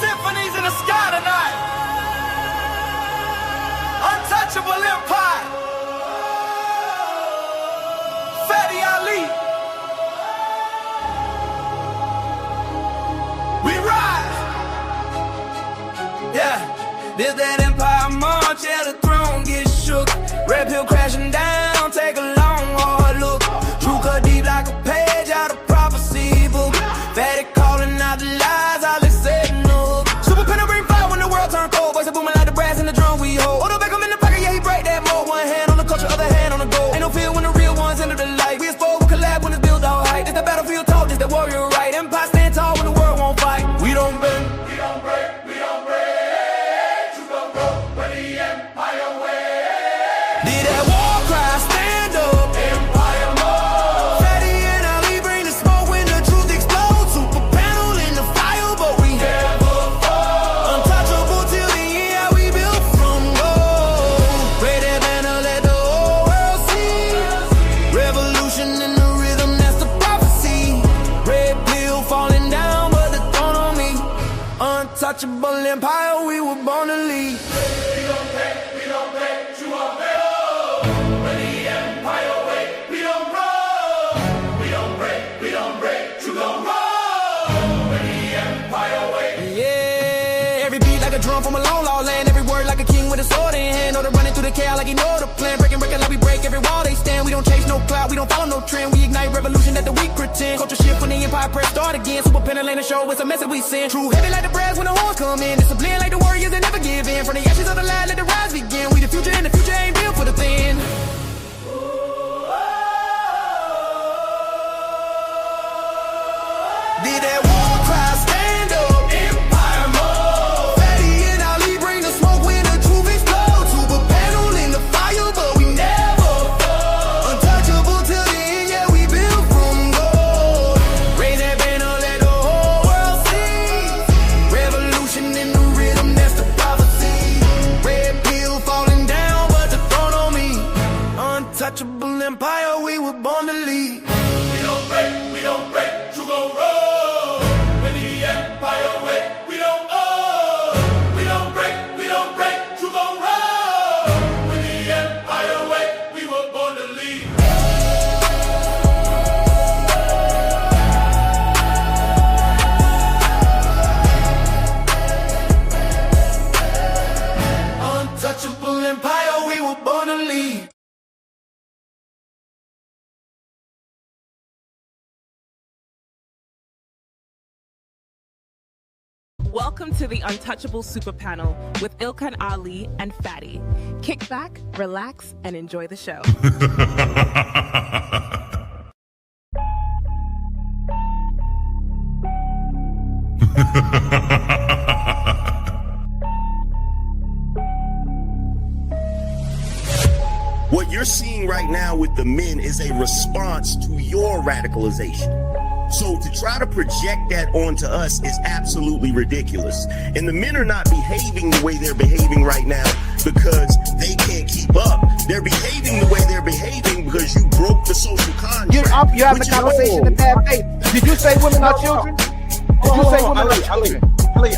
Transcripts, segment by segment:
Symphonies in the sky tonight. Untouchable Empire. Fatty Ali. We rise. Yeah. This that Empire march, yeah, the throne gets shook. Red pill crashing down, take a long hard look. True cut deep like a page out of prophecy book. Fatty calling out the lies, all they said no. Super pen bring fire when the world turn cold. Voice booming like the brass in the drum we hold. Hold back, I'm in the pocket, yeah, he break that mold. One hand on the culture, other hand on the gold. Ain't no fear when the real ones enter the light. We expose, we collab when it's built all right. This the battlefield talk, this the warrior right. Empire stand tall when the world won't fight. We don't bend, we don't break, we don't break. You don't go when the empire way. Did that war cry stand up? Empire mode. Fatty and Ali bring the smoke when the truth explodes. Super panel in the fire, but we never fall. Untouchable till the end, yeah, we built from gold. Pray that banner, let the whole world see. Revolution in the rhythm, that's the prophecy. Red pill falling down, but the throne on me. Untouchable empire, we were born to lead. We don't break, you are built. When the empire wait, we don't roll. We don't break, you gon' roll. When the empire wait. Yeah, every beat like a drum from a long law land. Every word like a king with a sword in hand. Know the running through the chaos like he know the plan. Breaking like we break every wall they stand. We don't chase no cloud, we don't follow no trend. We ignite revolution that the weak pretend. Culture shift when the empire press start again. Super pen and show, it's a message we send. True heavy like the brass when the horns come in. Discipline like the warriors that never give in. From the ashes of the line, let the rise begin. We the future and the future ain't built for the thin. Did that war cry stand up? Empire mode. Fatty and Ali bring the smoke when the truth explodes. Super panel in the fire, but we never fall. Untouchable till the end, yeah, we built from gold. Raise that banner, let the whole world see. Revolution in the rhythm, that's the prophecy. Red pill falling down, but the throne on me. Untouchable empire, we were born to lead. We don't break, you gon' roll. When the empire wait, we don't owe. We don't break, you gon' roll. When the empire wait, we were born to lead. Untouchable empire, we were born to lead. Welcome to the Untouchable Super Panel with Ilkan Ali and Fatty. Kick back, relax, and enjoy the show. What you're seeing right now with the men is a response to your radicalization. So to try to project that onto us is absolutely ridiculous. And the men are not behaving the way they're behaving right now because they can't keep up. They're behaving the way they're behaving because you broke the social contract. You having a conversation in bad faith. Did you say women are children? Did you say women are children?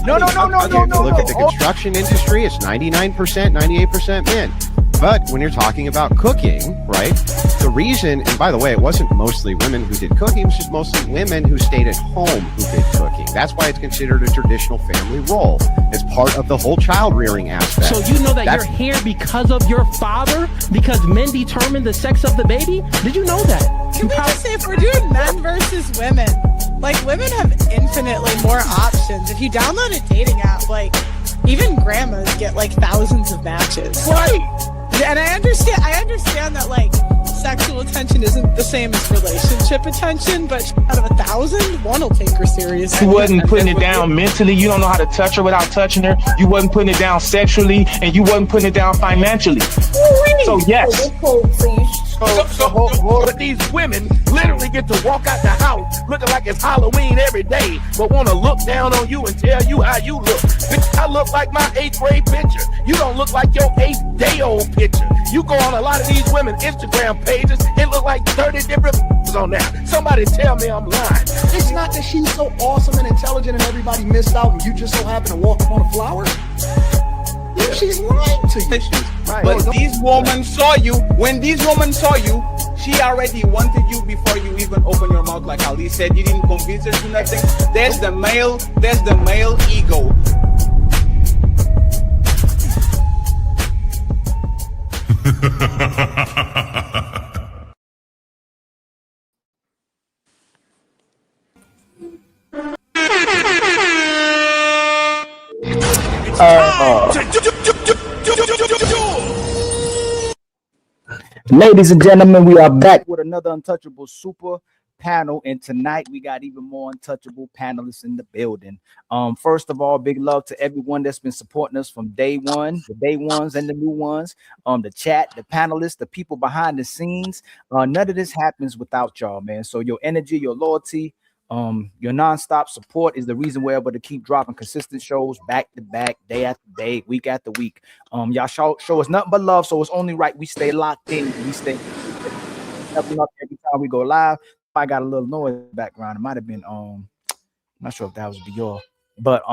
No. Look at the construction industry. It's 99%, 98% men. But when you're talking about cooking, right, the reason, and by the way, it wasn't mostly women who did cooking, it was just mostly women who stayed at home who did cooking. That's why it's considered a traditional family role. It's part of the whole child rearing aspect. So you know that you're here because of your father? Because men determine the sex of the baby? Did you know that? Can we just say, if we're doing men versus women, like, women have infinitely more options. If you download a dating app, like, even grandmas get like thousands of matches. Right. And I understand that, like, sexual attention isn't the same as relationship attention, but out of 1,000, one will take her seriously. You wasn't putting it down mentally. You don't know how to touch her without touching her. You wasn't putting it down sexually, and you wasn't putting it down financially. So yes. But these women literally get to walk out the house looking like it's Halloween every day, but want to look down on you and tell you how you look. Bitch, I look like my 8th grade picture. You don't look like your 8th day old picture. You go on a lot of these women Instagram pages, it look like 30 different on there. Somebody tell me I'm lying. It's not that she's so awesome and intelligent and everybody missed out and you just so happen to walk up on a flower. Yeah, she's lying to you. Right. But these women saw you. When these women saw you, she already wanted you before you even open your mouth. Like Ali said, you didn't convince her to nothing. There's the male ego. Ladies and gentlemen, we are back with another Untouchable Super Panel, and tonight we got even more untouchable panelists in the building. First of all, big love to everyone that's been supporting us from day one, the day ones and the new ones, the chat, the panelists, the people behind the scenes. None of this happens without y'all, man. So your energy, your loyalty, your nonstop support is the reason we're able to keep dropping consistent shows back to back, day after day, week after week. Y'all show us nothing but love, so it's only right we stay locked in. We stay stepping up every time we go live. I got a little noise in the background. It might have been I'm not sure if that was Dior, but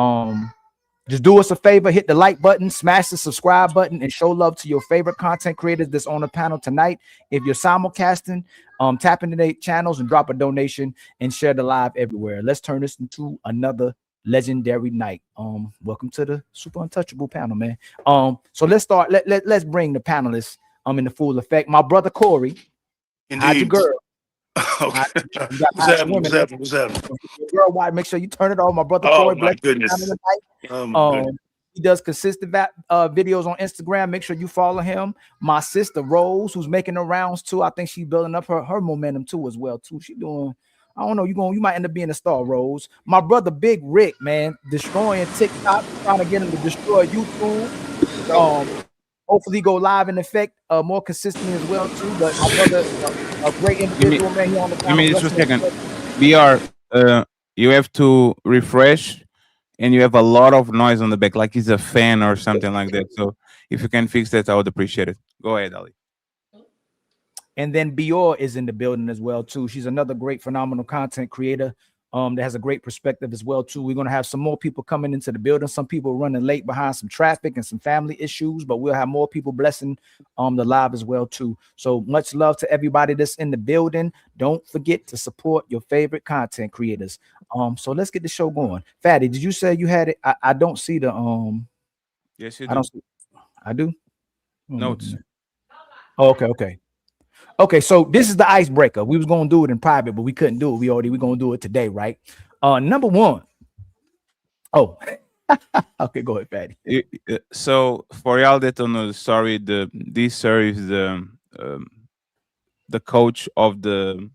just do us a favor, hit the like button, smash the subscribe button, and show love to your favorite content creators that's on the panel tonight. If you're simulcasting, tap into their channels and drop a donation and share the live everywhere. Let's turn this into another legendary night. Welcome to the Super Untouchable panel, man. So let's start. Let's bring the panelists in the full effect. My brother Corey, how's your girl? Okay. What's happening? Girl, why? Make sure you turn it on. My brother Oh Corey, my goodness. He does consistent videos on Instagram. Make sure you follow him. My sister Rose, who's making the rounds too. I think she's building up her momentum too as well too. She doing. I don't know. You might end up being a star, Rose. My brother Big Rick, man, destroying TikTok, trying to get him to destroy YouTube. Hopefully go live in effect more consistently as well too. But my brother, a great individual, man. He on the give me just a second. BR, you have to refresh, and you have a lot of noise on the back, like he's a fan or something like that. So if you can fix that, I would appreciate it. Go ahead, Ali. And then Bior is in the building as well too. She's another great, phenomenal content creator that has a great perspective as well too. We're going to have some more people coming into the building. Some people running late behind some traffic and some family issues, but we'll have more people blessing the live as well too. So much love to everybody that's in the building. Don't forget to support your favorite content creators. So let's get the show going. Fatty, did you say you had it? I don't see the Yes, you do. I don't see. I do. Notes. Oh, okay. Okay, so this is the icebreaker. We was gonna do it in private, but we couldn't do it. We're gonna do it today, right? Number one. Oh, okay, go ahead, Fatty. So for y'all that don't know the story, this sir is the coach of the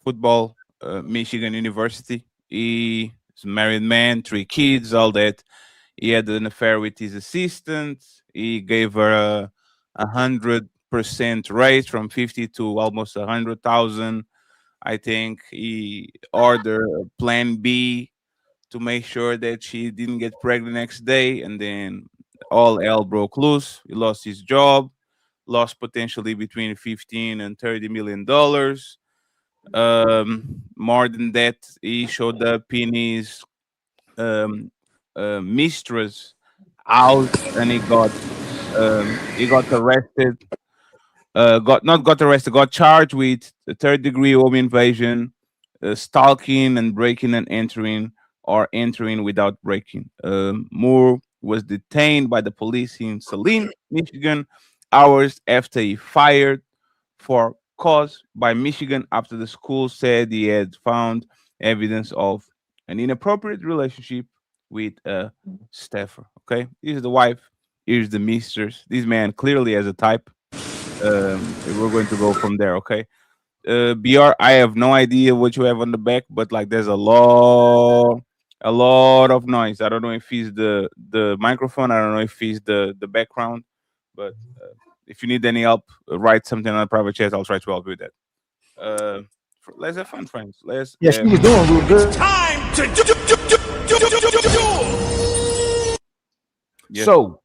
football Michigan University. He is a married man, 3 kids, all that. He had an affair with his assistant. He gave her 100% raise from 50 to almost 100,000. I think he ordered a plan B to make sure that she didn't get pregnant next day, and then all hell broke loose. He lost his job, lost potentially between 15 and 30 million dollars. More than that, he showed up in his mistress house, and he got arrested. Got charged with a 3rd-degree home invasion, stalking and breaking and entering, or entering without breaking. Moore was detained by the police in Saline, Michigan, hours after he fired for cause by Michigan after the school said he had found evidence of an inappropriate relationship with a staffer. Okay, here's the wife, here's the mistress. This man clearly has a type. We're going to go from there. Okay. BR, I have no idea what you have on the back, but like there's a lot of noise. I don't know if it's the microphone. I don't know if it's the background, but if you need any help, write something on the private chat. I'll try to help you with that. Let's have fun, friends. Let's. Yeah, she was doing real good. Time to Yes. So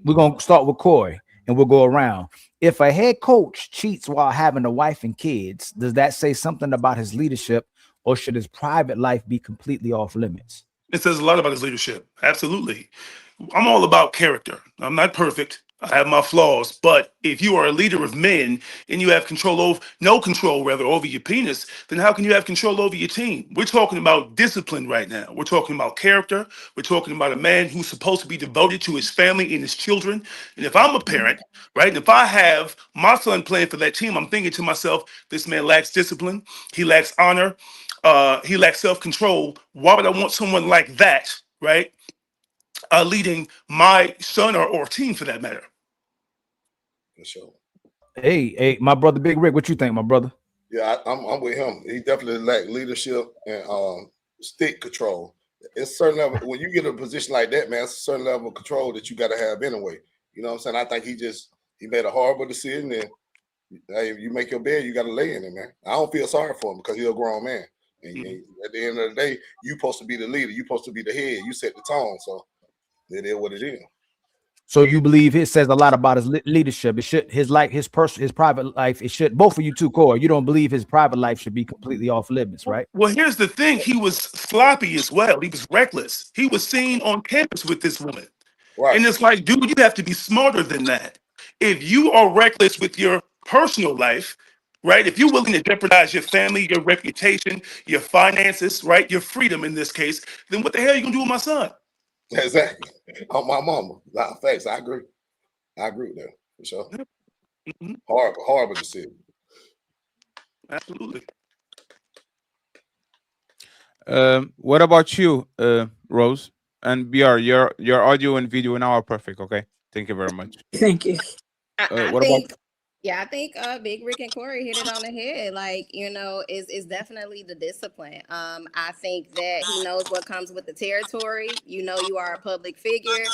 we're gonna start with Corey and we'll go around. If a head coach cheats while having a wife and kids, does that say something about his leadership, or should his private life be completely off limits? It says a lot about his leadership. Absolutely. I'm all about character. I'm not perfect. I have my flaws, but if you are a leader of men and you have no control over your penis, then how can you have control over your team? We're talking about discipline right now. We're talking about character. We're talking about a man who's supposed to be devoted to his family and his children. And if I'm a parent, right, and if I have my son playing for that team, I'm thinking to myself, this man lacks discipline. He lacks honor. He lacks self-control. Why would I want someone like that, right, leading my son or team for that matter? For sure. Hey, my brother, Big Rick, what you think, my brother? Yeah, I'm with him. He definitely lacked leadership and stick control. It's a certain level when you get in a position like that, man. It's a certain level of control that you got to have anyway. You know what I'm saying? I think he made a horrible decision. And hey, if you make your bed, you got to lay in it, man. I don't feel sorry for him because he's a grown man. And at the end of the day, you supposed to be the leader. You supposed to be the head. You set the tone. So it is what it is. So you believe it says a lot about his leadership? It should his private life. It should both of you two, Corey. You don't believe his private life should be completely off limits, right? Well, here's the thing. He was sloppy as well. He was reckless. He was seen on campus with this woman. Right. And it's like, dude, you have to be smarter than that. If you are reckless with your personal life, right? If you're willing to jeopardize your family, your reputation, your finances, right? Your freedom in this case, then what the hell are you going to do with my son? Exactly. On my mama. Nah, thanks. I agree. I agree with that for sure. Mm-hmm. Horrible decision. Absolutely. What about you, Rose and BR? Your audio and video now are perfect. Okay, thank you very much. Thank you. What about? Yeah, I think Big Rick and Corey hit it on the head. Like, is definitely the discipline. I think that he knows what comes with the territory. You are a public figure.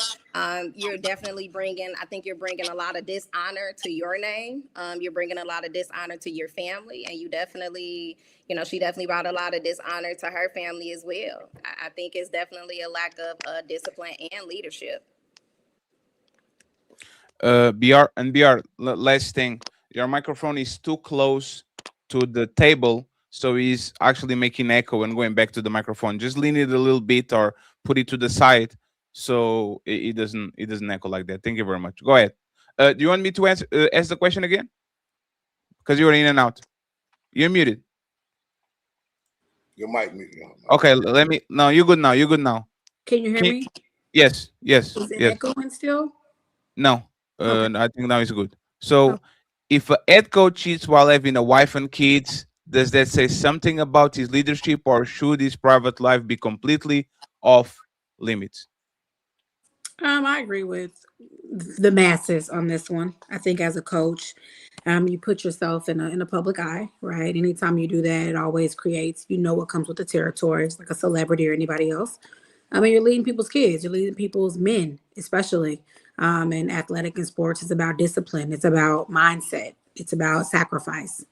You're definitely I think you're bringing a lot of dishonor to your name. You're bringing a lot of dishonor to your family, and you definitely, she definitely brought a lot of dishonor to her family as well. I think it's definitely a lack of discipline and leadership. BR, last thing, your microphone is too close to the table, so he's actually making echo and going back to the microphone. Just lean it a little bit or put it to the side so it doesn't echo like that. Thank you very much. Go ahead. Do you want me to ask the question again? Because you were in and out. You're muted. Your mic muted. Okay, no, you're good now. You're good now. Can you hear me? Yes. Is it echoing still? No. I think now it's good. So, if a head coach cheats while having a wife and kids, does that say something about his leadership, or should his private life be completely off limits? I agree with the masses on this one. I think as a coach, you put yourself in a public eye, right? Anytime you do that, it always creates, what comes with the territory. It's like a celebrity or anybody else. You're leading people's kids, you're leading people's men, especially. And athletic and sports is about discipline. It's about mindset. It's about sacrifice.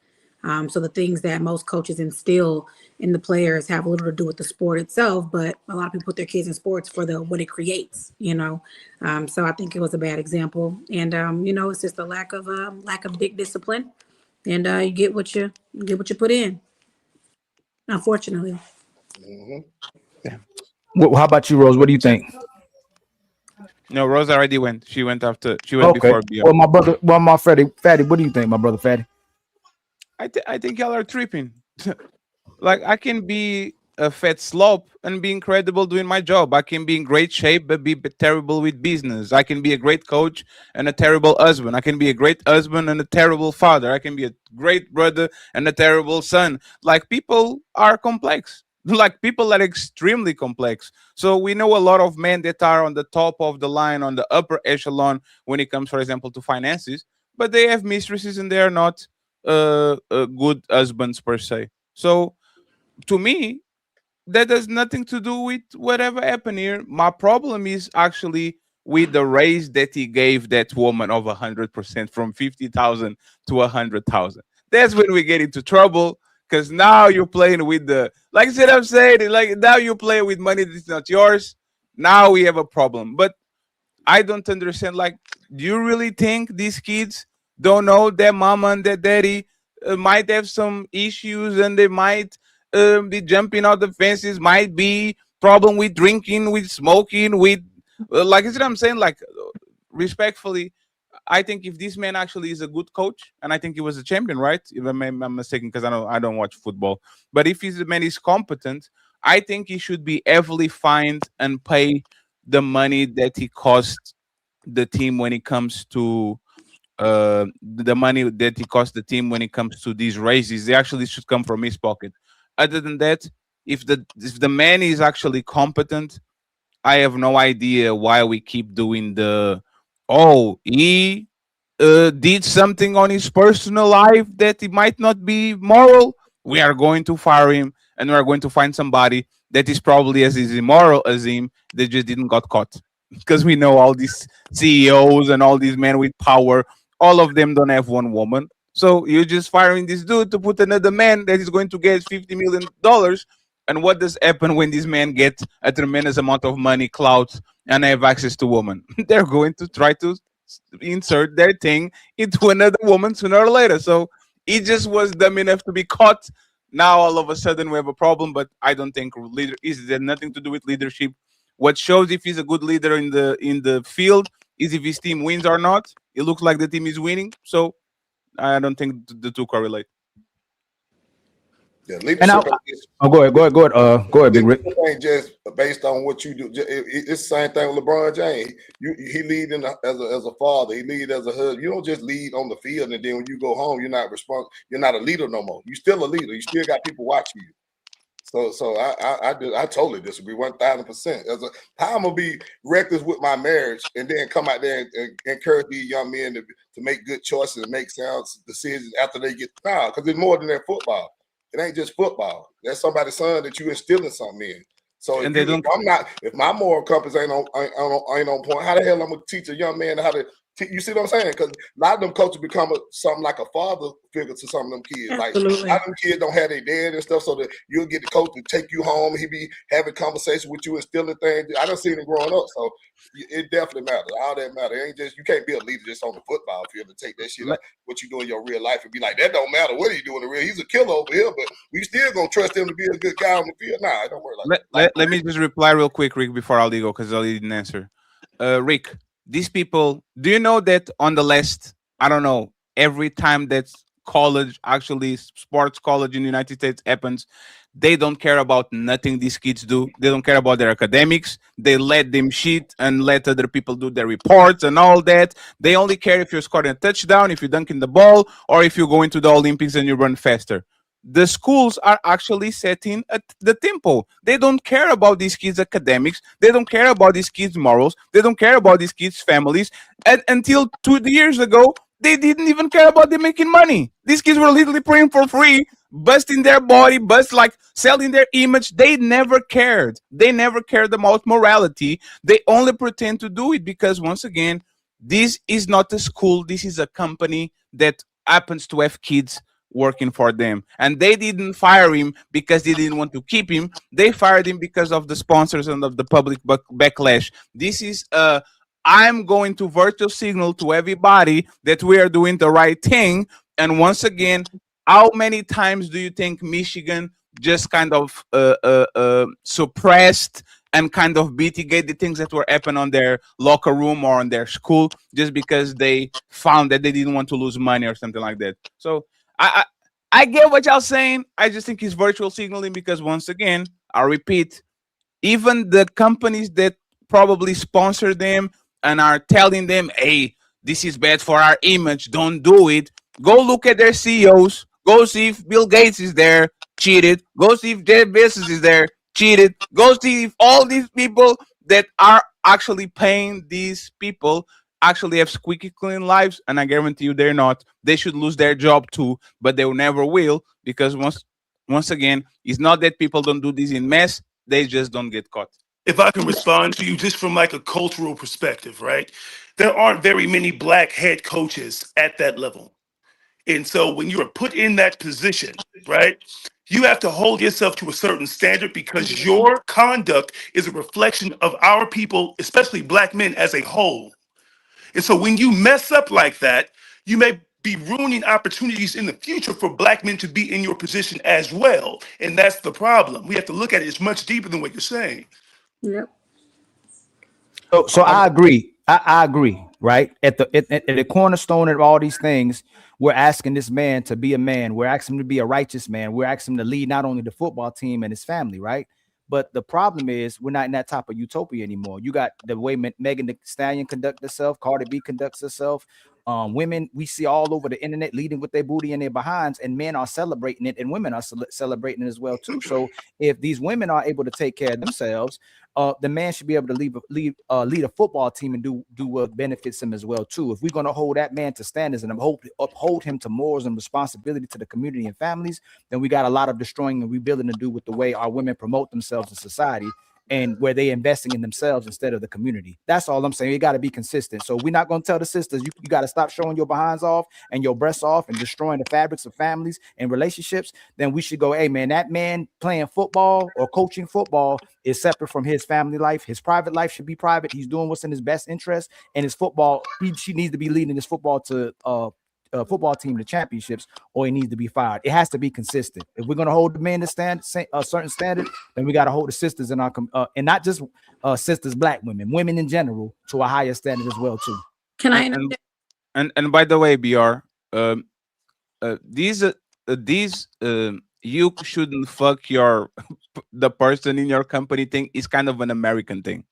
So the things that most coaches instill in the players have little to do with the sport itself, but a lot of people put their kids in sports for what it creates, So I think it was a bad example. And, it's just a lack of big discipline, and you get what you put in, unfortunately. Mm-hmm. Yeah. How about you, Rose? What do you think? No, Rose already went. She went before BR. Well, my Fatty, what do you think, my brother Fatty? I think y'all are tripping. Like, I can be a fat slope and be incredible doing my job. I can be in great shape but be terrible with business. I can be a great coach and a terrible husband. I can be a great husband and a terrible father. I can be a great brother and a terrible son. Like, people are complex. Like, people are extremely complex. So we know a lot of men that are on the top of the line, on the upper echelon when it comes, for example, to finances, but they have mistresses and they are not good husbands per se. So to me, that has nothing to do with whatever happened here. My problem is actually with the raise that he gave that woman of 100% from 50,000 to 100,000. That's when we get into trouble because now you're playing with the, like I said, I'm saying, like now you play with money that's not yours. Now we have a problem. But I don't understand. Like, do you really think these kids don't know their mama and their daddy might have some issues and they might be jumping out the fences? Might be problem with drinking, with smoking, with like I said, I'm saying, like respectfully, I think if this man actually is a good coach, and I think he was a champion, right? If I'm mistaken, because I don't watch football. But if he's a man is competent, I think he should be heavily fined and pay the money that he cost the team when it comes to the money that he cost the team when it comes to these raises. They actually should come from his pocket. Other than that, if the man is actually competent, I have no idea why we keep doing the, oh, he did something on his personal life that it might not be moral. We are going to fire him and we are going to find somebody that is probably as is immoral as him. They just didn't got caught. Because we know all these CEOs and all these men with power, all of them don't have one woman. So you're just firing this dude to put another man that is going to get $50 million. And what does happen when these men get a tremendous amount of money, clout, and have access to women? They're going to try to insert their thing into another woman sooner or later. So he just was dumb enough to be caught. Now all of a sudden we have a problem, but I don't think leader is there nothing to do with leadership. What shows if he's a good leader in the field is if his team wins or not. It looks like the team is winning, so I don't think the two correlate. Yeah, And go ahead, Big Rick. It ain't just based on what you do. It's the same thing with LeBron James. He lead as a father. He lead as a husband. You don't just lead on the field and then when you go home, you're not responsible. You're not a leader no more. You're still a leader. You still got people watching you. So I totally disagree 1,000%. How I'm gonna be reckless with my marriage and then come out there and encourage these young men to make good choices and make sound decisions after they get because it's more than their football. It ain't just football. That's somebody's son that you instilling something in. So if my moral compass ain't on point, how the hell I'm gonna teach a young man how to? You see what I'm saying? Because a lot of them coaches become something like a father figure to some of them kids. Absolutely. Like a lot of them kids don't have their dad and stuff, so that you'll get the coach to take you home. He be having conversation with you, instilling things. I done seen him growing up, so it definitely matters. All that matters. It ain't just you can't be a leader just on the football field and take that shit like what you do in your real life and be like that don't matter what he doing in the real. He's a killer over here, but we still gonna trust him to be a good guy on the field. Nah, it don't work like that. Let me just reply real quick, Rick, before Ali go because Ali didn't answer. Rick. These people, do you know that on the list, I don't know, every time that college, actually sports college in the United States happens, they don't care about nothing these kids do. They don't care about their academics. They let them cheat and let other people do their reports and all that. They only care if you're scoring a touchdown, if you're dunking the ball, or if you go into the Olympics and you run faster. The schools are actually setting the tempo. They don't care about these kids' academics. They don't care about these kids' morals. They don't care about these kids' families. And until 2 years ago, they didn't even care about them making money. These kids were literally praying for free, busting their body, like selling their image. They never cared. They never cared about morality. They only pretend to do it because, once again, this is not a school. This is a company that happens to have kids working for them, and they didn't fire him because they didn't want to keep him. They fired him because of the sponsors and of the public backlash. This is I'm going to virtual signal to everybody that we are doing the right thing. And once again, how many times do you think Michigan just kind of suppressed and kind of mitigate the things that were happening on their locker room or on their school just because they found that they didn't want to lose money or something like that? So I get what y'all saying. I just think it's virtual signaling because, once again, I repeat, even the companies that probably sponsor them and are telling them, hey, this is bad for our image, don't do it. Go look at their CEOs. Go see if Bill Gates is there, cheated. Go see if Jeff Bezos is there, cheated. Go see if all these people that are actually paying these people actually have squeaky clean lives, and I guarantee you they're not. They should lose their job too, but they never will because once again, it's not that people don't do this in mass, they just don't get caught. if I can respond to you just from like a cultural perspective, right? There aren't very many black head coaches at that level. And so when you're put in that position, right, you have to hold yourself to a certain standard because your conduct is a reflection of our people, especially black men as a whole. And so when you mess up like that, you may be ruining opportunities in the future for black men to be in your position as well. And that's the problem. We have to look at it as much deeper than what you're saying. Yep. So I agree. I agree. Right at the cornerstone of all these things, we're asking this man to be a man. We're asking him to be a righteous man. We're asking him to lead not only the football team and his family, right? But the problem is we're not in that type of utopia anymore. You got the way Megan Thee Stallion conducts herself, Cardi B conducts herself. Women we see all over the internet leading with their booty and their behinds, and men are celebrating it, and women are celebrating it as well too. So if these women are able to take care of themselves, the man should be able to lead a football team and do what benefits him as well too. If we're going to hold that man to standards and uphold him to morals and responsibility to the community and families, then we got a lot of destroying and rebuilding to do with the way our women promote themselves in society and where they investing in themselves instead of the community. That's all I'm saying. You got to be consistent. So we're not going to tell the sisters, you got to stop showing your behinds off and your breasts off and destroying the fabrics of families and relationships. Then we should go, hey man, that man playing football or coaching football is separate from his family life. His private life should be private. He's doing what's in his best interest, and his football, she needs to be leading his football to football team to championships, or he needs to be fired. It has to be consistent. If we're going to hold the men to a certain standard, then we got to hold the sisters in our and not just sisters, black women in general, to a higher standard as well too. Can I? And by the way, BR, these you shouldn't fuck the person in your company thing is kind of an American thing,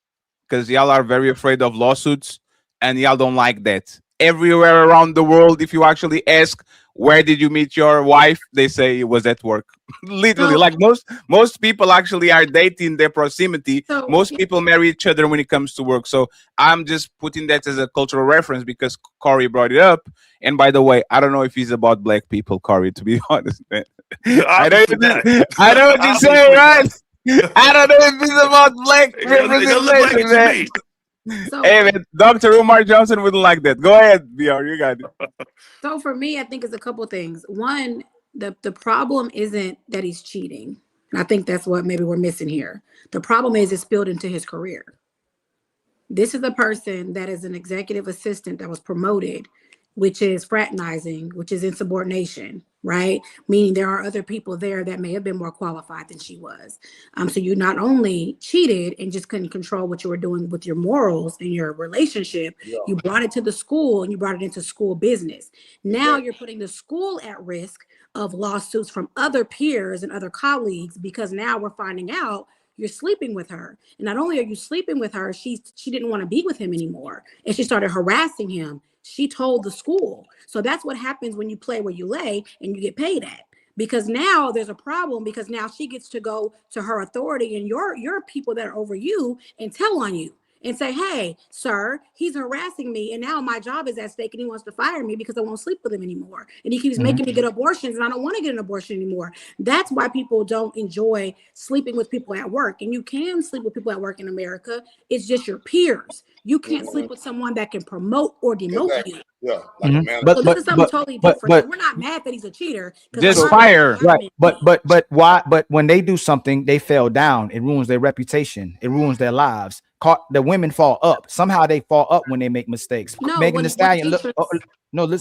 because y'all are very afraid of lawsuits and y'all don't like that. Everywhere around the world, if you actually ask where did you meet your wife, they say it was at work. Literally, like most people actually are dating their proximity. Most people marry each other when it comes to work. So I'm just putting that as a cultural reference because Corey brought it up. And by the way, I don't know if he's about black people, Corey, to be honest, man. I know what you're saying, right? I don't know if he's about black representation, man. Hey man, Dr. Umar Johnson wouldn't like that. Go ahead, BR, you got it. So for me, I think it's a couple things. One, the problem isn't that he's cheating. And I think that's what maybe we're missing here. The problem is it's spilled into his career. This is a person that is an executive assistant that was promoted, which is fraternizing, which is insubordination, right? Meaning there are other people there that may have been more qualified than she was. So you not only cheated and just couldn't control what you were doing with your morals and your relationship, you brought it to the school and you brought it into school business. Now you're putting the school at risk of lawsuits from other peers and other colleagues, because now we're finding out you're sleeping with her. And not only are you sleeping with her, she didn't want to be with him anymore. And she started harassing him. She told the school. So that's what happens when you play where you lay and you get paid at. Because now there's a problem, because now she gets to go to her authority and your people that are over you and tell on you and say, hey, sir, he's harassing me. And now my job is at stake and he wants to fire me because I won't sleep with him anymore. And he keeps making me get abortions and I don't want to get an abortion anymore. That's why people don't enjoy sleeping with people at work. And you can sleep with people at work in America. It's just your peers. You can't sleep with someone that can promote or demote you. Yeah, like a man. So this is something totally different. We're not mad that he's a cheater. Just fire. Right. But why? But when they do something, they fell down. It ruins their reputation. It ruins their lives. The women fall up. Somehow they fall up when they make mistakes. No, Megan Thee Stallion, listen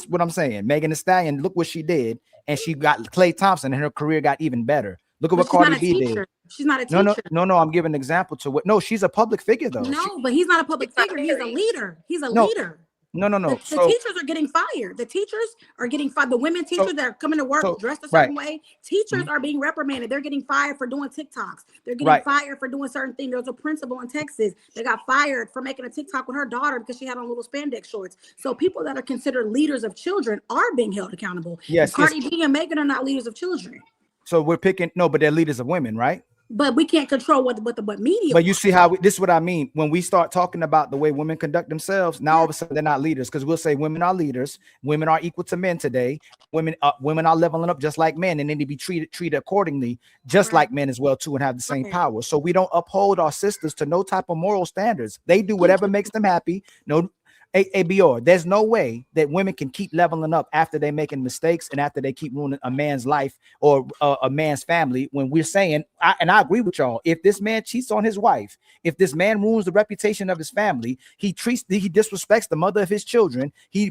what I'm saying. Megan Thee Stallion, look what she did. And she got Klay Thompson and her career got even better. Look at what Cardi B did. She's not a teacher. No. I'm giving an example to what. No, she's a public figure though. No, but he's not a public figure. He's a leader. He's a leader. No. The teachers are getting fired. The teachers are getting fired. The women teachers that are coming to work dressed a certain way, teachers are being reprimanded. They're getting fired for doing TikToks. They're getting fired for doing certain things. There was a principal in Texas that got fired for making a TikTok with her daughter because she had on little spandex shorts. So people that are considered leaders of children are being held accountable. Yes. Cardi B and Megan are not leaders of children. So we're picking, but they're leaders of women, right? but we can't control what media. But you see how this is what I mean when we start talking about the way women conduct themselves. Now all of a sudden they're not leaders, because we'll say women are leaders, women are equal to men today, women are leveling up just like men, and they need to be treated accordingly, just like men as well too, and have the same power. So we don't uphold our sisters to no type of moral standards. They do whatever makes them happy. No. ABR, there's no way that women can keep leveling up after they're making mistakes and after they keep ruining a man's life or a man's family. When we're saying, and I agree with y'all, if this man cheats on his wife, if this man ruins the reputation of his family, he disrespects the mother of his children, he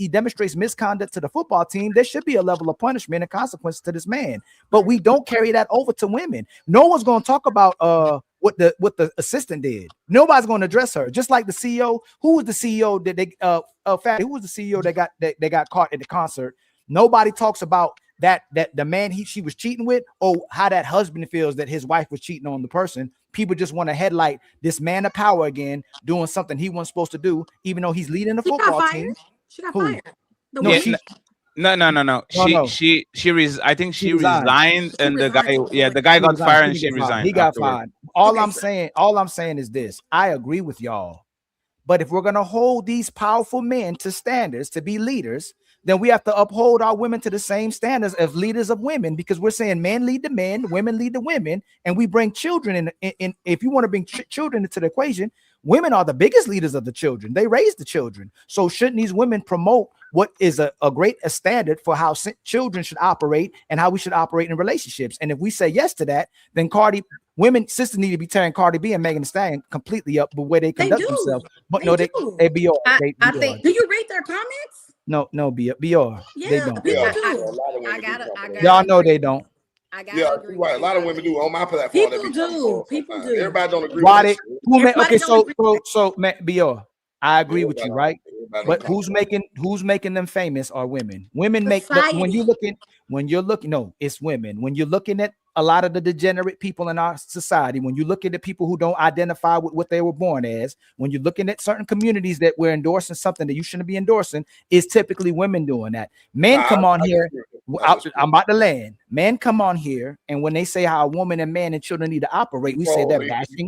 demonstrates misconduct to the football team, there should be a level of punishment and consequence to this man. But we don't carry that over to women. No one's going to talk about what the assistant did. Nobody's going to address her. Just like the CEO. Who was the CEO that they Fatty? Who was the CEO that got caught at the concert? Nobody talks about that the man she was cheating with, or how that husband feels that his wife was cheating on the person. People just want to headlight this man of power again, doing something he wasn't supposed to do, even though he's leading the football team. She got fired. No, I think she resigned, and the guy got fired and she resigned. He got fired. All I'm saying is this: I agree with y'all, but if we're gonna hold these powerful men to standards to be leaders, then we have to uphold our women to the same standards as leaders of women, because we're saying men lead the men, women lead the women, and we bring children in. If you want to bring children into the equation, women are the biggest leaders of the children. They raise the children. So shouldn't these women promote what is a great standard for how children should operate and how we should operate in relationships? And if we say yes to that, then sisters need to be tearing Cardi B and Megan Thee Stallion completely up the way they conduct themselves. But they be all. I think. Do you read their comments? No, BR. Yeah, they don't. Y'all know they don't. You're right. A lot of women do on my platform. People do. Everybody don't agree. So BR, I agree with you, right? But who's making them famous are women. Women make when you're looking. No, it's women. When you're looking at a lot of the degenerate people in our society, when you're looking at people who don't identify with what they were born as, when you're looking at certain communities that we're endorsing something that you shouldn't be endorsing, it's typically women doing that. Men come on here. I'm about to land. Men come on here, and when they say how a woman and man and children need to operate, we say they're bashing.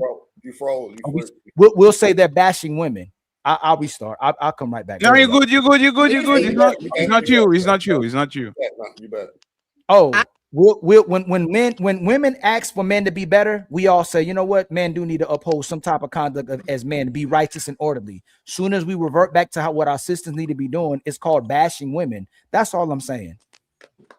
We'll say they're bashing women. I'll restart. I'll come right back. No, you're good. It's not you. You bet. Oh, when women ask for men to be better, we all say, you know what, men do need to uphold some type of conduct as men, be righteous and orderly. Soon as we revert back to what our sisters need to be doing, it's called bashing women. That's all I'm saying.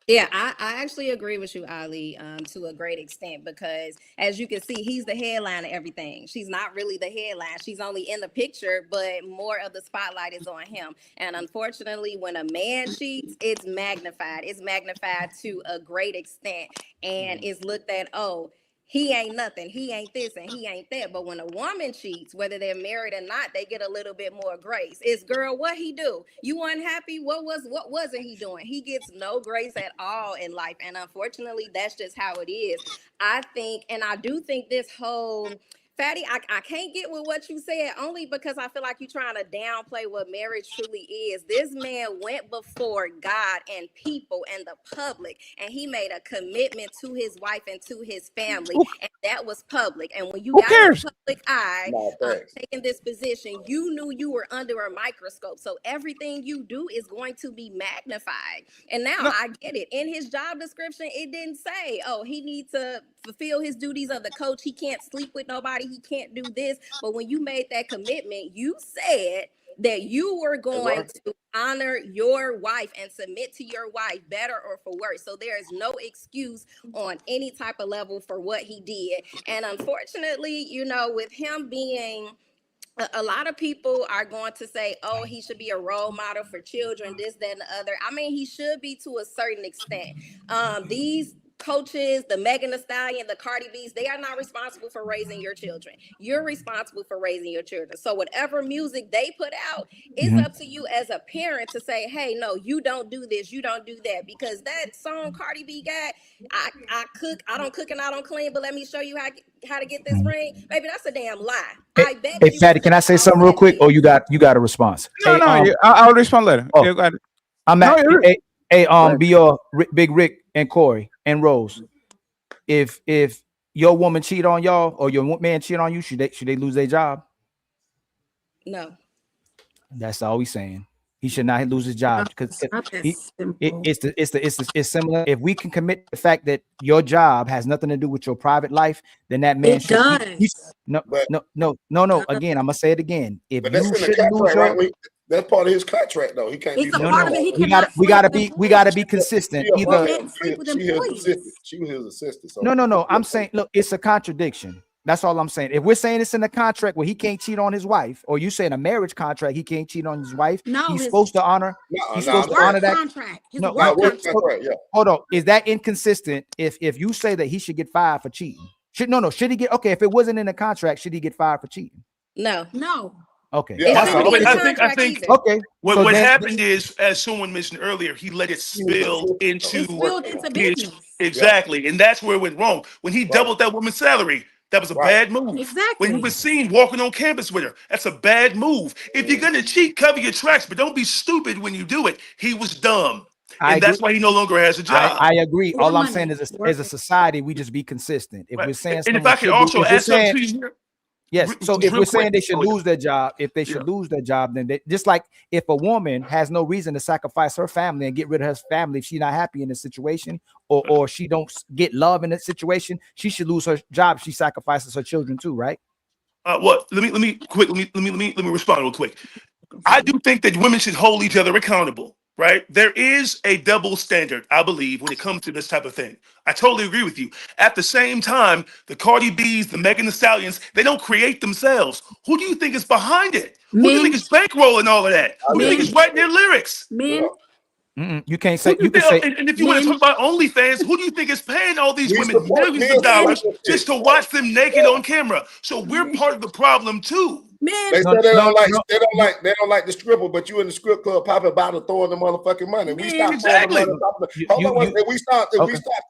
Yeah, I actually agree with you, Ali, to a great extent, because as you can see, he's the headline of everything. She's not really the headline. She's only in the picture, but more of the spotlight is on him. And unfortunately, when a man cheats, it's magnified. It's magnified to a great extent, and it's looked at, oh, he ain't nothing, he ain't this, and he ain't that. But when a woman cheats, whether they're married or not, they get a little bit more grace. It's, girl, what he do? You unhappy? What wasn't he doing? He gets no grace at all in life. And unfortunately, that's just how it is. I think, and I do think this whole... Fatty, I can't get with what you said, only because I feel like you're trying to downplay what marriage truly is. This man went before God and people and the public, and he made a commitment to his wife and to his family, and that was public. And when you got in the public eye, taking this position, you knew you were under a microscope. So everything you do is going to be magnified. And now I get it. In his job description, it didn't say, oh, he needs to fulfill his duties of the coach. He can't sleep with nobody. He can't do this. But when you made that commitment, you said that you were going to honor your wife and submit to your wife, better or for worse. So there is no excuse on any type of level for what he did. And unfortunately, you know, with him being... a lot of people are going to say, oh, he should be a role model for children, this, that, and the other. I mean, he should be to a certain extent. These coaches, the Megan Thee Stallion, the Cardi B's, they are not responsible for raising your children. You're responsible for raising your children. So whatever music they put out, it's up to you as a parent to say, hey, no, you don't do this, you don't do that. Because that song Cardi B got, I cook, I don't cook and I don't clean, but let me show you how to get this ring. Baby, that's a damn lie. I bet Hey, Fatty, can I say something real quick? Or you got a response? I'll respond later. Oh, I'm at BR, Big Rick and Corey and Rose. If your woman cheat on y'all or your man cheat on you, should they lose their job? No. That's all we saying. He should not lose his job because it's similar. If we can commit the fact that your job has nothing to do with your private life, then that man should. No. Again, I'm gonna say it again. If But that's you in the shouldn't lose contract, your, right? That's part of his contract, though. He can't be. We gotta be consistent. Either she was his assistant. So. No. I'm saying, look, it's a contradiction. That's all I'm saying. If we're saying it's in the contract where he can't cheat on his wife, or you say in a marriage contract he can't cheat on his wife, he's supposed to honor. He's supposed to honor that contract. Hold on. Is that inconsistent? If you say that he should get fired for cheating, should he get if it wasn't in the contract, should he get fired for cheating? No. Okay. Yeah. I think okay. What happened is, as someone mentioned earlier, he let it spill into business. Exactly, and that's where it went wrong. When he doubled that woman's salary, that was a bad move. Exactly. When he was seen walking on campus with her, that's a bad move. If you're gonna cheat, cover your tracks, but don't be stupid when you do it. He was dumb, and that's why he no longer has a job. I agree. All I'm saying is, as a society, we just be consistent. If we're saying, and if I could also add something to you here. Yes. So if we're saying they should lose their job, lose their job, then they, just like if a woman has no reason to sacrifice her family and get rid of her family if she's not happy in a situation, or she don't get love in that situation, she should lose her job. She sacrifices her children too, right? Let me respond real quick. I do think that women should hold each other accountable. Right? There is a double standard, I believe, when it comes to this type of thing. I totally agree with you. At the same time, the Cardi B's, the Megan Thee Stallions, they don't create themselves. Who do you think is behind it? Who do you think is bankrolling all of that? Who do you think is writing their lyrics? You can't say. You can say. And if you want to talk about OnlyFans, who do you think is paying all these women millions of dollars just to watch them naked on camera? So we're part of the problem too. They said they don't like the stripper, but you in the strip club popping bottle, throwing the motherfucking money. We stop throwing the money. If we stop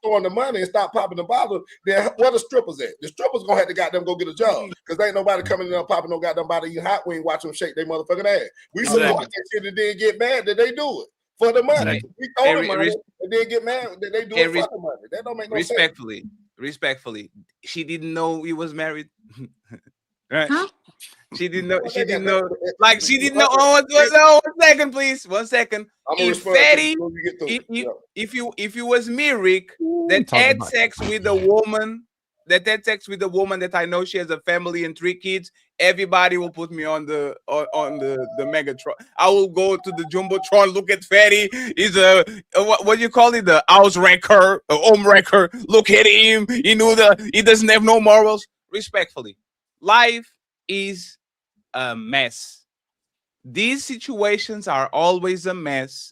throwing the money and stop popping the bottle, then where the strippers at? The strippers gonna have to goddamn go get a job because ain't nobody coming in there popping no goddamn body eating hot wing, watch them shake their motherfucking ass. We support that shit and then get mad that they do it for the money. We throw the money and then get mad that they do it for the money. That don't make no sense. Respectfully, she didn't know he was married. Right? Huh? She didn't know. She didn't know. Like she didn't know. Oh, 1 second, please. 1 second. If Fatty, if you was me, Rick, that had sex with a woman, that I know she has a family and 3 kids, everybody will put me on the Megatron. I will go to the Jumbotron. Look at Fatty. He's a what do you call it? The house wrecker, a home wrecker. Look at him. He doesn't have no morals. Respectfully, life is a mess. These situations are always a mess.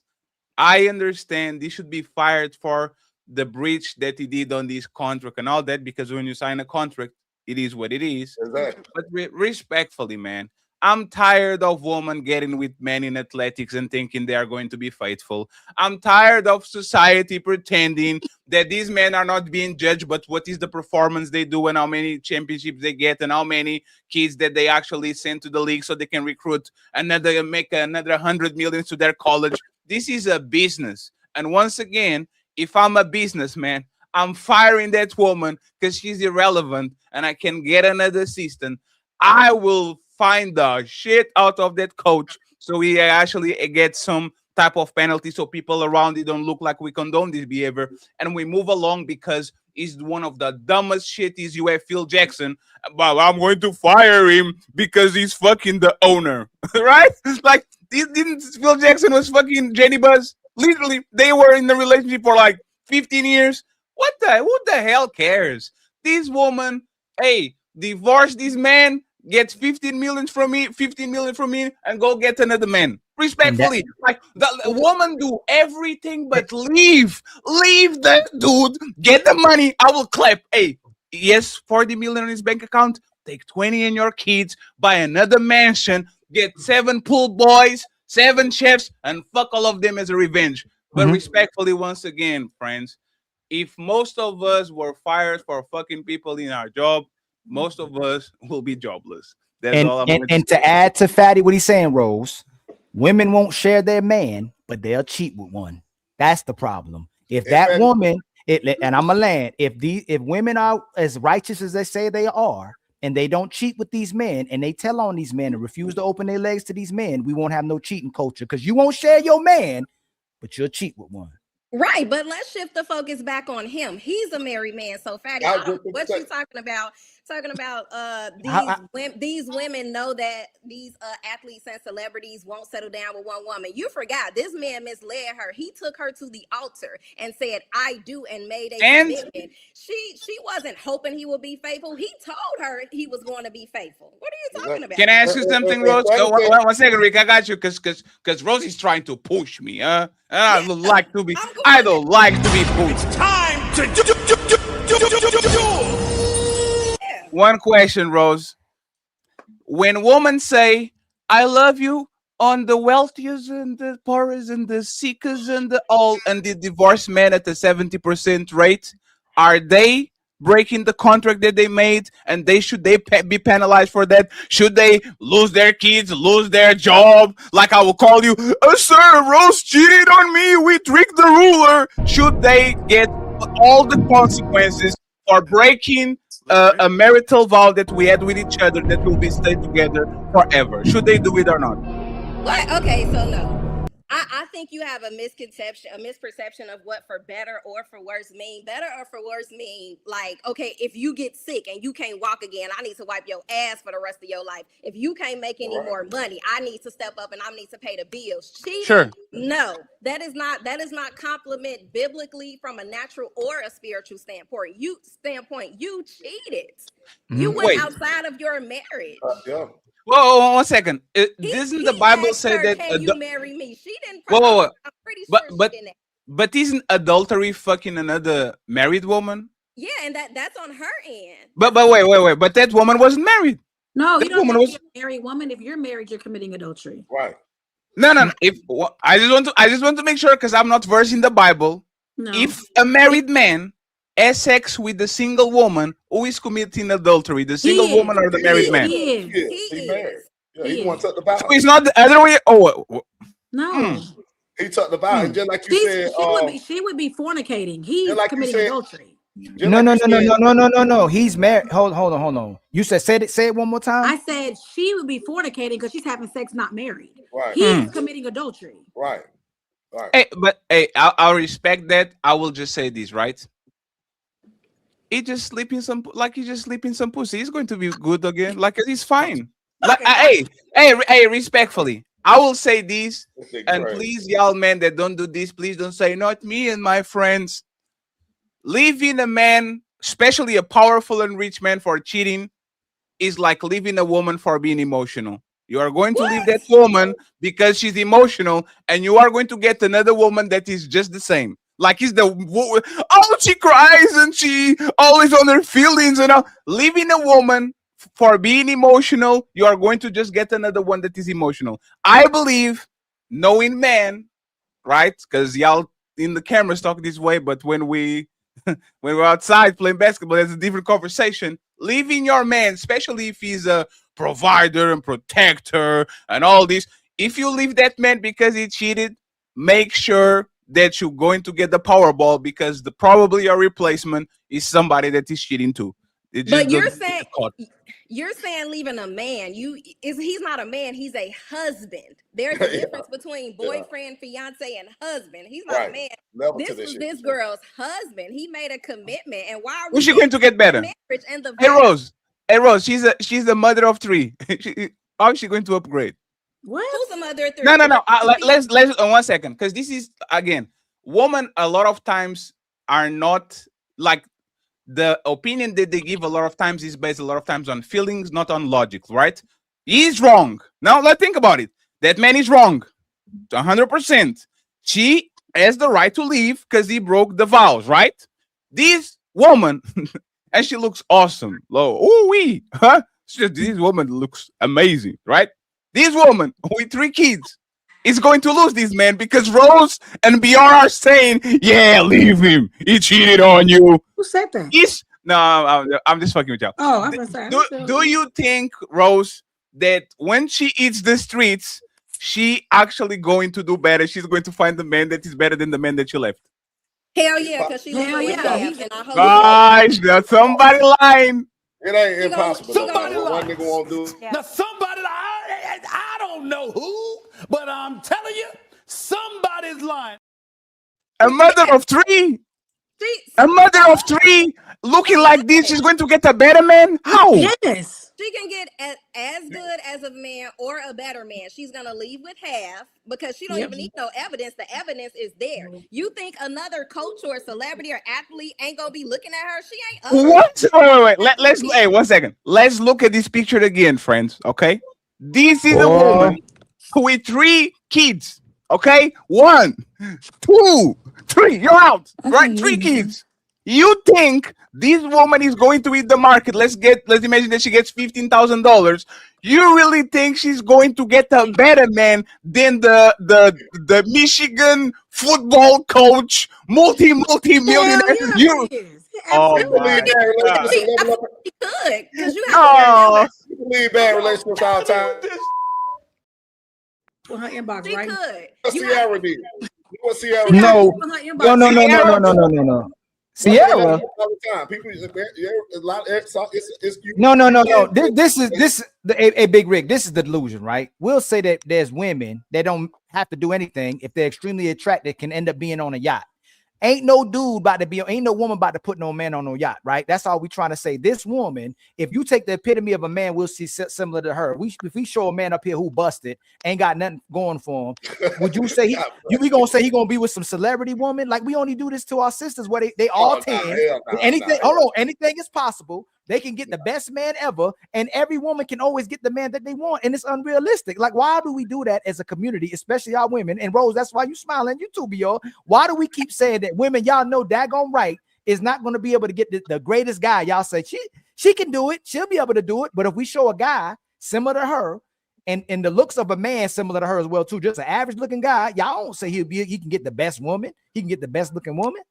I understand he should be fired for the breach that he did on this contract and all that, because when you sign a contract, it is what it is. Exactly. But respectfully, man, I'm tired of women getting with men in athletics and thinking they are going to be faithful. I'm tired of society pretending that these men are not being judged, but what is the performance they do and how many championships they get and how many kids that they actually send to the league so they can make another 100 million to their college. This is a business. And once again, if I'm a businessman, I'm firing that woman because she's irrelevant and I can get another assistant. I will find the shit out of that coach so he actually gets some type of penalty so people around it don't look like we condone this behavior, and we move along, because he's one of the dumbest shit is you have Phil Jackson. Well, I'm going to fire him because he's fucking the owner. Right? Like, didn't Phil Jackson was fucking Jenny Buzz? Literally, they were in the relationship for like 15 years. Who the hell cares? This woman, hey, divorce this man, get 15 million from me, and go get another man. Respectfully, like the woman do everything but leave that dude, get the money. I will clap. Hey, yes, 40 million in his bank account. Take 20 in your kids, buy another mansion, get 7 pool boys, 7 chefs, and fuck all of them as a revenge. But respectfully, once again, friends, if most of us were fired for fucking people in our job, most of us will be jobless. That's all I'm going to say. And to add to Fatty what he's saying, Rose, women won't share their man, but they'll cheat with one. That's the problem. If that And I'm a land. If women are as righteous as they say they are, and they don't cheat with these men, and they tell on these men and refuse to open their legs to these men, we won't have no cheating culture because you won't share your man, but you'll cheat with one. Right, but let's shift the focus back on him. He's a married man, so Fatty, I don't know what you talking about? Talking about these women know that these athletes and celebrities won't settle down with one woman. You forgot this man misled her. He took her to the altar and said, "I do," and made a commitment. She wasn't hoping he would be faithful. He told her he was going to be faithful. What are you talking about? Can I ask you something, Rose? One second, Rick. I got you because Rosie's trying to push me. I don't like to be pushed. It's time to do. One question, Rose. When women say, "I love you," on the wealthiest and the poorest and the sickest and the divorced men at the 70% rate, are they breaking the contract that they made, and should they be penalized for that? Should they lose their kids, lose their job? Like I will call you, "Sir, Rose cheated on me. We tricked the ruler." Should they get all the consequences for breaking a marital vow that we had with each other that will be stay together forever? Should they do it or not? What? Okay, so no. I think you have a misperception of what for better or for worse mean. Better or for worse mean, like, okay, if you get sick and you can't walk again, I need to wipe your ass for the rest of your life. If you can't make any more money, I need to step up and I need to pay the bills. Cheating? Sure. No, that is not compliment biblically from a natural or a spiritual standpoint. You cheated. You went outside of your marriage. Yeah. Whoa, 1 second. Doesn't the Bible say that? Can you marry me? She didn't. Whoa. I'm pretty sure she didn't. But isn't adultery fucking another married woman? Yeah, and that's on her end. But wait. But that woman wasn't married. No, that you don't woman have was to be a married woman. If you're married, you're committing adultery. Right. No. I just want to make sure because I'm not versed in the Bible. No. If a married man has sex with a single woman, who is committing adultery? The single woman or the married man? He married. Yeah, he wants to the vow. So it's not the other way. No. He took the vow, and just like you said, she would be fornicating. He's like committing adultery. No. He's married. Hold on. You said say it one more time. I said she would be fornicating because she's having sex, not married. Right. He's committing adultery. Right. I'll respect that. I will just say this, right? He just sleeping some pussy. He's going to be good again. Like he's fine. Like hey, respectfully, I will say this, and please, y'all men that don't do this, please don't say not me and my friends. Leaving a man, especially a powerful and rich man, for cheating is like leaving a woman for being emotional. You are going to leave that woman because she's emotional, and you are going to get another woman that is just the same. Like she cries and she always on her feelings and all. Leaving a woman for being emotional, you are going to just get another one that is emotional. I believe, knowing men, right? Because y'all in the cameras talk this way, but when we're outside playing basketball, that's a different conversation. Leaving your man, especially if he's a provider and protector and all this, if you leave that man because he cheated, make sure that you're going to get the Powerball because probably your replacement is somebody that is cheating too. But you're saying leaving a man. He's not a man. He's a husband. There's a difference between boyfriend, fiance, and husband. He's not a man. This was this girl's husband. He made a commitment. And why are we? Who's she going to get better? Hey Rose, she's the mother of 3. How is she going to upgrade? What? Who's the mother of 3? No. Let's 1 second, because this is again, women a lot of times are not like the opinion that they give. A lot of times is based a lot of times on feelings, not on logic. Right? He's wrong. Now let's think about it. That man is wrong, 100%. She has the right to leave because he broke the vows. Right? This woman, and she looks awesome. This woman looks amazing. Right? This woman with 3 kids is going to lose this man because Rose and BR are saying, "Yeah, leave him. He cheated on you." Who said that? I'm just fucking with y'all. Oh, I'm gonna say. Do you think, Rose, that when she eats the streets, she actually going to do better? She's going to find the man that is better than the man that you left. Hell yeah, because she Hell living with yeah. half, and I hope Guys, there's somebody lying. It ain't She gonna- impossible. she though, gonna- man. What one nigga won't do. Now somebody, I don't know who, but I'm telling you, somebody's lying. A mother of three. A mother of three looking like this, she's going to get a better man? How? Yes. She can get as good as a man or a better man. She's gonna leave with half because she don't even need no evidence. The evidence is there. You think another coach or celebrity or athlete ain't gonna be looking at her? She ain't. Ugly. What? Wait. Let's hey, 1 second. Let's look at this picture again, friends. Okay, this is a woman with 3 kids. Okay, 1, 2, 3. You're out. Right, 3 kids. You think this woman is going to hit the market? Let's imagine that she gets $15,000. You really think she's going to get a better man than the Michigan football coach, multi-millionaire? Oh my God. She could, because you have Oh. You believe bad relationships all the time. Well, her inbox, she right? could. What Sierra did? What Sierra No, did? no. Sierra. All the time. People, a lot. It's No. This is a Big Rig. This is the delusion, right? We'll say that there's women that don't have to do anything if they're extremely attractive, can end up being on a yacht. Ain't no dude about to be, ain't no woman about to put no man on no yacht, right? That's all we trying to say. This woman, if you take the epitome of a man, we'll see similar to her. If we show a man up here who busted, ain't got nothing going for him, would you say we gonna say he gonna be with some celebrity woman? Like we only do this to our sisters where they all anything is possible. They can get the best man ever, and every woman can always get the man that they want, and it's unrealistic. Like, why do we do that as a community, especially our women? And Rose, that's why you smiling, you too, B.O. Why do we keep saying that women, y'all know daggone right, is not going to be able to get the greatest guy? Y'all say she can do it, she'll be able to do it, but if we show a guy similar to her, and the looks of a man similar to her as well too, just an average looking guy, y'all don't say he can get the best woman, he can get the best looking woman.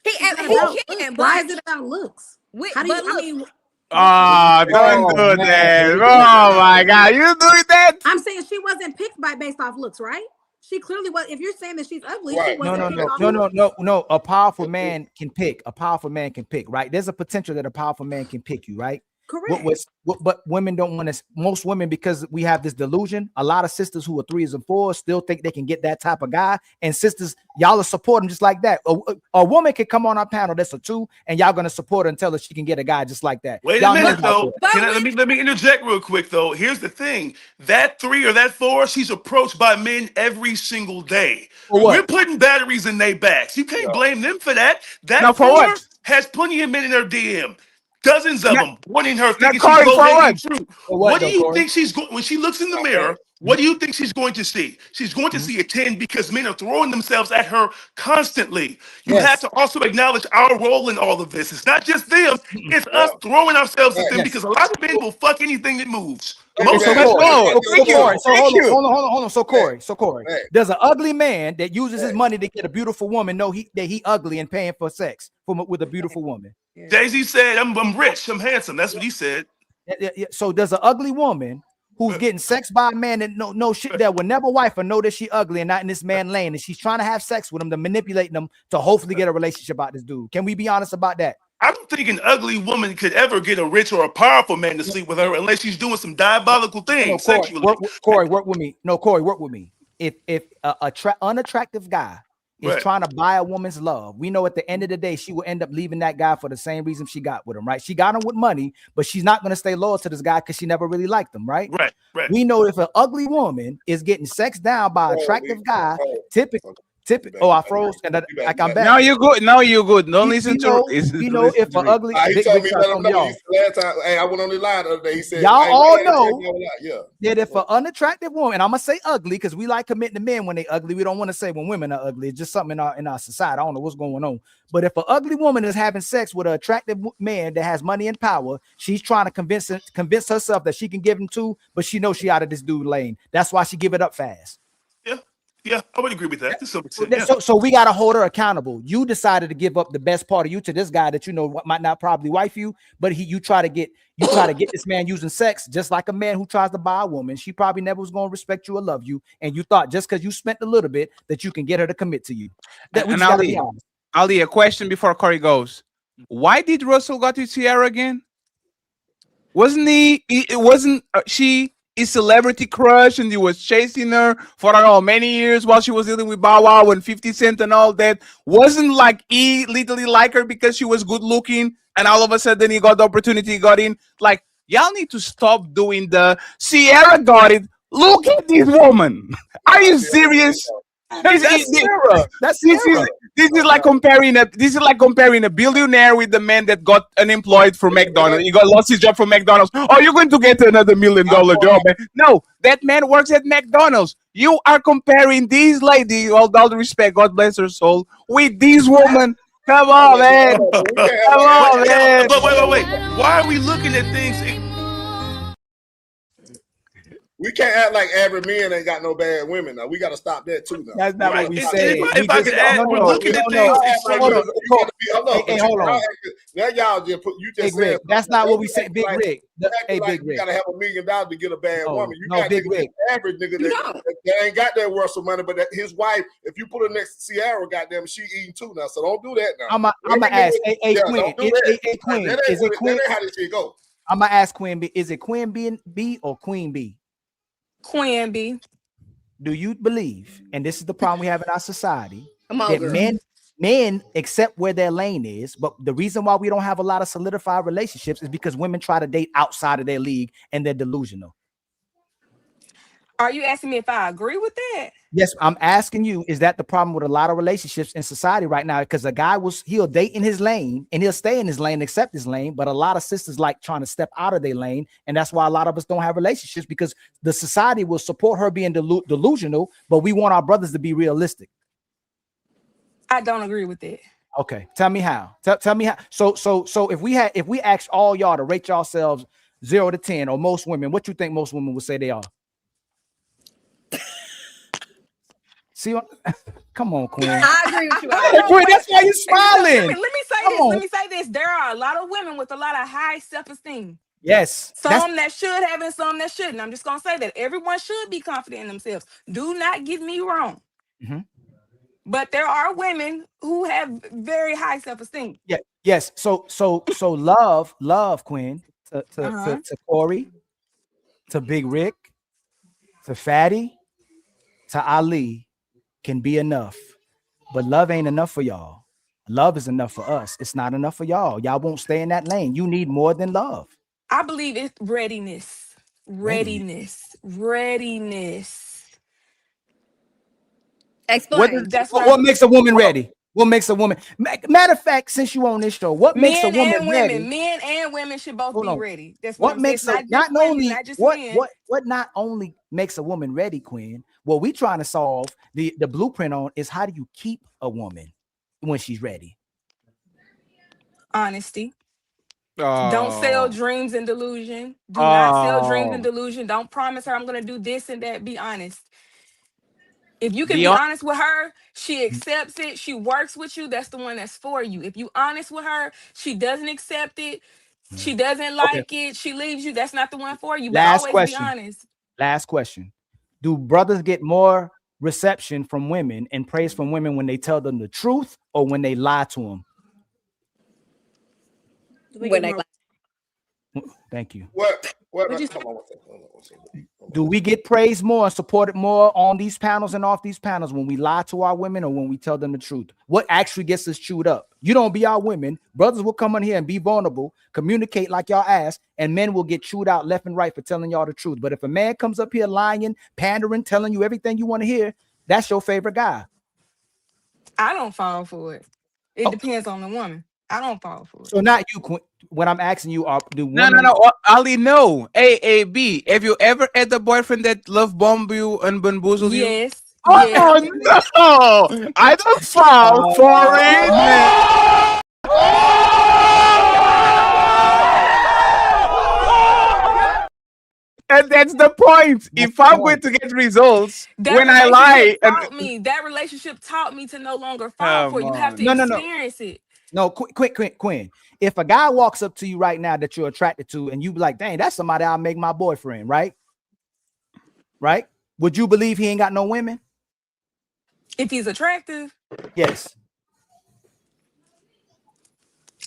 He can. Why is it about looks? How do you? I mean, don't do that. Oh my God, you doing that? I'm saying she wasn't picked based off looks, right? She clearly was. If you're saying that she's ugly, she wasn't picked off looks. No. A powerful man can pick. A powerful man can pick, right? There's a potential that a powerful man can pick you, right? Correct. But women don't want to. Most women, because we have this delusion, a lot of sisters who are 3s and 4s still think they can get that type of guy. And sisters, y'all are supporting just like that. A woman can come on our panel that's a 2, and y'all gonna support her and tell her she can get a guy just like that. Wait a minute though. Let me interject real quick though. Here's the thing: that 3 or that 4, she's approached by men every single day. We're putting batteries in their backs. You can't blame them for that. That 4 has plenty of men in her DM. Dozens of them wanting her, thinking she's low-hanging fruit. What do you think she's going when she looks in the mirror? What do you think she's going to see? She's going to see a 10 because men are throwing themselves at her constantly. You have to also acknowledge our role in all of this. It's not just them; it's us throwing ourselves at them because a lot of men will fuck anything that moves. Most of us won't. Hold on. So Corey, there's an ugly man that uses his money to get a beautiful woman. Know that he ugly and paying for sex with a beautiful woman. Jay-Z said, I'm rich, I'm handsome. That's what he said. So there's an ugly woman who's getting sex by a man that no shit that will never wife her, know that she ugly and not in this man lane, and she's trying to have sex with him to manipulate them to hopefully get a relationship out this dude. Can we be honest about that? I don't think an ugly woman could ever get a rich or a powerful man to sleep with her unless she's doing some diabolical things sexually. Corey, work with me. No, Corey, work with me. If a unattractive guy is trying to buy a woman's love, we know at the end of the day she will end up leaving that guy for the same reason she got with him, right? She got him with money, but she's not going to stay loyal to this guy because she never really liked him, right? Right. We know if an ugly woman is getting sex down by an attractive guy, typically. Oh, I froze and I'm back. Now you're good. Don't listen to it. You know, if an ugly, he told me last time. Hey, I went on the line the other day. He said, y'all all know that if an unattractive woman, and I'm gonna say ugly because we like committing to men when they ugly. We don't want to say when women are ugly. It's just something in our society. I don't know what's going on. But if an ugly woman is having sex with an attractive man that has money and power, she's trying to convince herself that she can give him to, but she knows she out of this dude lane. That's why she give it up fast. Yeah, I would agree with that. So we got to hold her accountable. You decided to give up the best part of you to this guy that you know might not probably wife you, but you try to get this man using sex just like a man who tries to buy a woman. She probably never was going to respect you or love you, and you thought just because you spent a little bit that you can get her to commit to you. Ali, a question before Corey goes. Why did Russell got to Sierra again? Wasn't it wasn't she a celebrity crush and he was chasing her for I don't know many years while she was dealing with Bow Wow and 50 Cent and all that? Wasn't like he literally like her because she was good looking and all of a sudden he got the opportunity, he got in? Like, y'all need to stop doing the Sierra got it. Look at this woman. Are you serious? This is like comparing a billionaire with the man that got unemployed from McDonald's. He got lost his job from McDonald's. Oh, you're going to get another $1 million job, man. No, that man works at McDonald's. You are comparing these ladies, all the respect, God bless her soul, with these women. Come on, man. Come on, man. But wait. Why are we looking at things? We can't act like average men ain't got no bad women. Now we got to stop that too. Now that's not what we say. If I could add, we're looking at things. Hold on. Now y'all just put you just Big Rick. That's not what we say, Big Rick. Hey, Big Rick. You gotta have $1 million to get a bad woman. You got Big Rick. Average nigga that ain't got that Russell money, but his wife, if you put her next to Sierra, goddamn, she eating too now. So don't do that now. I'm gonna ask. Hey, Queen. Queen. Is it Queen? How did she go? I'm gonna ask Queen B. Is it Queen B or Queen B? Queen B. Do you believe, and this is the problem we have in our society, that girl. men accept where their lane is, but the reason why we don't have a lot of solidified relationships is because women try to date outside of their league and they're delusional. Are you asking me if I agree with that? Yes, I'm asking you, is that the problem with a lot of relationships in society right now? Because a guy he'll date in his lane and he'll stay in his lane, accept his lane, but a lot of sisters like trying to step out of their lane, and that's why a lot of us don't have relationships, because the society will support her being delusional, but we want our brothers to be realistic. I don't agree with that. Okay, tell me how. Tell me how. So if we asked all y'all to rate yourselves 0 to 10, or most women, what you think most women would say they are? See, come on, Queen. I agree with you. Queen, that's why you're smiling. Let me say this. There are a lot of women with a lot of high self-esteem. Yes. Some that should have and some that shouldn't. I'm just gonna say that everyone should be confident in themselves. Do not get me wrong. Mm-hmm. But there are women who have very high self-esteem. Yeah. Yes. So love, Queen, to Corey, to Big Rick, to Fatty, to Ali can be enough, but love ain't enough for y'all. Love is enough for us. It's not enough for y'all. Y'all won't stay in that lane. You need more than love. I believe it's readiness. Explain. What makes a woman ready? What makes a woman? Matter of fact, since you on this show, what makes a woman ready? Men and women should both be ready. That's what makes not only makes a woman ready, Queen. What we trying to solve the blueprint on is how do you keep a woman when she's ready? Honesty. Don't sell dreams and delusion. Do not sell dreams and delusion. Don't promise her I'm gonna do this and that. Be honest. If you can be honest with her, she accepts it. She works with you. That's the one that's for you. If you honest with her, she doesn't accept it. She doesn't like it. She leaves you. That's not the one for you. But always be honest. Last question. Do brothers get more reception from women and praise from women when they tell them the truth or when they lie to them? Thank you. Do we get praised more and supported more on these panels and off these panels when we lie to our women or when we tell them the truth? What actually gets us chewed up? You don't be our women. Brothers will come on here and be vulnerable, communicate like y'all ask, and men will get chewed out left and right for telling y'all the truth. But if a man comes up here lying, pandering, telling you everything you want to hear, that's your favorite guy. I don't fall for it. It depends on the woman. I don't fall for it. So not you, when I'm asking you, do no. Ali, no. AAB. Have you ever had a boyfriend that love bomb you and bamboozle you? Yes. Oh no! I don't fall for it. And that's the point. If I'm going to get results when I lie, that relationship taught me to no longer fall for it. You have to experience it. No, Quinn. If a guy walks up to you right now that you're attracted to, and you be like, "Dang, that's somebody I'll make my boyfriend," right? Right? Would you believe he ain't got no women? If he's attractive? Yes.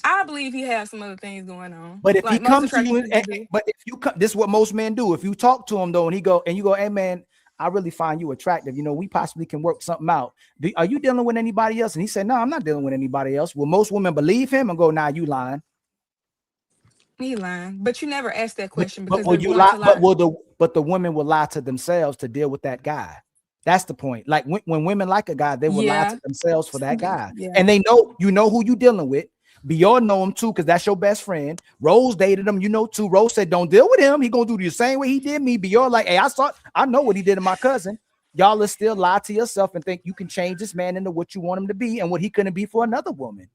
I believe he has some other things going on. But if like he comes to you, but if you come, this is what most men do. If you talk to him though, and you go, hey man, I really find you attractive. You know, we possibly can work something out. Are you dealing with anybody else? And he said, no, I'm not dealing with anybody else. Will most women believe him and go, nah, you lying? He lying. But you never asked that question because will you lie? But the women will lie to themselves to deal with that guy. That's the point. Like when women like a guy, they will lie to themselves for that guy. Yeah. And they know, you know who you dealing with. Bjorn know him too, because that's your best friend. Rose dated him, you know too. Rose said, don't deal with him. He gonna do the same way he did me. Bjorn like, hey, I know what he did to my cousin. Y'all will still lie to yourself and think you can change this man into what you want him to be and what he couldn't be for another woman.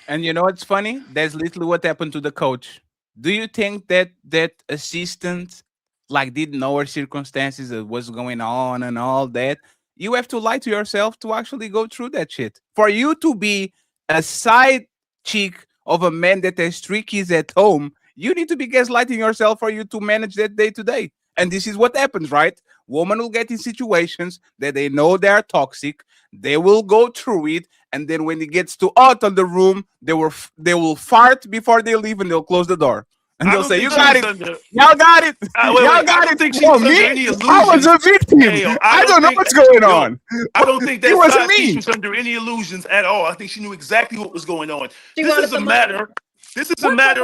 And you know what's funny? That's literally what happened to the coach. Do you think that assistant like didn't know her circumstances of what's going on and all that? You have to lie to yourself to actually go through that shit. For you to be a side chick of a man that has 3 kids at home, you need to be gaslighting yourself for you to manage that day to day. And this is what happens, right? Women will get in situations that they know they are toxic. They will go through it, and then when it gets too hot on the room, they will fart before they leave, and they'll close the door. And they'll say, "You got it, y'all got it, y'all got it." Think she was under any illusion. I was a victim. I don't know what's going on. I don't think that it wasn't side me. chick was under any illusions at all. I think she knew exactly what was going on. This is a matter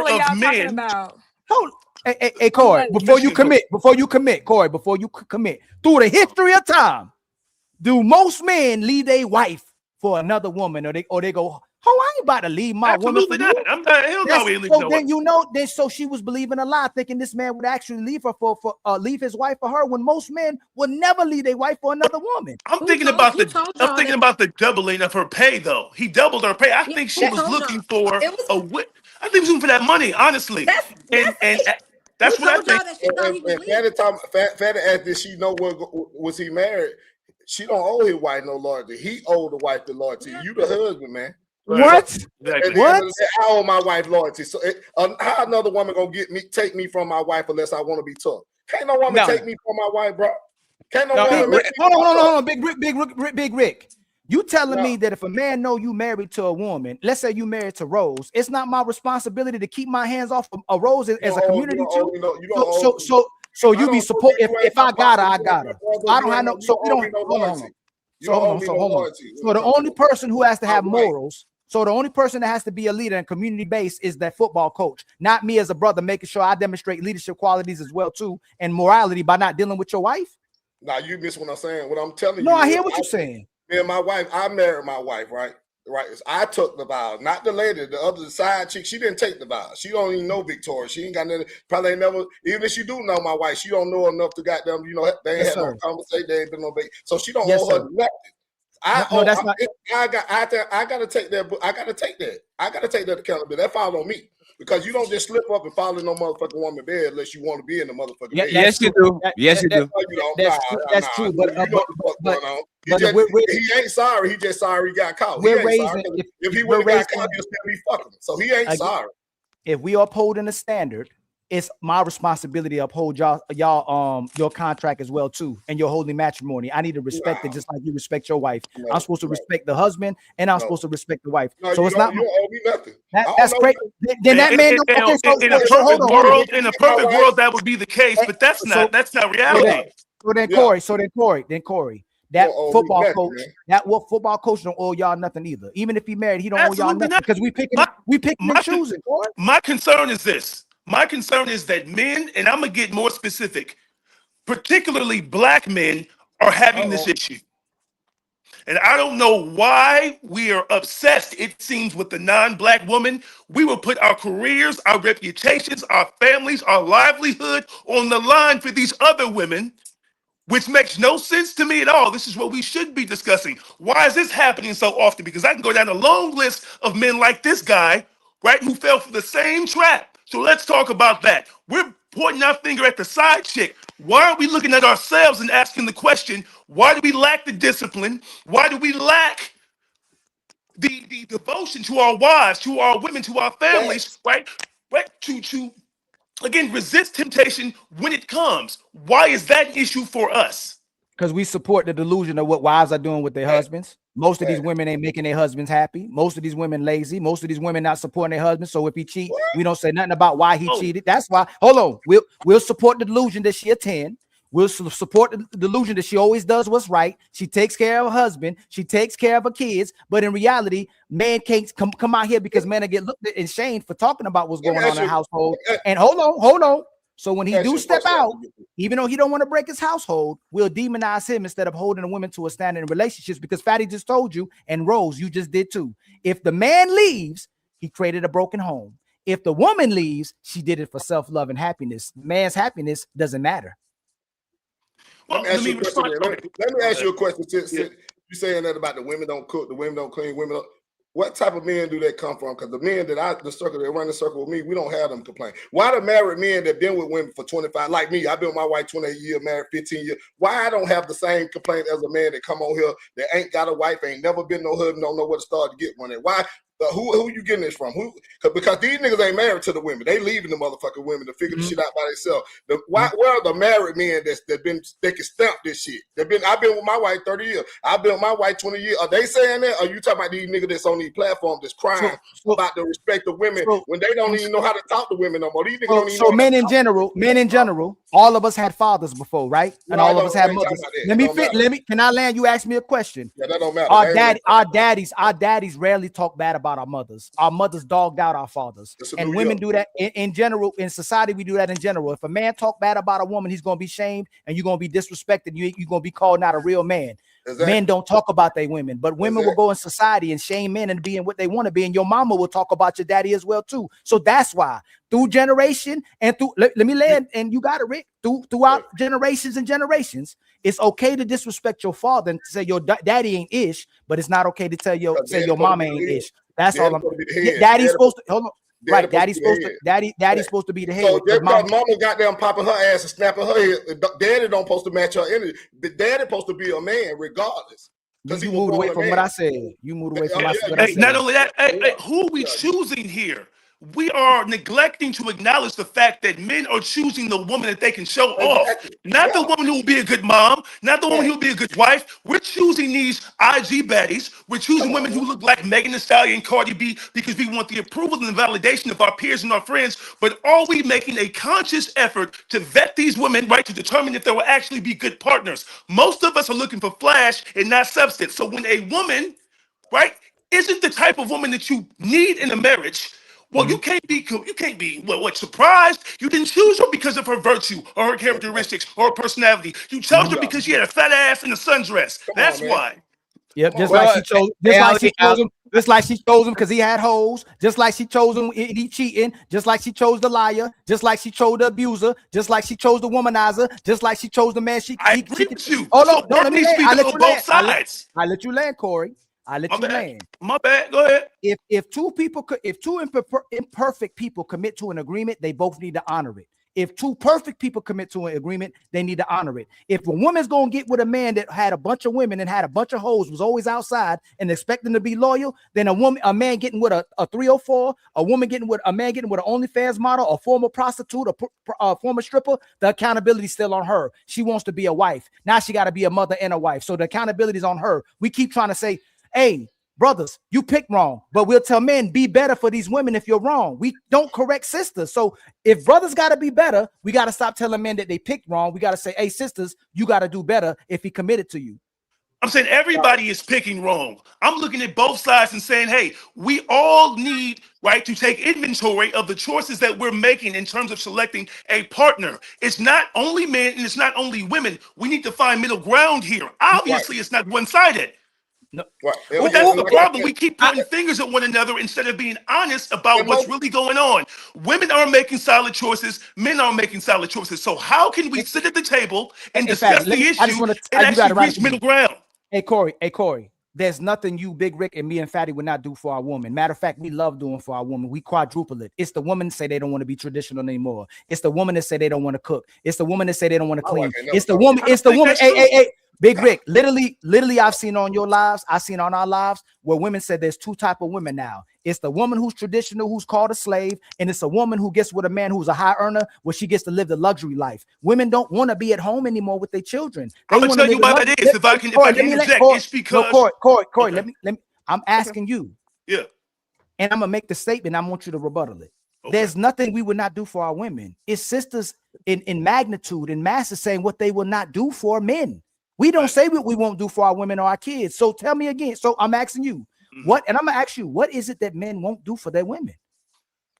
of men. Hold. Hey, Corey, before you commit, Corey, before you commit, through the history of time, do most men leave their wife for another woman, or they go, oh, I ain't about to leave my woman for you. I'm not. Hell no, we ain't leaving no then you know, so she was believing a lie, thinking this man would actually leave her for leave his wife for her, when most men would never leave their wife for another woman. I'm thinking about the doubling of her pay, though. He doubled her pay. I think she was looking for I think she was looking for that money, honestly. That's what I think. Fatty asked, did she know was he married? She don't owe his wife no loyalty. He owed the wife the loyalty. You the husband, man. What? Exactly. What? I owe my wife loyalty. So how another woman gonna take me from my wife unless I want to be tough? Can't no woman take me from my wife, bro. Can't no woman. Hold on, Big Rick. You telling me that if a man know you married to a woman, let's say you married to Rose, it's not my responsibility to keep my hands off of Rose as a community too? So you be support if I got her, I got her. I don't have no. So we don't. Hold on. So the only person who has to have morals. So the only person that has to be a leader and community based is that football coach, not me as a brother, making sure I demonstrate leadership qualities as well too, and morality by not dealing with your wife. Nah, you miss what I'm saying. What I'm telling you. No, I hear what you're saying. Me and my wife, I married my wife, right? Right. I took the vows, not the lady, the other side chick. She didn't take the vows. She don't even know Victoria. She ain't got nothing. Probably ain't never. Even if she do know my wife, she don't know enough to goddamn. You know, they ain't had no conversation. They ain't been no baby. So she don't owe her nothing. I gotta take that. I gotta take that. I gotta take that accountability. That fall on me. Because you don't just slip up and fall in no motherfucking woman bed unless you want to be in the motherfucking bed. Yes, you do. Yes, you do. That's true. But he ain't sorry. He just sorry he got caught. If he would have got caught, he'll still be fucking. So he ain't sorry. If we upholding a standard, it's my responsibility to uphold y'all your contract as well too, and your holy matrimony. I need to respect it just like you respect your wife. I'm supposed to respect the husband, and I'm supposed to respect the wife. So it's not. You don't owe me nothing. That's great. Then that man. In a perfect world, that would be the case, but that's not reality. So then Corey. That football coach don't owe y'all nothing either. Even if he married, he don't owe y'all nothing because we picking and choosing. My concern is this. My concern is that men, and I'm gonna get more specific, particularly black men, are having this issue. And I don't know why we are obsessed, it seems, with the non-black woman. We will put our careers, our reputations, our families, our livelihood on the line for these other women, which makes no sense to me at all. This is what we should be discussing. Why is this happening so often? Because I can go down a long list of men like this guy, right, who fell for the same trap. So let's talk about that. We're pointing our finger at the side chick. Why aren't we looking at ourselves and asking the question, why do we lack the discipline? Why do we lack the devotion to our wives, to our women, to our families, right? To again, resist temptation when it comes. Why is that an issue for us? Because we support the delusion of what wives are doing with their husbands. Most of these women ain't making their husbands happy. Most of these women lazy. Most of these women not supporting their husband. So if he cheat, we don't say nothing about why he cheated. That's why. Hold on. We'll support the delusion that she attend. We'll support the delusion that she always does what's right. She takes care of her husband. She takes care of her kids. But in reality, man can't come out here because men get looked at and shamed for talking about what's going on in the household. And hold on. So when he do step out, even though he don't want to break his household, we'll demonize him instead of holding the women to a standard in relationships, because Fatty just told you, and Rose, you just did too. If the man leaves, he created a broken home. If the woman leaves, she did it for self-love and happiness. Man's happiness doesn't matter. Let me ask you a question. Let me ask you a question. Since you saying that about the women don't cook, the women don't clean, women don't. What type of men do they come from? Because the men that run the circle with me, we don't have them complain. Why the married men that been with women for 25, like me, I've been with my wife 28 years, married 15 years. Why I don't have the same complaint as a man that come on here that ain't got a wife, ain't never been no husband, don't know where to start to get one at? Why? Who you getting this from? Because these niggas ain't married to the women. They leaving the motherfucking women to figure the shit out by themselves. Where are the married men that can stamp this shit? I've been with my wife 30 years. I've been with my wife 20 years. Are they saying that? Or are you talking about these niggas that's on these platforms that's crying about the respect of women when they don't even know how to talk to women no more? These niggas don't even know men in general, all of us had fathers before, right? And all of us had mothers. Can I land? You ask me a question. Yeah, that don't matter. Our daddies rarely talk bad about our mothers. Our mothers dogged out our fathers. And women do that in general. In society, we do that in general. If a man talk bad about a woman, he's going to be shamed and you're going to be disrespected. You're going to be called not a real man. Exactly. Men don't talk about their women, but women will go in society and shame men and being what they want to be. And your mama will talk about your daddy as well too. So that's why through generation and through, let me land, and you got it, Rick, throughout generations and generations, it's okay to disrespect your father and say your daddy ain't ish, but it's not okay to say your mama ain't ish. That's all I'm. Daddy's supposed to hold on. Right, daddy's supposed to be the head. So just because mama goddamn popping her ass and snapping her head, daddy don't supposed to match her energy. The daddy supposed to be a man regardless. You moved away from what I said. You moved away from what I said. Not only that, who are we choosing here? We are neglecting to acknowledge the fact that men are choosing the woman that they can show off, not the woman who will be a good mom, not the woman who will be a good wife. We're choosing these IG baddies. We're choosing women who look like Megan Thee Stallion and Cardi B because we want the approval and the validation of our peers and our friends. But are we making a conscious effort to vet these women, right, to determine if they will actually be good partners? Most of us are looking for flash and not substance. So when a woman, right, isn't the type of woman that you need in a marriage, well, you can't be surprised. You didn't choose her because of her virtue or her characteristics or her personality. You chose her because she had a fat ass and a sundress. That's why. Yep, just like she chose him because he had hoes. Just like she chose him, he cheating. Just like she chose the liar. Just like she chose the abuser. Just like she chose the womanizer. Just like she chose the man. I agree with you. Oh no, let me land. I let you land, Corey. I let you land. My bad. Go ahead. If two imperfect people commit to an agreement, they both need to honor it. If two perfect people commit to an agreement, they need to honor it. If a woman's gonna get with a man that had a bunch of women and had a bunch of hoes, was always outside and expecting to be loyal, then a man getting with a 304, a man getting with an OnlyFans model, a former prostitute, a former stripper, the accountability still on her. She wants to be a wife. Now she got to be a mother and a wife. So the accountability is on her. We keep trying to say, hey, brothers, you picked wrong, but we'll tell men be better for these women if you're wrong. We don't correct sisters. So if brothers got to be better, we got to stop telling men that they picked wrong. We got to say, hey, sisters, you got to do better if he committed to you. I'm saying everybody is picking wrong. I'm looking at both sides and saying, hey, we all need, right, to take inventory of the choices that we're making in terms of selecting a partner. It's not only men and it's not only women. We need to find middle ground here. Obviously, it's not one-sided. No. But that's the problem. We keep pointing fingers at one another instead of being honest about what's really going on. Women are making solid choices. Men are making solid choices. So how can we sit at the table and discuss the issue and actually reach middle ground? Hey, Corey, there's nothing you, Big Rick, and me and Fatty would not do for our woman. Matter of fact, we love doing for our woman. We quadruple it. It's the women that say they don't want to be traditional anymore. It's the woman that say they don't want to cook. It's the woman that say they don't want to clean. It's the woman. Hey. Big Rick, literally, I've seen on your lives, I've seen on our lives where women said there's two type of women now. It's the woman who's traditional, who's called a slave, and it's a woman who gets with a man who's a high earner, where she gets to live the luxury life. Women don't want to be at home anymore with their children. I'm gonna tell you why that is. If I can interject, it's because Corey, okay. let me. I'm asking you. Yeah. And I'm gonna make the statement. I want you to rebuttal it. Okay. There's nothing we would not do for our women. It's sisters in magnitude and masses saying what they will not do for men. We don't say what we won't do for our women or our kids. So tell me again. So I'm asking you what, and I'm gonna ask you, what is it that men won't do for their women?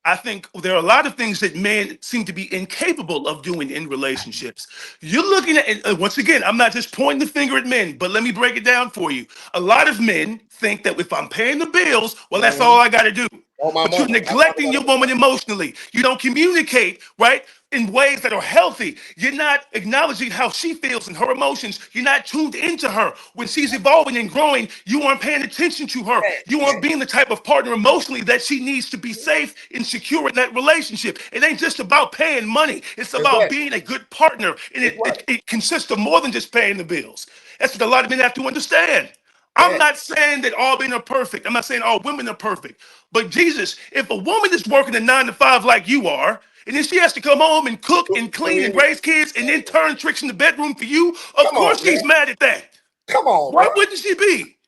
I think there are a lot of things that men seem to be incapable of doing in relationships. You're looking at, once again, I'm not just pointing the finger at men, but let me break it down for you. A lot of men think that if I'm paying the bills, well, that's all I got to do. But you're neglecting your woman emotionally. You don't communicate, right, in ways that are healthy. You're not acknowledging how she feels and her emotions. You're not tuned into her. When she's evolving and growing, you aren't paying attention to her. You aren't being the type of partner emotionally that she needs to be safe and secure in that relationship. It ain't just about paying money. It's about being a good partner. And it consists of more than just paying the bills. That's what a lot of men have to understand. I'm not saying that all men are perfect. I'm not saying all women are perfect. But Jesus, if a woman is working a 9 to 5 like you are, and then she has to come home and cook and clean and raise kids and then turn tricks in the bedroom for you, of course she's mad at that. Come on, why wouldn't she be?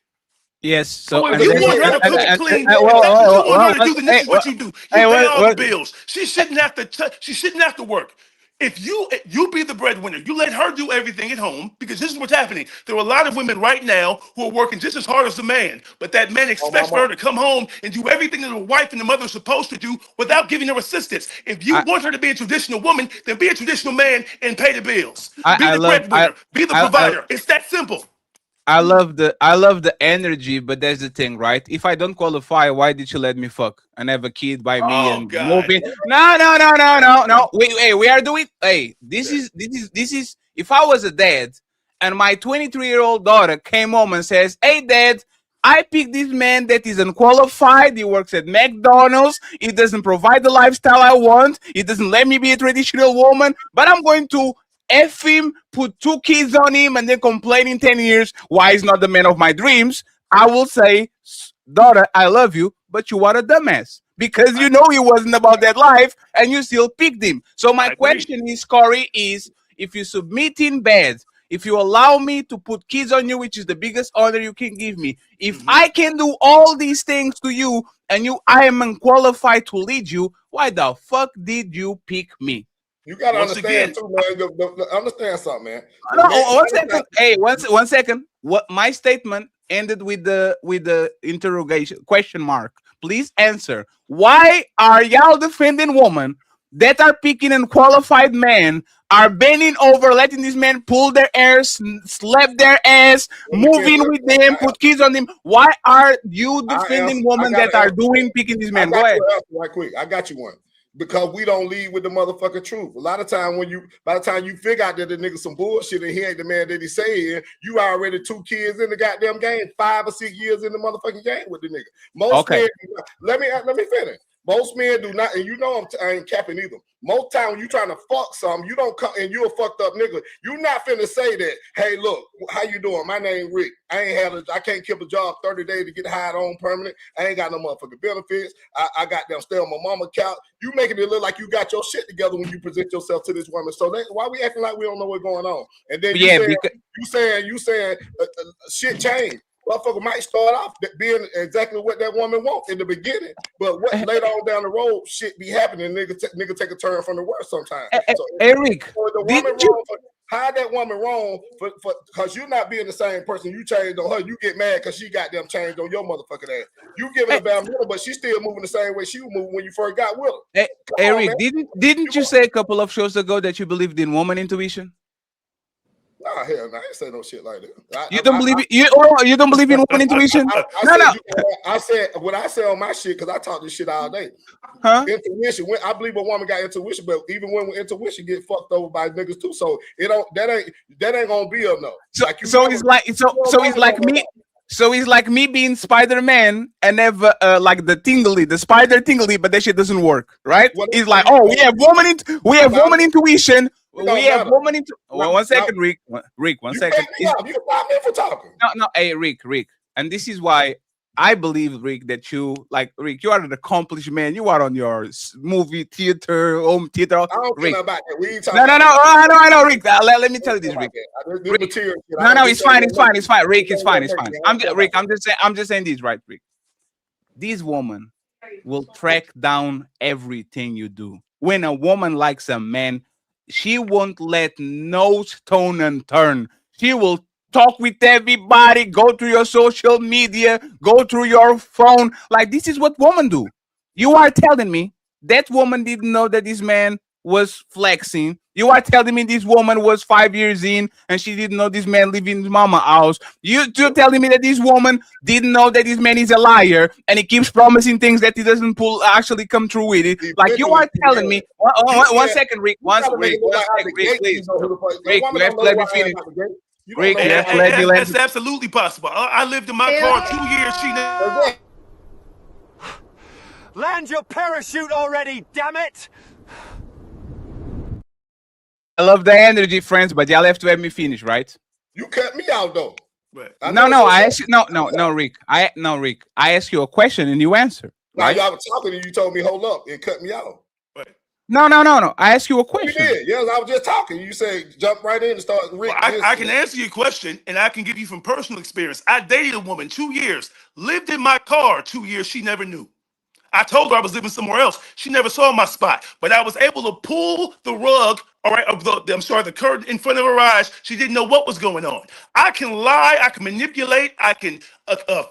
Yes. So if you want her to cook and clean, if that's what you want her to do, then this is what you do. You pay all the bills. She shouldn't have to. She shouldn't have to work. If you be the breadwinner, you let her do everything at home, because this is what's happening. There are a lot of women right now who are working just as hard as the man, but that man expects her to come home and do everything that a wife and the mother are supposed to do without giving her assistance. If you want her to be a traditional woman, then be a traditional man and pay the bills. Be the breadwinner. Be the provider. It's that simple. I love the energy, but there's the thing, right? If I don't qualify, why did you let me fuck and have a kid by me and move in? No. Wait, we are doing. Hey, this is. If I was a dad and my 23-year-old daughter came home and says, "Hey, dad, I picked this man that is unqualified. He works at McDonald's. He doesn't provide the lifestyle I want. He doesn't let me be a traditional woman, but I'm going to F him, put 2 kids on him, and then complain in 10 years why he's not the man of my dreams," I will say, "Daughter, I love you, but you are a dumbass, because you know he wasn't about that life and you still picked him." So my question is, Corey, is if you submit in bed, if you allow me to put kids on you, which is the biggest honor you can give me, if I can do all these things to you and I am unqualified to lead you, why the fuck did you pick me? You gotta understand too, man. Understand something, man. No, 1 second. Hey, one second. What my statement ended with the interrogation question mark. Please answer. Why are y'all defending women that are picking unqualified men, are bending over, letting these men pull their hair, slap their ass, move in with them, put kids on them? Why are you defending women that are picking these men? Go ahead. Right quick. I got you one. Because we don't lead with the motherfucking truth. A lot of time by the time you figure out that the nigga some bullshit and he ain't the man that he say, you already 2 kids in the goddamn game, 5 or 6 years in the motherfucking game with the nigga. Most men, let me finish. Most men do not, and you know I ain't capping either. Most time when you trying to fuck something, you don't come and you a fucked up nigga. You not finna say that, "Hey, look, how you doing? My name Rick. I can't keep a job 30 days to get hired on permanent. I ain't got no motherfucking benefits. I got them stay on my mama couch." You making it look like you got your shit together when you present yourself to this woman. So why we acting like we don't know what's going on? And then you saying shit changed. Motherfucker might start off being exactly what that woman wants in the beginning, but what later on down the road, shit be happening. Nigga take a turn from the worst sometimes. So Eric, how that woman wrong for because you not being the same person. You changed on her. You get mad because she got them changed on your motherfucking ass. You giving a bad middle, but she still moving the same way she was moving when you first got with her. Eric, didn't you say a couple of shows ago that you believed in woman intuition? Nah, hell no, I ain't say no shit like that. You don't believe in woman intuition? I said what I say on my shit because I talk this shit all day. Intuition. I believe a woman got intuition, but even when intuition get fucked over by niggas too, so that ain't gonna be enough. So he's like me being Spider-Man and have like the spider tingly, but that shit doesn't work, right? It's like, oh, we have woman intuition. We have women into one second, Rick. Rick, 1 second. You can stop me for talking. No, hey, Rick. And this is why I believe, Rick, that you are an accomplished man. You are on your movie theater, home theater. I don't care about that. We ain't talking no. I know, Rick. Let me tell you this, Rick. No, it's fine. Rick, it's fine. I'm just saying this, right, Rick? This woman will track down everything you do. When a woman likes a man, she won't let no stone unturned. She will talk with everybody, go through your social media, go through your phone. Like, this is what women do. You are telling me that woman didn't know that this man was flexing. You are telling me this woman was 5 years in and she didn't know this man lived in his mama's house. You're telling me that this woman didn't know that this man is a liar and he keeps promising things that he doesn't actually come through with it. Like, you are telling me. One second, Rick. Rick, please. Rick, you have to let me finish. Rick, that's absolutely possible. I lived in my car 2 years. She never. Land your parachute already, damn it! I love the energy, friends, but y'all have to let me finish, right? You cut me out though. Right. No, I asked you. No, Rick. Rick. I asked you a question and you answered. Right? Y'all were talking and you told me hold up and cut me out. Right. No. I asked you a question. You did. Yes, I was just talking. You said jump right in and start. Well, I can answer your question and I can give you from personal experience. I dated a woman 2 years, lived in my car 2 years. She never knew. I told her I was living somewhere else. She never saw my spot, but I was able to pull the rug, the curtain in front of her eyes. She didn't know what was going on. I can lie, I can manipulate, I can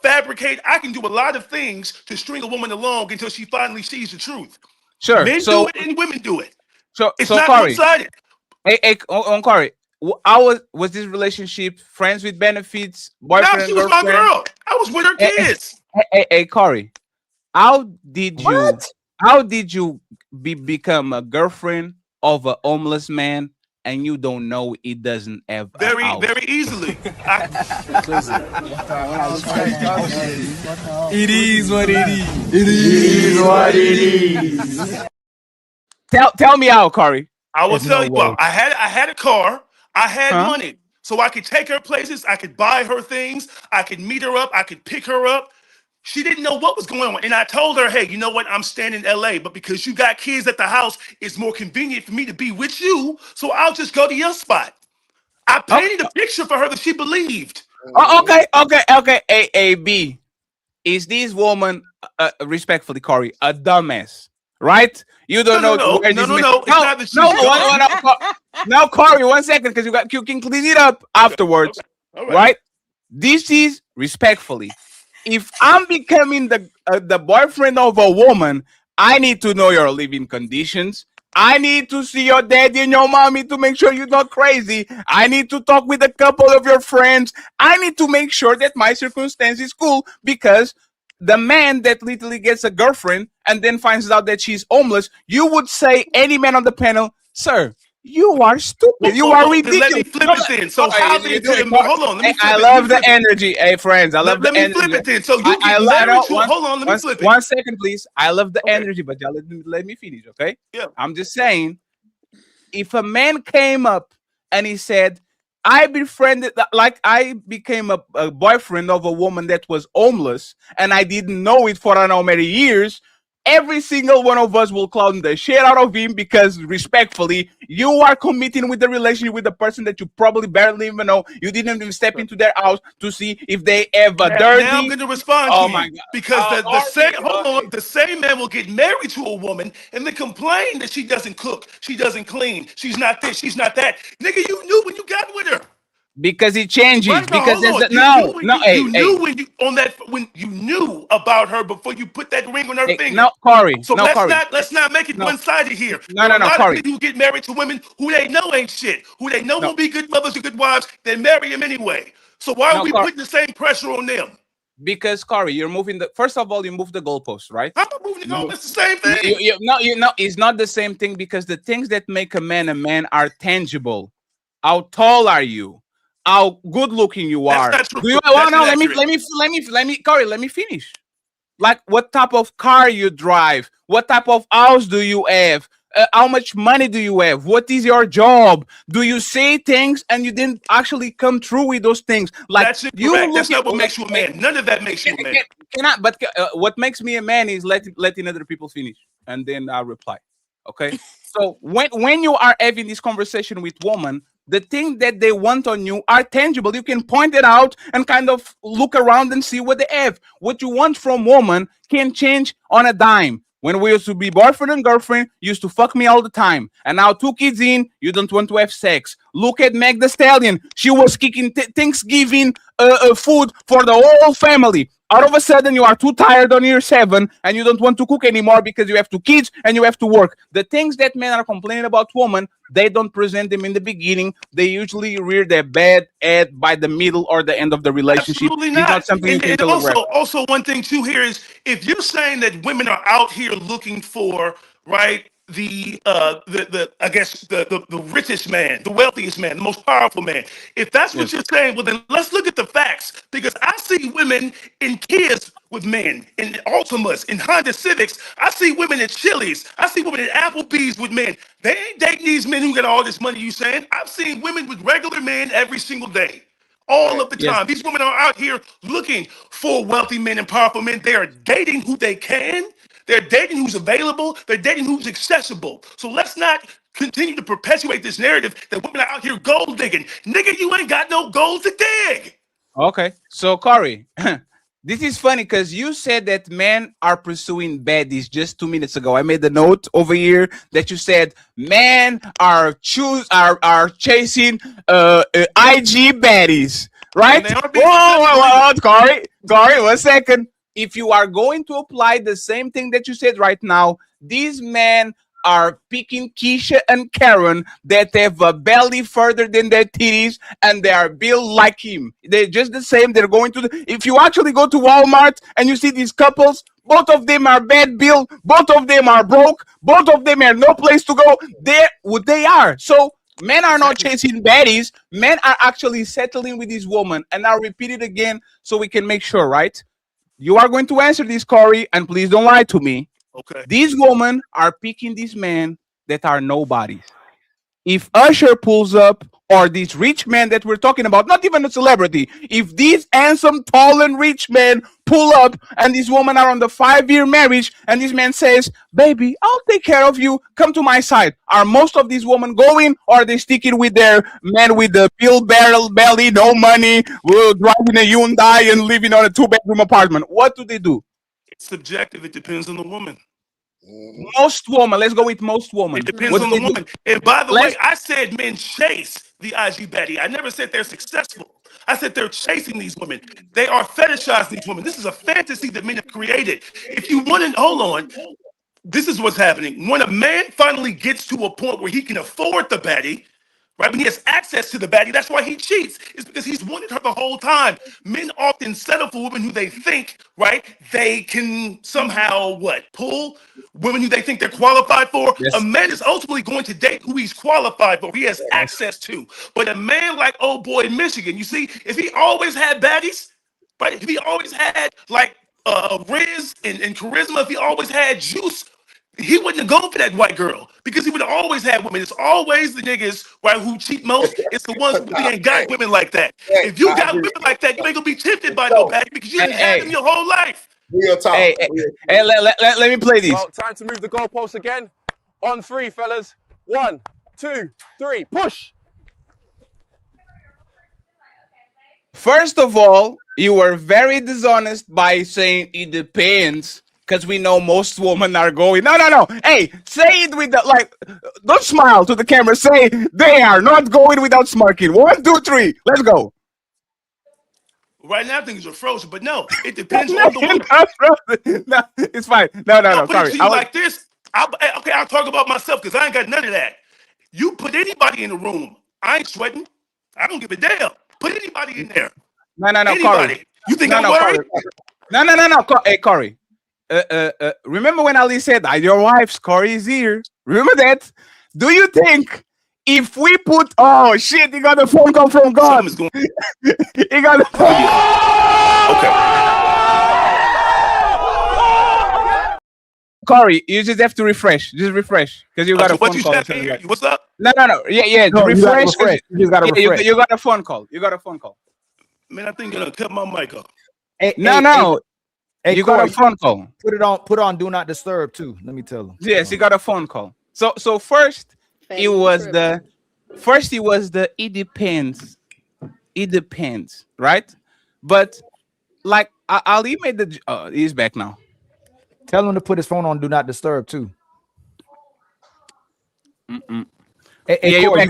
fabricate. I can do a lot of things to string a woman along until she finally sees the truth. Sure. Men do it and women do it. It's not Corey, one-sided. Hey, Corey, how was this relationship? Friends with benefits? Boyfriend? No, she was my girl. I was with her kids. Hey, Corey. How did you become a girlfriend of a homeless man and you don't know it doesn't have very easily? It is what it is. It is what it is. Tell me how, Corey. I will tell you what. I had a car. I had money, so I could take her places. I could buy her things. I could meet her up. I could pick her up. She didn't know what was going on. And I told her, hey, you know what? I'm staying in LA, but because you got kids at the house, it's more convenient for me to be with you. So I'll just go to your spot. I painted a picture for her that she believed. Okay. AAB. Is this woman, respectfully, Corey, a dumbass? Right? You don't know where this man. No, Corey, 1 second, because you can clean it up afterwards. All right? This is respectfully. If I'm becoming the boyfriend of a woman, I need to know your living conditions. I need to see your daddy and your mommy to make sure you're not crazy. I need to talk with a couple of your friends. I need to make sure that my circumstance is cool, because the man that literally gets a girlfriend and then finds out that she's homeless, you would say, any man on the panel, sir, you are stupid. You are ridiculous. Let me flip it then. So how do you do it? Hold on. I love the energy. Hey, friends, I love the energy. Let me flip it then. So you get married to... Hold on, let me flip it. 1 second, please. I love the energy, but y'all let me finish, okay? Yeah. I'm just saying, if a man came up and he said, I became a boyfriend of a woman that was homeless and I didn't know it for I don't know many years, every single one of us will clown the shit out of him, because respectfully, you are committing with the relationship with the person that you probably barely even know. You didn't even step into their house to see if they ever dirty. Now I'm going to respond to you. My God. Because the same man will get married to a woman and then complain that she doesn't cook, she doesn't clean, she's not this, she's not that. Nigga, you knew when you got with her. Because it changes. Right, because when you knew about her before you put that ring on her finger. No, Corey. So let's not make it one-sided here. No, Corey. People who get married to women who they know ain't shit, who they know will be good mothers and good wives, they marry them anyway. So why are we putting the same pressure on them? Because Corey, you're moving first of all, you move the goalposts, right? I'm not moving the goalposts. It's the same thing. It's not the same thing, because the things that make a man are tangible. How tall are you? How good looking you are? Let me, Corey, let me finish. Like, what type of car you drive? What type of house do you have? How much money do you have? What is your job? Do you say things and you didn't actually come through with those things? Like That's you incorrect. That's look not what at makes you a man. None of that makes you a man. what makes me a man is letting other people finish, and then I'll reply. Okay. So when you are having this conversation with women, the thing that they want on you are tangible. You can point it out and kind of look around and see what they have. What you want from woman can change on a dime. When we used to be boyfriend and girlfriend, you used to fuck me all the time. And now 2 kids in, you don't want to have sex. Look at Meg the Stallion. She was kicking Thanksgiving food for the whole family. All of a sudden, you are too tired on year 7 and you don't want to cook anymore because you have 2 kids and you have to work. The things that men are complaining about women, they don't present them in the beginning. They usually rear their bad head by the middle or the end of the relationship. Absolutely not. It's not something you can And telegraph. also one thing too here is if you're saying that women are out here looking for right the I guess the richest man, the wealthiest man, the most powerful man. If that's what you're saying, well then let's look at the facts because I see women in Kias with men, in Altimas, in Honda Civics. I see women in Chili's. I see women in Applebee's with men. They ain't dating these men who got all this money you saying. I've seen women with regular men every single day. All of the time. These women are out here looking for wealthy men and powerful men. They are dating who they can. They're dating who's available. They're dating who's accessible. So let's not continue to perpetuate this narrative that women are out here gold digging. Nigga, you ain't got no gold to dig. Okay. So, Corey, this is funny because you said that men are pursuing baddies just 2 minutes ago. I made the note over here that you said men are chasing IG baddies, right? Whoa, Corey, 1 second. If you are going to apply the same thing that you said right now, these men are picking Keisha and Karen that have a belly further than their titties and they are built like him. They're just the same. They're going to if you actually go to Walmart and you see these couples, both of them are bad built, both of them are broke, both of them have no place to go. They're what they are. So men are not chasing baddies. Men are actually settling with this woman. And I'll repeat it again so we can make sure, right? You are going to answer this, Corey, and please don't lie to me. Okay. These women are picking these men that are nobodies. If Usher pulls up, or these rich men that we're talking about, not even a celebrity, if these handsome, tall, and rich men pull up and these women are on the 5-year marriage and this man says, baby, I'll take care of you, come to my side. Are most of these women going or are they sticking with their man with the pill barrel belly, no money, driving a Hyundai and living on a 2-bedroom apartment? What do they do? It's subjective. It depends on the woman. Most women. Let's go with most women. It depends on the woman. And by the way, I said men chase the IG baddie. I never said they're successful. I said they're chasing these women. They are fetishizing these women. This is a fantasy that men have created. If you want to, hold on. This is what's happening. When a man finally gets to a point where he can afford the baddie, right? When he has access to the baddie, that's why he cheats. It's because he's wanted her the whole time. Men often settle for women who they think, right, they can somehow, pull women who they think they're qualified for. Yes. A man is ultimately going to date who he's qualified for, he has access to. But a man like old boy in Michigan, you see, if he always had baddies, right, if he always had like Riz and charisma, if he always had juice, he wouldn't have gone for that white girl because he would have always had women. It's always the niggas, right, who cheat most. It's the ones who ain't got women like that. If you got women like that, you ain't gonna be tempted by nobody because you didn't have them your whole life. Real talk. Hey, let me play these. Well, time to move the goalposts again. On 3, fellas. 1, 2, 3, push. First of all, you were very dishonest by saying it depends. Because we know most women are going, no. Hey, say it with don't smile to the camera. Say they are not going without smirking. 1, 2, 3. Let's go. Right now, things are frozen, but no, it depends on the woman. No, it's fine. No. Sorry. Like this. I'll talk about myself because I ain't got none of that. You put anybody in the room, I ain't sweating. I don't give a damn. Put anybody in there. No, anybody. Corey. You think I'm worried? No. Hey, Corey. Remember when Ali said, your wife's Corey is here? Remember that? Do you think if we put, oh shit, he got a phone call from God. He got a phone call. Okay. Corey, you just have to refresh. Just refresh because you got a What phone you call. said? Hey, what's up? No. Yeah. No, you gotta Refresh. refresh. You just gotta refresh. You got a phone call. You got a phone call. Man, I think I'm gonna cut my mic off. Hey, No. Hey, You Corey, got a phone call. Put on do not disturb too. Let me tell him. Yes, you got a phone call. So first it was the it depends. It depends, right? But like Ali made the he's back now. Tell him to put his phone on do not disturb too. Hey, Corey,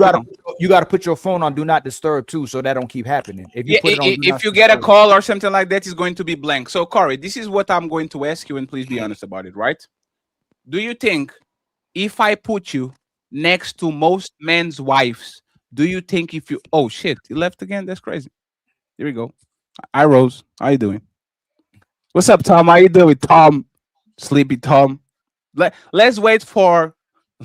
you gotta put your phone on do not disturb too, so that don't keep happening. If you put it on if you get a call or something like that, it's going to be blank. So Corey, this is what I'm going to ask you, and please be honest about it, right? Do you think if I put you next to most men's wives, do you think if you shit, he left again? That's crazy. Here we go. Hi Rose. How you doing? What's up, Tom? How you doing, Tom? Sleepy Tom. Let's wait for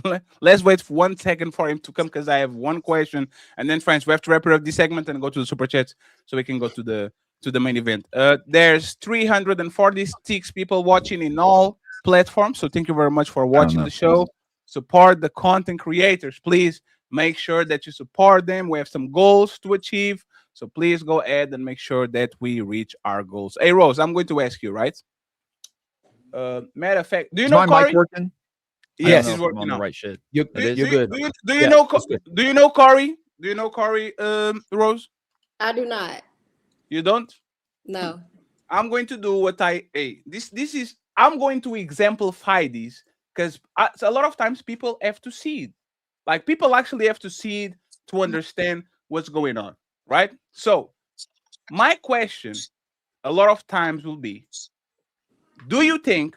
1 second for him to come because I have one question, and then friends, we have to wrap it up this segment and go to the super chats so we can go to the main event. There's 346 people watching in all platforms, so thank you very much for watching the show. Support the content creators, please. Make sure that you support them. We have some goals to achieve, so please go ahead and make sure that we reach our goals. Hey Rose, I'm going to ask you, right? Matter of fact, do you know my Corey? mic working? Yes, it's working on now. the right shit. You're good. Do you know Corey? Do you know Corey, Rose? I do not. You don't? No. I'm going to do what I'm going to exemplify this because a lot of times people have to see it. Like people actually have to see it to understand what's going on, right? So my question a lot of times will be, do you think,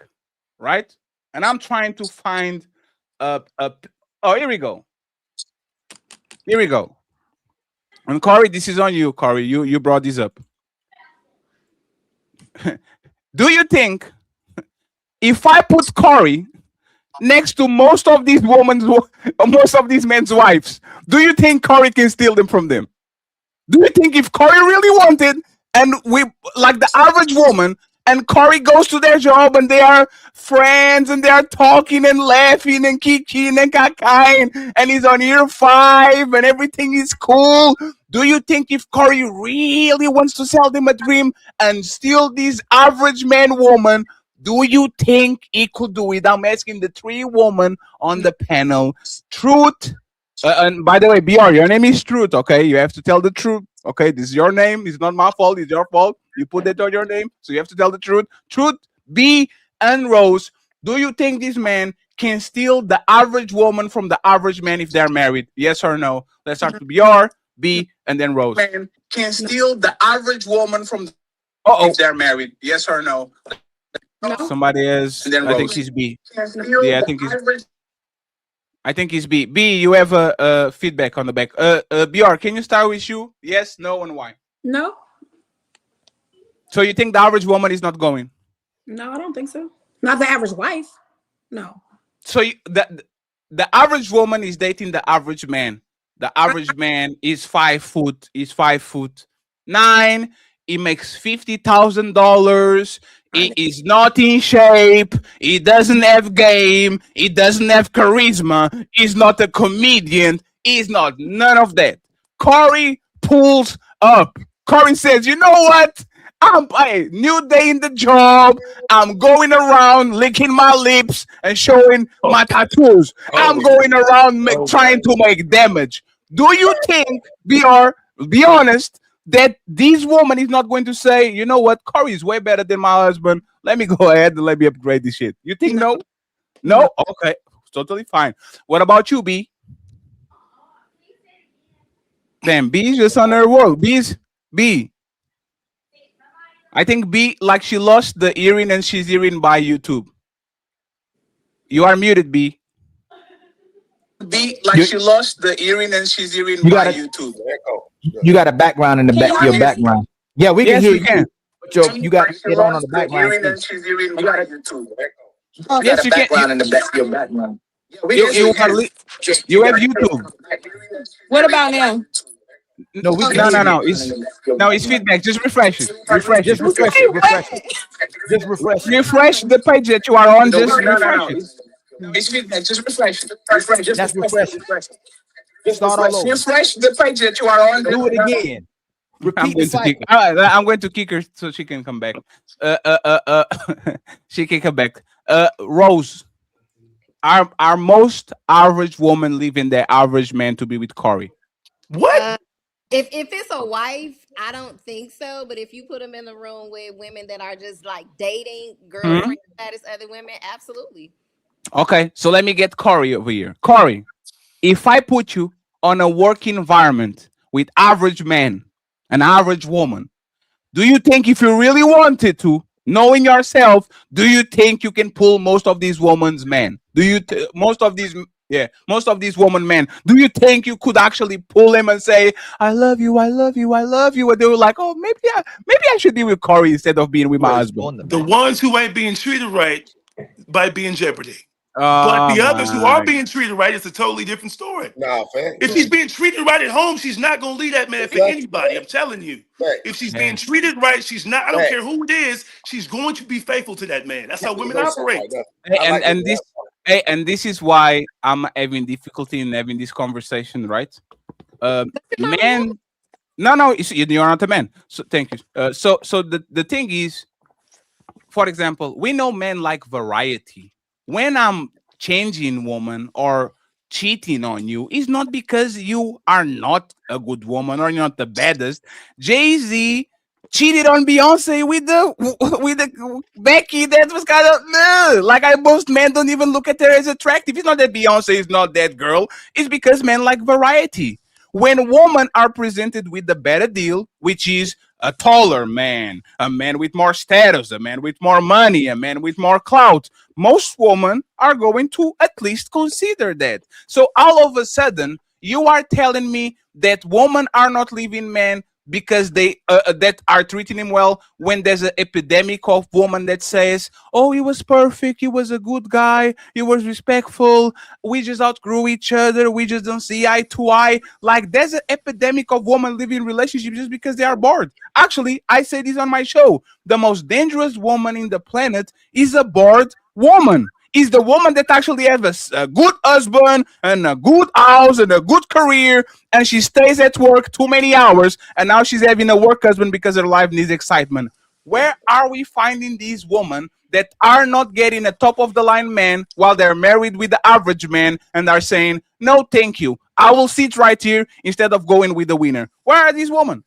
right? And I'm trying to find here we go. And Corey, this is on you, Corey. You brought this up. Do you think if I put Corey next to most of these men's wives, do you think Corey can steal them from them? Do you think if Corey really wanted, and we like the average woman, and Corey goes to their job and they are friends and they are talking and laughing and kicking and kakaing and he's on year 5 and everything is cool. Do you think if Corey really wants to sell them a dream and steal this average man woman, do you think he could do it? I'm asking the 3 women on the panel. Truth. And by the way, BR, your name is Truth, okay? You have to tell the truth, okay? This is your name. It's not my fault. It's your fault. You put that on your name, so you have to tell the truth. Truth, B, and Rose, do you think this man can steal the average woman from the average man if they're married? Yes or no? Let's start with BR, B, and then Rose. Man can steal the average woman from if they're married. Yes or no? Somebody else. I think he's B. Yeah, I think he's B. B, you have a feedback on the back. BR, can you start with you? Yes, no, and why? No. So you think the average woman is not going? No, I don't think so. Not the average wife. No. So the average woman is dating the average man. The average man is 5 foot. He's 5'9". He makes $50,000. He is not in shape. He doesn't have game. He doesn't have charisma. He's not a comedian. He's not none of that. Corey pulls up. Corey says, you know what? I'm a new day in the job. I'm going around licking my lips and showing my tattoos. I'm going around trying to make damage. Do you think, BR, be honest, that this woman is not going to say, you know what, Corey is way better than my husband. Let me go ahead and let me upgrade this shit. You think no? No? Okay. Totally fine. What about you, B? Damn, B is just on her world. B. I think B, like she lost the earring and she's hearing by YouTube. You are muted, B. B, like she lost the earring and she's hearing by YouTube. You got a background in the back. Your background. Yeah, we can hear you. Can. But you got it on the background. Yes, you can. In the back, your background. You have YouTube. What about now? No, we can No, hear no, you. no. It's feedback. Just refresh it. Refresh it. Just refresh it. Refresh it. Just refresh it. Refresh the page that you are on. Just refresh it. It's feedback. Just refresh it. Refresh. Just That's refresh. refreshing. Start all over. Refresh the page that you are on. Do it again. I'm Repeat the going to cycle. kick. I'm going to kick her so she can come back. She can come back. Rose, our most average woman leaving their average man to be with Corey. What? If it's a wife, I don't think so. But if you put them in the room with women that are just like dating girlfriend status, other women, absolutely. Okay, so let me get Corey over here. Corey, if I put you on a work environment with average men, an average woman, do you think if you really wanted to, knowing yourself, do you think you can pull most of these women's men? Do you most of these woman men? Do you think you could actually pull them and say, "I love you, I love you, I love you"? And they were like, "Oh, maybe I should be with Corey instead of being with my husband." The ones who ain't being treated right might be in jeopardy. But Oh the others who are my. being treated right, it's a totally different story. Nah, fact. If she's being treated right at home, she's not gonna leave that man for anybody. I'm telling you. Fact. If she's being treated right, she's not. I don't care who it is. She's going to be faithful to that man. That's how women operate. And this is why I'm having difficulty in having this conversation, right? Man, no, you're not a man. So thank you. So the thing is, for example, we know men like variety. When I'm changing woman or cheating on you, it's not because you are not a good woman or you're not the baddest. Jay-Z cheated on Beyonce with the Becky. That was kind of like most men don't even look at her as attractive. It's not that Beyonce is not that girl. It's because men like variety. When women are presented with the better deal, which is a taller man, a man with more status, a man with more money, a man with more clout, most women are going to at least consider that. So all of a sudden, you are telling me that women are not leaving men because they that are treating him well, when there's an epidemic of women that says, "Oh, he was perfect, he was a good guy, he was respectful, we just outgrew each other, we just don't see eye to eye." Like, there's an epidemic of women living relationships just because they are bored. Actually, I say this on my show: the most dangerous woman in the planet is a bored woman. Is the woman that actually has a good husband and a good house and a good career, and she stays at work too many hours, and now she's having a work husband because her life needs excitement. Where are we finding these women that are not getting a top of the line man while they're married with the average man and are saying, "No, thank you, I will sit right here instead of going with the winner"? Where are these women?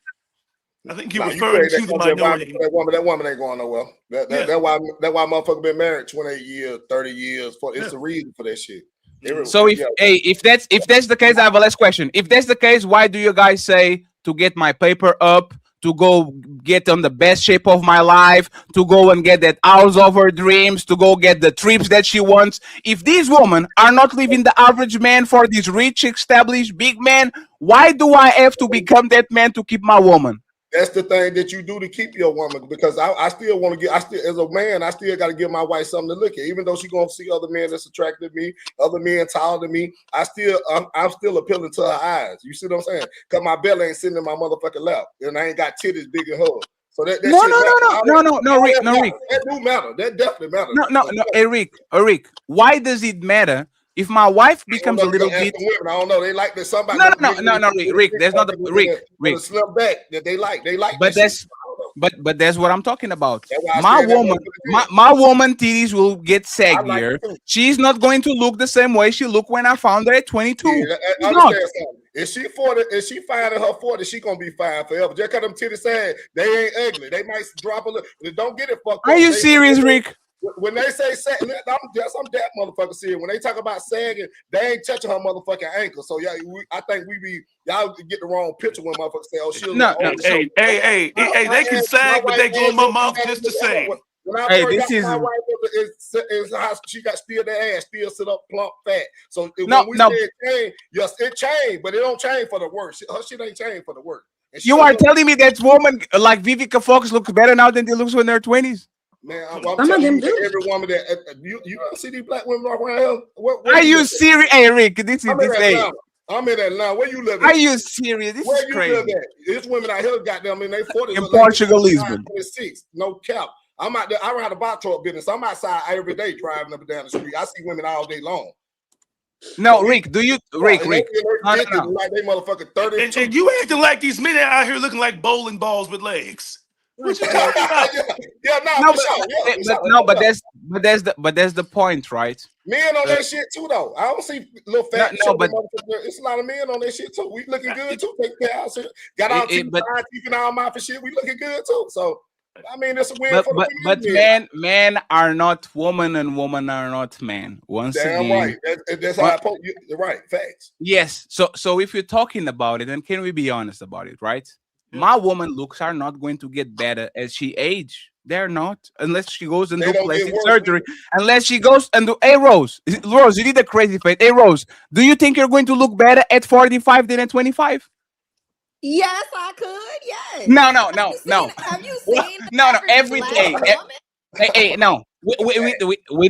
I think you're referring to the minority. That woman ain't going nowhere. That's why motherfucker been married 28 years, 30 years. It's a reason for that shit. So if that's the case, I have a last question. If that's the case, why do you guys say to get my paper up, to go get on the best shape of my life, to go and get that house of her dreams, to go get the trips that she wants? If these women are not leaving the average man for this rich, established, big man, why do I have to become that man to keep my woman? That's the thing that you do to keep your woman, because I still want to get, as a man, I still got to give my wife something to look at. Even though she's going to see other men that's attracted to me, other men taller than me, I'm still appealing to her eyes. You see what I'm saying? Because my belly ain't sitting in my motherfucking lap, and I ain't got titties big as her. So that No, Rick. That do matter. That definitely matters. No, Eric. Why does it matter if my wife becomes a little bit? Women, I don't know. They like that somebody. No, Rick. There's not Rick. Slim back that they like. They like. But that's what I'm talking about. My woman titties will get saggier. She's not going to look the same way she looked when I found her at 22. Yeah, understand something. If she 40, if she fine in her 40, she gonna be fine forever. Just cause them titties sad, they ain't ugly. They might drop a little. Don't get it fucked up. Are you serious, Rick? When they say sag, I'm that motherfucker serious. When they talk about sagging, they ain't touching her motherfucking ankle. So yeah, I think y'all get the wrong picture when motherfuckers say, "Oh, she'll." No, hey, they can sag, but they go in my mouth just the same. When I first got my wife, is how she got still that ass, still sit up plump fat. So when we say change, yes, it changed, but it don't change for the worse. Her shit ain't changed for the worse. You are telling me that woman like Vivica Fox looks better now than they look when they're 20s? Man, I'm telling you, every woman that you don't see these black women walk around here. Are you serious? Hey, Rick, this is this. I'm in Atlanta. Where you live at? Are you serious? This Where is you crazy. live at? There's women out here, goddamn, in their 40s. In Portugal, Lisbon. 26. No cap. I'm out there. I run a box truck business. I'm outside every day driving up and down the street. I see women all day long. No, Rick, do you, Rick? No. No. Like they motherfucking 30. And you acting like these men out here looking like bowling balls with legs. What you talking about? But that's the point, right? Men on that shit too, though. I don't see little fat. But it's a lot of men on that shit too. We looking good too. Take care of shit. Got our teeth in our mouth and shit. We looking good too. So I mean, it's a win for the men are not woman and woman are not man. Once damn again, right. That's how I put you. Right, facts. Yes. So if you're talking about it, then can we be honest about it, right? My woman looks are not going to get better as she age. They're not, unless she goes and do plastic surgery. Unless she goes and do. Hey, Rose, you did a crazy face. Hey, Rose, do you think you're going to look better at 45 than at 25? Yes, I could. Yes. No. Have you seen? No. Every day. Hey, no.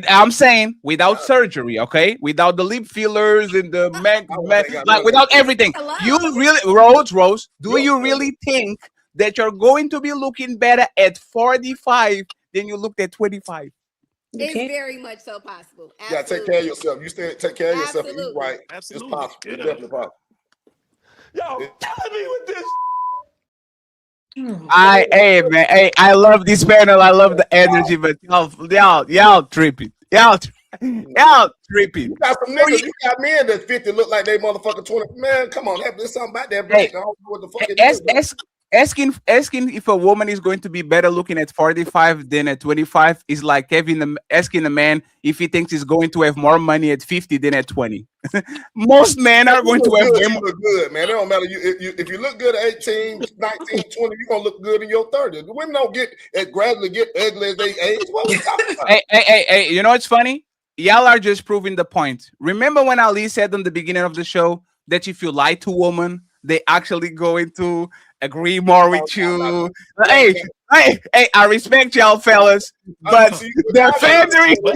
I'm saying without surgery, okay, without the lip fillers and the like without everything. You really, Rose, do you really think that you're going to be looking better at 45 than you looked at 25? It's very much so possible. Absolutely. Yeah, take care of yourself. You still take care of yourself and eat right. Absolutely. It's possible. Yeah. It's definitely possible. Yo, killing me with this. I love this panel. I love the energy, but y'all tripping. Y'all tripping. You got some niggas. You got men that 50 look like they motherfucking 20. Man, come on, there's something about that. Hey, I don't know what the fuck it is. Asking if a woman is going to be better looking at 45 than at 25 is like asking a man if he thinks he's going to have more money at 50 than at 20. Most men are going to have more. You look good, man. It don't matter. If you look good at 18, 19, 20, you're going to look good in your 30s. The women don't gradually get ugly as they age. What we talking about? Hey, you know what's funny? Y'all are just proving the point. Remember when Ali said in the beginning of the show that if you lie to a woman, they actually going to agree more with you. Hey, I respect y'all fellas, but the family. What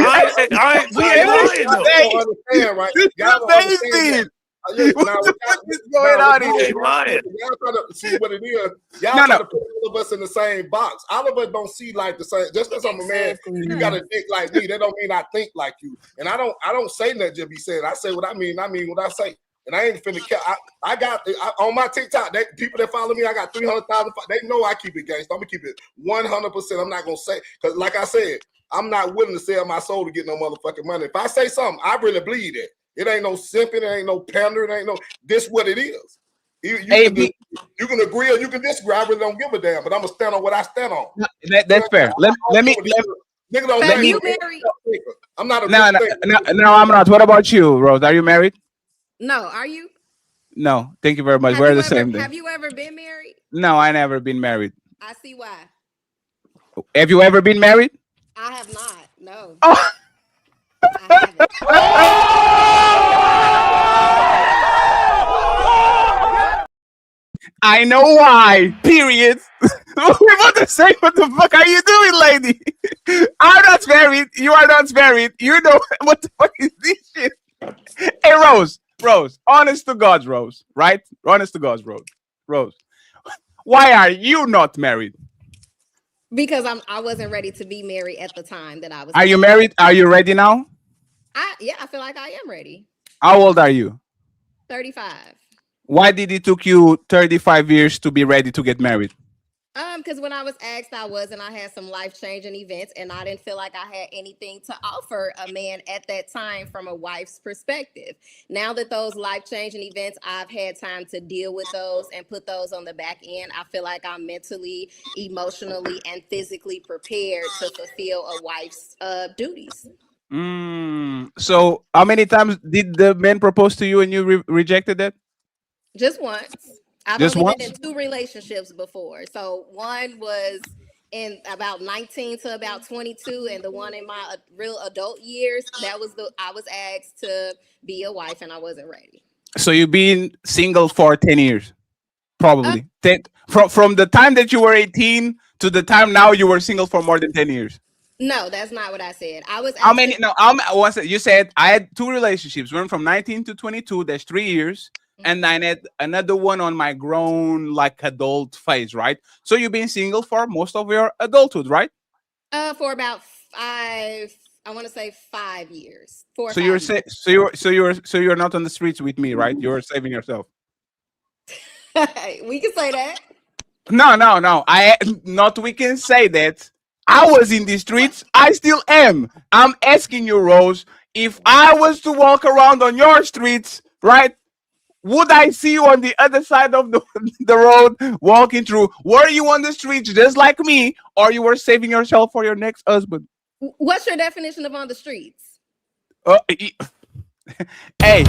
the fuck is going on here? Y'all trying to see what it is. Y'all trying to put all of us in the same box. All of us don't see like the same. Just because I'm a man, you got a dick like me. That don't mean I think like you. And I don't say nothing just be saying. I say what I mean. I mean what I say. And I ain't finna care. I got on my TikTok, people that follow me, I got 300,000. They know I keep it gangster. I'm gonna keep it 100%. I'm not gonna say, because like I said, I'm not willing to sell my soul to get no motherfucking money. If I say something, I really believe it. It ain't no simping, it ain't no pandering, it ain't no, this what it is. You can agree or you can disagree. I really don't give a damn, but I'm gonna stand on what I stand on. That's fair. Let me I'm not a no, I'm not. What about you, Rose? Are you married? No, are you? No, thank you very much. We're the same thing. Have you ever been married? No, I never been married. I see why. Have you ever been married? I have not. No. Oh. I know why. Period. We're about to say, what the fuck are you doing, lady? I'm not married. You are not married. You know what the fuck is this shit? Hey, Rose, honest to God, Rose, right? Honest to God, Rose. Why are you not married? Because I wasn't ready to be married at the time that I was. Are you married? Are you ready now? I feel like I am ready. How old are you? 35. Why did it took you 35 years to be ready to get married? Because when I was asked, I was, and I had some life-changing events, and I didn't feel like I had anything to offer a man at that time from a wife's perspective. Now that those life-changing events, I've had time to deal with those and put those on the back end. I feel like I'm mentally, emotionally, and physically prepared to fulfill a wife's duties. So how many times did the man propose to you and you rejected that? Just once. I've only been in 2 relationships before. So one was in about 19 to about 22, and the one in my real adult years, I was asked to be a wife, and I wasn't ready. So you've been single for 10 years, probably. From the time that you were 18 to the time now, you were single for more than 10 years. No, that's not what I said. I was. How many? No, you said I had 2 relationships. One from 19 to 22. That's 3 years. and I had another one on my grown, like adult phase, right? So you've been single for most of your adulthood, right? For about 5, I want to say 5 years. 4 or So 5 you're years. so you're not on the streets with me, right? You're saving yourself. We can say that. No. We can say that. I was in the streets. I still am. I'm asking you, Rose, if I was to walk around on your streets, right? Would I see you on the other side of the road walking through? Were you on the streets just like me, or you were saving yourself for your next husband? What's your definition of on the streets? Hey,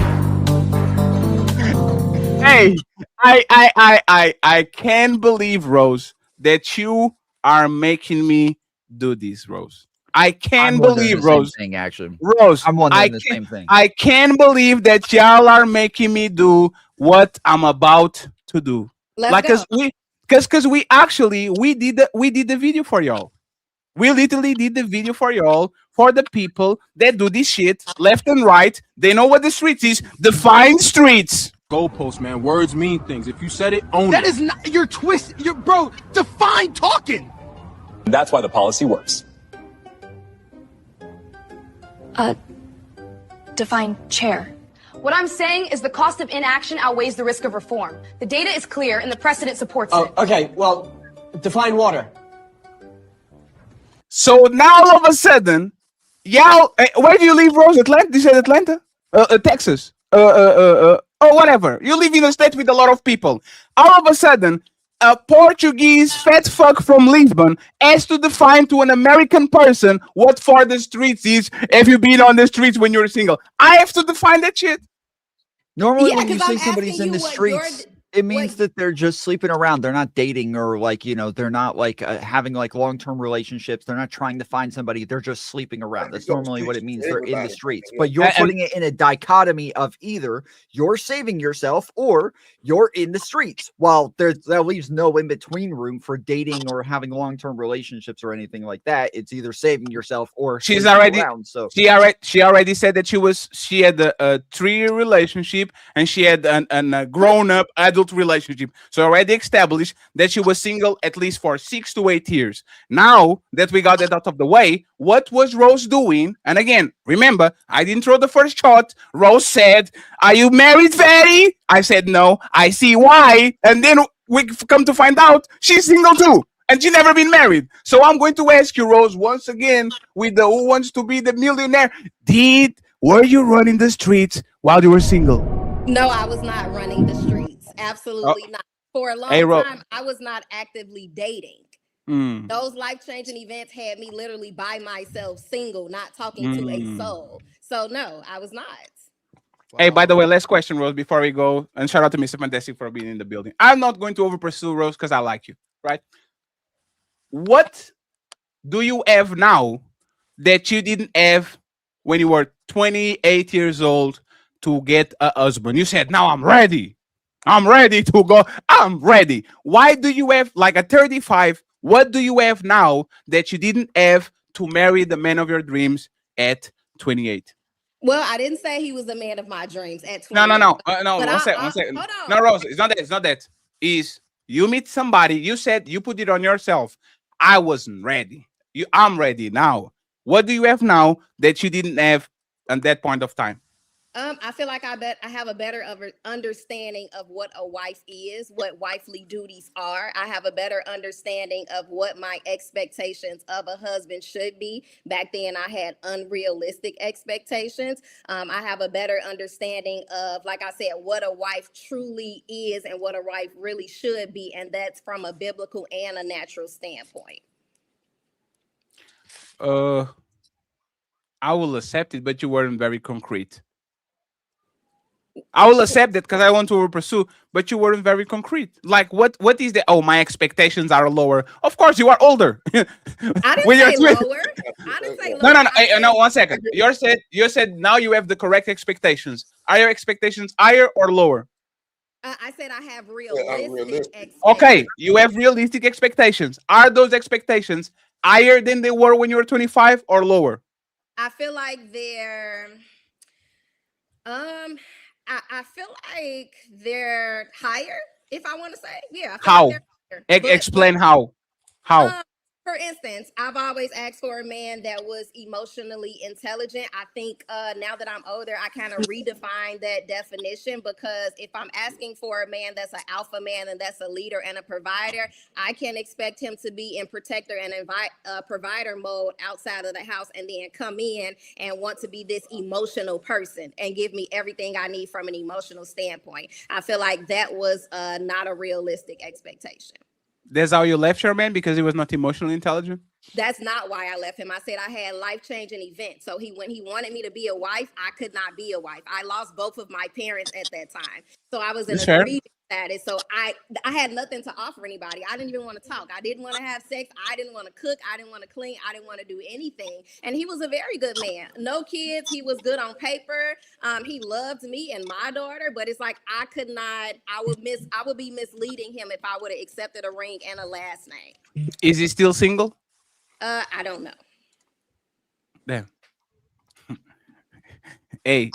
I can't believe, Rose, that you are making me do this, Rose. I can't believe, Rose. Thing, actually. Rose, I'm wondering the same thing. I can't believe that y'all are making me do what I'm about to do. Let's go. Because we did the video for y'all. We literally did the video for y'all, for the people that do this shit left and right. They know what the streets is. Define streets. Goalpost, man. Words mean things. If you said it, own That it. is not your twist. Bro, define talking. That's why the policy works. Define chair. What I'm saying is the cost of inaction outweighs the risk of reform. The data is clear and the precedent supports it. Okay, well, define water. So now all of a sudden, y'all, where do you live, Rose? Atlanta? You said Atlanta? Texas? Or whatever. You live in a state with a lot of people. All of a sudden, a Portuguese fat fuck from Lisbon has to define to an American person what for the streets is if you've been on the streets when you're single. I have to define that shit. Normally, Yeah, when you 'cause say I'm somebody's asking in the you what streets, your- it means that they're just sleeping around. They're not dating or like, they're not like having like long-term relationships. They're not trying to find somebody. They're just sleeping around. That's normally what it means. They're in the streets. But you're putting it in a dichotomy of either you're saving yourself or you're in the streets. While that leaves no in-between room for dating or having long-term relationships or anything like that. It's either saving yourself or She's sleeping already around. So she already said that she had a 3-year relationship and she had a grown-up adult relationship. So already established that she was single at least for 6 to 8 years. Now that we got that out of the way, what was Rose doing? And again, remember, I didn't throw the first shot. Rose said, "Are you married, Fatty?" I said no. I see why. And then we come to find out she's single too. And she never been married. So I'm going to ask you, Rose, once again, with the Who Wants to Be the Millionaire, were you running the streets while you were single? No, I was not running the streets. Absolutely not. For a long time, I was not actively dating. Those life-changing events had me literally by myself, single, not talking to a soul. So no, I was not. Hey, by the way, last question, Rose, before we go, and shout out to Mr. Fantastic for being in the building. I'm not going to over pursue Rose because I like you, right? What do you have now that you didn't have when you were 28 years old to get a husband? You said, now I'm ready. I'm ready to go. I'm ready. Why do you have, like at 35, what do you have now that you didn't have to marry the man of your dreams at 28? Well, I didn't say he was the man of my dreams at 20. No. One second. No, Rose, it's not that. It's not that. Is you meet somebody, you said you put it on yourself. I wasn't ready. I'm ready now. What do you have now that you didn't have at that point of time? I feel like I have a better understanding of what a wife is, what wifely duties are. I have a better understanding of what my expectations of a husband should be. Back then, I had unrealistic expectations. I have a better understanding of, like I said, what a wife truly is and what a wife really should be. And that's from a biblical and a natural standpoint. I will accept it, but you weren't very concrete. I will accept it because I want to pursue, but you weren't very concrete. Like, what is the? Oh, my expectations are lower. Of course, you are older. I didn't say lower. I didn't say lower. No. 1 second. You said now you have the correct expectations. Are your expectations higher or lower? I said I have realistic expectations. Okay, you have realistic expectations. Are those expectations higher than they were when you were 25 or lower? I feel like they're I feel like they're higher, if I want to say. Yeah. I feel How? like they're higher. Explain how. How? For instance, I've always asked for a man that was emotionally intelligent. I think now that I'm older, I kind of redefine that definition, because if I'm asking for a man that's an alpha man and that's a leader and a provider, I can expect him to be in protector and provider mode outside of the house, and then come in and want to be this emotional person and give me everything I need from an emotional standpoint. I feel like that was not a realistic expectation. That's how you left your man, because he was not emotionally intelligent? That's not why I left him. I said I had life-changing events. So when he wanted me to be a wife, I could not be a wife. I lost both of my parents at that time. So I was in a grieving status. So I had nothing to offer anybody. I didn't even want to talk. I didn't want to have sex. I didn't want to cook. I didn't want to clean. I didn't want to do anything. And he was a very good man. No kids. He was good on paper. He loved me and my daughter, but it's like I would be misleading him if I would have accepted a ring and a last name. Is he still single? I don't know. Damn. Hey,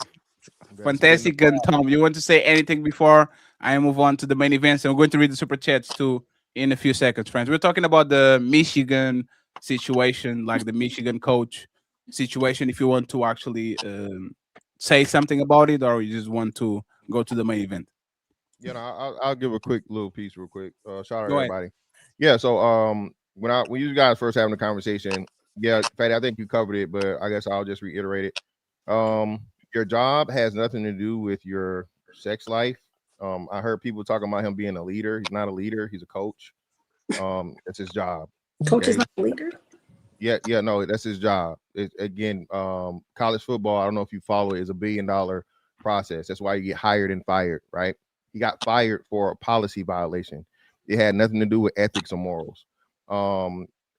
fantastic, and Tom. You want to say anything before I move on to the main events? And we're going to read the super chats too in a few seconds, friends. We're talking about the Michigan situation, like the Michigan coach situation. If you want to actually say something about it, or you just want to go to the main event. You know, I'll give a quick little piece real quick. Shout out Go everybody. Yeah, so when you guys first having the conversation, yeah, Fatty, I think you covered it, but I guess I'll just reiterate it. Your job has nothing to do with your sex life. I heard people talking about him being a leader. He's not a leader. He's a coach. That's his job. Coach is not a leader? Yeah, no, that's his job. Again, college football, I don't know if you follow it, is $1 billion process. That's why you get hired and fired, right? He got fired for a policy violation. It had nothing to do with ethics or morals.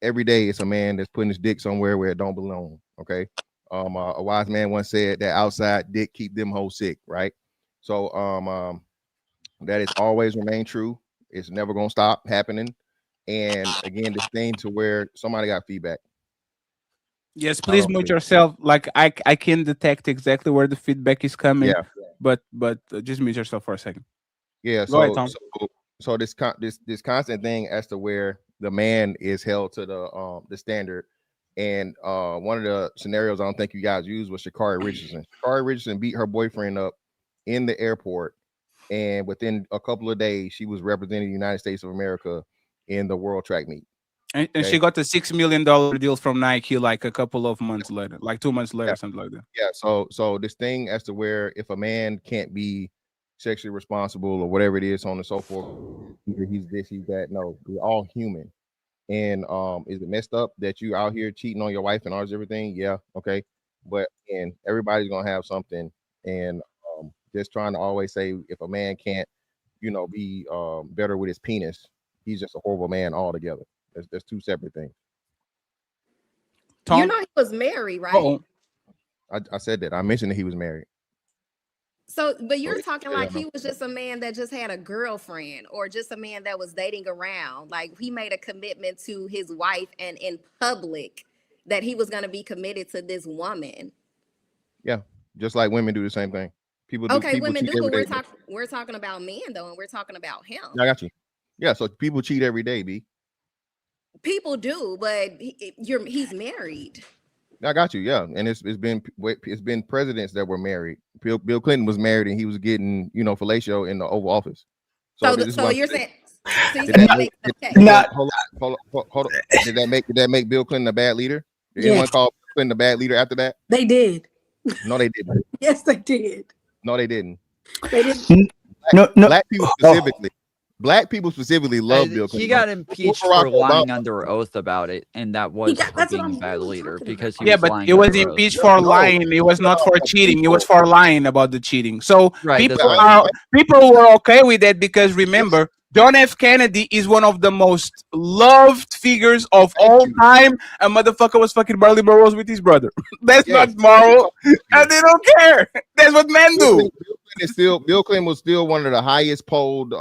Every day it's a man that's putting his dick somewhere where it don't belong. Okay. A wise man once said that outside dick keep them hoes sick, right? So that has always remained true. It's never gonna stop happening. And again, this thing to where somebody got feedback. Yes, please mute yourself. Like I can detect exactly where the feedback is coming. Yeah. But just mute yourself for a second. Yeah. Go ahead, Tom. So this constant thing as to where the man is held to the standard, and one of the scenarios I don't think you guys used was Sha'Carri Richardson. Sha'Carri Richardson beat her boyfriend up in the airport, and within a couple of days, she was representing the United States of America in the World Track Meet. And she got a $6 million deal from Nike like a couple of months later, like 2 months later, something like that. Yeah. So this thing as to where if a man can't be sexually responsible or whatever it is, so on and so forth, either he's this, he's that. No, we're all human. And is it messed up that you out here cheating on your wife and all this everything? Yeah, okay. But and everybody's gonna have something, and just trying to always say if a man can't, be better with his penis, he's just a horrible man altogether. That's two separate things. Tom? You know he was married, right? I said that. I mentioned that he was married. So, but you're talking like he was just a man that just had a girlfriend, or just a man that was dating around. Like he made a commitment to his wife, and in public that he was going to be committed to this woman. Yeah, just like women do the same thing. People women do, but we're talking about men though, and we're talking about him. I got you. Yeah, so people cheat every day, B. People do, but he's married. I got you, yeah, and it's been presidents that were married. Bill Clinton was married, and he was getting fellatio in the Oval Office. So you're saying? Hold on. Did that make Bill Clinton a bad leader? Did anyone call Bill Clinton a bad leader after that? They did. No, they didn't. Yes, they did. No, they didn't. They didn't. No. Black people specifically. Black people specifically love Bill Clinton. He got impeached for lying under oath about it, and that was for being a bad leader because he was but lying it was under impeached oath. for lying. It was not for cheating. It was for lying about the cheating. So people were okay with that because remember, John F. Kennedy is one of the most loved figures of all time. A motherfucker was fucking Barley Burroughs with his brother. That's not moral, and they don't care. That's what men do. Bill Clinton was still one of the highest polled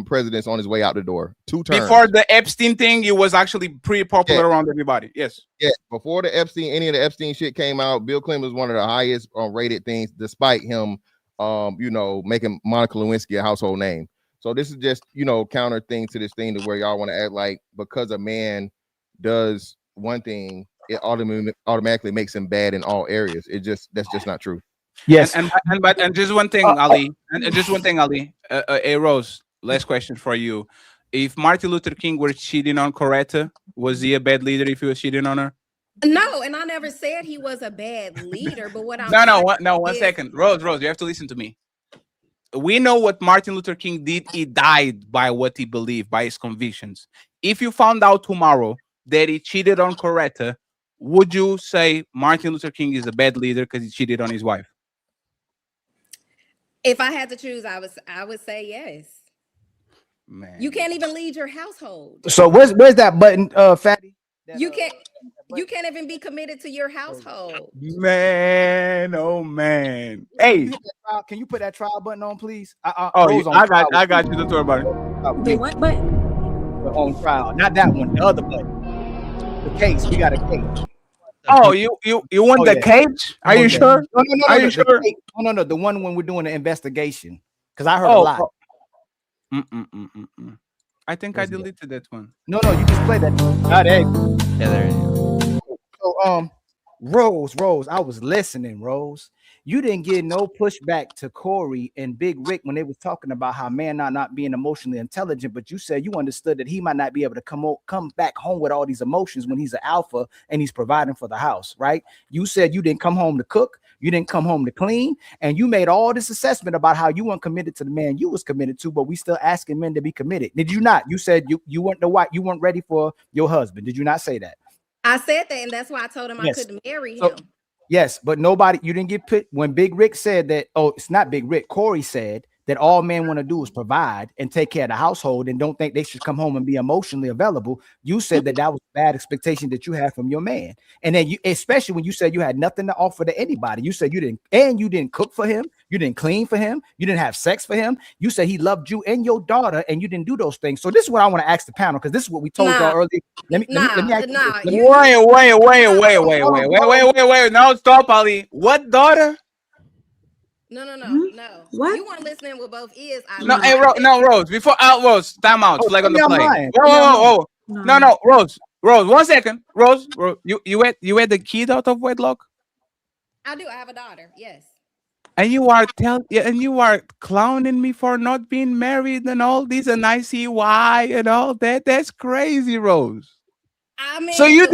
presidents on his way out the door. 2 terms. Before the Epstein thing, it was actually pretty popular around everybody. Yes. Yeah. Before any of the Epstein shit came out, Bill Clinton was one of the highest rated things, despite him making Monica Lewinsky a household name. So this is just, counter thing to this thing to where y'all want to act like because a man does one thing, it automatically makes him bad in all areas. That's just not true. Yes. And just one thing, Ali. And just one thing, Ali. Hey, Rose, last question for you. If Martin Luther King were cheating on Coretta, was he a bad leader if he was cheating on her? No, and I never said he was a bad leader, but what I'm one second. Rose, you have to listen to me. We know what Martin Luther King did. He died by what he believed, by his convictions. If you found out tomorrow that he cheated on Coretta, would you say Martin Luther King is a bad leader because he cheated on his wife? If I had to choose, I would say yes. Man. You can't even lead your household. So where's that button, Fatty? You can't even be committed to your household. Man, oh man. Hey, can you put that trial button on, please? I got you. Don't worry about it. The what button? The on trial, not that one. The other button. The case. We got a case. Oh, you want the cage? Are you sure? No. Are you sure? No. The one when we're doing the investigation, because I heard a lot. I think I deleted that one. No, you just play that. There you go. Yeah, there you go. So, Rose, I was listening, Rose. You didn't get no pushback to Corey and Big Rick when they was talking about how man not being emotionally intelligent, but you said you understood that he might not be able to come back home with all these emotions when he's an alpha and he's providing for the house, right? You said you didn't come home to cook, you didn't come home to clean, and you made all this assessment about how you weren't committed to the man you was committed to, but we still asking men to be committed. Did you not? You said you weren't the wife, you weren't ready for your husband. Did you not say that? I said that, and that's why I told him I couldn't marry him. Yes, but you didn't get put when Big Rick said that. Oh, it's not Big Rick. Corey said that all men want to do is provide and take care of the household and don't think they should come home and be emotionally available. You said that was a bad expectation that you had from your man. And then especially when you said you had nothing to offer to anybody, you said you didn't cook for him. You didn't clean for him. You didn't have sex for him. You said he loved you and your daughter and you didn't do those things. So this is what I want to ask the panel, because this is what we told y'all earlier. Let me ask you. Wait. No, stop, Ali. What daughter? No. What? You weren't listening with both ears. Rose. Before Rose, time out. Flag on the play. Whoa. No, Rose. 1 second. Rose, you had the kid out of wedlock? I do. I have a daughter. Yes. And you are clowning me for not being married and all this, and I see why and all that. That's crazy, Rose. I mean, so you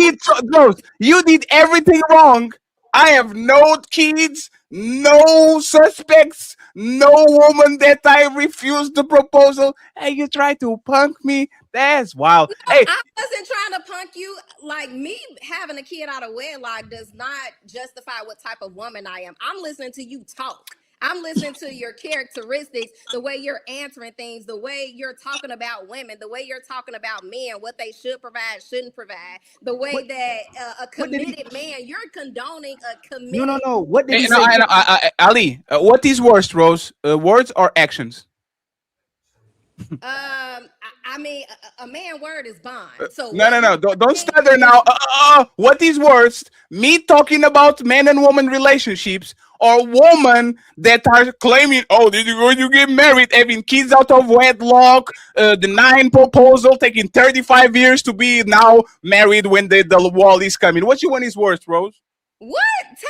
did everything wrong. I have no kids, no suspects, no woman that I refused the proposal. Hey, you try to punk me? That's wild. Hey, I wasn't trying to punk you. Like, me having a kid out of wedlock does not justify what type of woman I am. I'm listening to you talk. I'm listening to your characteristics, the way you're answering things, the way you're talking about women, the way you're talking about men, what they should provide, shouldn't provide, the way that a committed man, you're condoning a committed. No. What did he say? Ali, what is worse, Rose? Words or actions? I mean, a man word is bond. So no. Don't start there now. What is worse? Me talking about man and woman relationships, or women that are claiming, when you get married, having kids out of wedlock, denying proposal, taking 35 years to be now married when the wall is coming. Which one is worse, Rose? What?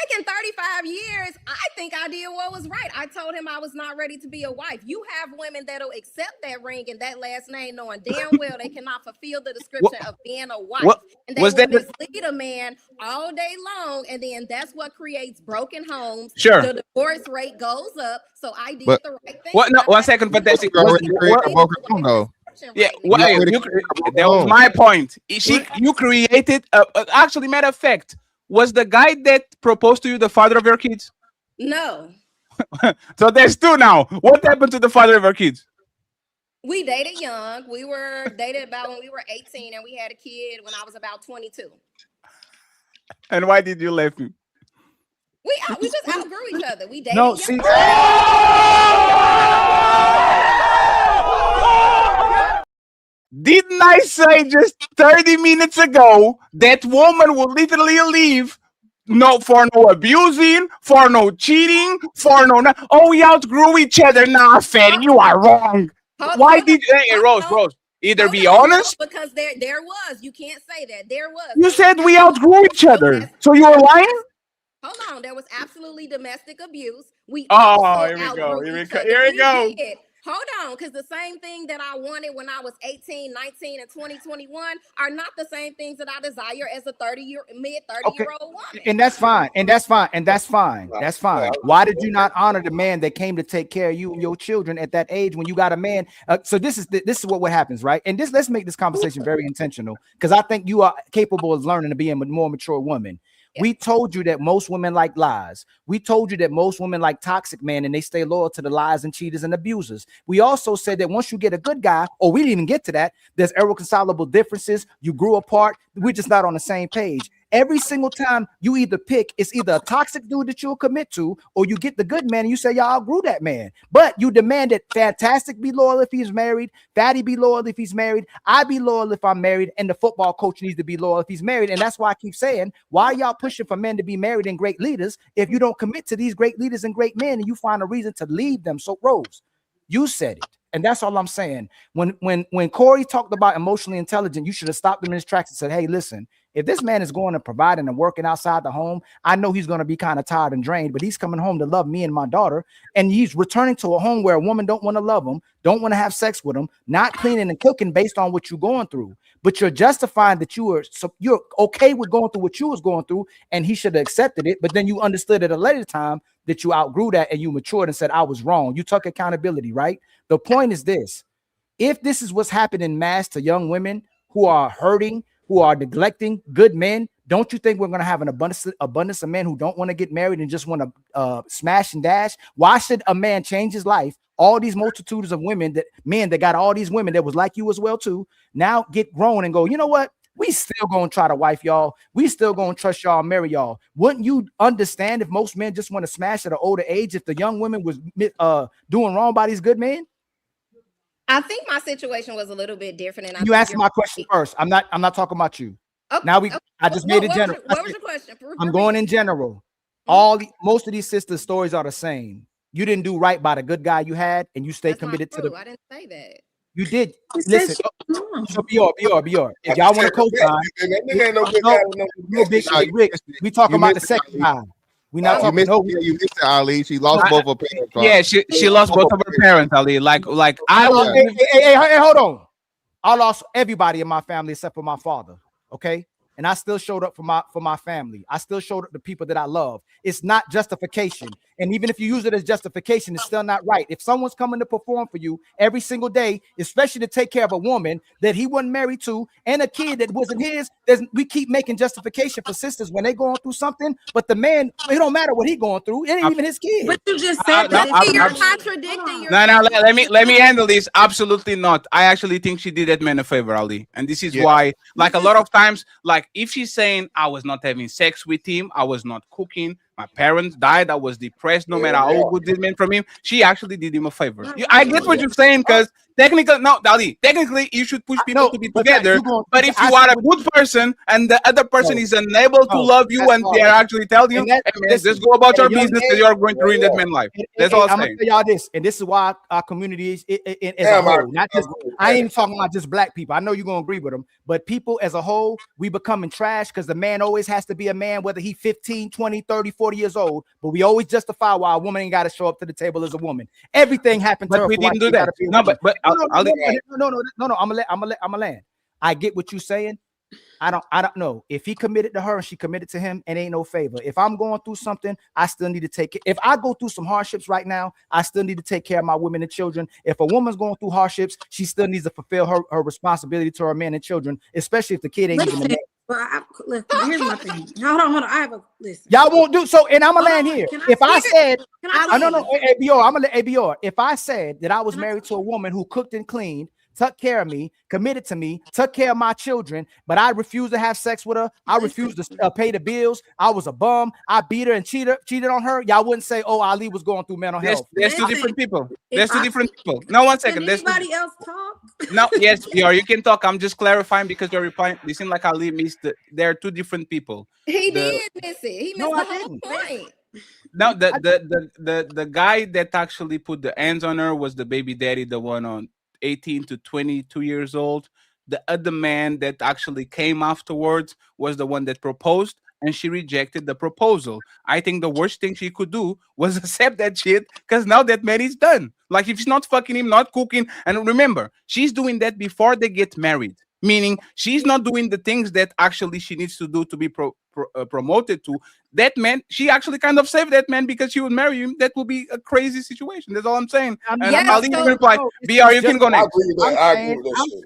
Taking 35 years? I think I did what was right. I told him I was not ready to be a wife. You have women that'll accept that ring and that last name knowing damn well they cannot fulfill the description of being a wife. And they will mislead a man all day long, and then that's what creates broken homes. Sure. The divorce rate goes up. So I did the right thing. What? No, 1 second, but that's it. Yeah, that was my point. You created, actually, matter of fact, was the guy that proposed to you the father of your kids? No. So there's two now. What happened to the father of your kids? We dated young. We were dated about when we were 18, and we had a kid when I was about 22. And why did you leave him? We just outgrew each other. We dated. No, young. see. Didn't I say just 30 minutes ago that woman will literally leave no abusing, for no cheating, for no. Oh, we outgrew each other. Nah, Fatty, you are wrong. Why did hey, Rose? Either be honest. Because there was. You can't say that. There was. You said we outgrew each other, so you were lying. Hold on, there was absolutely domestic abuse. We here we go. Hold on, because the same thing that I wanted when I was 18, 19, and 20, 21 are not the same things that I desire as a mid-30-year-old woman. And that's fine. That's fine. Why did you not honor the man that came to take care of you and your children at that age when you got a man? So this is what happens, right? And let's make this conversation very intentional, because I think you are capable of learning to be a more mature woman. We told you that most women like lies. We told you that most women like toxic men, and they stay loyal to the lies and cheaters and abusers. We also said that once you get a good guy, or we didn't even get to that, there's irreconcilable differences. You grew apart. We're just not on the same page. Every single time you either pick, it's either a toxic dude that you'll commit to, or you get the good man and you say, y'all outgrew that man. But you demand that Fantastic be loyal if he's married, Fatty be loyal if he's married, I be loyal if I'm married, and the football coach needs to be loyal if he's married. And that's why I keep saying, why are y'all pushing for men to be married and great leaders if you don't commit to these great leaders and great men and you find a reason to leave them? So Rose, you said it. And that's all I'm saying. When Corey talked about emotionally intelligent, you should have stopped him in his tracks and said, hey, listen, if this man is going to providing and working outside the home, I know he's going to be kind of tired and drained, but he's coming home to love me and my daughter. And he's returning to a home where a woman don't want to love him, don't want to have sex with him, not cleaning and cooking based on what you're going through. But you're justifying that you're okay with going through what you was going through, and he should have accepted it. But then you understood at a later time that you outgrew that and you matured and said, I was wrong. You took accountability, right? The point is this. If this is what's happening in mass to young women who are hurting, who are neglecting good men, don't you think we're going to have an abundance of men who don't want to get married and just want to smash and dash? Why should a man change his life? All these multitudes of men that got all these women that was like you as well too, now get grown and go, you know what? We still gonna try to wife y'all. We still gonna trust y'all, marry y'all. Wouldn't you understand if most men just want to smash at an older age if the young women was doing wrong by these good men? I think my situation was a little bit different. And you asked my question first. I'm not talking about you. Okay, now I just made it general. What was your question? I'm going in general. Most of these sisters' stories are the same. You didn't do right by the good guy you had, and you stay committed to the. I didn't say that. You did. Listen, so Bior. If y'all want to co-sign, Rick, we talking about the second guy. We not talking. You missed it, Ali. She lost both her parents. Yeah, she lost both of her parents, Ali. Like I was. Hey, hold on. I lost everybody in my family except for my father. Okay. And I still showed up for my family. I still showed up to people that I love. It's not justification. And even if you use it as justification, it's still not right. If someone's coming to perform for you every single day, especially to take care of a woman that he wasn't married to and a kid that wasn't his, we keep making justification for sisters when they going through something. But the man, it don't matter what he going through. It ain't even his kid. But you just said that you're contradicting yourself. No, let me handle this. Absolutely not. I actually think she did that man a favor, Ali. And this is why, like a lot of times, like if she's saying I was not having sex with him, I was not cooking, my parents died, I was depressed, no matter how good this meant from him, she actually did him a favor. I get what you're saying, because technically you should push people to be together. But if you are a good person and the other person is unable to love you and they are actually telling you, hey, man, just go about your business because you're going to ruin that man's life. That's all I'm saying. Gonna tell y'all this, and this is why our community is as a whole. Not just, I ain't even talking about just black people. I know you're gonna agree with them, but people as a whole, we becoming trash because the man always has to be a man, whether he 15, 20, 30, 40 years old. But we always justify why a woman ain't got to show up to the table as a woman. Everything happened to her. We didn't do that. No, but I'm gonna land. I get what you're saying. I don't know if he committed to her and she committed to him, and ain't no favor. If I'm going through something, I still need to take it. If I go through some hardships right now, I still need to take care of my women and children. If a woman's going through hardships, she still needs to fulfill her responsibility to her men and children, especially if the kid ain't even the man. But here's my thing. Hold on. I have a listen. Y'all won't do so, and I'm gonna land here. If I said, ABR, if I said that I was married to a woman who cooked and cleaned, took care of me, committed to me, took care of my children, but I refused to have sex with her, I refused to pay the bills, I was a bum, I beat her and cheated on her, y'all wouldn't say, oh, Ali was going through mental health. There's two different people. There's two different people. No, 1 second. Did anybody else talk? No, yes, you can talk. I'm just clarifying because you're replying. It seems like Ali missed it. There are two different people. He did miss it. He missed the whole point. No, the guy that actually put the hands on her was the baby daddy, the one on 18 to 22 years old. The other man that actually came afterwards was the one that proposed, and she rejected the proposal. I think the worst thing she could do was accept that shit, because now that man is done. Like, if she's not fucking him, not cooking, and remember, she's doing that before they get married. Meaning, she's not doing the things that actually she needs to do to be promoted to. That man, she actually kind of saved that man because she would marry him. That would be a crazy situation. That's all I'm saying. And I'll leave you reply. BR, you can go next. I'm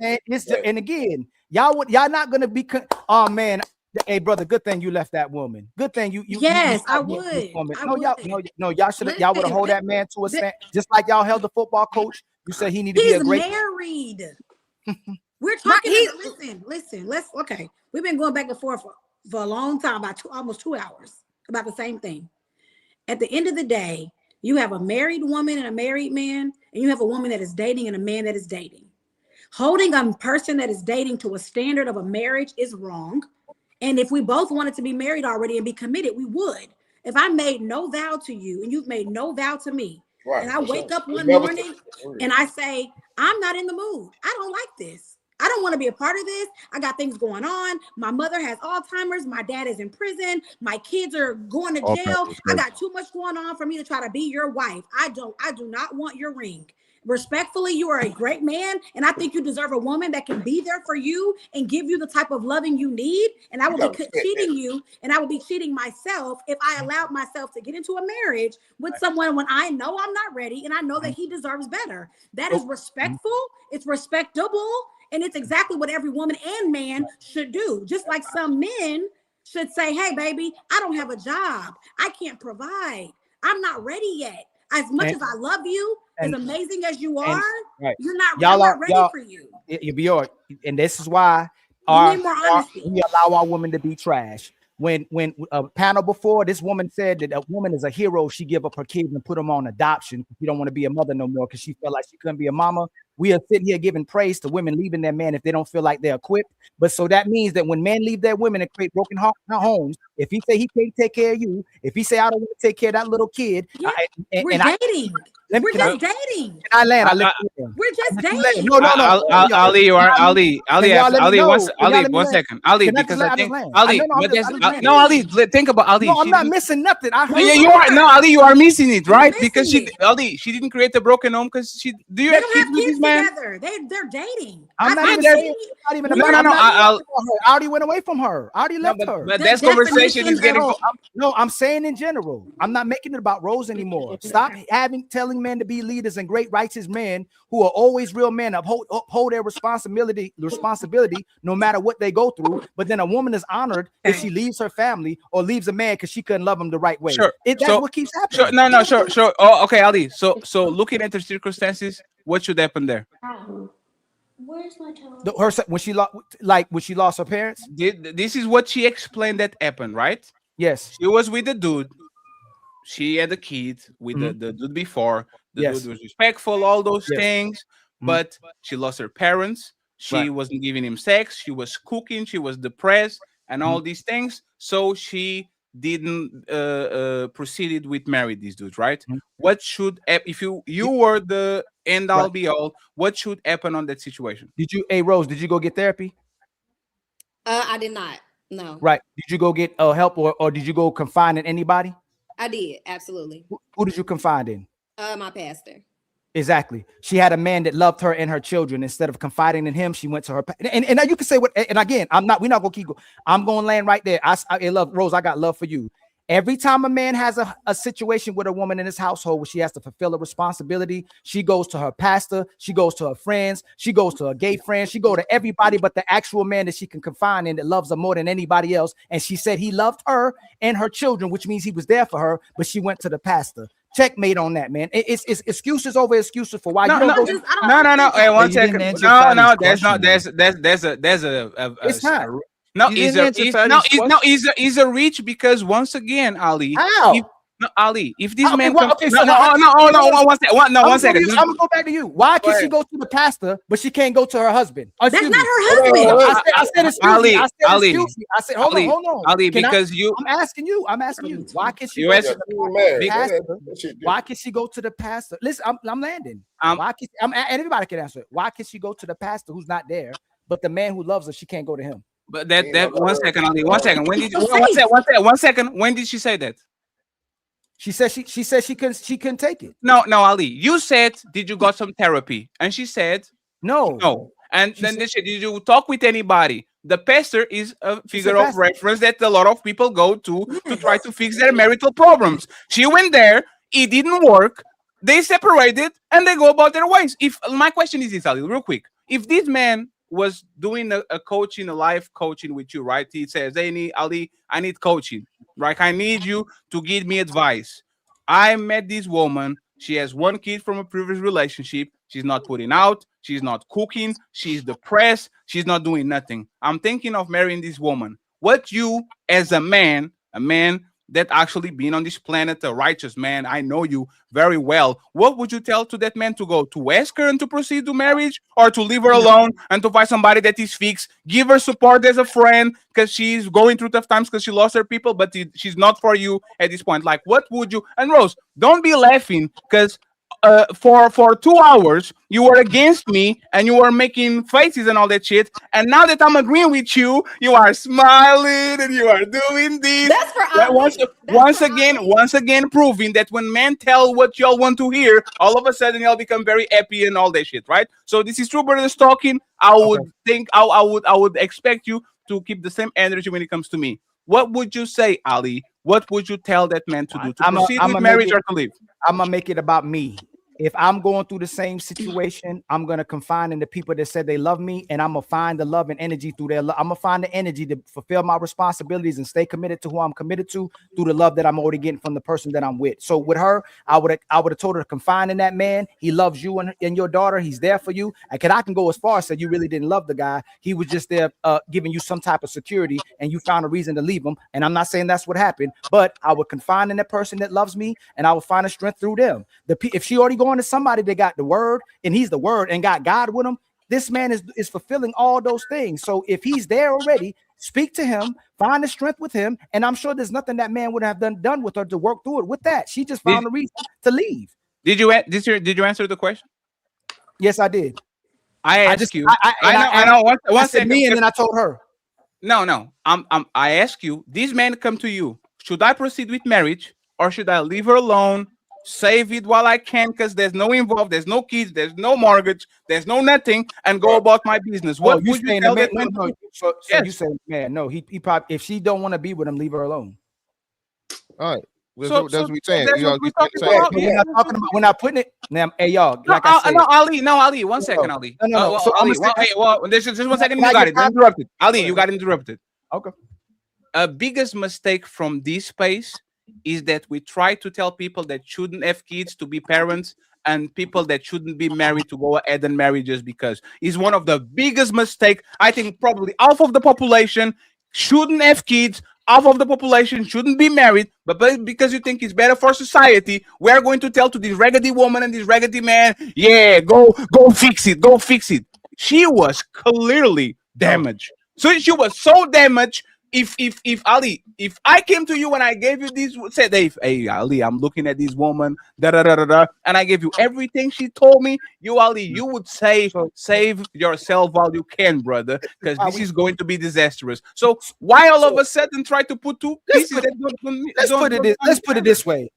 saying it's and again, y'all not gonna be. Oh man, hey brother, good thing you left that woman. Good thing you. Yes, I would. would. No, y'all should y'all would have hold that man to a stand, just like y'all held the football coach. You said he needed to be a great. He's married. We're talking. Listen. Okay. We've been going back and forth for a long time, about almost 2 hours, about the same thing. At the end of the day, you have a married woman and a married man, and you have a woman that is dating and a man that is dating. Holding a person that is dating to a standard of a marriage is wrong. And if we both wanted to be married already and be committed, we would. If I made no vow to you and you've made no vow to me, right, and I wake up one morning and I say, I'm not in the mood. I don't like this. I don't want to be a part of this. I got things going on. My mother has Alzheimer's. My dad is in prison. My kids are going to jail. I got too much going on for me to try to be your wife. I do not want your ring. Respectfully, you are a great man, and I think you deserve a woman that can be there for you and give you the type of loving you need. And I will be cheating you, and I will be cheating myself if I allowed myself to get into a marriage with someone when I know I'm not ready and I know that he deserves better. That is respectful. It's respectable. And it's exactly what every woman and man should do. Just like some men should say, hey, baby, I don't have a job. I can't provide. I'm not ready yet. As much as I love you, as amazing as you are, you're not, I'm not ready for you. And this is why we allow our women to be trash. When a panel before, this woman said that a woman is a hero. She give up her kids and put them on adoption. She don't want to be a mother no more because she felt like she couldn't be a mama. We are sitting here giving praise to women leaving their man if they don't feel like they're equipped. But so that means that when men leave their women and create broken homes, if he say he can't take care of you, if he say I don't want to take care of that little kid, we're dating. We're just dating. Can I land? We're just dating. No. Ali, you are Ali. Ali, one second. Ali, because I think Ali. No, Ali. Think about Ali. No, I'm not missing nothing. Yeah, you are. No, Ali, you are missing it, right? Because she didn't create a broken home because she. Do you have kids with this man? Together. They're dating. I'm not even saying I already went away from her. I already left her. But that conversation is getting. No, I'm saying in general. I'm not making it about Rose anymore. Stop telling men to be leaders and great righteous men who are always real men, uphold their responsibility no matter what they go through. But then a woman is honored if she leaves her family or leaves a man because she couldn't love him the right way. Sure. That's what keeps happening. Sure. Oh, okay, Ali. So looking at the circumstances, what should happen there? Where's my towel? When she lost her parents. This is what she explained that happened, right? Yes. She was with the dude. She had a kid with the dude before. The dude was respectful, all those things, but she lost her parents. She wasn't giving him sex. She was cooking. She was depressed and all these things. So she didn't proceeded with marry these dudes, right? What should, if you were the end all be all, what should happen on that situation? Rose, did you go get therapy? I did not. No. Right. Did you go get help or did you go confide in anybody? I did, absolutely. Who did you confide in? My pastor. Exactly. She had a man that loved her and her children. Instead of confiding in him, she went to her. And now you can say what. And again, we're not gonna keep going. I'm gonna land right there. I love Rose. I got love for you. Every time a man has a situation with a woman in his household where she has to fulfill a responsibility, she goes to her pastor, she goes to her friends, she goes to her gay friends, she goes to everybody but the actual man that she can confide in that loves her more than anybody else. And she said he loved her and her children, which means he was there for her, but she went to the pastor. Checkmate on that, man. It's excuses over excuses for why you don't go. No. Hey, one second. No. There's a. It's not. No, he's a reach because once again, Ali. No, Ali, if this man one comes, second. one second. I'm gonna go back to you. Why can she go to the pastor, but she can't go to her husband? That's not her husband. I said, excuse me. I said, hold on. Ali, because I'm asking you. Why can she go to the pastor? Why can she go to the pastor? Listen, I'm landing. Why can and everybody can answer it. Why can she go to the pastor who's not there, but the man who loves her, she can't go to him? But that 1 second, Ali, 1 second. When did 1 second? When did she say that? She said she couldn't take it. No, Ali. You said, did you got some therapy? And she said no. And then they said, did you talk with anybody? The pastor is a figure of reference that a lot of people go to try to fix their marital problems. She went there, it didn't work, they separated, and they go about their ways. If my question is this, Ali, real quick. If this man was doing a live coaching with you, right? He says, hey, Ali, I need coaching. Right, I need you to give me advice. I met this woman. She has 1 kid from a previous relationship. She's not putting out. She's not cooking. She's depressed. She's not doing nothing. I'm thinking of marrying this woman. What you, as a man that actually been on this planet, a righteous man, I know you very well. What would you tell to that man to go? To ask her and to proceed to marriage, or to leave her alone and to find somebody that is fixed? Give her support as a friend because she's going through tough times because she lost her people, but she's not for you at this point. Like, what would you? And Rose, don't be laughing because for 2 hours you were against me and you were making faces and all that shit, and now that I'm agreeing with you, you are smiling and you are doing this. That's for once again proving that when men tell what y'all want to hear, all of a sudden y'all become very happy and all that shit, right? So this is True Brothers talking. I would expect you to keep the same energy when it comes to me. What would you say, Ali? What would you tell that man to do? To proceed with marriage or to leave? I'm gonna make it about me. If I'm going through the same situation, I'm going to confine in the people that said they love me, and I'm going to find the love and energy through their love. I'm going to find the energy to fulfill my responsibilities and stay committed to who I'm committed to through the love that I'm already getting from the person that I'm with. So with her, I would have told her to confine in that man. He loves you and your daughter. He's there for you. And I can go as far as say you really didn't love the guy. He was just there giving you some type of security, and you found a reason to leave him. And I'm not saying that's what happened, but I would confine in that person that loves me, and I would find a strength through them. If she already going to somebody that got the word, and he's the word and got God with him, this man is fulfilling all those things. So if he's there already, speak to him, find the strength with him, and I'm sure there's nothing that man would have done with her to work through it with that. She just found a reason to leave. Did you answer the question? Yes, I did. I asked you. I know. One second. Me, and then I told her. No. I ask you. This man come to you. Should I proceed with marriage, or should I leave her alone? Save it while I can, because there's no involved, there's no kids, there's no mortgage, there's no nothing, and go about my business. What would you tell that man? So you say, man, no, he probably, if she don't want to be with him, leave her alone. All right. That's what we're saying. We're not putting it. Now, hey, y'all. Like I said, Ali. 1 second, Ali. No. So Ali, just 1 second. You got it. Interrupted. Ali, you got interrupted. Okay. A biggest mistake from this space is that we try to tell people that shouldn't have kids to be parents, and people that shouldn't be married to go ahead and marry just because. Is one of the biggest mistakes. I think probably half of the population shouldn't have kids, half of the population shouldn't be married, but because you think it's better for society, we're going to tell to this raggedy woman and this raggedy man, yeah, go fix it. She was clearly damaged. So she was so damaged. If Ali, if I came to you and I gave you this, said, hey Ali, I'm looking at this woman, and I gave you everything she told me, Ali, you would save yourself while you can, brother, because this is going to be disastrous. So why all of a sudden try to put two pieces? Let's put it this way.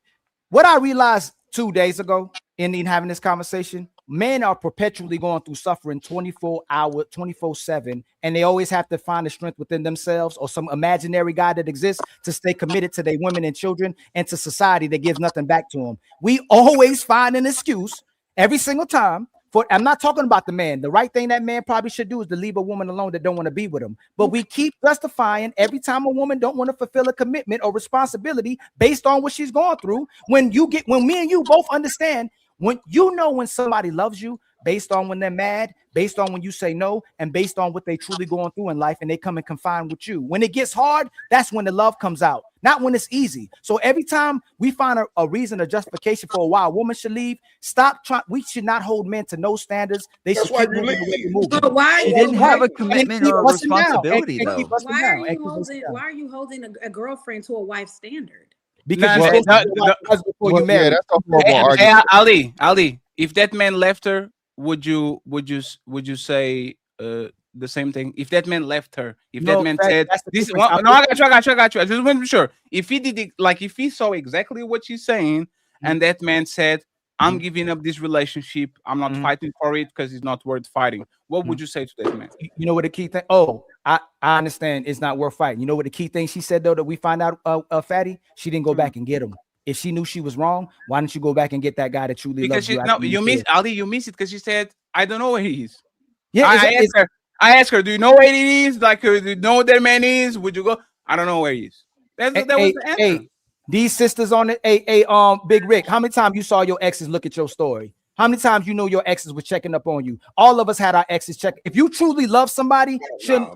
What I realized 2 days ago in having this conversation, men are perpetually going through suffering 24/7, and they always have to find the strength within themselves or some imaginary God that exists to stay committed to their women and children and to society that gives nothing back to them. We always find an excuse every single time. I'm not talking about the man. The right thing that man probably should do is to leave a woman alone that don't want to be with him. But we keep justifying every time a woman don't want to fulfill a commitment or responsibility based on what she's going through. When me and you both understand, when you know when somebody loves you based on when they're mad, based on when you say no, and based on what they truly going through in life, and they come and confine with you. When it gets hard, that's when the love comes out. not when it's easy. So every time we find a reason or justification for why a woman should leave, stop trying. We should not hold men to no standards. They should keep moving the way they're moving. But why She didn't have a commitment or a responsibility, though. Why are you holding a girlfriend to a wife's standard? Because before you marry. That's a horrible argument. Ali, if that man left her, would you say the same thing? If that man left her, if that man said this, no, I got you. I just want to be sure. If he did it, like if he saw exactly what she's saying, and that man said, "I'm giving up this relationship. I'm not fighting for it because it's not worth fighting." What would you say to that man? You know what the key thing? Oh, I understand it's not worth fighting. You know what the key thing she said though that we find out, Fatty? She didn't go back and get him. If she knew she was wrong, why didn't you go back and get that guy that truly loves you? No, you miss Ali. You miss it because she said, "I don't know where he is." Yeah, I asked her, "Do you know where he is? Like, do you know where that man is? Would you go?" I don't know where he is. That was the answer. These sisters on it. Big Rick, how many times you saw your exes look at your story? How many times you know your exes were checking up on you? All of us had our exes check. If you truly love somebody, she'll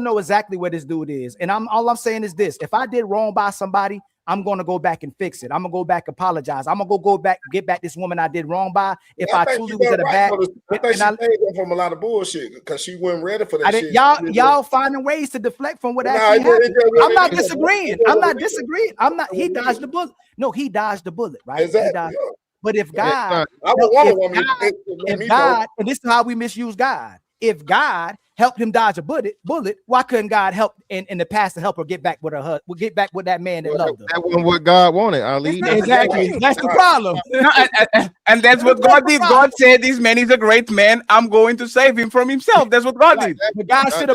know exactly where this dude is. And all I'm saying is this: if I did wrong by somebody, I'm gonna go back and fix it. I'm gonna go back, apologize. I'm gonna go back, get back this woman I did wrong by. If I truly was at a bad, I think she paid them from a lot of bullshit because she wasn't ready for that shit. Y'all finding ways to deflect from what actually happened. I'm not disagreeing. He dodged the bullet. No, he dodged the bullet, right? Exactly. But if God, and this is how we misuse God. If God helped him dodge a bullet, why couldn't God help in the past to help her get back with her husband? Get back with that man that loved her. That wasn't what God wanted, Ali. Exactly. That's the problem. And that's what God did. God said, "This man is a great man. I'm going to save him from himself." That's what God did. But God should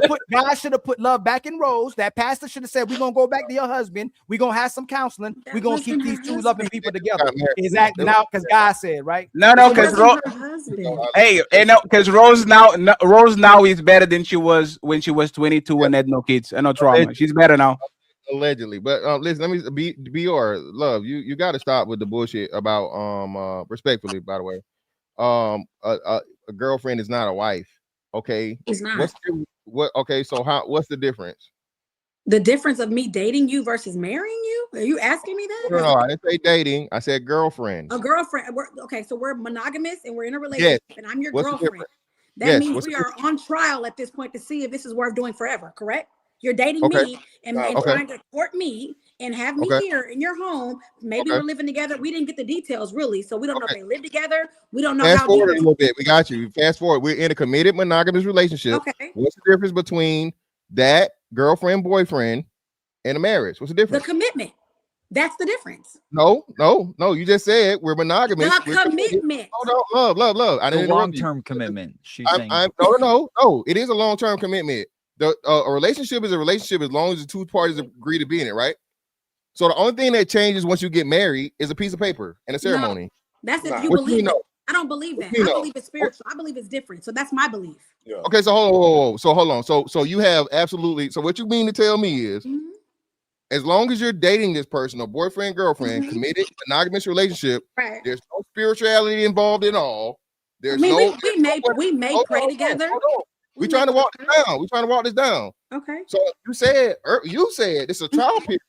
have put love back in Rose. That pastor should have said, "We're gonna go back to your husband. We're gonna have some counseling. We're gonna keep these two loving people together." Exactly. Now, because God said, right? No, because because Rose now is better than she was when she was 22 and had no kids and no trauma. She's better now. Allegedly. But listen, let me be your love. You got to stop with the bullshit about respectfully, by the way. A girlfriend is not a wife. Okay. It's not. What's the difference? The difference of me dating you versus marrying you? Are you asking me that? No, I didn't say dating. I said girlfriend. A girlfriend. So we're monogamous and we're in a relationship, and I'm your girlfriend. That means we are on trial at this point to see if this is worth doing forever, correct? You're dating me and trying to court me and have me here in your home. Maybe we're living together. We didn't get the details really, so we don't know if they live together. We don't know Fast how forward a little bit. We got you. Fast forward. We're in a committed monogamous relationship. Okay. What's the difference between that girlfriend, boyfriend, and a marriage? What's the difference? The commitment. That's the difference. No. You just said we're monogamous. The commitment. Oh, no, love. I didn't long-term commitment. She's saying. No. It is a long-term commitment. A relationship is a relationship as long as the two parties agree to be in it, right? So the only thing that changes once you get married is a piece of paper and a ceremony. That's if you believe it. I don't believe that. I believe it's spiritual. I believe it's different. So that's my belief. Yeah. Okay, so hold on. So you have absolutely. So what you mean to tell me is, as long as you're dating this person, or boyfriend, girlfriend, committed monogamous relationship, there's no spirituality involved at all. There's we may pray together. We're trying to walk this down. Okay. So you said it's a trial period.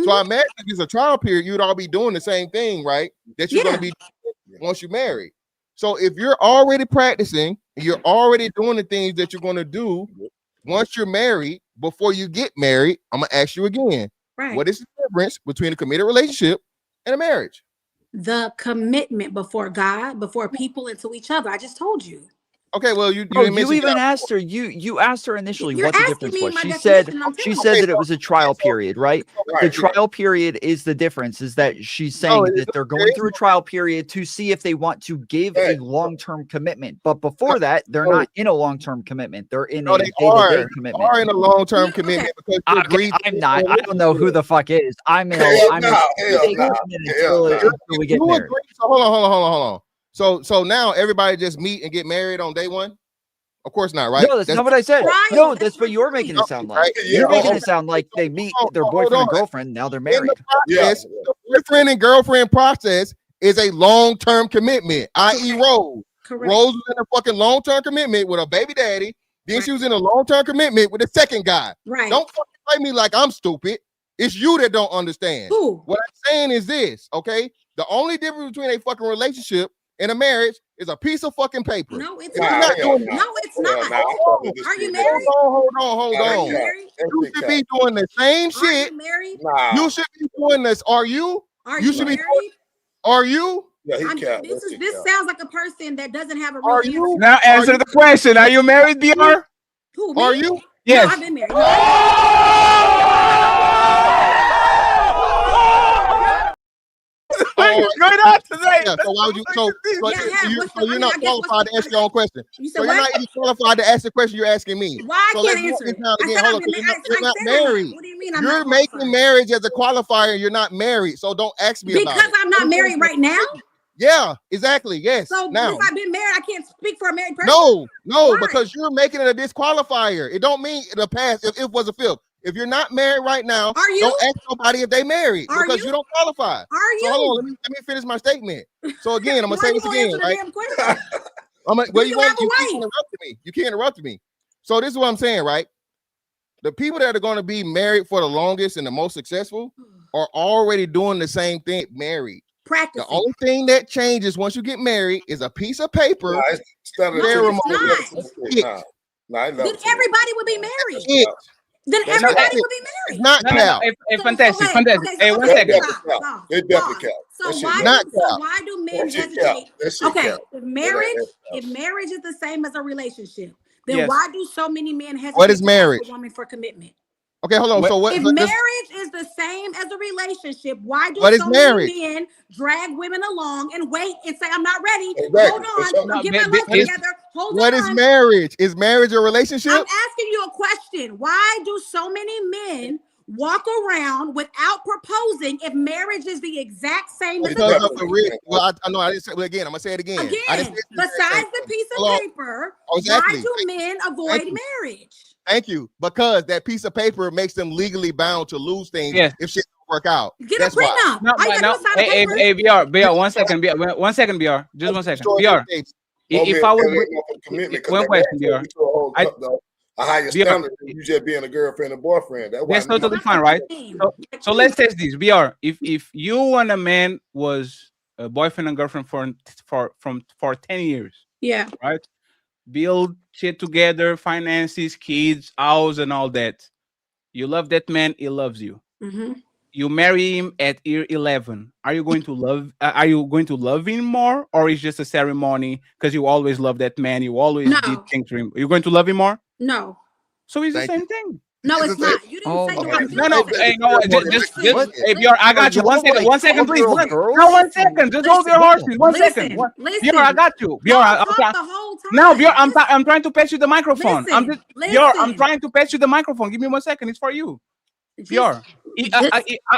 So I imagine if it's a trial period, you'd all be doing the same thing, right? That you're going to be doing once you're married. So if you're already practicing, you're already doing the things that you're going to do once you're married, before you get married, I'm going to ask you again. Right. What is the difference between a committed relationship and a marriage? The commitment before God, before people, and to each other. I just told you. Okay, well, you even asked her. You asked her initially what the difference was. She said that it was a trial period, right? The trial period is the difference. Is that she's saying that they're going through a trial period to see if they want to give a long-term commitment. But before that, they're not in a long-term commitment. They're in a day-to-day commitment. Are in a long-term commitment because I'm not. I don't know who the fuck is. I'm in a until we get married. So hold on. So now everybody just meet and get married on day one? Of course not, right? No, that's not what I said. No, that's what you're making it sound like. You're making it sound like they meet their boyfriend and girlfriend. Now they're married. The boyfriend and girlfriend process is a long-term commitment, i.e. Rose. Correct. Rose was in a fucking long-term commitment with a baby daddy. Then she was in a long-term commitment with a second guy. Right. Don't fucking play me like I'm stupid. It's you that don't understand. Who? What I'm saying is this, okay? The only difference between a fucking relationship and a marriage is a piece of fucking paper. No, it's You're not. not doing No, it's not. Are you Hold married? on. Are you married? You should be doing the same shit. Are you married? You should be doing this. Are you? Are You you should be. married? Are you? Yeah, This sounds like a person that doesn't have a real answer. Now answer the question. Are you married, BR? Who, me? Are you? Yes. No, I've been married. Going on today. Yeah, so why would you? So you're not qualified to ask your own question. You So said you're what? not even qualified to ask the question you're asking me. Why So I let's can't answer break it? this down I again. said Hold I'm on, 'cause you're not I said I'm married. What do you mean I'm You're not making qualified? marriage as a qualifier. You're not married, so don't ask me about it. Because I'm not married right now? Yeah, exactly. Yes. So now. if I've been married, I can't speak for a married person? No, Why? because you're making it a disqualifier. It don't mean the past. If it was a fifth. If you're not married right now, don't ask nobody if they married because you don't qualify. So hold on, let me finish my statement. So again, I'm gonna say this again, right? You can't interrupt me. So this is what I'm saying, right? The people that are going to be married for the longest and the most successful are already doing the same thing, married. Practice. The only thing that changes once you get married is a piece of paper. Then everybody would be married. Then everybody would be married. It's not Cal. Fantastic. Hey, 1 second. It definitely counts. So why do men hesitate? Okay, if marriage is the same as a relationship, then why do so many men hesitate What is to marriage? ask a woman for commitment? Okay, hold on. So what? If marriage is the same as a relationship, why do What is so marriage? many men drag women along and wait and say, "I'm not ready. Exactly. Hold on, get my life together. Hold on." What is marriage? Is marriage a relationship? I'm asking you a question. Why do so many men walk around without proposing if marriage is the exact same as a Because of the relationship? risk. Well, I know I didn't say. Well, again, I'm gonna say it again. Again, besides the piece of paper, exactly. why do men avoid marriage? Thank you. Because that piece of paper makes them legally bound to lose things if shit don't work out. Get That's a prenup. No. Hey, BR, 1 second, BR, 1 second, BR, just 1 second, BR. If I was one question, BR, a higher standard than you just being a girlfriend and boyfriend. That's totally fine, right? So let's test this, BR. If you and a man was a boyfriend and girlfriend for 10 years, yeah, right? Build shit together, finances, kids, house, and all that. You love that man, he loves you. Mm-hmm. You marry him at year 11. Are you going to love? Are you going to love him more, or is just a ceremony because you always love that man? You always did things for him. You're going to love him more? No. So it's the same thing. No, it's not. You didn't say just hey, BR, I got you. 1 second, 1 second, please. 1 second. Just hold your horses. 1 second. BR, I got you. BR, now, BR, I'm trying to pass you the microphone. BR, I'm trying to pass you the microphone. Give me 1 second. It's for you. BR,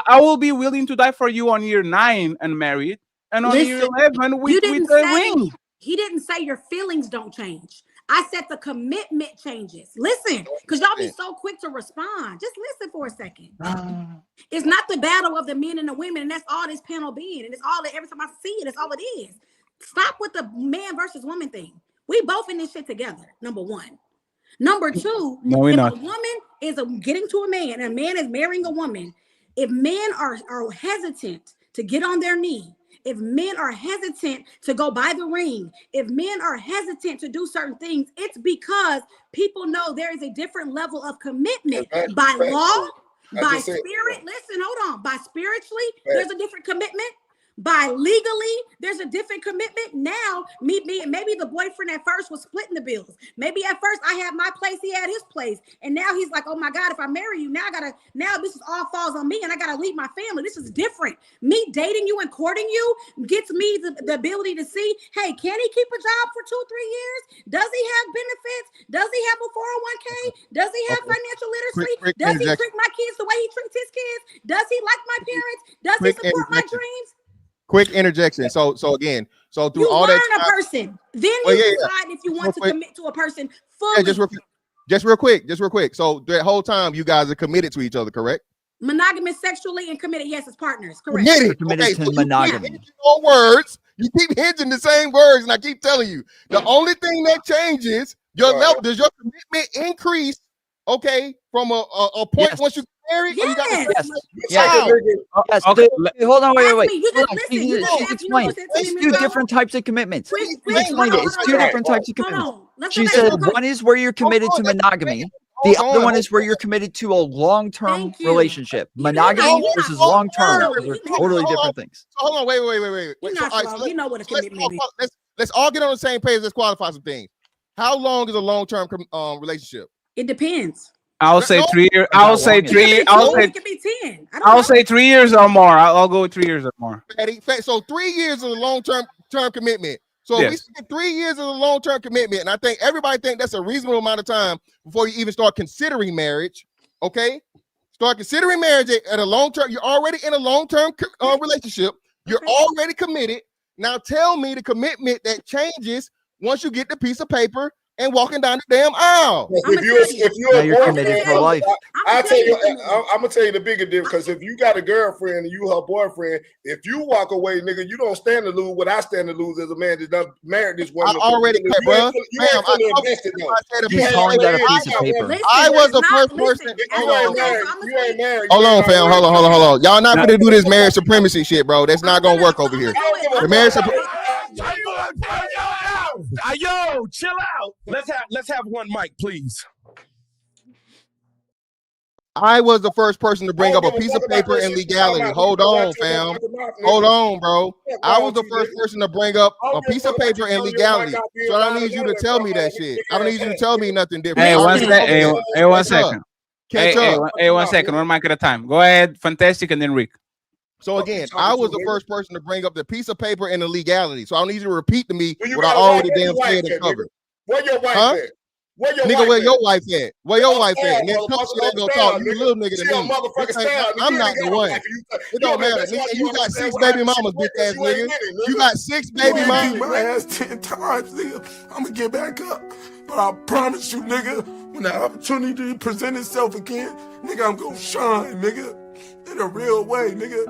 I will be willing to die for you on year 9 and married, and on year 11 with a ring. He didn't say your feelings don't change. I said the commitment changes. Listen, because y'all be so quick to respond. Just listen for a second. It's not the battle of the men and the women, and that's all this panel being. And it's all that every time I see it, that's all it is. Stop with the man versus woman thing. We both in this shit together, number one. Number two, if a woman is getting to a man and a man is marrying a woman, if men are hesitant to get on their knee, if men are hesitant to go buy the ring, if men are hesitant to do certain things, it's because people know there is a different level of commitment by law, by spirit. Listen, hold on. By spiritually, there's a different commitment. By legally, there's a different commitment. Now, maybe the boyfriend at first was splitting the bills. Maybe at first I had my place, he had his place. And now he's like, oh my God, if I marry you, now this is all falls on me and I gotta leave my family. This is different. Me dating you and courting you gets me the ability to see, hey, can he keep a job for 2-3 years? Does he have benefits? Does he have a 401k? Does he have financial literacy? Does he treat my kids the way he treats his kids? Does he like my parents? Does he support my dreams? Quick interjection. So through you all learn that, a person. Then you decide if you want to commit to a person fully. Yeah, just real quick. So that whole time you guys are committed to each other, correct? Monogamous sexually and committed, yes, as partners, correct. Committed to monogamy. Your words, you keep hinging the same words, and I keep telling you, the only thing that changes your level, does your commitment increase? Okay, from a point once you get married? Or you got the Yes. Wow. Yes. Okay. Hold on, wait. You Hold just on. listen. You just She asked me what explained. was it, It's Timmy, two Michelle? different types of commitments. Quick, She explained it. It's two different types of commitments. Let's She go back to said the one is where you're committed to monogamy. The other one is where you're committed to a long-term relationship. Monogamy versus long-term. Those are totally different things. So hold on, wait. You're not All right, slow. You know what a commitment is. Let's all get on the same page. Let's qualify some things. How long is a long-term relationship? It depends. I'll say 3 years. I'll say 3 years. It could be 10. I'll say 3 years or more. I'll go with 3 years or more. So 3 years is a long-term commitment. So if we say 3 years is a long-term commitment, and I think everybody think that's a reasonable amount of time before you even start considering marriage. Okay, start considering marriage at a long-term. You're already in a long-term relationship. You're already committed. Now tell me the commitment that changes once you get the piece of paper and walking down the damn aisle. If you're you're committed for life. I'm gonna tell you the bigger difference. Because if you got a girlfriend and you her boyfriend, if you walk away, nigga, you don't stand to lose what I stand to lose as a man that done married this woman. I already, bro. He's calling that a piece of paper. I was the first person. You ain't married. Hold on, fam. Hold on. Y'all not gonna do this marriage supremacy shit, bro. That's not gonna work over here. The marriage supremacy. Yo, chill out. Let's have one mic, please. I was the first person to bring up a piece of paper and legality. Hold on, fam. Hold on, bro. I was the first person to bring up a piece of paper and legality. So I don't need you to tell me that shit. I don't need you to tell me nothing different. Hey, one second. Catch up. Hey, 1 second. One mic at a time. Go ahead. Fantastic, and then Rick. So again, I was the first person to bring up the piece of paper and the legality. So I don't need you to repeat to me what I already damn said and covered. Where your wife at? Where your nigga, wife where at? your wife at? Where your wife at? Next Next couple ain't gonna talk. You little nigga to me. I'm not the one. It don't matter. Nigga, you got 6 baby mamas, bitch ass nigga. You got 6 baby mamas. My ass 10 times, nigga. I'm gonna get back up. But I promise you, nigga, when the opportunity present itself again, nigga, I'm gonna shine, nigga. In a real way, nigga.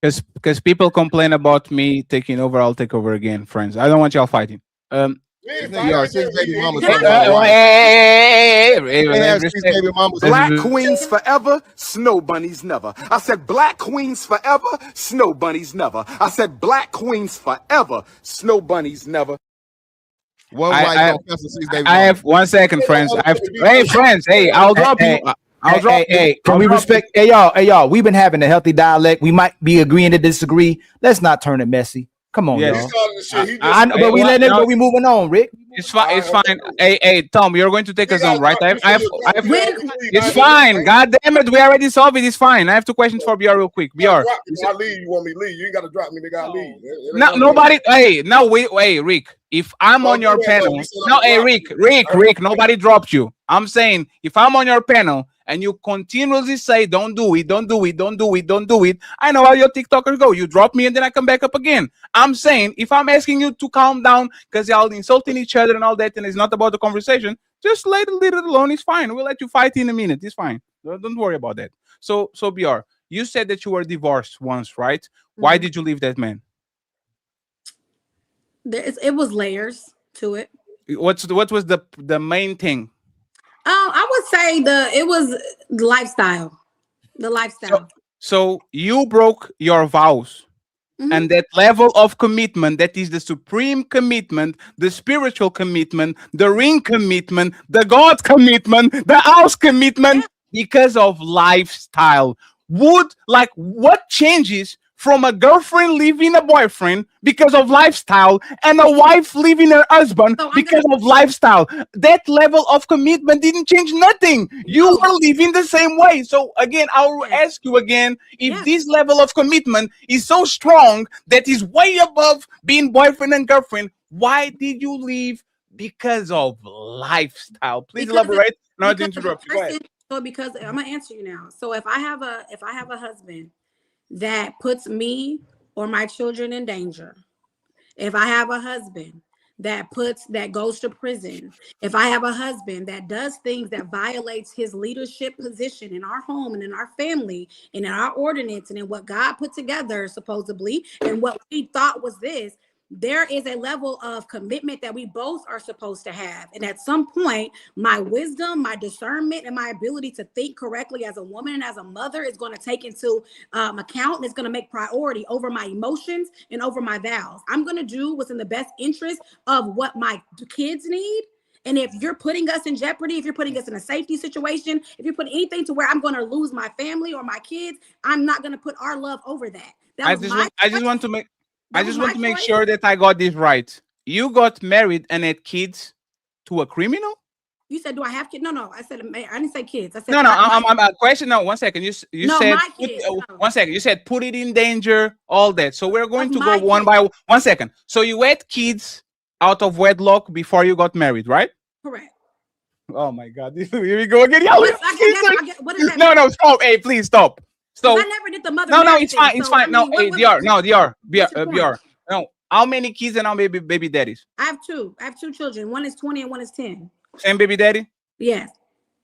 Because people complain about me taking over, I'll take over again, friends. I don't want y'all fighting. Black queens forever, snow bunnies never. I said black queens forever, snow bunnies never. I said black queens forever, snow bunnies never. I have 1 second, friends. Hey, friends. Hey, I'll drop you. Hey, can we respect? Hey, y'all. We've been having a healthy dialect. We might be agreeing to disagree. Let's not turn it messy. Come on, y'all. I know, but we moving on, Rick. It's fine. It's fine. Hey, Tom, you're going to take us on, right? It's fine. God damn it, we already solved it. It's fine. I have 2 questions for BR real quick. BR, I leave. You want me to leave? You ain't got to drop me, nigga. I leave. No, nobody. Hey, no, wait, Rick. If I'm on your panel, no, hey, Rick, nobody dropped you. I'm saying if I'm on your panel and you continuously say don't do it, I know how your TikTokers go. You drop me and then I come back up again. I'm saying if I'm asking you to calm down because y'all insulting each other and all that, and it's not about the conversation, just let it alone. It's fine. We'll let you fight in a minute. It's fine. Don't worry about that. So BR, you said that you were divorced once, right? Mm-hmm. Why did you leave that man? It was layers to it. What was the main thing? I would say it was lifestyle. The lifestyle. So you broke your vows. Mm-hmm. And that level of commitment, that is the supreme commitment, the spiritual commitment, the ring commitment, the God commitment, the house commitment, because of lifestyle. What changes from a girlfriend leaving a boyfriend because of lifestyle and a wife leaving her husband because of lifestyle? That level of commitment didn't change nothing. You were living the same way. So again, I'll ask you again, if this level of commitment is so strong that is way above being boyfriend and girlfriend, why did you leave? Because of lifestyle. Please elaborate. Not to interrupt you. Go ahead. So because I'm gonna answer you now. So if I have a husband that puts me or my children in danger, if I have a husband that goes to prison, if I have a husband that does things that violates his leadership position in our home and in our family and in our ordinance and in what God put together supposedly and what we thought was this, there is a level of commitment that we both are supposed to have. And at some point, my wisdom, my discernment, and my ability to think correctly as a woman and as a mother is going to take into account, and it's going to make priority over my emotions and over my vows. I'm going to do what's in the best interest of what my kids need. And if you're putting us in jeopardy, if you're putting us in a safety situation, if you're putting anything to where I'm going to lose my family or my kids, I'm not going to put our love over that. I just want to make sure that I got this right. You got married and had kids to a criminal? You said, do I have kids? No. I didn't say kids. I said no. I'm a question. No, 1 second. You no, said my kids, no. 1 second. You said put it in danger, all that. So we're going to go one by 1 second. So you had kids out of wedlock before you got married, right? Correct. Oh my God! Here we go again. What is that? No, stop. Hey, please stop. So I never did the mother. No, it's fine. It's fine. No, hey, DR. No, how many kids and how many baby daddies? I have two children. One is 20 and one is 10. Same baby daddy? Yes.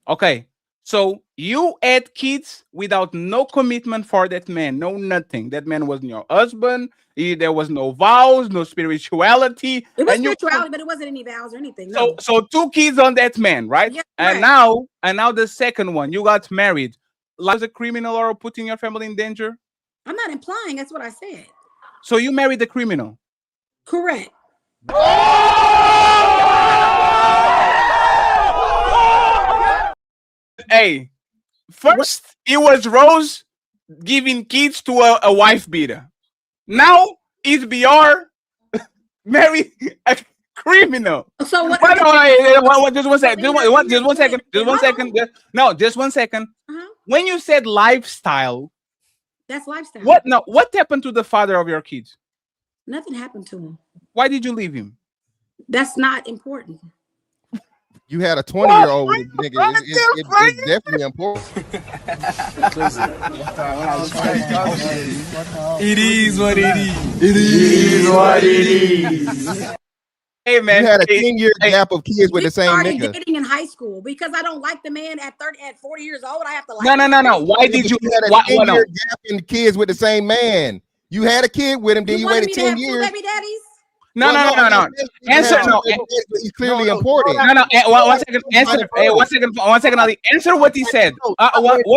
Okay. So you had kids without no commitment for that man, no nothing. That man wasn't your husband. There was no vows, no spirituality. It was spirituality, but it wasn't any vows or anything. No. So 2 kids on that man, right? Yeah, and now the second one, you got married. Like a criminal or putting your family in danger? I'm not implying. That's what I said. So you married a criminal? Correct. Hey, first it was Rose giving kids to a wife beater. Now it's BR married a criminal. So what? Just 1 second. Just 1 second. When you said lifestyle, that's lifestyle. What? No. What happened to the father of your kids? Nothing happened to him. Why did you leave him? That's not important. You had a 20-year-old with a nigga. It's definitely important. It is what it is. It is what it is. Hey man, you had a 10-year gap of kids with the same nigga. nigga. Dating in high school because I don't like the man at 40 years old. I have to like. No. Why did you had a 10-year gap in kids with the same man? You had a kid with him, then you waited 10 years. Baby daddies? No. Answer no. He's clearly important. No. 1 second. Answer. Hey, 1 second. 1 second, Ali. Answer what he said. What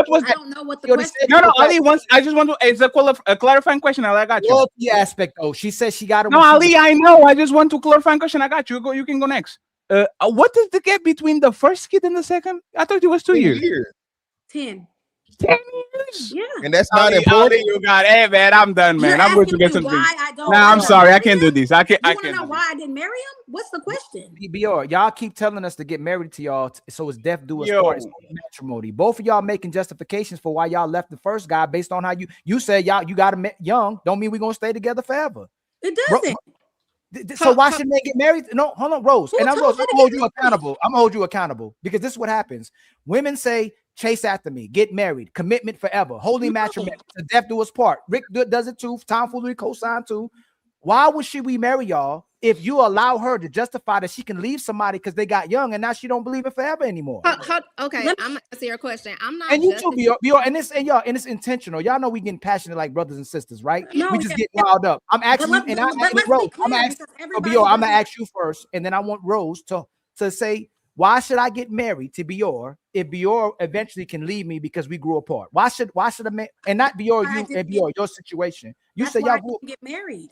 was that? I don't know what the question. No, Ali. I just want to. It's a clarifying question. Ali, I got you. Loyalty aspect though. She says she got him. No, Ali. I know. I just want to clarify question. I got you. You can go next. What is the gap between the first kid and the second? I thought it was 2 years. 10 years. Yeah. And that's not important. You got. Hey man, I'm done, man. I'm going to get something. I'm sorry. I can't do this. I can't. You want to know why I didn't marry him? What's the question? BR, y'all keep telling us to get married to y'all, so it's death do us part. It's matrimony. Both of y'all making justifications for why y'all left the first guy based on how you said you got him young. Don't mean we're gonna stay together forever. It doesn't. So why should men get married? No, hold on, Rose. And I'm gonna hold you accountable. I'm gonna hold you accountable because this is what happens. Women say, chase after me, get married, commitment forever, holy matrimony, to death do us part. Rick does it too. Tom Foolery co-sign too. Why would we marry y'all if you allow her to justify that she can leave somebody because they got young and now she don't believe it forever anymore? Okay, I'm gonna answer your question. I'm not. And you too, BR, and it's intentional. Y'all know we getting passionate like brothers and sisters, right? No, we just get riled up. I'm asking you, and I'm gonna ask you first, and then I want Rose to say, why should I get married to BR if BR eventually can leave me because we grew apart? Why should a man, and not BR, you and BR, your situation? You say y'all get married.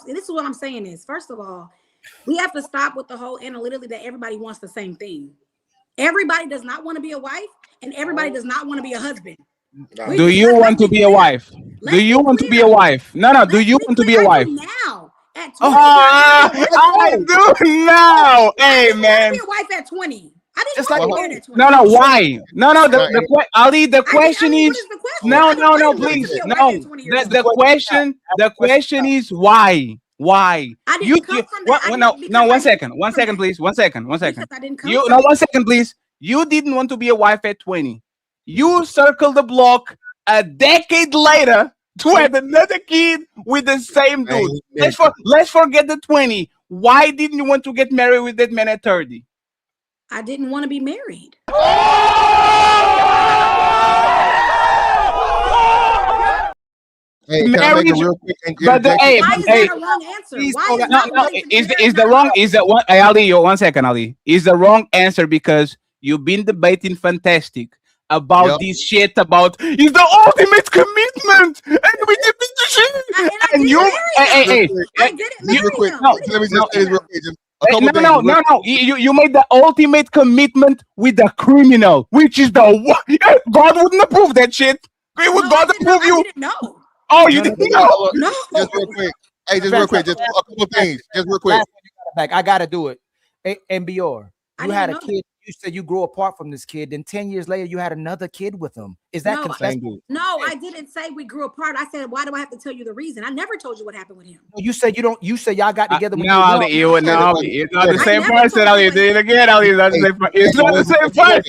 This is what I'm saying is, first of all, we have to stop with the whole analytically that everybody wants the same thing. Everybody does not want to be a wife, and everybody does not want to be a husband. Do you want to be a wife? Do you want to be a wife? No. Do you want to be a wife? Now. I do now. Hey man. Be a wife at 20. I didn't like, want to be married at 20. No. Why? No. Ali, the question is no. Please, no. The question is why? Why? I didn't come from that. No. 1 second. 1 second, please. 1 second. 1 second. 1 second, please. You didn't want to be a wife at 20. You circled the block a decade later to have another kid with the same dude. Let's forget the 20. Why didn't you want to get married with that man at 30? I didn't want to be married. Hey, can I make a real quick But interjection? Why is that a wrong answer? Why is not willing to is be is the wrong is the one Ali, yo, 1 second, Ali. Is the wrong answer because you've been debating fantastic about this shit about is the ultimate commitment and we did the shit and you hey I didn't marry him. No, let me just say this real quick. Just a couple things. No. You made the ultimate commitment with the criminal, which is the God wouldn't approve that shit. Would God approve you? I didn't know. Oh, you didn't know? No. Just real quick. Hey, just real quick. Just a couple things. Just real quick. Back. I gotta do it. And Bior, I you had a didn't know kid. You said you grew apart from this kid. Then 10 years later, you had another kid with him. Is that consensual? No, I didn't say we grew apart. I said, why do I have to tell you the reason? I never told you what happened with him. You said you don't. You said y'all got together. No, Ali, it's not the same person. Ali, do it again. Ali, it's not the same person. It's not the same person.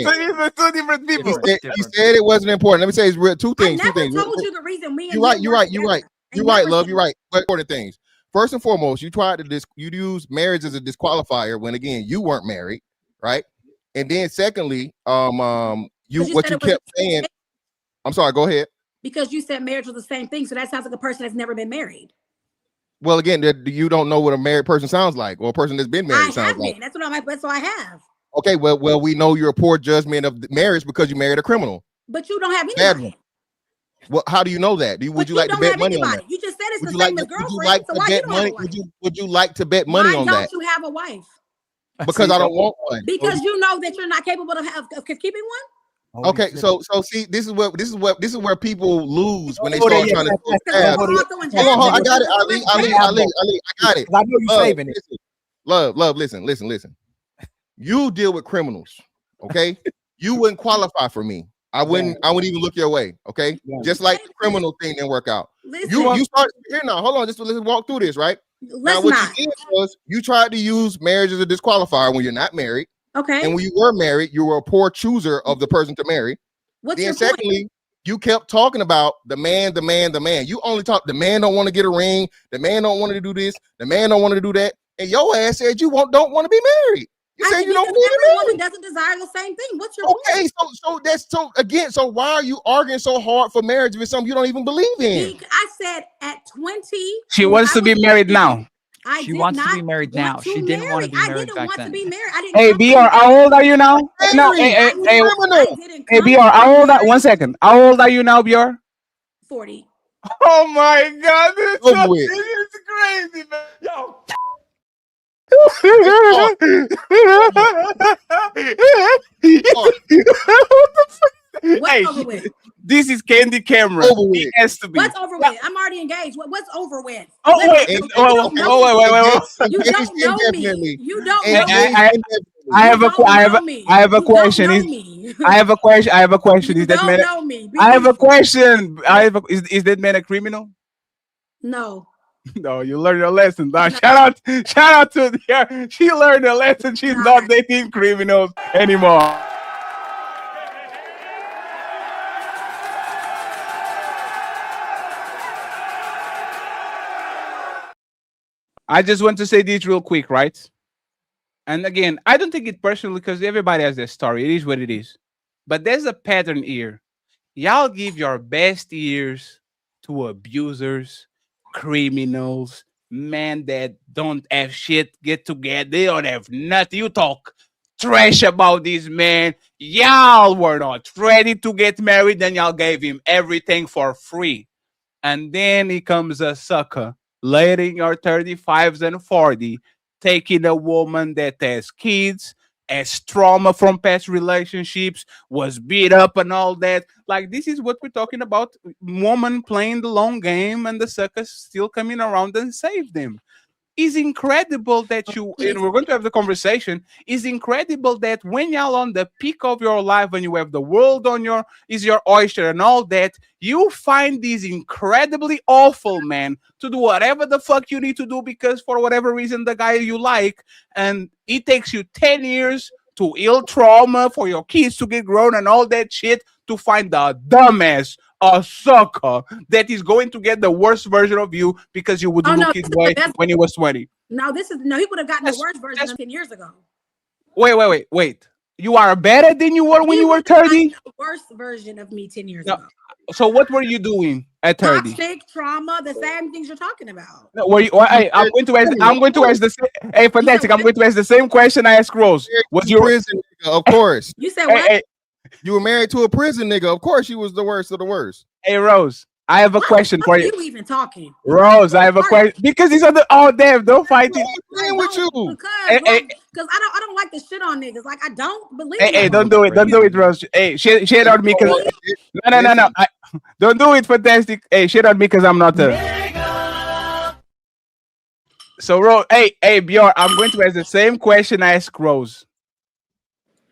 It's two different people. He said it wasn't important. Let me say it's real. Two things. I never told you the reason. You're right. You're right, love. You're right. But important things. First and foremost, you tried to you use marriage as a disqualifier when again you weren't married, right? And then secondly, what you kept saying. I'm sorry. Go ahead. Because you said marriage was the same thing, so that sounds like a person that's never been married. Well, again, you don't know what a married person sounds like, or a person that's been married sounds like. That's what I have. Okay, well, we know you're a poor judgment of marriage because you married a criminal. But you don't have Bad anybody. one. Well, how do you know that? Would you like to bet money on that? You just said it's Would the you same like as to- would you girlfriend. like So to why you bet don't have money? a wife? Would you like to bet money on Why that? don't you have a wife? Because I don't want one. Because you know that you're not capable of keeping one. Okay, so see, this is where people lose when they start trying to. Hold on, I got it, Ali, I got it. I know you saving it. Love, listen. You deal with criminals, okay? You wouldn't qualify for me. I wouldn't even look your way, okay? Just like the criminal thing didn't work out. You start here now. Hold on, let's walk through this, right? Now, what you did was you tried to use marriage as a disqualifier when you're not married. Okay. And when you were married, you were a poor chooser of the person to marry. Then secondly, you kept talking about the man. You only talk, the man don't want to get a ring, the man don't want to do this, the man don't want to do that. And your ass said you don't want to be married. You say you don't want to be married. Every woman doesn't desire the same thing. What's your point? So why are you arguing so hard for marriage with something you don't even believe in? I said at 20. She wants to be married now. She wants to be married now. She didn't want to be married back then. Hey, BR, how old are you now? No, hey, BR, how old are 1 second. How old are you now, BR? 40. Oh my God, this is crazy, man. Yo. What the fuck? What's over with? This is Candy Camera. It has to be. What's over with? I'm already engaged. What's over with? Oh, wait. You don't know me. You don't know me. I have a question. I have a question. Is that man? I have a question. Is that man a criminal? No. No, you learned your lesson. No. Shout out to her. She learned her lesson. She's not dating criminals anymore. I just want to say this real quick, right? And again, I don't take it personally because everybody has their story. It is what it is. But there's a pattern here. Y'all give your best ears to abusers, criminals, men that don't have shit get together. They don't have nothing. You talk trash about this man. Y'all were not ready to get married. Then y'all gave him everything for free. And then he comes a sucker later in your 35s and 40, taking a woman that has kids, has trauma from past relationships, was beat up and all that. Like, this is what we're talking about. Woman playing the long game and the suckers still coming around and save them. It's incredible that you, and we're going to have the conversation, it's incredible that when y'all on the peak of your life, when you have the world on your oyster and all that, you find these incredibly awful men to do whatever the fuck you need to do because for whatever reason the guy you like, and it takes you 10 years to heal trauma for your kids to get grown and all that shit to find the dumbass, a sucker that is going to get the worst version of you because you would look his way when he was 20. No, he would have gotten the worst version 10 years ago. Wait. You are better than you were when you were 30? worst version of me 10 years No. ago. So what were you doing at 30? Toxic trauma, the same things you're talking about. No, were you? Hey, I'm going to ask the same. Hey, Fantastic. I'm going to ask the same question I asked Rose. Was you prison? Nigga, of course. You said what? Hey, you were married to a prison nigga. Of course, you was the worst of the worst. hey, Rose. I have a question for you. You even talking? Rose, I have a question because he's on the. Oh, damn! Don't fight it. Playing with you. Because I don't like the shit on niggas. Like I don't believe. Hey, don't do it. Don't do it, Rose. Hey, shit on me because no. Don't do it, Fantastic. Hey, shit on me because I'm not a. So, Rose, hey, Bjorn, I'm going to ask the same question I asked Rose.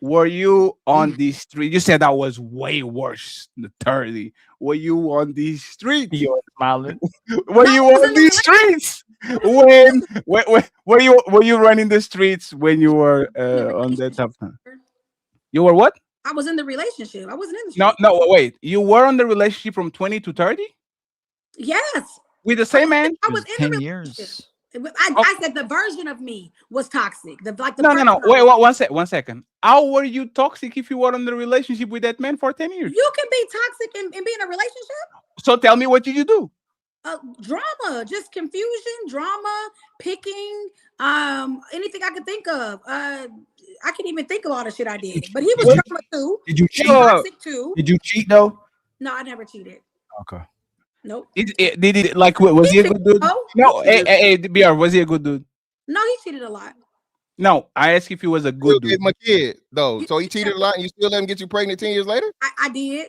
Were you on the street? You said that was way worse than 30. Were you on the street? You're smiling. Were you on the streets when were you running the streets when you were on that time? You were what? I was in the relationship. I wasn't in the No, wait. You were on the relationship from 20 to 30? Yes. With the same man? I was in 10 the years. I said the version of me was toxic. No. Wait, one second. How were you toxic if you were in the relationship with that man for 10 years? You can be toxic and be in a relationship. So tell me, what did you do? Drama, just confusion, drama, picking, anything I could think of. I can't even think of all the shit I did. But he was drama too. Did you cheat? Toxic too. Did you cheat though? No, I never cheated. Okay. Nope. Did it like was he a good dude? No, hey, BR, was he a good dude? No, he cheated a lot. No, I asked if he was a good dude. My kid though, so he cheated a lot, and you still let him get you pregnant 10 years later? I did.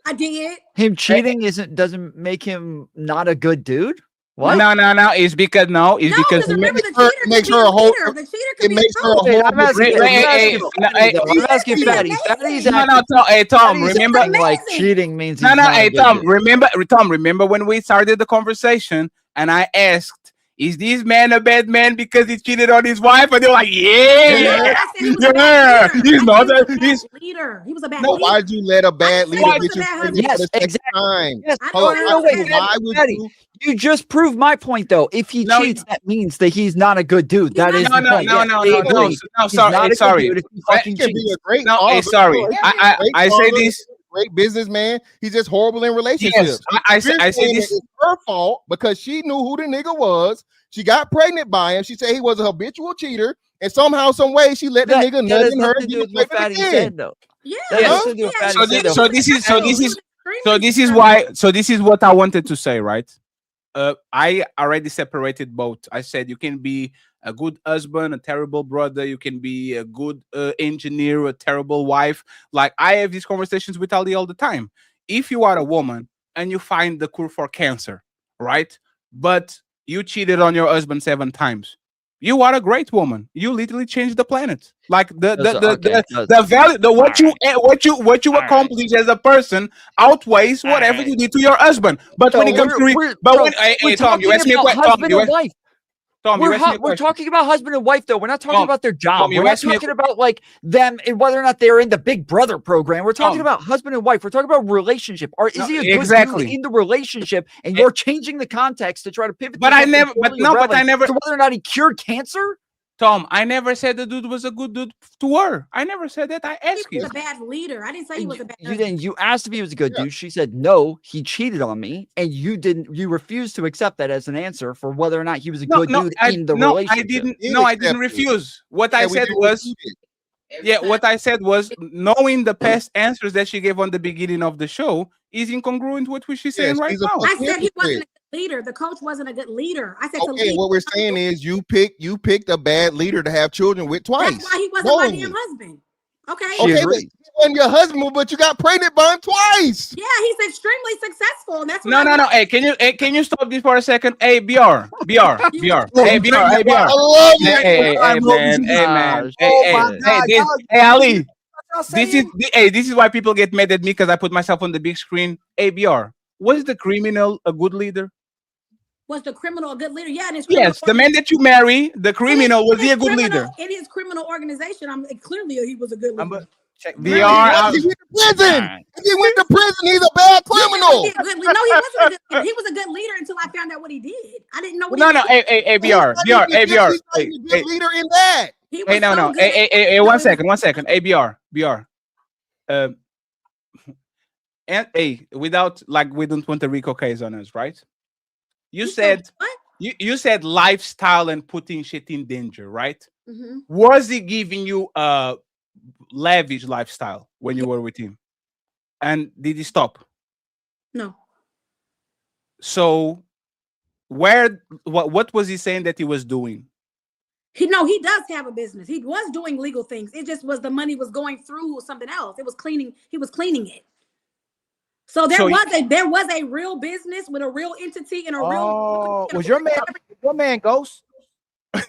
I did. Him cheating doesn't make him not a good dude. What? No. It's because it makes her a whole. It makes her a whole. I'm asking Fatty. Fatty's Hey, Tom. Remember, like cheating means no. Hey, Tom. Remember when we started the conversation and I asked, "Is this man a bad man because he cheated on his wife?" And they're like, "Yeah, he's not. He's leader. He was a bad leader. leader. Why'd you let a bad leader get you pregnant for the second time? Yes. Why would you just proved my point though. If he cheats, that means that he's not a good dude. That is the point. No. Sorry. Sorry. I say this. Great businessman. He's just horrible in relationships. Yes, I say this is her fault because she knew who the nigga was. She got pregnant by him. She said he was a habitual cheater, and somehow, some way, she let the nigga nut in her. So this is what I wanted to say, right? I already separated both. I said you can be a good husband, a terrible brother. You can be a good engineer, a terrible wife. Like I have these conversations with Ali all the time. If you are a woman and you find the cure for cancer, right? But you cheated on your husband 7 times. You are a great woman. You literally changed the planet. Like the value, what you accomplish as a person outweighs whatever you did to your husband. But when it comes to Tom, you asked me a question. Tom, we're talking about husband and wife, though. We're not talking about their job. We're not talking about like them and whether or not they're in the Big Brother program. We're talking about husband and wife. We're talking about relationship. Or is he a good dude in the relationship? And you're changing the context to try to pivot. But I never. To whether or not he cured cancer. Tom, I never said the dude was a good dude to her. I never said that. I asked you. He was a bad leader. I didn't say he was a bad dude. Then you asked if he was a good dude. She said no, he cheated on me, and you didn't. You refused to accept that as an answer for whether or not he was a good dude in the relationship. I didn't refuse. What I said was, what I said was, knowing the past answers that she gave on the beginning of the show is incongruent with what she's saying right now. I said he wasn't a good leader. The coach wasn't a good leader. I said what we're saying is you picked a bad leader to have children with twice. That's why he wasn't my damn husband. Okay, but he wasn't your husband, but you got pregnant by him twice. Yeah, he's extremely successful. And that's no. Hey, can you stop this for a second? Hey, BR. Hey, BR. I love you. Hey, man. Hey, Ali. This is why people get mad at me because I put myself on the big screen. Hey, BR. Was the criminal a good leader? Was the criminal a good leader? Yeah, yes, the man that you marry, the criminal, was he a good leader? In his criminal organization, clearly he was a good leader. He went to prison. If he went to prison, he's a bad criminal. No, he wasn't a good leader. He was a good leader until I found out what he did. I didn't know what he did. Hey, BR. He's a good leader in that. Hey, 1 second. Hey, BR. And without like we don't want the Rico case on us, right? You said what? You said lifestyle and putting shit in danger, right? Mm-hmm. Was he giving you a lavish lifestyle when you were with him? And did he stop? No. So what was he saying that he was doing? He does have a business. He was doing legal things. It just was the money was going through something else. It was cleaning. He was cleaning it. So there was a real business with a real entity and a real. Was your man Ghost?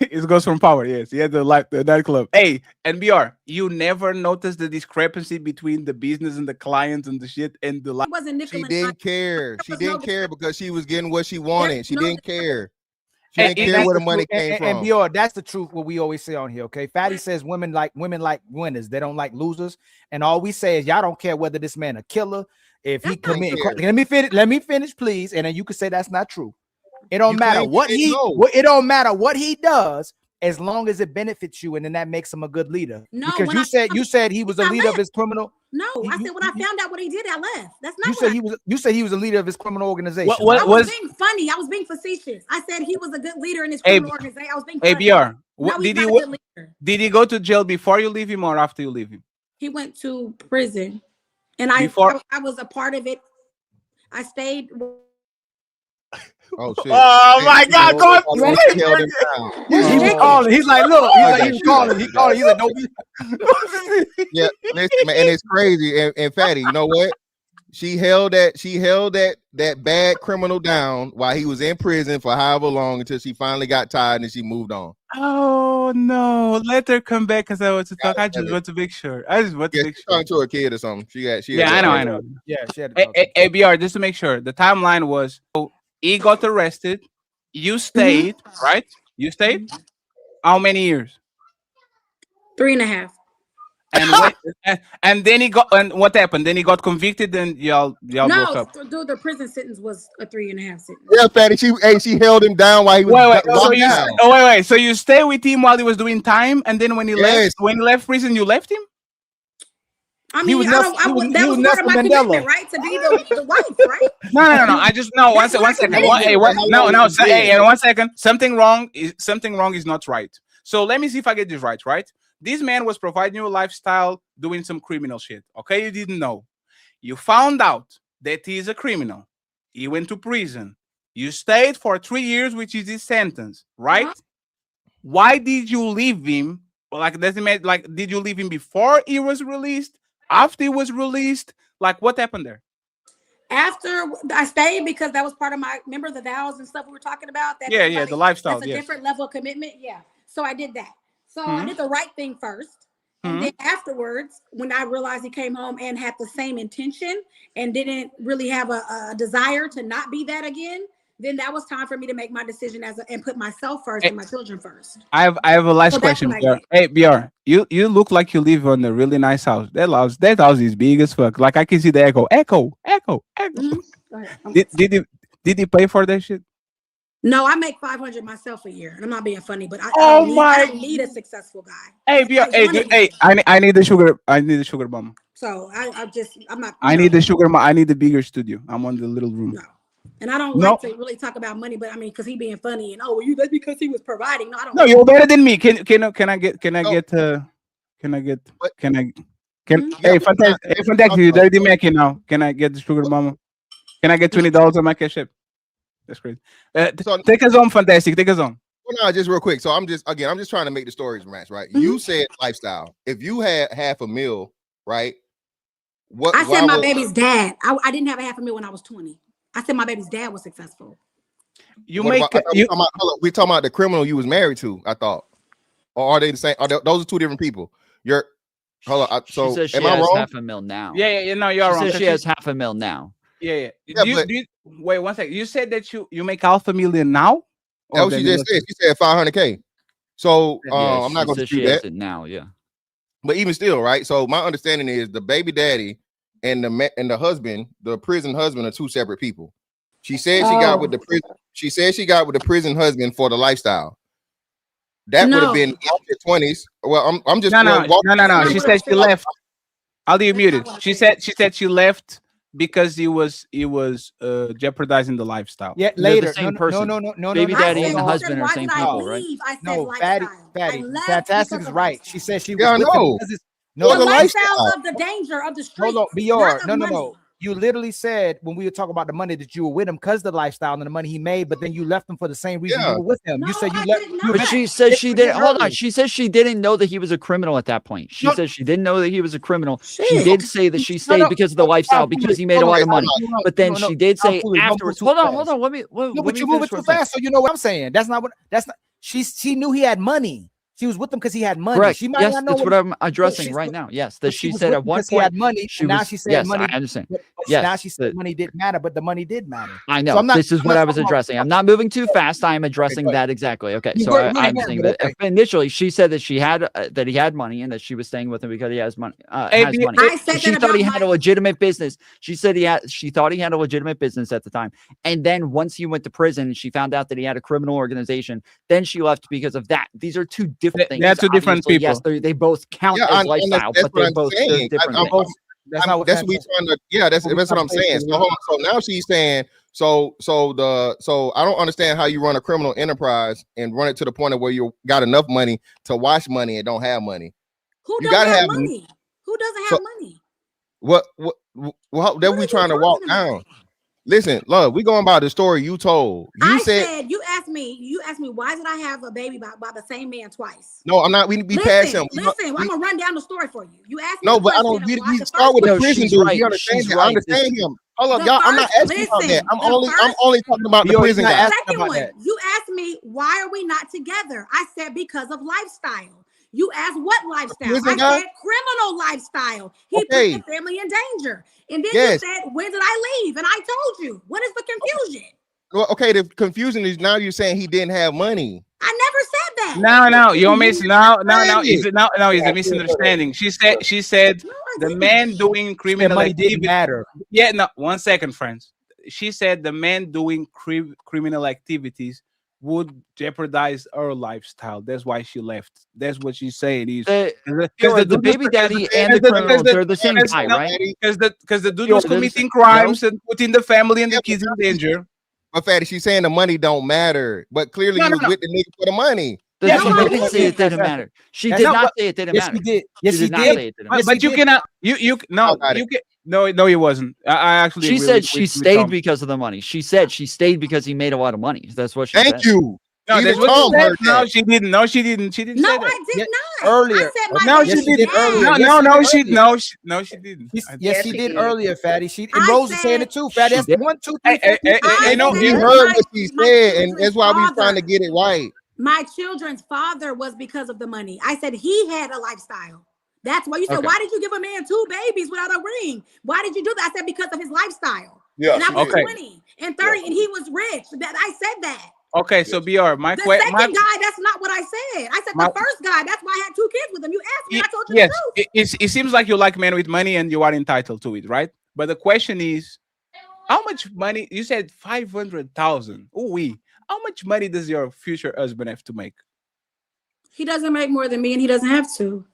It goes from power. Yes, he had the nightclub. Hey, and BR, you never noticed the discrepancy between the business and the clients and the shit and the life. She didn't care. She didn't care because she was getting what she wanted. She didn't care. She didn't care where the money came from. And BR, that's the truth. What we always say on here. Okay, Fatty says women like winners. They don't like losers. And all we say is y'all don't care whether this man a killer. If he commit, let me finish, please, and then you can say that's not true. It don't matter what it don't matter what he does, as long as it benefits you, and then that makes him a good leader. No, because you said he was a leader of his criminal. No, I said when I found out what he did, I left. That's not. You said he was a leader of his criminal organization. I was being funny. I was being facetious. I said he was a good leader in his criminal organization. I was being funny. BR, did he go to jail before you leave him or after you leave him? He went to prison. And I was a part of it. I stayed. Oh shit! Oh my God! He's calling. He's like, look. He's calling. He's calling. He's like, no. Yeah, listen, man, and it's crazy. And Fatty, you know what? She held that bad criminal down while he was in prison for however long until she finally got tired and she moved on. Oh no! Let her come back because I want to talk. I just want to make sure. She's talking to a kid or something. I know. Yeah, she had. ABR, just to make sure, the timeline was: so he got arrested. You stayed, right? You stayed. How many years? 3.5. And then he got, and what happened? Then he got convicted, and y'all broke up. No, the prison sentence was a 3.5 sentence. Yeah, Fatty, she held him down while he was. Wait. So you stay with him while he was doing time, and then when he left prison, you left him. I mean, that was part of my commitment, right? To be the wife, right? No. I just one second. And 1 second. Something wrong is not right. So let me see if I get this right. This man was providing you a lifestyle, doing some criminal shit. Okay, you didn't know. You found out that he is a criminal. He went to prison. You stayed for 3 years, which is his sentence, right? Why did you leave him? Like, doesn't matter. Like, did you leave him before he was released? After he was released? Like, what happened there? After I stayed because that was part of my, remember the vows and stuff we were talking about? That the lifestyle. That's a different level of commitment. Yeah. So I did that. So I did the right thing first. And then afterwards, when I realized he came home and had the same intention and didn't really have a desire to not be that again, then that was time for me to make my decision and put myself first and my children first. I have a last question. Hey, BR, you look like you live on a really nice house. That house is big as fuck. Like I can see the echo. Did he pay for that shit? No, I make $500 myself a year, and I'm not being funny, but I don't need a successful guy. Hey, BR, I need the sugar. I need the sugar mama. So I'm not. I need the sugar mama. I need the bigger studio. I'm on the little room. No. And I don't like to really talk about money, but I mean, because he being funny and that's because he was providing. No, I don't. No, you're better than me. Can I get? Hey, fantastic! You dirty Mackie now. Can I get the sugar mama? Can I get $20 on my CASHAPP? That's crazy. Take us on, fantastic. Take us on. Well, no, just real quick. So I'm just trying to make the stories match, right? You said lifestyle. If you had $500,000, right? I said my baby's dad. I didn't have $500,000 when I was 20. I said my baby's dad was successful. We're talking about the criminal you was married to, I thought. Or are they the same? Those are two different people. So she says she am I has wrong? $500,000 now. Yeah, no, you're wrong. She says she has $500,000 now. Yeah. Wait 1 second. You said that you make $500,000 now? That's what she just said. She said $500K. So I'm not going to dispute that now. Yeah, but even still, right? So my understanding is the baby daddy and the husband, the prison husband, are two separate people. She said she got with the prison. She said she got with the prison husband for the lifestyle. That would have been in your 20s. Well, I'm just no. She said she left. Aldi, you muted. She said she left because he was jeopardizing the lifestyle. Yeah, They're later. the same No, person. no. Baby daddy Hold and the on. husband are same people, right? I said No, lifestyle. Fatty. I left Fantastic because is of right. lifestyle. She said she Yeah, I was with him know. because it's So The the lifestyle lifestyle. of the danger of the streets. hold on, BR. not of No. money. You literally said when we were talking about the money that you were with him because the lifestyle and the money he made, but then you left him for the same reason Yeah. you were with him. No, You said you I left. did You But not. she says she didn't. Hold on. earlier. She says she didn't know that he was a criminal at that point. She No. says she didn't know that he was a criminal. She Shit. did say that she No, stayed no. because of the lifestyle, because he made a lot of money. But then she did say afterwards. Hold on. Let me No, but let you're me moving finish too what I'm saying. fast, so you know what I'm saying. That's not. She knew he had money. She was with him because he had money. Correct. She might Yes, not know that's what I'm addressing right now. Yes, that but she was said with at him one because he had point money. she And now was. she said Yes, money. I understand. But Yes, now she said money didn't matter, but the money did matter. I So know. I'm not. This is I'm what not I was talking about- addressing. I'm not moving too fast. I am addressing go ahead. that exactly. Okay, You so go- you I'm can, saying but that okay. initially she said that she had that he had money and that she was staying with him because he has money. Has money. I said She that thought he about had a legitimate business. She said she thought he had a legitimate business at the time. And then once he went to prison, she found out that he had a criminal organization. Then she left because of that. These are two different things. They're two different Obviously, people. Yes, they both count Yeah, as and lifestyle, that's but what they're I'm both saying. different I'm, things. That's not what that's what we trying to. Yeah, that's what I'm saying. So hold on. So now she's saying. So I don't understand how you run a criminal enterprise and run it to the point of where you got enough money to wash money and don't have money. Who You doesn't gotta have have money? Who doesn't So- have money? What that we trying to walk down. Listen, love, we going by the story you told. You said you asked me why did I have a baby by the same man twice? no, I'm not. We pass him. Listen, I'm gonna run down the story for you. You asked me. No, the but I question don't. and why We the start first with the question- prison she's dude. right. We understand She's that. right. I understand him. Hold up, The y'all. I'm not first- asking about that. listen, I'm the only talking about the Yo, prison he's not guy. asking Second about one, that. you asked me why are we not together? I said because of lifestyle. You asked what lifestyle? prison I guy? said criminal lifestyle. He Okay. put the family in danger. And then Yes. you said, when did I leave? And I told you. What is the confusion? Well, okay. The confusion is now you're saying he didn't have money. I never said that. No, you miss now. Is Is a misunderstanding. She said the man doing criminal money didn't activity. matter. Yeah, no, 1 second, friends. She said the man doing criminal activities would jeopardize her lifestyle. That's why she left. That's what she's saying. The baby daddy and the criminal, they're the same guy, right? Because the dude Yo, was they're the committing same- crimes and putting the family and the kids in danger. But Fatty, she's saying the money don't matter. But clearly No, you was no. with the nigga for the money. She didn't say it didn't matter. She did not say it didn't Yes, matter. she did. Yes, She she did not did. say it didn't matter. But you cannot. You can. No, it wasn't. I actually. She agree said with she with stayed Tom. because of the money. She said she stayed because he made a lot of money. That's what she Thank said. you. No, Even that's what Tom she said. heard No, that. she didn't. No, she didn't. She didn't No, say that. I did not. Earlier. I said my No, baby she did didn't. earlier. dad. No, Yes, she she did no, she didn't. Yes, she did earlier, Fatty. She and I Rose is saying said it too. Fatty, she that's did. 1, 2, 3, 4. I You know, said You you heard my- what she my said, and children's that's why we father- trying to get it right. My children's father was because of the money. I said he had a lifestyle. That's why you said, Okay. why did you give a man 2 babies without a ring? Why did you do that? I said because of his lifestyle. Yeah, and I she was did. 20 and 30, and he was rich. That I said that. Okay, so BR, The second guy, that's not what I said. I said the first guy. That's why I had 2 kids with him. You asked me, I told you yes, the truth. it seems like you like men with money and you are entitled to it, right? But the question is, how much money? You said 500,000. Ooh, how much money does your future husband have to make? He doesn't make more than me, and he doesn't have to.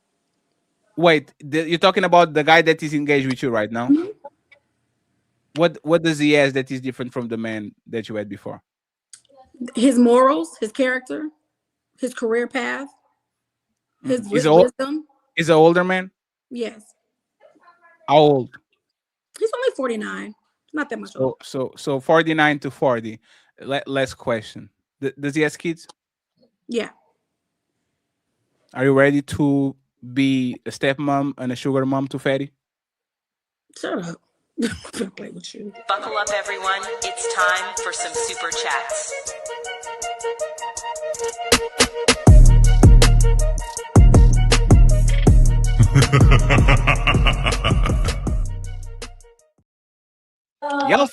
Wait, you're talking about the guy that is engaged with you right now? Mm-hmm. What does he has that is different from the man that you had before? His morals, his character, his career path, his wisdom. He's an older man? Yes. How old? He's only 49. Not that much older. So 49 to 40. Last question. Does he have kids? Yeah. Are you ready to be a stepmom and a sugar mom to Fatty? Shut up. I'm gonna play with you. Buckle up, everyone. It's time for some super chats. Y'all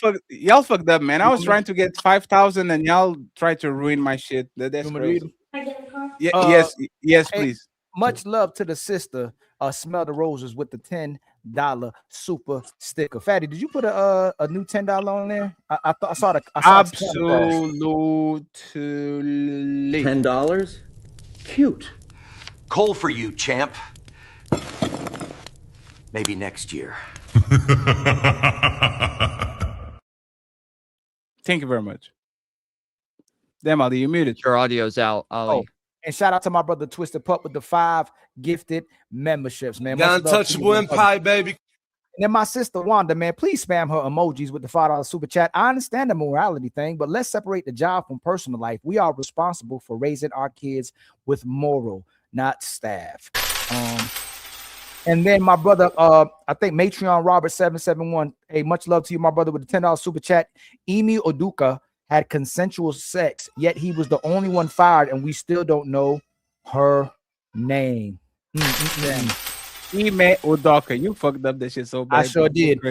fucked up, man. I was trying to get 5,000 and y'all tried to ruin my shit. That's crazy. Yeah, yes, hey, please. Much love to the sister. Smell the roses with the $10 super sticker. Fatty, did you put a new $10 on there? I thought I saw the absolutely $10? Cute. Coal for you, champ. Maybe next year. Thank you very much. Damn, Ali, you muted. Your audio's out, Ali. Oh, and shout out to my brother Twisted Pup with the 5 gifted memberships, man. The Untouchable Empire, baby. And then my sister Wanda, man, please spam her emojis with the $5 super chat. I understand the morality thing, but let's separate the job from personal life. We are responsible for raising our kids with moral, not staff. And then my brother, I think Matreon Robert 771. Hey, much love to you, my brother, with the $10 super chat. Emi Oduka had consensual sex, yet he was the only one fired, and we still don't know her name. Emi Oduka, you fucked up that shit so bad. I sure did.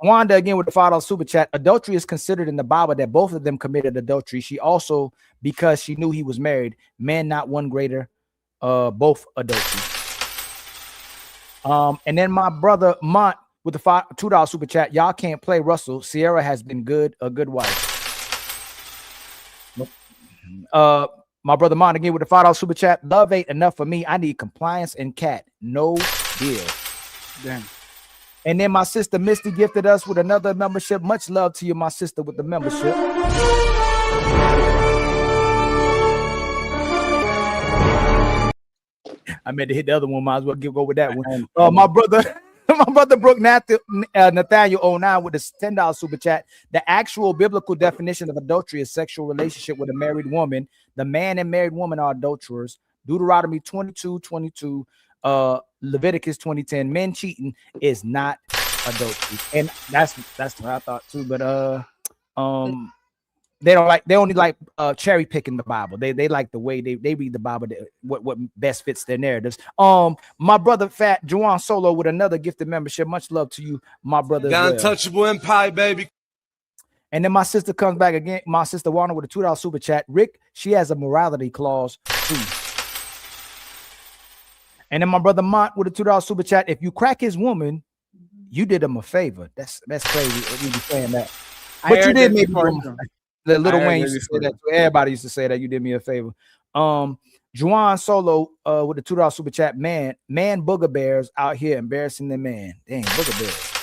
Wanda again with the $5 super chat. Adultery is considered in the Bible that both of them committed adultery. She also, because she knew he was married, man, not one greater, both adultery. And then my brother Mont with the $2 super chat. Y'all can't play Russell. Sierra has been a good wife. My brother Mont again with the $5 super chat. Love ain't enough for me. I need compliance and cat. No deal. Damn. And then my sister Misty gifted us with another membership. Much love to you, my sister, with the membership. I meant to hit the other one. Might as well go with that one. My brother Brooke Nathaniel 09 with the $10 super chat. The actual biblical definition of adultery is sexual relationship with a married woman. The man and married woman are adulterers. Deuteronomy 22:22, Leviticus 20:10. Men cheating is not adultery, and that's what I thought too. But they only like cherry picking the Bible. They like the way they read the Bible, what best fits their narratives. My brother Fat Juwan Solo with another gifted membership. Much love to you, my brother. The Untouchable Empire, baby. And then my sister comes back again. My sister Warner with a $2 super chat. Rick, she has a morality clause too. And then my brother Mont with a $2 super chat. If you crack his woman, you did him a favor. That's crazy. We be saying that, but you did me. The Little Wayne used to say that. Everybody used to say that. You did me a favor. Juwan Solo with the $2 super chat. Man, booger bears out here embarrassing the man. Dang, booger bears.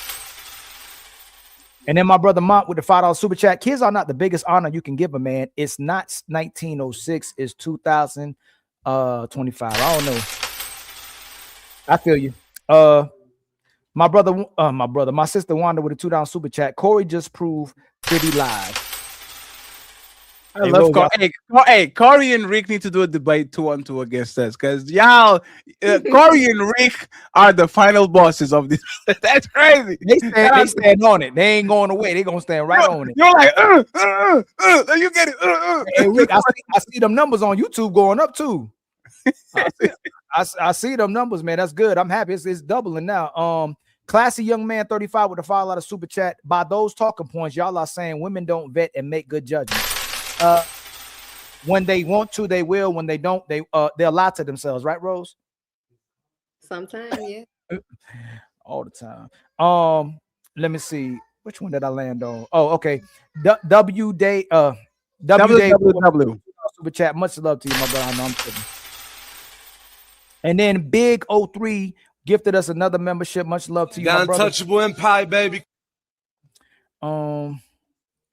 And then my brother Mont with the $5 super chat. Kids are not the biggest honor you can give a man. It's not 1906. It's 2025. I don't know. I feel you. My sister Wanda with a $2 super chat. Corey just proved pretty live. I love Corey. Hey, Corey and Rick need to do a debate 2-on-2 against us, because y'all, Corey and Rick are the final bosses of this. That's crazy. They stand on it. They ain't going away. They gonna stand right on it. You're like, you get it. Hey, Rick, I see them numbers on YouTube going up too. I see them numbers, man. That's good. I'm happy. It's doubling now. Classy young man 35 with a $5 super chat. By those talking points, y'all are saying women don't vet and make good judgments. When they want to, they will. When they don't, they'll lie to themselves, right, Rose? Sometimes, yeah. All the time. Let me see. Which one did I land on? Oh, okay. W Day WWW super chat. Much love to you, my brother. I know I'm kidding. And then Big 03 gifted us another membership. Much love to you, the Untouchable Empire, baby.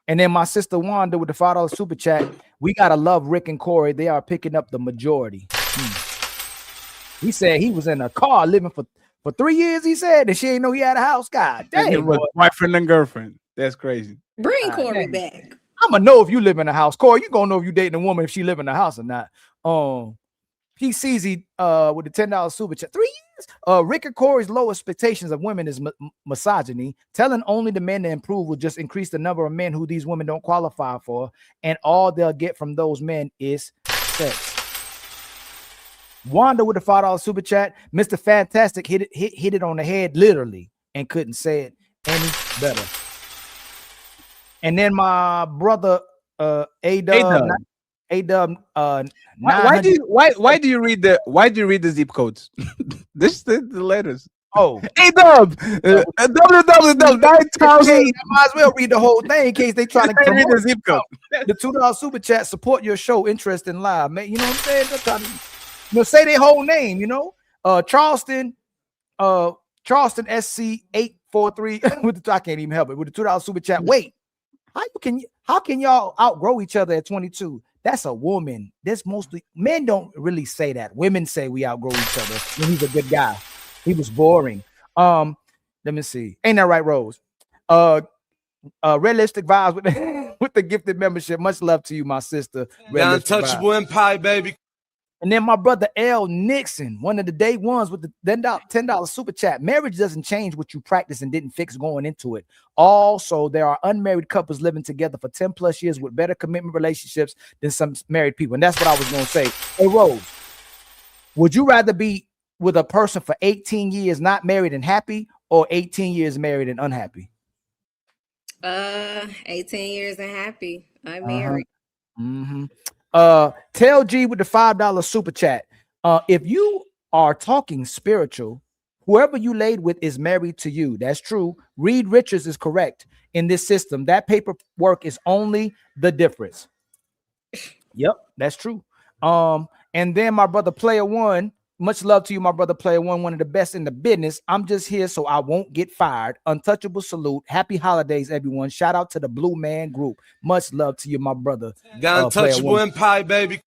And then my sister Wanda with the $5 super chat. We gotta love Rick and Corey. They are picking up the majority. He said he was in a car living for 3 years. He said, and she ain't know he had a house. God damn, boyfriend and girlfriend. That's crazy. Bring Corey back. I'm gonna know if you live in a house, Corey. You gonna know if you dating a woman if she live in a house or not. PCZ with the $10 super chat. 3 years. Rick and Corey's low expectations of women is misogyny. Telling only the men to improve will just increase the number of men who these women don't qualify for, and all they'll get from those men is sex. Wanda with the $5 super chat. Mr. Fantastic hit it on the head literally and couldn't say it any better. And then my brother A-Dub. Why do you read the zip codes? This is the letters. Oh, A-Dub, www 9000. I might as well read the whole thing in case they try to read the zip code. The $2 super chat. Support your show. Interest in live, man. You know what I'm saying? Say their whole name. You know, Charleston, Charleston SC 843 with the I can't even help it with the $2 super chat. Wait, how can y'all outgrow each other at 22? That's a woman. That's mostly men don't really say that. Women say we outgrow each other. When he's a good guy. He was boring. Let me see. Ain't that right, Rose? Realistic vibes with the, with the gifted membership. Much love to you, my sister. The Untouchable Empire, baby. And then my brother L. Nixon, one of the day ones with the $10 super chat. Marriage doesn't change what you practice and didn't fix going into it. Also, there are unmarried couples living together for 10 plus years with better commitment relationships than some married people. And that's what I was going to say. Hey, Rose, would you rather be with a person for 18 years not married and happy, or 18 years married and unhappy? 18 years and happy. I'm married. Tell G with the $5 super chat. If you are talking spiritual, whoever you laid with is married to you. That's true. Reed Richards is correct in this system. That paperwork is only the difference. Yep, that's true. And then my brother Player One. Much love to you, my brother Player One, one of the best in the business. I'm just here so I won't get fired. Untouchable salute. Happy holidays, everyone. Shout out to the Blue Man Group. Much love to you, my brother. The Untouchable Empire, baby.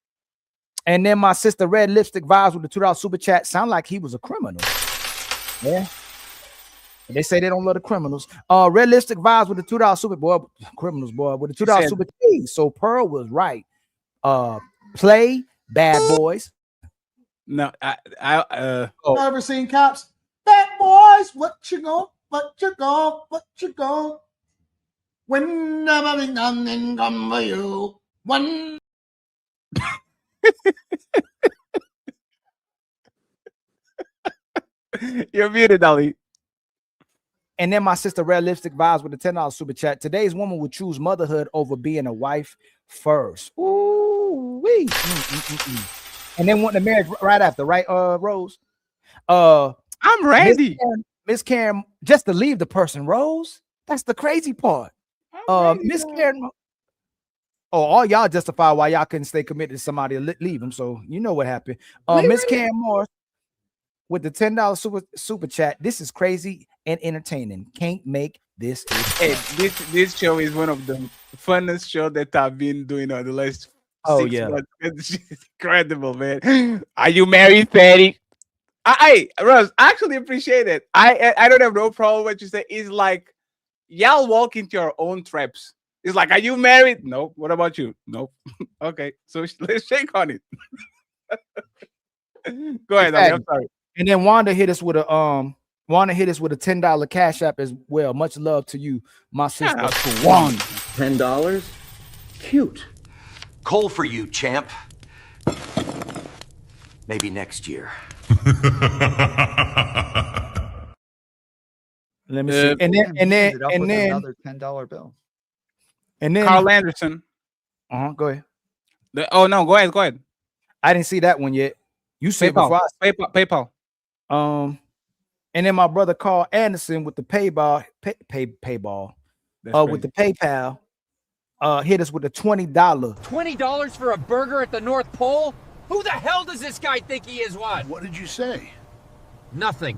And then my sister Red Lipstick Vibes with the $2 super chat. Sound like he was a criminal. Yeah. They say they don't love the criminals. Red Lipstick Vibes with the $2 super boy. Criminals, boy, with the $2 super chat. So Pearl was right. Play Bad Boys. No, Ever seen Cops? Bad boys, what you gon'? When nothing come for you. One. You're muted, Ali. And then my sister Red Lipstick Vibes with the $10 super chat. Today's woman would choose motherhood over being a wife first. Ooh wee. And then want the marriage right after, right, Rose? I'm ready. Miss Karen, just to leave the person, Rose. That's the crazy part. Miss Karen. Oh, all y'all justify why y'all couldn't stay committed to somebody and leave them. So you know what happened. Miss Karen Morris with the $10 super chat. This is crazy and entertaining. Can't make this. Hey, this show is one of the funnest show that I've been doing on the last. Oh yeah, it's incredible, man. Are you married, Fatty? Rose, I actually appreciate it. I don't have no problem with what you say. It's like y'all walk into your own traps. It's like, are you married? No. What about you? No. Okay, so let's shake on it. Go ahead. I'm sorry. And then Wanda hit us with a $10 cash app as well. Much love to you, my sister. Wanda. $10? Cute. Coal for you, champ. Maybe next year. Let me see. And then another $10 bill. And then Carl Anderson. Go ahead. Oh no, go ahead. I didn't see that one yet. You said before. PayPal. And then my brother Carl Anderson with the payball. With the PayPal. Hit us with a $20. $20 for a burger at the North Pole? Who the hell does this guy think he is? What did you say? Nothing.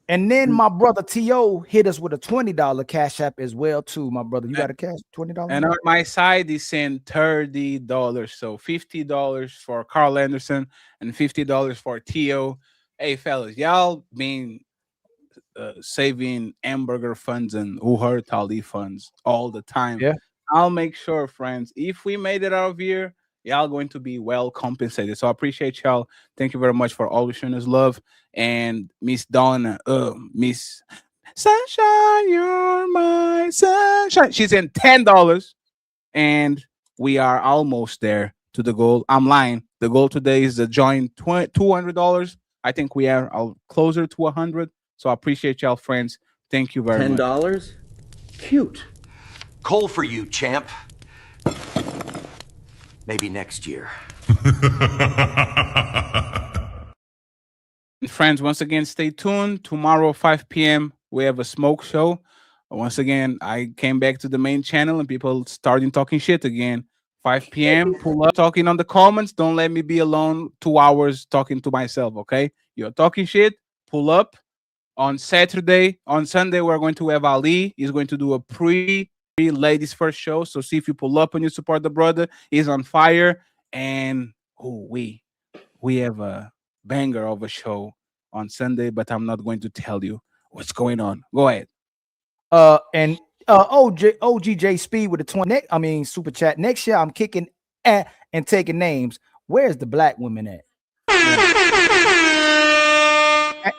And then my brother T.O. hit us with a $20 cash app as well too. My brother, you got a cash $20? And on my side, he's saying $30. So $50 for Carl Anderson and $50 for T.O. Hey fellas, y'all been saving hamburger funds and Uhur Tali funds all the time. Yeah, I'll make sure, friends, if we made it out of here, y'all going to be well compensated. So I appreciate y'all. Thank you very much for always showing us love. And Miss Donna, Miss Sunshine, you're my sunshine. She's in $10, and we are almost there to the goal. I'm lying. The goal today is to join $200. I think we are closer to 100. So I appreciate y'all, friends. Thank you very much. $10? Cute. Coal for you, champ. Maybe next year. Friends, once again, stay tuned. Tomorrow, 5 p.m., we have a smoke show. Once again, I came back to the main channel and people starting talking shit again. 5 p.m. Pull up, talking on the comments. Don't let me be alone 2 hours talking to myself. Okay, you're talking shit. Pull up on Saturday. On Sunday, we're going to have Ali. He's going to do a ladies first show. So see if you pull up and you support the brother. He's on fire, and we have a banger of a show on Sunday, but I'm not going to tell you what's going on. Go ahead. And OGJ Speed with the 20. Super chat. Next year, I'm kicking and taking names. Where's the black women at?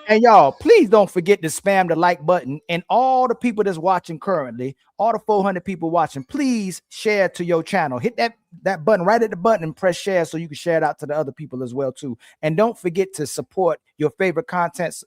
And y'all, please don't forget to spam the like button. And all the people that's watching currently, all the 400 people watching, please share to your channel. Hit that button right at the button and press share so you can share it out to the other people as well too. And don't forget to support your favorite content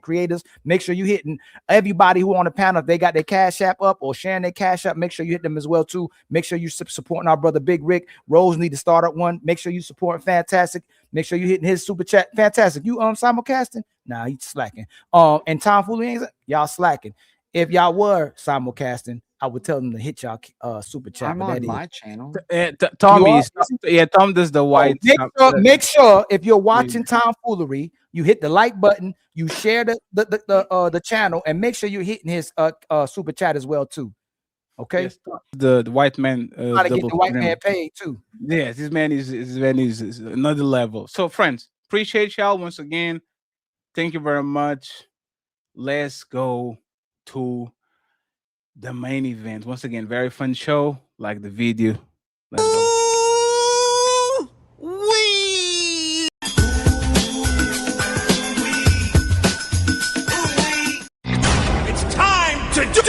creators. Make sure you hitting everybody who on the panel. If they got their Cash App up or sharing their Cash App, make sure you hit them as well too. Make sure you supporting our brother Big Rick. Rose need to start up one. Make sure you supporting Fantastic. Make sure you hitting his super chat. Fantastic. You simulcasting? Nah, he's slacking. And Tom Foolery, y'all slacking. If y'all were simulcasting, I would tell them to hit y'all super chat. I'm on my channel. Tommy, Tom does the white. Make sure if you're watching Tom Foolery, you hit the like button, you share the channel, and make sure you're hitting his super chat as well too. Okay, yes, the white man. Gotta get the white man paid too. Yes, this man is another level. So, friends, appreciate y'all once again. Thank you very much. Let's go to the main event. Once again, very fun show. Like the video. Let's go. It's time to do.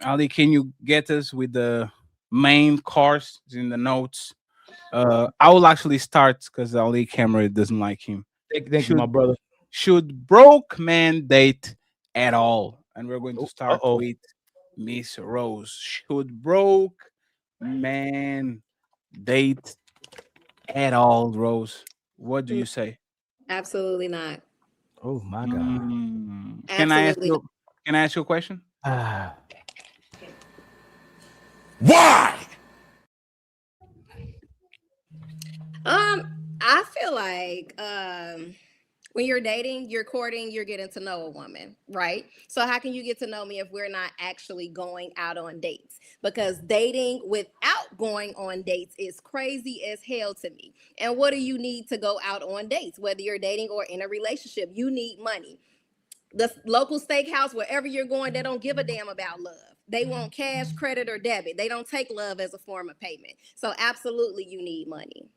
Ali, can you get us with the main course in the notes? I will actually start because Ali camera doesn't like him. Thank you, my brother. Should broke man date at all? And we're going to start with Miss Rose. Should broke man date at all, Rose? What do you say? Absolutely not. Oh my God. Can I ask you a question? Why? I feel like when you're dating, you're courting, you're getting to know a woman, right? So how can you get to know me if we're not actually going out on dates? Because dating without going on dates is crazy as hell to me. And what do you need to go out on dates? Whether you're dating or in a relationship, you need money. The local steakhouse, wherever you're going, they don't give a damn about love. They want cash, credit, or debit. They don't take love as a form of payment. So absolutely, you need money.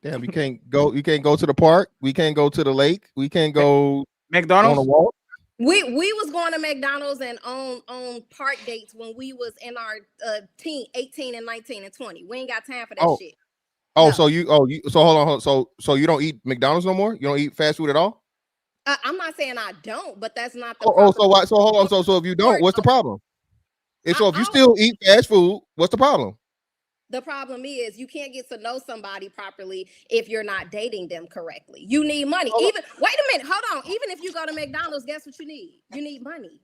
Damn, you can't go to the park. We can't go to the lake. We can't go McDonald's on a walk. We was going to McDonald's and on park dates when we was in our 18 and 19 and 20. We ain't got time for that shit. Oh, no. So hold on. So you don't eat McDonald's no more? You don't eat fast food at all? I'm not saying I don't, but that's not the so hold on. So if you don't, what's the problem? If you still eat fast food, what's the problem? The problem is you can't get to know somebody properly if you're not dating them correctly. You need money. Wait a minute, hold on. Even if you go to McDonald's, guess what you need? You need money.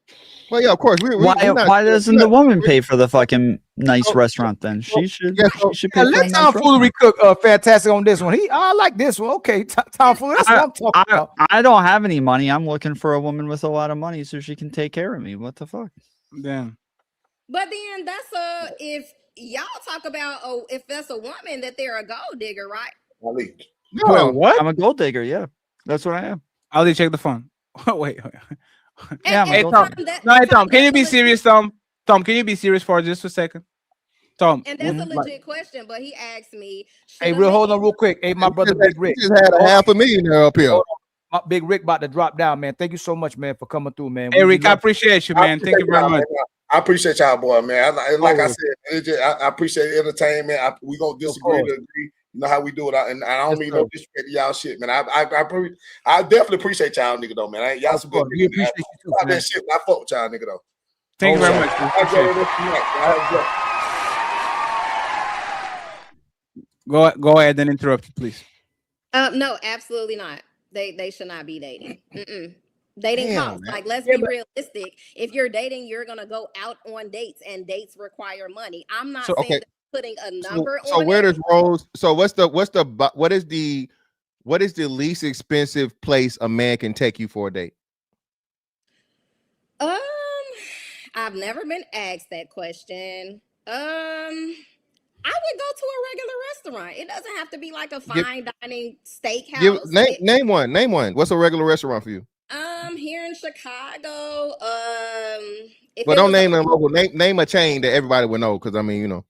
Well, yeah, of course. Why doesn't the woman pay for the fucking nice restaurant then? She should pay for let Tom Foolery cook Fantastic on this one. I like this one. Okay, Tom Foolery, that's what I'm talking about. I don't have any money. I'm looking for a woman with a lot of money so she can take care of me. What the fuck? Damn. But then that's if y'all talk about if that's a woman that they're a gold digger, right? No, what? I'm a gold digger. Yeah, that's what I am. Ali, check the phone. Wait. Yeah, hey, Tom. Can you be serious, Tom? Tom, can you be serious for just a second? Tom. And that's a legit question, but he asked me. Hey, hold on real quick. Hey, my brother Big Rick. Just had $500,000 up here. My Big Rick about to drop down, man. Thank you so much, man, for coming through, man. Hey, Rick, I appreciate you, man. Thank you very much. I appreciate y'all, boy, man. Like I said, I appreciate the entertainment. We gonna disagree to agree. You know how we do it, and I don't mean no disrespect to y'all shit, man. I definitely appreciate y'all, nigga, though, man. Y'all some good. We appreciate you too, man. That shit, I fuck with y'all, nigga, though. Thank you very much. Go ahead and interrupt, please. No, absolutely not. They should not be dating. Dating Damn, costs. man. Like, let's be realistic. If you're dating, you're gonna go out on dates, and dates require money. I'm not saying that putting a number So on where it. does Rose? So what is the least expensive place a man can take you for a date? I've never been asked that question. I would go to a regular restaurant. It doesn't have to be like a fine dining steakhouse. Name one. Name one. What's a regular restaurant for you? Here in Chicago. But don't name a local. Name a chain that everybody would know, because I mean, you know.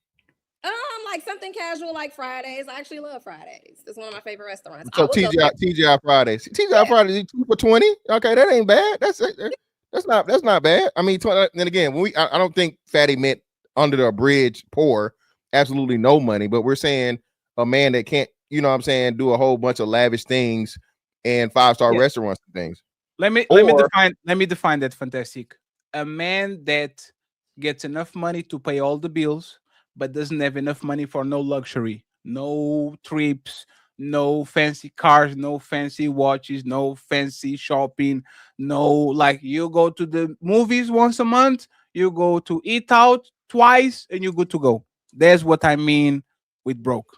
Like something casual like Fridays. I actually love Fridays. It's one of my favorite restaurants. So TGI Fridays. TGI Fridays 2 for $20. Okay, that ain't bad. That's not bad. I mean, then again, I don't think fatty meant under the bridge poor, absolutely no money, but we're saying a man that can't, you know what I'm saying, do a whole bunch of lavish things and 5-star restaurants and things. Let me define that, fantastic. A man that gets enough money to pay all the bills, but doesn't have enough money for no luxury, no trips, no fancy cars, no fancy watches, no fancy shopping, no, like, you go to the movies once a month, you go to eat out twice, and you're good to go. That's what I mean with broke.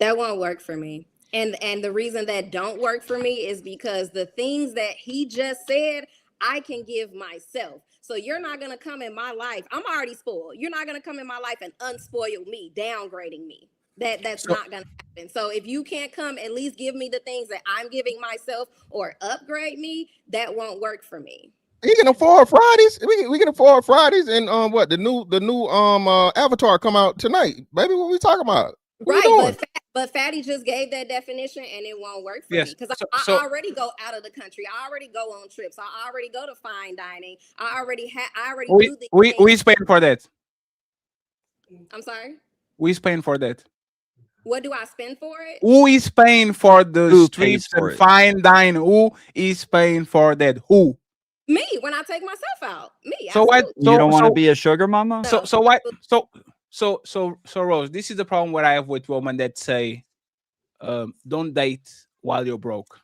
That won't work for me. And the reason that don't work for me is because the things that he just said, I can give myself. So you're not going to come in my life. I'm already spoiled. You're not going to come in my life and unspoil me, downgrading me. That's not going to happen. So if you can't come, at least give me the things that I'm giving myself or upgrade me, that won't work for me. He can afford Fridays. We can afford Fridays, and the new Avatar come out tonight, baby. What we talking about? Right, but Fatty just gave that definition, and it won't work for me because I already go out of the country. I already go on trips. I already go to fine dining. I already do the we paying for that. I'm sorry. Who's paying for that? What do I spend for it? Who is paying for the trips and fine dining? Who is paying for that? Who? Me, when I take myself out. Me. So what? You don't want to be a sugar mama? So why? So Rose, this is the problem where I have with women that say, don't date while you're broke.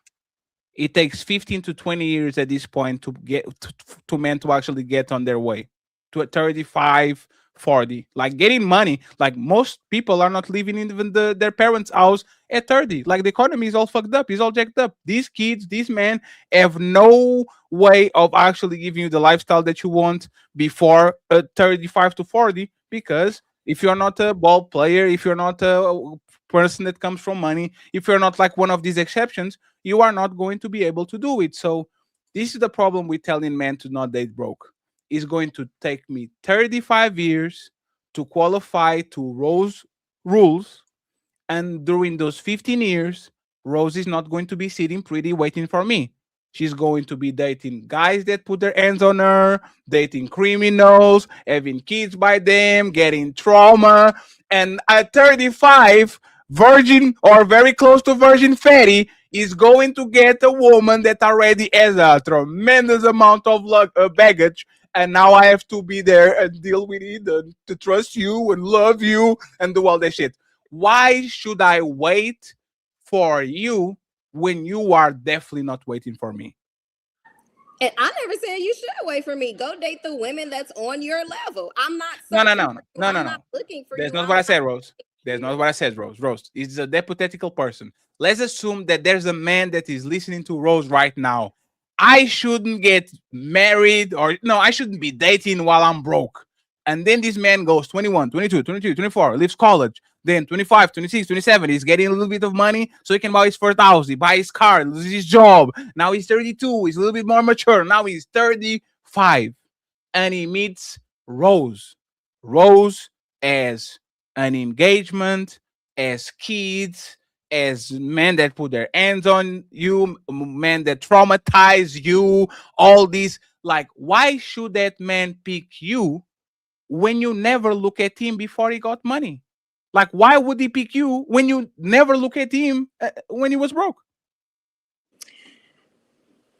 It takes 15 to 20 years at this point to get to men to actually get on their way to 35, 40. Like getting money. Like most people are not living in even their parents' house at 30. Like the economy is all fucked up. It's all jacked up. These kids, these men have no way of actually giving you the lifestyle that you want before 35 to 40, because if you're not a ball player, if you're not a person that comes from money, if you're not like one of these exceptions, you are not going to be able to do it. So this is the problem with telling men to not date broke. It's going to take me 35 years to qualify to Rose rules. And during those 15 years, Rose is not going to be sitting pretty waiting for me. She's going to be dating guys that put their hands on her, dating criminals, having kids by them, getting trauma. And at 35, virgin or very close to virgin fatty is going to get a woman that already has a tremendous amount of baggage. And now I have to be there and deal with it and to trust you and love you and do all that shit. Why should I wait for you when you are definitely not waiting for me? And I never said you should wait for me. Go date the women that's on your level. I'm not. No. Not looking for That's you. not what I said, Rose. That's not what I said, Rose. Rose is a hypothetical person. Let's assume that there's a man that is listening to Rose right now. I shouldn't get married, or no, I shouldn't be dating while I'm broke. And then this man goes 21, 22, 23, 24, leaves college. Then 25, 26, 27, he's getting a little bit of money so he can buy his first house. He buys his car, loses his job. Now he's 32. He's a little bit more mature. Now he's 35. And he meets Rose. Rose as an engagement, as kids, as men that put their hands on you, men that traumatize you, all these. Like, why should that man pick you when you never look at him before he got money? Like, why would he pick you when you never look at him when he was broke?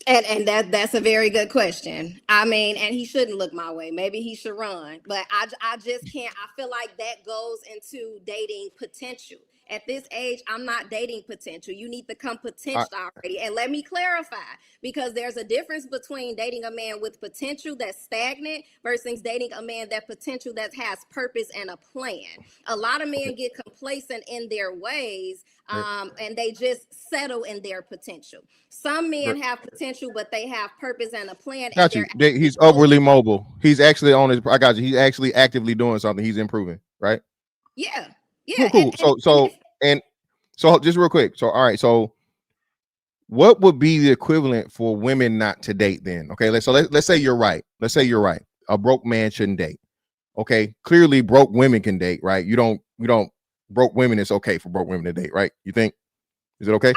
And that's a very good question. I mean, and he shouldn't look my way. Maybe he should run. But I just can't. I feel like that goes into dating potential. at this age, I'm not dating potential. You need to come potential already. And let me clarify, because there's a difference between dating a man with potential that's stagnant versus dating a man that potential that has purpose and a plan. A lot of men get complacent in their ways, and they just settle in their potential. Some men have potential, but they have purpose and a plan. Got you. He's overly mobile. He's actually on his. I got you. He's actually actively doing something. He's improving, right? Yeah. Yeah. Cool. So just real quick. So all right. So what would be the equivalent for women not to date then? Okay. Let's say you're right. Let's say you're right. A broke man shouldn't date. Okay. Clearly, broke women can date, right? You don't. Broke women. It's okay for broke women to date, right? You think? Is it okay?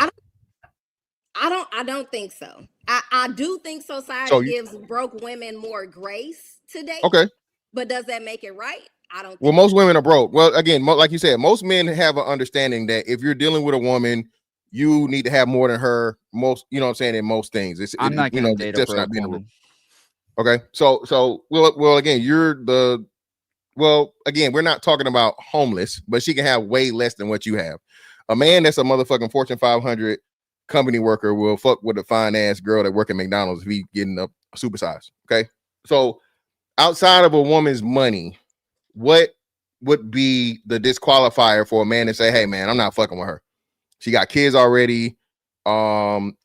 I don't think so. I do think society gives broke women more grace today. Okay. But does that make it right? I don't think Well, most women are broke. Well, again, like you said, most men have an understanding that if you're dealing with a woman, you need to have more than her. Most, you know what I'm saying, in most things. I'm not going to date a broke woman. Okay. So well, again, again, we're not talking about homeless, but she can have way less than what you have. A man that's a motherfucking Fortune 500 company worker will fuck with a fine ass girl that work at McDonald's if he getting up supersized. Okay. So outside of a woman's money, what would be the disqualifier for a man to say, hey man, I'm not fucking with her? She got kids already.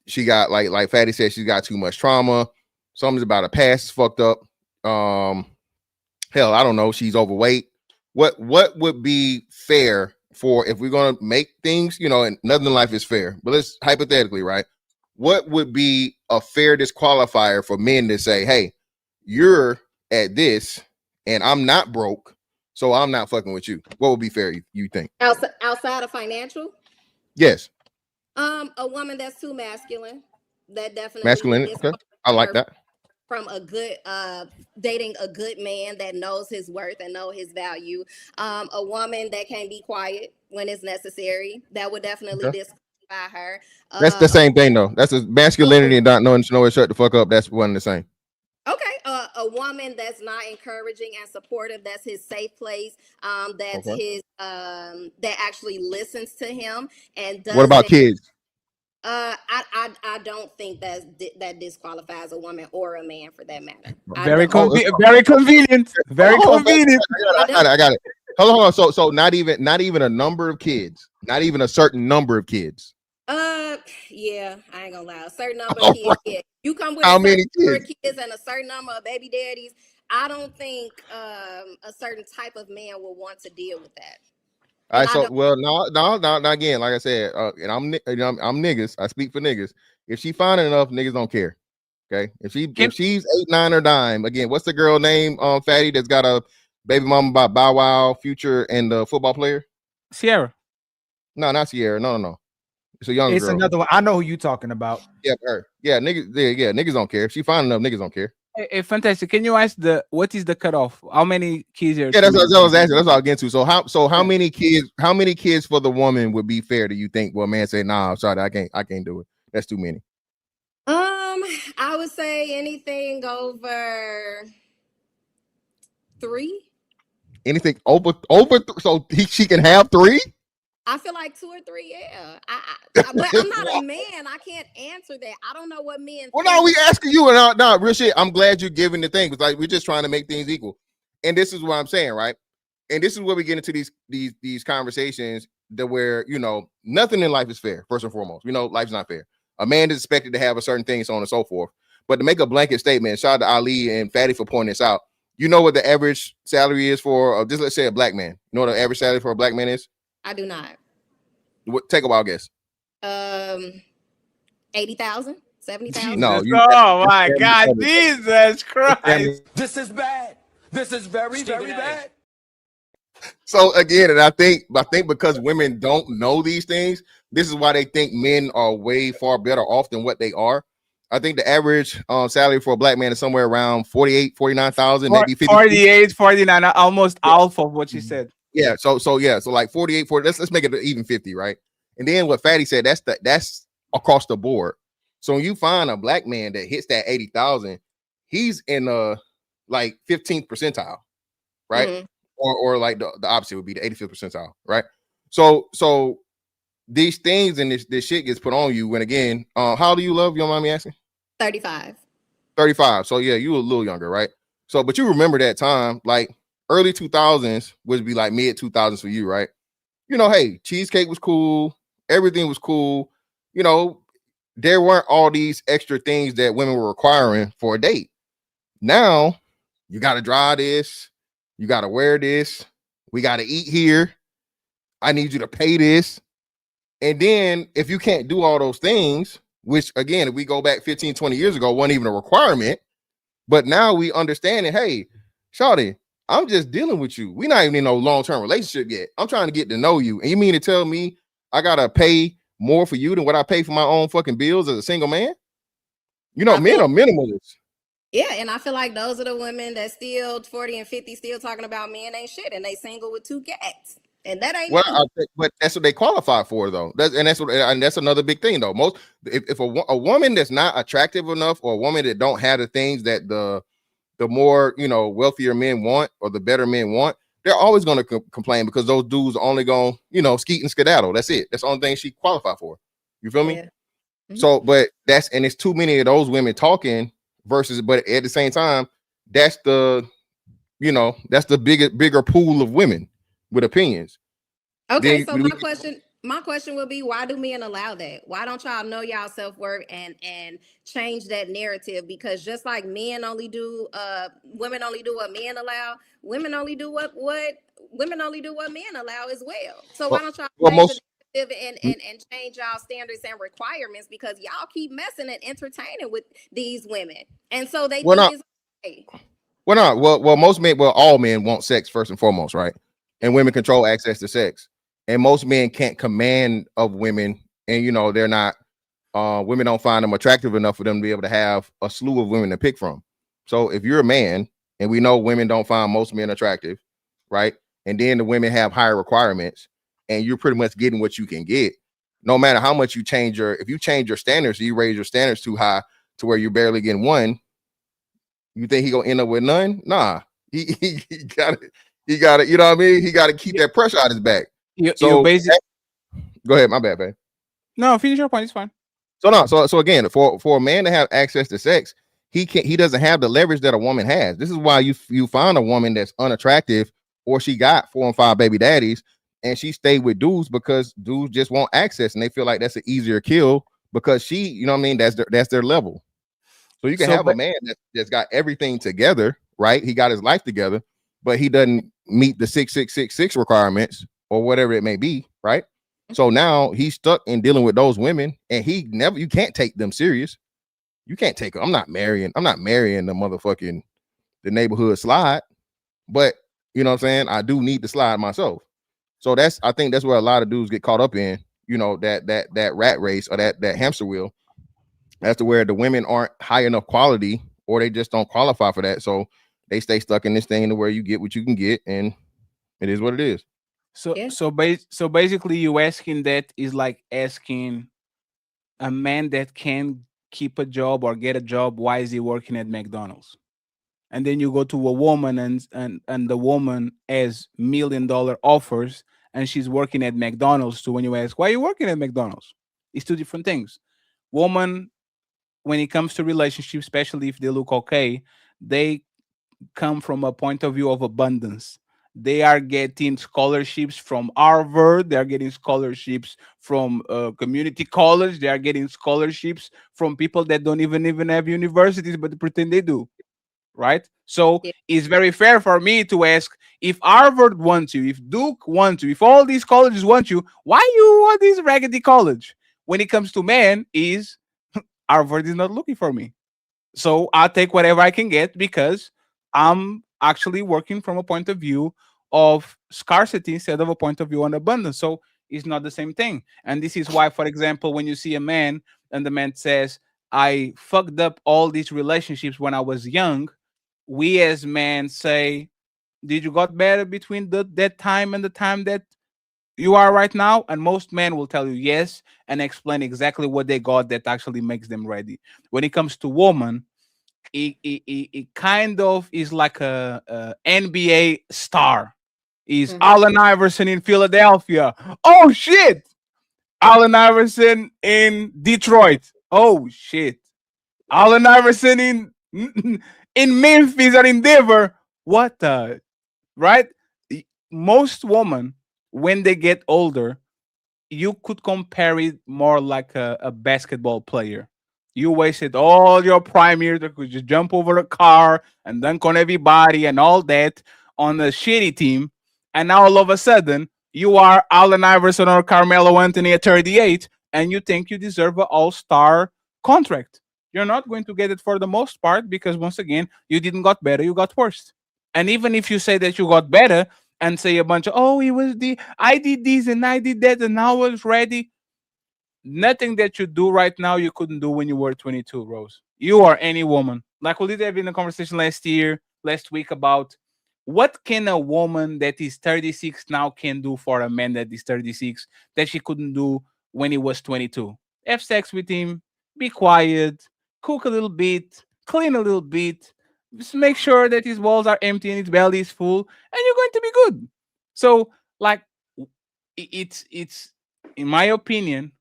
She got like Fatty said, she's got too much trauma. Something's about her past is fucked up. Hell, I don't know. She's overweight. What would be fair for, if we're gonna make things, and nothing in life is fair, but let's hypothetically, right? What would be a fair disqualifier for men to say, hey, you're at this and I'm not broke, so I'm not fucking with you? What would be fair, you think? Outside of financial? Yes. A woman that's too masculine. That definitely Masculine. Okay. I like that. From a good dating a good man that knows his worth and know his value. A woman that can be quiet when it's necessary. That would definitely disqualify her. That's the same thing though. That's a masculinity and not knowing to know shut the fuck up. That's one and the same. Okay. A woman that's not encouraging and supportive. That's his safe place. That's his that actually listens to him and does. What about kids? I don't think that disqualifies a woman or a man for that matter. Very convenient. Very convenient. I got it. Hold on. So not even a number of kids. Not even a certain number of kids. Yeah, I ain't gonna lie. A certain number of kids. Yeah. You come with how many kids and a certain number of baby daddies. I don't think a certain type of man will want to deal with that. All right, so no. Again, like I said, and I'm niggas. I speak for niggas. If she fine enough, niggas don't care. Okay, if she's 8, 9, or dime. Again, what's the girl name? Fatty, that's got a baby mama by Bow Wow, Future, and the football player. Sierra. No, not Sierra. No. It's a young girl. It's another one. I know who you talking about. Yeah, her. Yeah, niggas. Yeah, niggas don't care. If she fine enough, niggas don't care. Hey, fantastic. Can you ask what is the cutoff? How many kids are? Yeah, that's what I was asking. That's what I was getting to. So how many kids? How many kids for the woman would be fair? Do you think? Well, man, say nah. I'm sorry, I can't do it. That's too many. I would say anything over 3. Anything over so she can have 3. I feel like 2 or 3, yeah. But I'm not a man. I can't answer that. I don't know what men. Well, no, we asking you, and no, real shit. I'm glad you're giving the thing, because like we're just trying to make things equal, and this is what I'm saying, right? And this is where we get into these conversations that where nothing in life is fair. First and foremost, life's not fair. A man is expected to have a certain thing, so on and so forth. But to make a blanket statement, shout out to Ali and Fatty for pointing this out. You know what the average salary is for just let's say a black man. You know what the average salary for a black man is? I do not. Take a wild guess. 80,000, 70,000. No. Oh my God, Jesus Christ! This is bad. This is very bad. So again, and I think because women don't know these things, this is why they think men are way far better off than what they are. I think the average salary for a black man is somewhere around 48, 49,000, maybe 50. 48, 49, almost half of what you said. Yeah, so like 48, 40. Let's make it even 50, right? And then what Fatty said, that's across the board. So when you find a black man that hits that 80,000, he's in like 15th percentile, right? Mm-hmm. Or like the opposite would be the 85th percentile, right? So these things and this shit gets put on you when, again, how old do you, love? You don't mind me asking? 35. 35. So yeah, you were a little younger, right? So, but you remember that time, like early 2000s would be like mid 2000s for you, right? You know, hey, cheesecake was cool, everything was cool. You know, there weren't all these extra things that women were requiring for a date. Now you got to drive this, you got to wear this, we got to eat here, I need you to pay this. And then if you can't do all those things, which again, if we go back 15, 20 years ago, wasn't even a requirement, but now we understand that, hey, shawty, I'm just dealing with you. We're not even in no long-term relationship yet. I'm trying to get to know you. And you mean to tell me I got to pay more for you than what I pay for my own fucking bills as a single man? You know, men are minimalists. Yeah, and I feel like those are the women that still 40 and 50 still talking about men ain't shit and they single with 2 cats. And that ain't Well, me. but that's what they qualify for, though. That's another big thing, though. Most if a woman that's not attractive enough, or a woman that don't have the things that the more, you know, wealthier men want, or the better men want, they're always going to complain, because those dudes are only going, you know, skeet and skedaddle. That's it. That's the only thing she qualified for. You feel me? Yeah. So, but it's too many of those women talking versus, but at the same time, that's the, you know, that's the bigger pool of women with opinions. Okay, so my question would be, why do men allow that? Why don't y'all know y'all self-worth and change that narrative? Because just like men only do women only do what men allow, women only do what men allow as well. So why don't y'all change the narrative and change y'all standards and requirements? Because y'all keep messing and entertaining with these women, and so they think it's okay. Well, most men, all men want sex first and foremost, right? And women control access to sex. And most men can't command of women, and, you know, they're not, women don't find them attractive enough for them to be able to have a slew of women to pick from. So if you're a man, and we know women don't find most men attractive, right? And then the women have higher requirements, and you're pretty much getting what you can get. No matter how much you change if you change your standards, you raise your standards too high to where you're barely getting one, you think he gonna end up with none? Nah, he got it. He got it. You know what I mean? He got to keep that pressure out his back. So basically, go ahead. My bad, babe. No, finish your point. It's fine. So again, for a man to have access to sex, he doesn't have the leverage that a woman has. This is why you find a woman that's unattractive, or she got 4 and 5 baby daddies, and she stayed with dudes because dudes just want access, and they feel like that's an easier kill because she, you know what I mean? That's their level. So you can have a man that's got everything together, right? He got his life together, but he doesn't meet the 666 requirements or whatever it may be, right? So now he's stuck in dealing with those women, and you can't take them serious. You can't take them. I'm not marrying the motherfucking the neighborhood slide, but you know what I'm saying? I do need to slide myself. So I think that's where a lot of dudes get caught up in, you know, that rat race, or that hamster wheel. That's to where the women aren't high enough quality, or they just don't qualify for that. So they stay stuck in this thing to where you get what you can get, and it is what it is. So basically, you asking that is like asking a man that can keep a job or get a job. Why is he working at McDonald's? And then you go to a woman, and the woman has $1 million offers, and she's working at McDonald's. So when you ask, why are you working at McDonald's? It's two different things. Woman, when it comes to relationships, especially if they look okay, they come from a point of view of abundance. They are getting scholarships from Harvard. They are getting scholarships from community college. They are getting scholarships from people that don't even have universities, but they pretend they do. Right? So it's very fair for me to ask, if Harvard wants you, if Duke wants you, if all these colleges want you, why you want this raggedy college? When it comes to men, is Harvard is not looking for me. So I'll take whatever I can get because I'm actually working from a point of view of scarcity instead of a point of view on abundance. So it's not the same thing. And this is why, for example, when you see a man and the man says, I fucked up all these relationships when I was young, we as men say, did you got better between that time and the time that you are right now? And most men will tell you yes, and explain exactly what they got that actually makes them ready. When it comes to woman, it kind of is like a NBA star. is Allen Iverson in Philadelphia. Oh shit! Allen Iverson in Detroit. Oh shit! Allen Iverson in Memphis or in Denver. What the right? Most women, when they get older, you could compare it more like a basketball player. You wasted all your prime years that could just jump over a car and dunk on everybody and all that on a shitty team. And now all of a sudden, you are Allen Iverson or Carmelo Anthony at 38, and you think you deserve an all-star contract. You're not going to get it for the most part because, once again, you didn't got better, you got worse. And even if you say that you got better and say a bunch of, oh, I did this and I did that and now I was ready. Nothing that you do right now you couldn't do when you were 22, Rose. You are any woman. Like we did have in a conversation last week about what can a woman that is 36 now can do for a man that is 36 that she couldn't do when he was 22. Have sex with him, be quiet, cook a little bit, clean a little bit, just make sure that his walls are empty and his belly is full, and you're going to be good. So, like, it's in my opinion,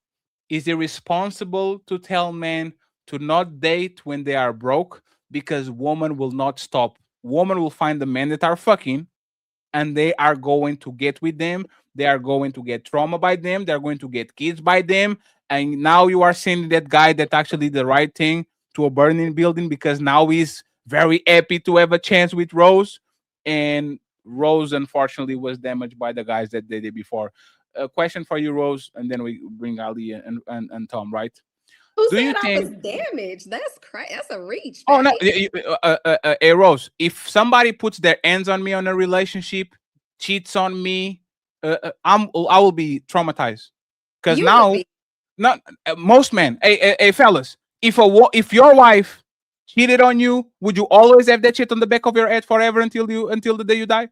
is irresponsible to tell men to not date when they are broke because women will not stop. Women will find the men that are fucking, and they are going to get with them. They are going to get trauma by them. They are going to get kids by them. And now you are sending that guy that actually did the right thing to a burning building because now he's very happy to have a chance with Rose. And Rose, unfortunately, was damaged by the guys that they did before. A question for you, Rose, and then we bring Ali and Tom, right? Who said I was damaged? That's crazy. That's a reach. Oh no, hey Rose. If somebody puts their hands on me on a relationship, cheats on me, I will be traumatized. Because now, not most men. Hey, fellas, if your wife cheated on you, would you always have that shit on the back of your head forever until the day you die?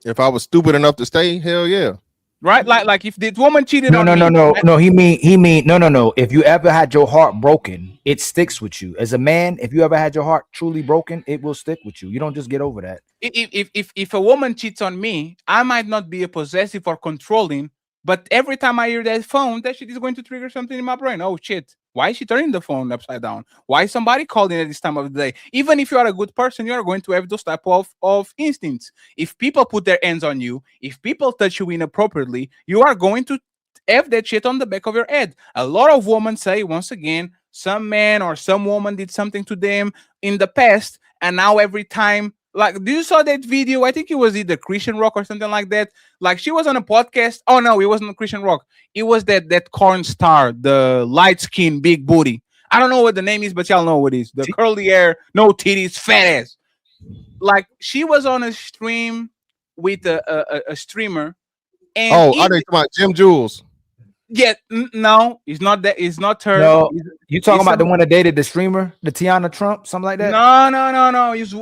If I was stupid enough to stay, hell yeah. Right? Like if this woman cheated no, on no, me. no, no, no. He mean no. If you ever had your heart broken, it sticks with you. As a man, if you ever had your heart truly broken, it will stick with you. You don't just get over that. If a woman cheats on me, I might not be a possessive or controlling, but every time I hear that phone, that shit is going to trigger something in my brain. Oh shit. Why is she turning the phone upside down? Why is somebody calling at this time of the day? Even if you are a good person, you are going to have those type of instincts. If people put their hands on you, if people touch you inappropriately, you are going to have that shit on the back of your head. A lot of women say, once again, some man or some woman did something to them in the past, and now every time, like, do you saw that video? I think it was either Christian Rock or something like that. Like, she was on a podcast. Oh no, it wasn't Christian Rock. It was that corn star, the light skin, big booty. I don't know what the name is, but y'all know what it is. The curly hair, no titties, fat ass. Like, she was on a stream with a streamer. And I know you're talking about Jim Jules. Yeah, no, it's not that. It's not her. No, you talking about the one that dated the streamer, the Tiana Trump, something like that? No. He's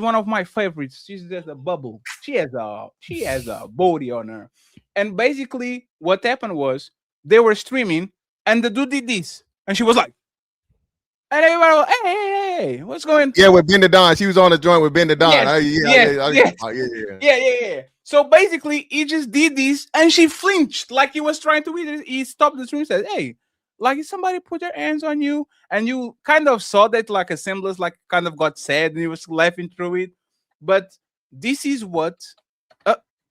one of my favorites. She's just a bubble. She has a booty on her. And basically, what happened was they were streaming, and the dude did this, and she was like, and everybody was, hey, what's going? Yeah, with Ben the Don. She was on the joint with Ben the Don. Yeah. So basically, he just did this, and she flinched like he was trying to eat it. He stopped the stream and said, hey, like if somebody put their hands on you, and you kind of saw that like a semblance, like kind of got sad, and he was laughing through it. But this is what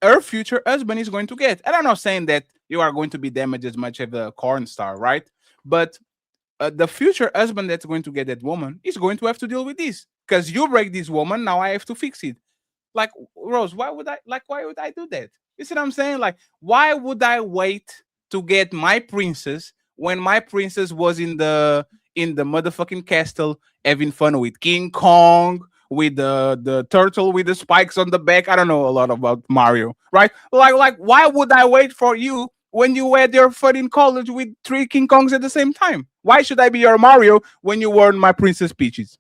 her future husband is going to get. And I'm not saying that you are going to be damaged as much as a corn star, right? But the future husband that's going to get that woman is going to have to deal with this. Because you break this woman, now I have to fix it. Like, Rose, why would I do that? You see what I'm saying? Like, why would I wait to get my princess when my princess was in the motherfucking castle having fun with King Kong, with the turtle with the spikes on the back? I don't know a lot about Mario, right? Like why would I wait for you when you had your fun in college with 3 King Kongs at the same time? Why should I be your Mario when you were my Princess Peaches?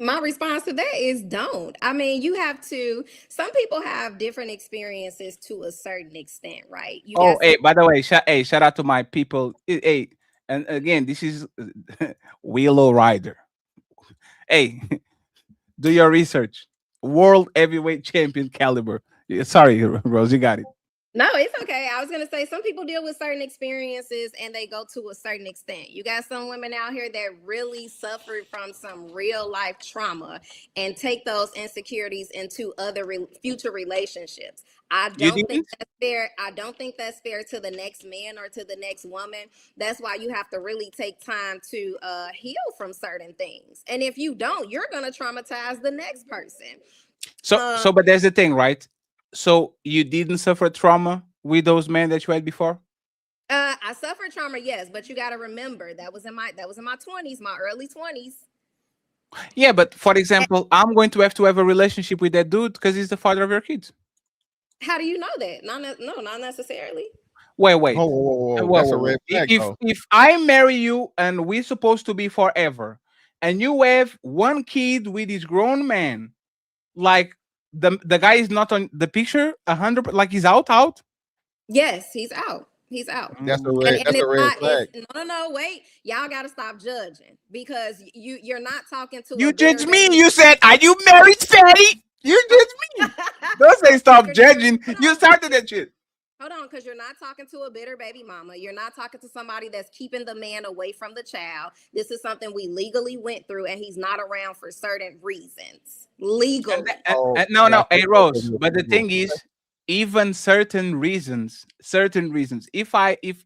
My response to that is don't. I mean, you have to. Some people have different experiences to a certain extent, right? By the way, shout out to my people. Hey, and again, this is Willow Rider. Hey, do your research. world heavyweight champion caliber. Sorry, Rose, you got it. No, it's okay. I was gonna say some people deal with certain experiences and they go to a certain extent. You got some women out here that really suffered from some real life trauma and take those insecurities into other future relationships. I don't think that's fair. I don't think that's fair to the next man or to the next woman. That's why you have to really take time to heal from certain things. And if you don't, you're gonna traumatize the next person. But there's the thing, right? So you didn't suffer trauma with those men that you had before? I suffered trauma, yes, but you got to remember that was in my 20s, my early 20s. Yeah, but for example, I'm going to have a relationship with that dude because he's the father of your kids. How do you know that? Not necessarily. Wait. That's a red flag, if I marry you and we're supposed to be forever, and you have one kid with this grown man, like the guy is not on the picture 100%, like he's out. Yes, he's out. He's out. That's a red flag. No, wait. Y'all gotta stop judging because you're not talking to. You judge me. You said, "Are you married, Fatty?" You judge me. Don't say stop judging. You started that shit. Hold on, because you're not talking to a bitter baby mama. You're not talking to somebody that's keeping the man away from the child. This is something we legally went through, and he's not around for certain reasons. Legally. No, hey, Rose. But the thing is, even certain reasons. If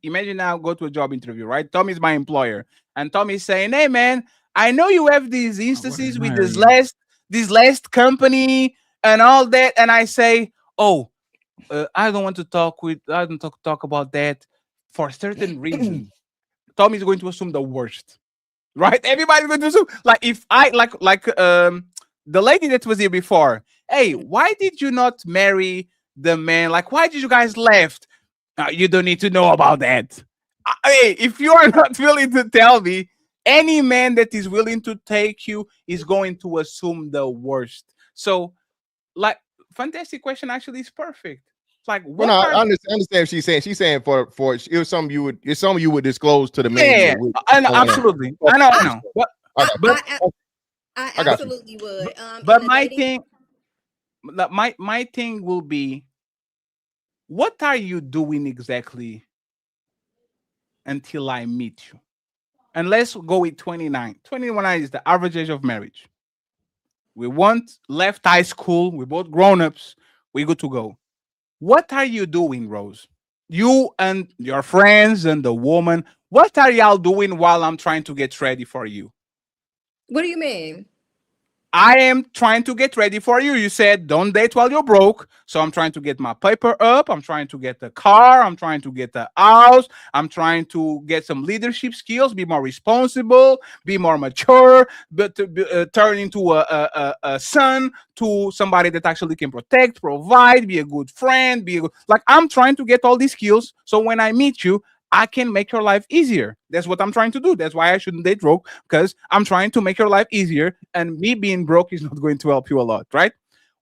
imagine now go to a job interview, right? Tommy's my employer, and Tommy's saying, "Hey, man, I know you have these instances with this last company and all that," and I say, "Oh, I don't want to talk about that for certain reasons." Tommy's going to assume the worst, right? Everybody's going to assume, like, if I like the lady that was here before. Hey, why did you not marry the man? Like, why did you guys left? You don't need to know about that. Hey, if you are not willing to tell me, any man that is willing to take you is going to assume the worst. So, like, fantastic question actually is perfect. Like, well, no, I understand what she's saying for it was something you would disclose to the man. Yeah, I know, absolutely. I know. But I absolutely would. But my thing will be, what are you doing exactly until I meet you? And let's go with 29. 29 is the average age of marriage. We left high school. We're both grown-ups. We're good to go. What are you doing, Rose? You and your friends and the woman, what are y'all doing while I'm trying to get ready for you? What do you mean? I am trying to get ready for you. You said don't date while you're broke. So I'm trying to get my paper up. I'm trying to get the car. I'm trying to get the house. I'm trying to get some leadership skills, be more responsible, be more mature, but turn into a son to somebody that actually can protect, provide, be a good friend, like I'm trying to get all these skills. So when I meet you, I can make your life easier. That's what I'm trying to do. That's why I shouldn't date broke, because I'm trying to make your life easier, and me being broke is not going to help you a lot, right?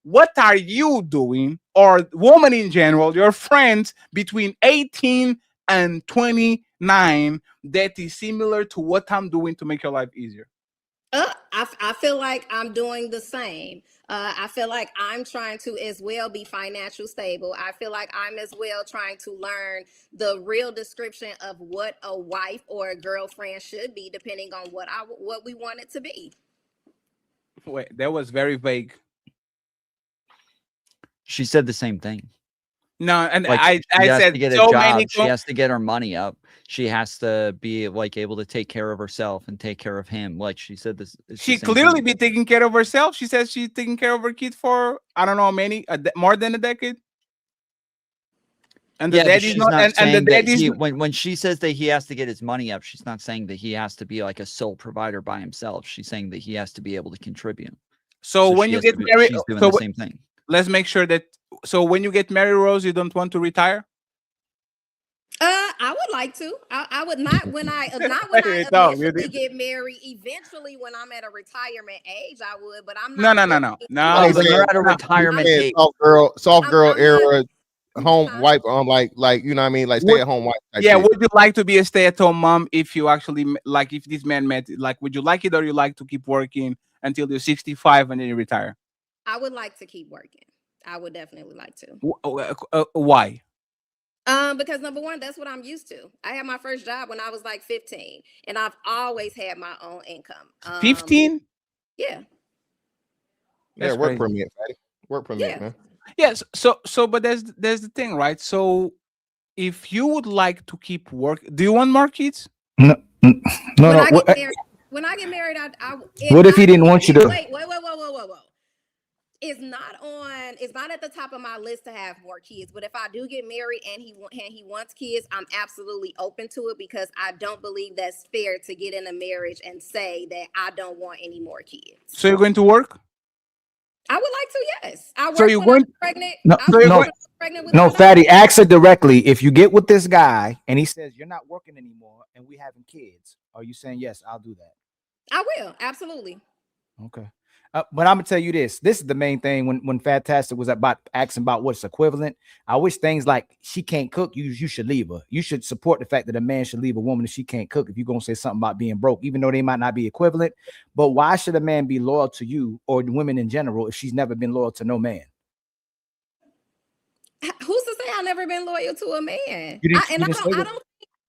What are you doing, or woman in general, your friends between 18 and 29 that is similar to what I'm doing to make your life easier? I feel like I'm doing the same. I feel like I'm trying to as well be financially stable. I feel like I'm as well trying to learn the real description of what a wife or a girlfriend should be, depending on what we want it to be. Wait, that was very vague. She said the same thing. No, and like, I said to get so a job, many. She has to get her money up. She has to be like able to take care of herself and take care of him. Like she said, this. She clearly be taking care of herself. She says she's taking care of her kid for I don't know how many, more than a decade. And the daddy's not. And the daddy's when she says that he has to get his money up, she's not saying that he has to be like a sole provider by himself. She's saying that he has to be able to contribute. So when you get married, she's doing the same thing. Let's make sure that. So when you get married, Rose, you don't want to retire? I would like to. I would not when I eventually get married. Eventually, when I'm at a retirement age, I would. But I'm not. No. When you're at a retirement age, soft girl era, home wife. Like you know what I mean, like stay at home wife. Yeah. Would you like to be a stay at home mom if you actually like if this man met? Like, would you like it, or you like to keep working until you're 65 and then you retire? I would like to keep working. I would definitely like to. Why? Because number one, that's what I'm used to. I had my first job when I was like 15, and I've always had my own income. 15? Yeah. Yeah, That's work crazy. permit, Fatty. Work permit, man. Yes. So, but there's the thing, right? So, if you would like to keep work, do you want more kids? No. When I get married, What if he didn't want you to? Wait. It's not at the top of my list to have more kids. But if I do get married and he wants kids, I'm absolutely open to it, because I don't believe that's fair to get in a marriage and say that I don't want any more kids. So you're going to work? I would like to, yes. I work So you're when going? I'm pregnant. No, Fatty, ask her directly. If you get with this guy and he says you're not working anymore and we having kids, are you saying yes? I'll do that. I will, absolutely. Okay. But I'm gonna tell you this. This is the main thing. When Fantastic was about asking about what's equivalent, I wish things like she can't cook, you should leave her. You should support the fact that a man should leave a woman if she can't cook. If you're gonna say something about being broke, even though they might not be equivalent, but why should a man be loyal to you or women in general if she's never been loyal to no man? Who's to say I've never been loyal to a man?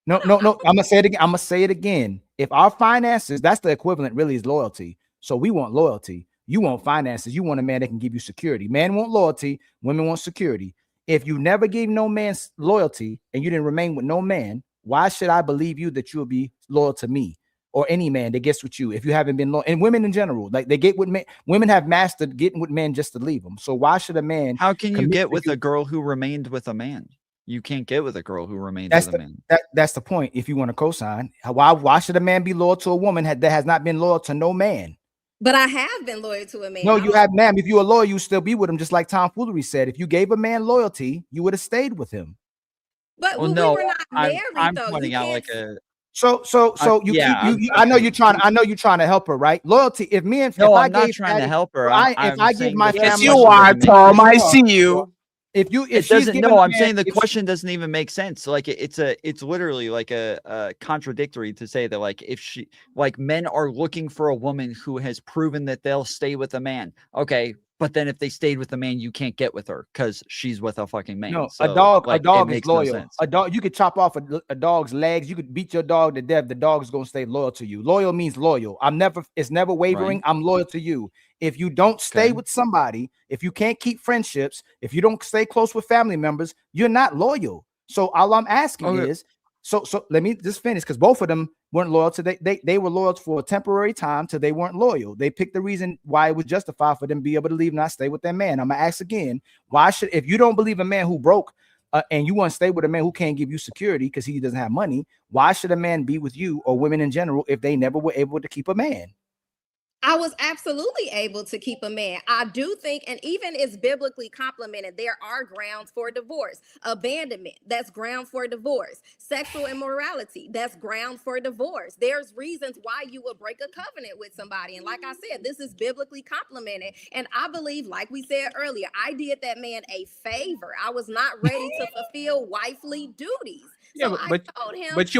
No. I'm gonna say it again. I'm gonna say it again. If our finances, that's the equivalent, really, is loyalty. So we want loyalty. You want finances. You want a man that can give you security. Men want loyalty. Women want security. If you never gave no man loyalty and you didn't remain with no man, why should I believe you that you'll be loyal to me or any man that gets with you if you haven't been loyal? And women in general, like they get with men. Women have mastered getting with men just to leave them. So why should a man? How can you get with a girl who remained with a man? You can't get with a girl who remains with a man. That's the point. If you want to co-sign, why should a man be loyal to a woman that has not been loyal to no man? But I have been loyal to a man. No, you have, ma'am. If you were loyal, you still be with him, just like Tom Foolery said. If you gave a man loyalty, you would have stayed with him. But well, no, we were not married, I'm though. pointing out like a. So I know you're trying to help her, right? Loyalty. If me and I'm not trying to help her. If I give my family, yes, you are, Tom. I see you. I'm saying the question doesn't even make sense. Like it's literally like a contradictory to say that like if she like men are looking for a woman who has proven that they'll stay with a man. Okay, but then if they stayed with a man, you can't get with her because she's with a fucking man. No, so, a dog is loyal. No sense. A dog, you could chop off a dog's legs. You could beat your dog to death. The dog is gonna stay loyal to you. Loyal means loyal. It's never wavering. Right. I'm loyal to you. If you don't stay with somebody, if you can't keep friendships, if you don't stay close with family members, you're not loyal. So all I'm asking is, so let me just finish, because both of them weren't loyal to they were loyal for a temporary time till they weren't loyal. They picked the reason why it was justified for them to be able to leave and not stay with their man. I'm gonna ask again, if you don't believe a man who broke and you want to stay with a man who can't give you security because he doesn't have money, why should a man be with you or women in general if they never were able to keep a man? I was absolutely able to keep a man. I do think, and even it's biblically complimented, there are grounds for divorce. Abandonment, that's ground for divorce. Sexual immorality, that's ground for divorce. There's reasons why you would break a covenant with somebody. And like I said, this is biblically complimented. And I believe, like we said earlier, I did that man a favor. I was not ready to fulfill wifely duties. Yeah, so I told him, but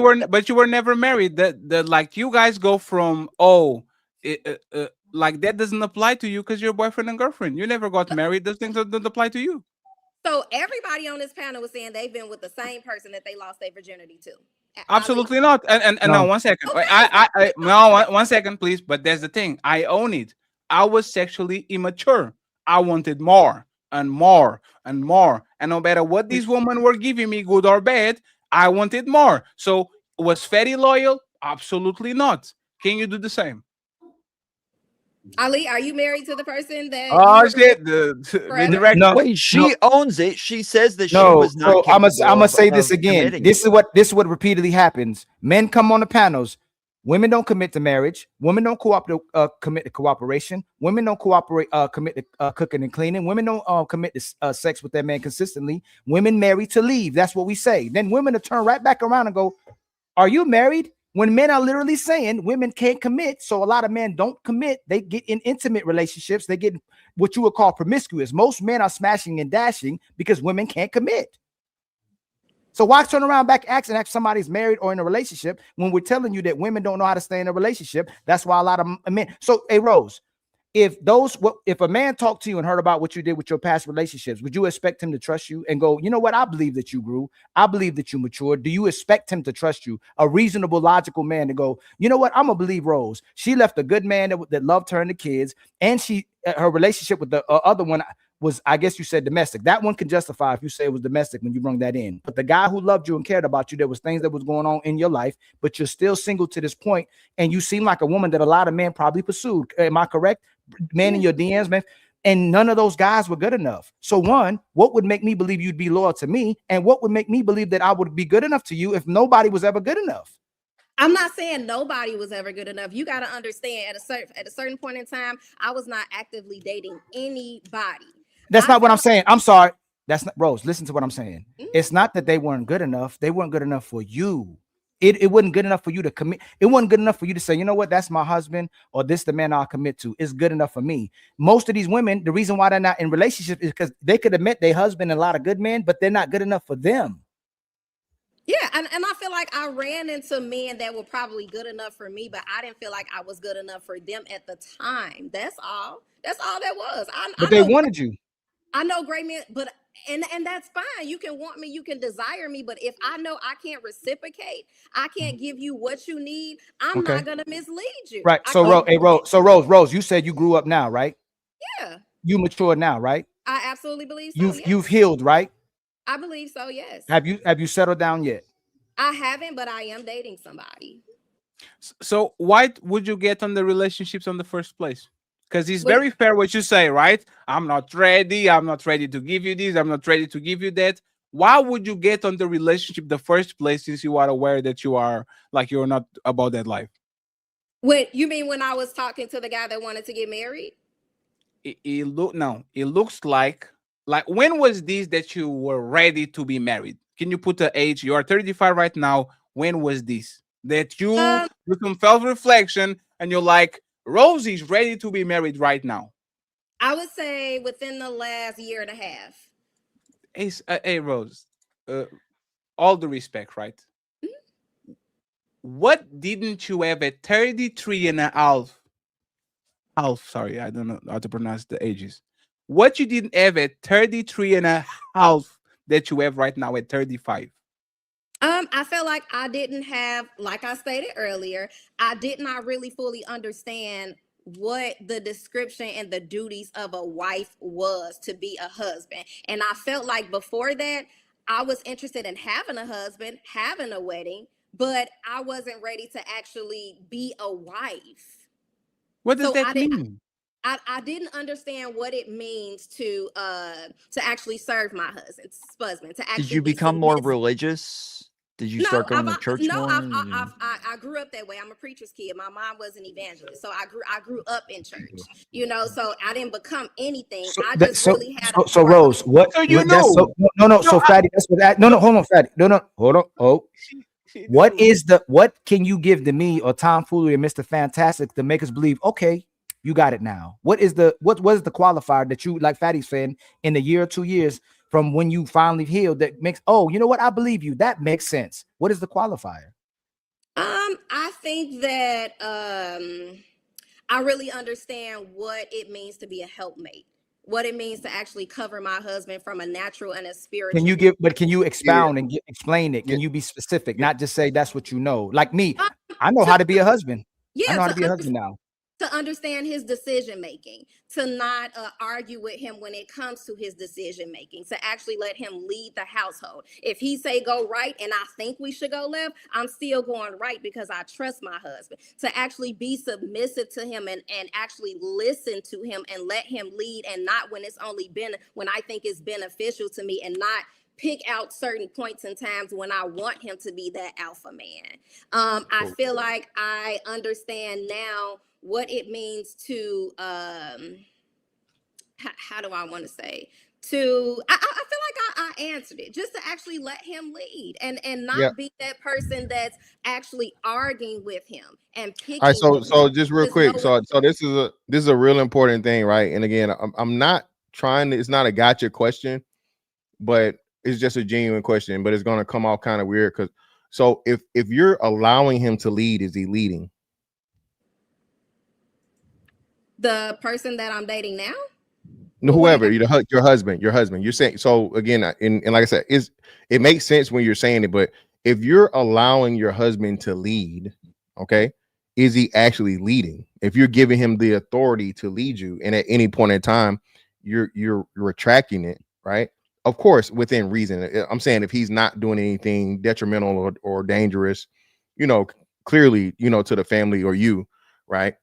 you were never married. That like you guys go from like that doesn't apply to you because you're boyfriend and girlfriend. You never got married. Those things don't apply to you. So everybody on this panel was saying they've been with the same person that they lost their virginity to. Absolutely not. And no, 1 second. Okay. One second, please. But there's the thing. I own it. I was sexually immature. I wanted more and more and more. And no matter what these women were giving me, good or bad, I wanted more. So was Fatty loyal? Absolutely not. Can you do the same? Ali, are you married to the person that? Oh shit! Wait, she owns it. She says that she was not. I'm gonna say this again. This is what repeatedly happens. Men come on the panels. Women don't commit to marriage. Women don't commit to cooperation. Women don't commit to cooking and cleaning. Women don't commit to sex with their man consistently. Women marry to leave. That's what we say. Then women will turn right back around and go, "Are you married?" When men are literally saying women can't commit. So a lot of men don't commit. They get in intimate relationships. They get what you would call promiscuous. Most men are smashing and dashing because women can't commit. So why turn around back asking if somebody's married or in a relationship when we're telling you that women don't know how to stay in a relationship? That's why a lot of men. So, hey, Rose, if a man talked to you and heard about what you did with your past relationships, would you expect him to trust you and go, you know what? I believe that you grew. I believe that you matured. Do you expect him to trust you? A reasonable, logical man to go, you know what? I'm gonna believe Rose. She left a good man that loved her and the kids, and her relationship with the other one was, I guess you said domestic. That one can justify if you say it was domestic when you bring that in. But the guy who loved you and cared about you, there was things that was going on in your life, but you're still single to this point, and you seem like a woman that a lot of men probably pursued. Am I correct? Man in your DMs, man. And none of those guys were good enough. So one, what would make me believe you'd be loyal to me? And what would make me believe that I would be good enough to you if nobody was ever good enough? I'm not saying nobody was ever good enough. You got to understand at a certain point in time, I was not actively dating anybody. That's not what I'm saying. I'm sorry. That's not, Rose, listen to what I'm saying. It's not that they weren't good enough. They weren't good enough for you. It wasn't good enough for you to commit. It wasn't good enough for you to say, you know what, that's my husband, or this the man I'll commit to. It's good enough for me. Most of these women, the reason why they're not in relationships is because they could admit they husband and a lot of good men, but they're not good enough for them. Yeah, and I feel like I ran into men that were probably good enough for me, but I didn't feel like I was good enough for them at the time. That's all. That's all that was. But they wanted you. I know great men, but and that's fine. You can want me, you can desire me, but if I know I can't reciprocate, I can't give you what you need, I'm not gonna mislead you. Right. So Rose, you said you grew up now, right? Yeah. You matured now, right? I absolutely believe so. You've healed, right? I believe so, yes. Have you settled down yet? I haven't, but I am dating somebody. So why would you get on the relationships in the first place? Because it's very fair what you say, right? I'm not ready. I'm not ready to give you this. I'm not ready to give you that. Why would you get on the relationship the first place since you are aware that you're not about that life? Wait, you mean when I was talking to the guy that wanted to get married? It looks like when was this that you were ready to be married? Can you put the age? You are 35 right now. When was this that you do some self-reflection and you're like, Rosie's ready to be married right now? I would say within the last year and a half. Hey Rose, all the respect, right? Mm-hmm. What didn't you have at 33 and a half? Sorry, I don't know how to pronounce the ages. What you didn't have at 33 and a half that you have right now at 35? I felt like I didn't have, like I stated earlier, I did not really fully understand what the description and the duties of a wife was to be a husband. And I felt like before that, I was interested in having a husband, having a wedding, but I wasn't ready to actually be a wife. What does that mean? I didn't understand what it means to actually serve my husband. To actually did you become more religious? Did you start going to church more? I grew up that way. I'm a preacher's kid. My mom was an evangelist, so I grew up in church. So I didn't become anything. I just really had. So Rose, what? So you know? So Fatty, that's what that. No, hold on, Fatty. No, hold on. Oh, what can you give to me or Tom Foolery or Mr. Fantastic to make us believe? Okay, you got it now. What is the qualifier that you, like Fatty said, in a year or 2 years from when you finally healed that makes, oh, you know what? I believe you. That makes sense. What is the qualifier? I think that I really understand what it means to be a helpmate, what it means to actually cover my husband from a natural and a spiritual. Can you expound and explain it? Can you be specific? Not just say that's what you know. Like me, I know how to be a husband. I know how to be a husband now. To understand his decision making, to not argue with him when it comes to his decision making, to actually let him lead the household. If he say go right and I think we should go left, I'm still going right because I trust my husband. To actually be submissive to him and actually listen to him and let him lead, and not when it's only been when I think it's beneficial to me, and not pick out certain points and times when I want him to be that alpha man. I feel like I understand now what it means to how do I want to say to I feel like I answered it, just to actually let him lead and not be that person that's actually arguing with him and picking. All right, so just real quick, so this is a real important thing, right? And again, I'm not trying to, it's not a gotcha question, but it's just a genuine question, but it's going to come out kind of weird because so if you're allowing him to lead, is he leading? The person that I'm dating now? No, whoever, your husband. You're saying, so again, and like I said, it makes sense when you're saying it, but if you're allowing your husband to lead, okay, is he actually leading? If you're giving him the authority to lead you, and at any point in time you're retracting it, right? Of course, within reason. I'm saying if he's not doing anything detrimental or dangerous, clearly, to the family or you, right?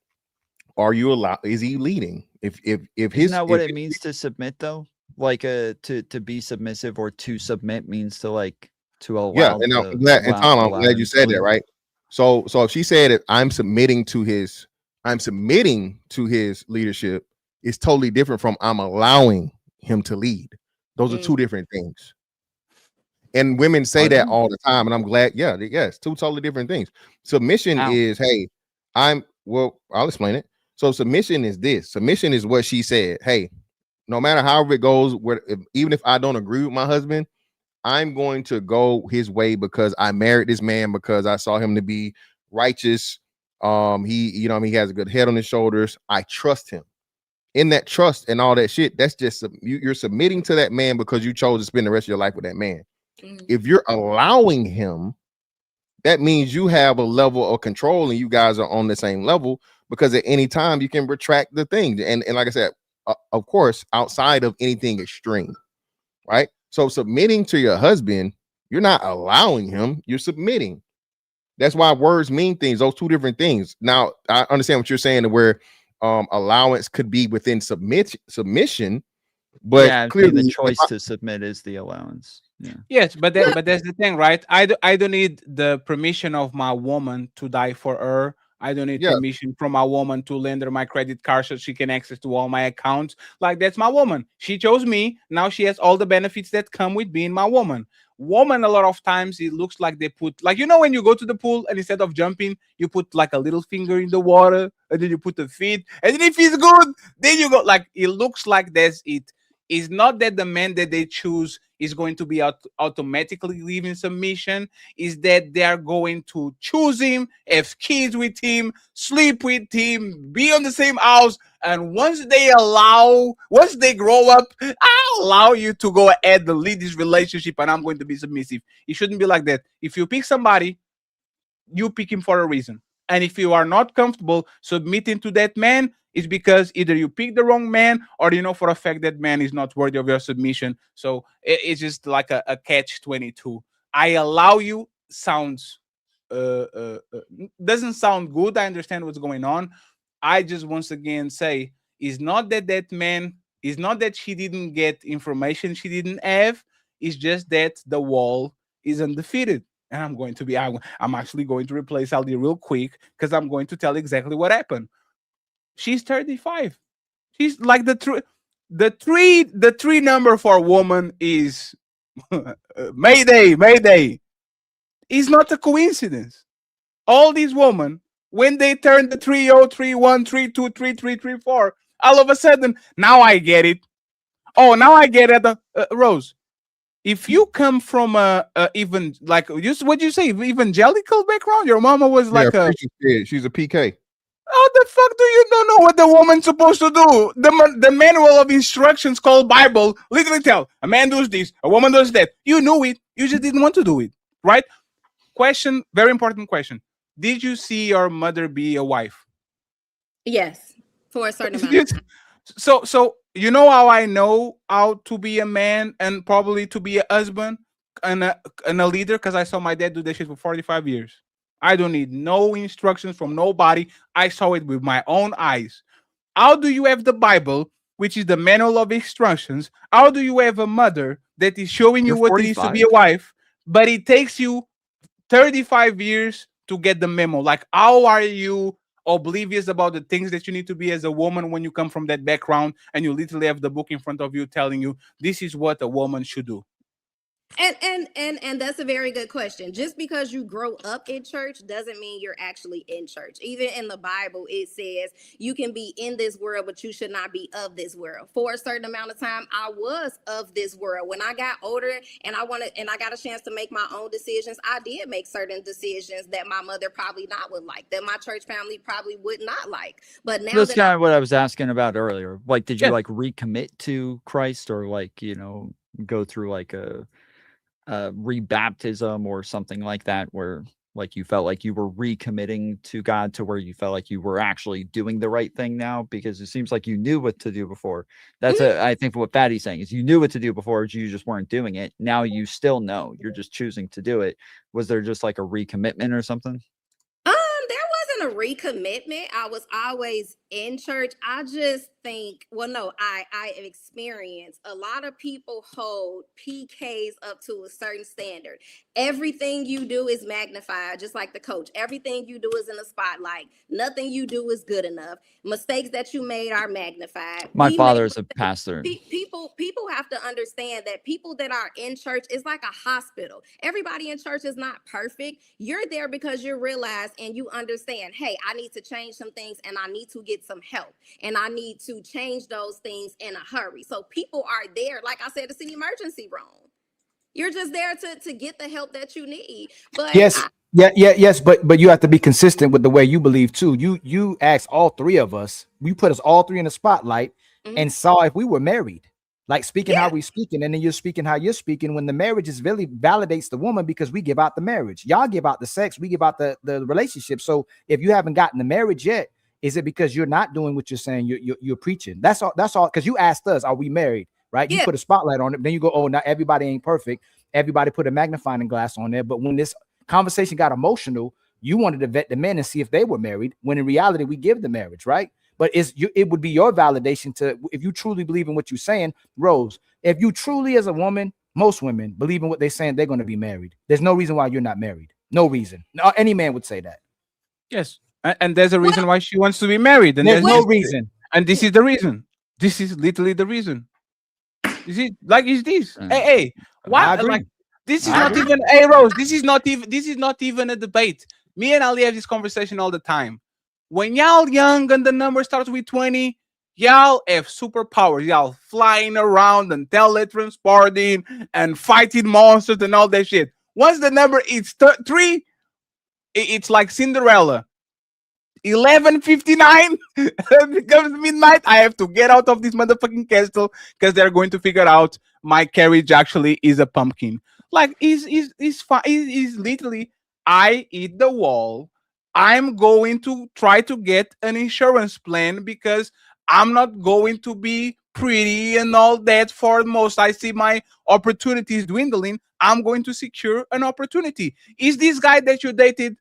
Are you allowed? Is he leading? If isn't that what it means to submit though? Like to be submissive or to submit means to allow. Yeah, and I'm glad you said that, right? So if she said that I'm submitting to his leadership, it's totally different from I'm allowing him to lead. Those are two different things. And women say that all the time, and I'm glad. Yeah, yes, two totally different things. Submission is, hey, I'll explain it. So submission is this. Submission is what she said. Hey, no matter however it goes, even if I don't agree with my husband, I'm going to go his way because I married this man because I saw him to be righteous. He has a good head on his shoulders. I trust him. In that trust and all that shit, that's just you're submitting to that man because you chose to spend the rest of your life with that man. If you're allowing him, that means you have a level of control and you guys are on the same level, because at any time you can retract the thing. And like I said, of course, outside of anything extreme, right? So submitting to your husband, you're not allowing him, you're submitting. That's why words mean things, those two different things. Now, I understand what you're saying, where allowance could be within submission, but clearly the choice to submit is the allowance. Yeah. Yes, but that's the thing, right? I don't need the permission of my woman to die for her. I don't need permission from my woman to lend her my credit card so she can access to all my accounts. Like, that's my woman. She chose me. Now she has all the benefits that come with being my woman. Woman, a lot of times it looks like they put, like, when you go to the pool and instead of jumping, you put like a little finger in the water, and then you put the feet, and then if it's good, then you go. Like, it looks like that's it. It's not that the man that they choose is going to be automatically leaving submission. Is that they are going to choose him, have kids with him, sleep with him, be on the same house. And once they grow up, I'll allow you to go ahead and lead this relationship, and I'm going to be submissive. It shouldn't be like that. If you pick somebody, you pick him for a reason. And if you are not comfortable submitting to that man, it's because either you pick the wrong man, or you know for a fact that man is not worthy of your submission. So it's just like a catch-22. I allow you sounds doesn't sound good. I understand what's going on. I just once again say, it's not that man, it's not that she didn't get information she didn't have. It's just that the wall is undefeated. And I'm actually going to replace Ali real quick, because I'm going to tell exactly what happened. She's 35. She's like the three number for a woman is Mayday. It's not a coincidence. All these women, when they turn the 30, 31, 32, 33, 34, all of a sudden, now I get it. Oh, now I get it, Rose. If you come from even like what'd you say, evangelical background, your mama was like she's a PK. How the fuck do you don't know what the woman's supposed to do? The manual of instructions called Bible literally tell a man does this, a woman does that. You knew it, you just didn't want to do it, right? Question, very important question. Did you see your mother be a wife? Yes, for a certain amount. So you know how I know how to be a man and probably to be a husband and a leader? Because I saw my dad do that shit for 45 years. I don't need no instructions from nobody. I saw it with my own eyes. How do you have the Bible, which is the manual of instructions? How do you have a mother that is showing you what it is to be a wife, but it takes you 35 years to get the memo? Like, how are you oblivious about the things that you need to be as a woman when you come from that background and you literally have the book in front of you telling you this is what a woman should do? And that's a very good question. Just because you grow up in church doesn't mean you're actually in church. Even in the Bible, it says you can be in this world, but you should not be of this world. For a certain amount of time, I was of this world. When I got older and I got a chance to make my own decisions, I did make certain decisions that my mother probably not would like, that my church family probably would not like. But now That's kind of what I was asking about earlier. Like, did you Yeah. like recommit to Christ, or like, you know, go through like a rebaptism or something like that, where like you felt like you were recommitting to God, to where you felt like you were actually doing the right thing now? Because it seems like you knew what to do before. That's I think what Fatty's saying is you knew what to do before, you just weren't doing it. Now you still know, you're just choosing to do it. Was there just like a recommitment or something? There wasn't a recommitment. I was always in church. I just think, well, no, I have experienced a lot of people hold PKs up to a certain standard. Everything you do is magnified, just like the coach. Everything you do is in the spotlight. Nothing you do is good enough. Mistakes that you made are magnified. My father is a pastor. People have to understand that people that are in church is like a hospital. Everybody in church is not perfect. You're there because you realize and you understand, hey, I need to change some things and I need to get some help and I need to change those things in a hurry. So people are there, like I said, it's an emergency room. You're just there to get the help that you need. But yes, yes, but you have to be consistent with the way you believe too. You asked all three of us, you put us all three in the spotlight and saw if we were married. Like speaking how we speaking, and then you're speaking how you're speaking, when the marriage is really validates the woman, because we give out the marriage. Y'all give out the sex, we give out the relationship. So if you haven't gotten the marriage yet, is it because you're not doing what you're saying you're preaching? That's all, because you asked us, are we married? Right? You put a spotlight on it, then you go, oh, not everybody ain't perfect. Everybody put a magnifying glass on there. But when this conversation got emotional, you wanted to vet the men and see if they were married, when in reality we give the marriage, right? But it would be your validation to, if you truly believe in what you're saying, Rose, if you truly as a woman, most women believe in what they're saying, they're going to be married. There's no reason why you're not married. No reason. No, any man would say that. Yes. And there's a reason why she wants to be married. And there's no reason. And this is the reason. This is literally the reason. Is it like, is this? Hey, why? Like, this is not even, hey, Rose, this is not even a debate. Me and Ali have this conversation all the time. When y'all young and the number starts with 20, y'all have superpowers. Y'all flying around and teletransporting and fighting monsters and all that shit. Once the number is 3, it's like Cinderella. 11:59 becomes midnight. I have to get out of this motherfucking castle because they're going to figure out my carriage actually is a pumpkin. Like, is literally, I eat the wall. I'm going to try to get an insurance plan because I'm not going to be pretty and all that for most. I see my opportunities dwindling. I'm going to secure an opportunity. Is this guy that you dated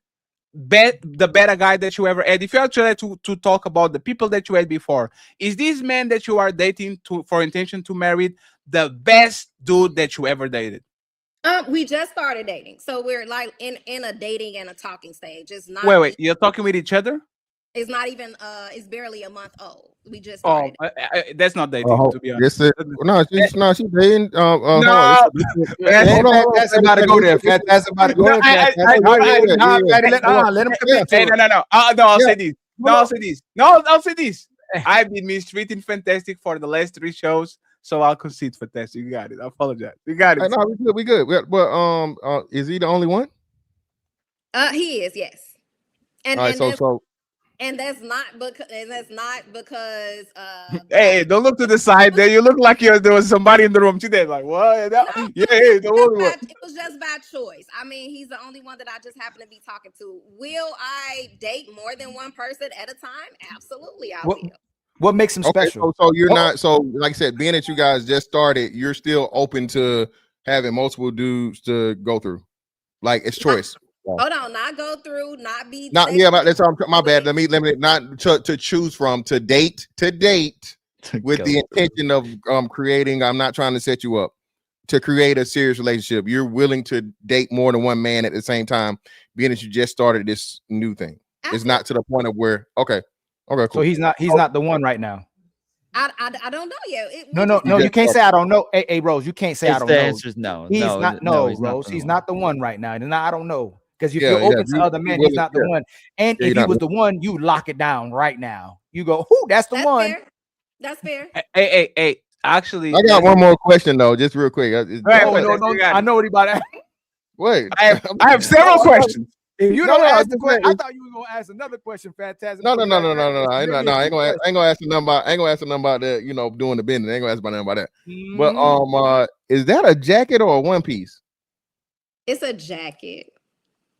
the better guy that you ever had? If you actually to talk about the people that you had before, is this man that you are dating for intention to marry the best dude that you ever dated? We just started dating, so we're like in a dating and a talking stage. It's not. Wait, you're talking with each other? It's not even. It's barely a month old. We just started. That's not dating, to be honest. She's dating. No, that's about to go there. That's about to go there. Let him commit to it. No. I'll say this. I'll say this. I've been mistreating Fantastic for the last 3 shows. So I'll concede Fantastic. You got it. I apologize. We got it. No, we good. But is he the only one? He is, yes. And all right, and that's not because hey, don't look to the side there. You look like there was somebody in the room today. Like, what? The only one. It was just by choice. I mean, he's the only one that I just happen to be talking to. Will I date more than one person at a time? Absolutely, I will. What makes him special? So you're not, so like I said, being that you guys just started, you're still open to having multiple dudes to go through. Like, it's choice. Hold on, not go through, not be. Not but that's my bad. Let me not to choose from, to date with the intention of creating. I'm not trying to set you up to create a serious relationship. You're willing to date more than one man at the same time, being that you just started this new thing. It's not to the point of where cool. So he's not the one right now. I don't know yet. No. You can't say I don't know. Hey, Rose, you can't say I don't The know. answer is no. He's No, not. no, No, he's not Rose. the He's one. not the one right now. And I don't know because if Yeah, you're yeah, open to you- other you men, will- he's not the yeah. one. And Yeah, if you're he was not- the one, you lock it down right now. You go, whoo, that's the one. Fair. That's fair. Hey. Actually, I got one more question though, just real quick. I know what he about to. Wait, I have several questions. If you No, don't no, ask I'm the just question, saying- I thought you were gonna ask another question. Fantastic. No. I ain't gonna ask nothing about that. You know, doing the bending. I ain't gonna ask about nothing about that. But is that a jacket or a one piece? It's a jacket.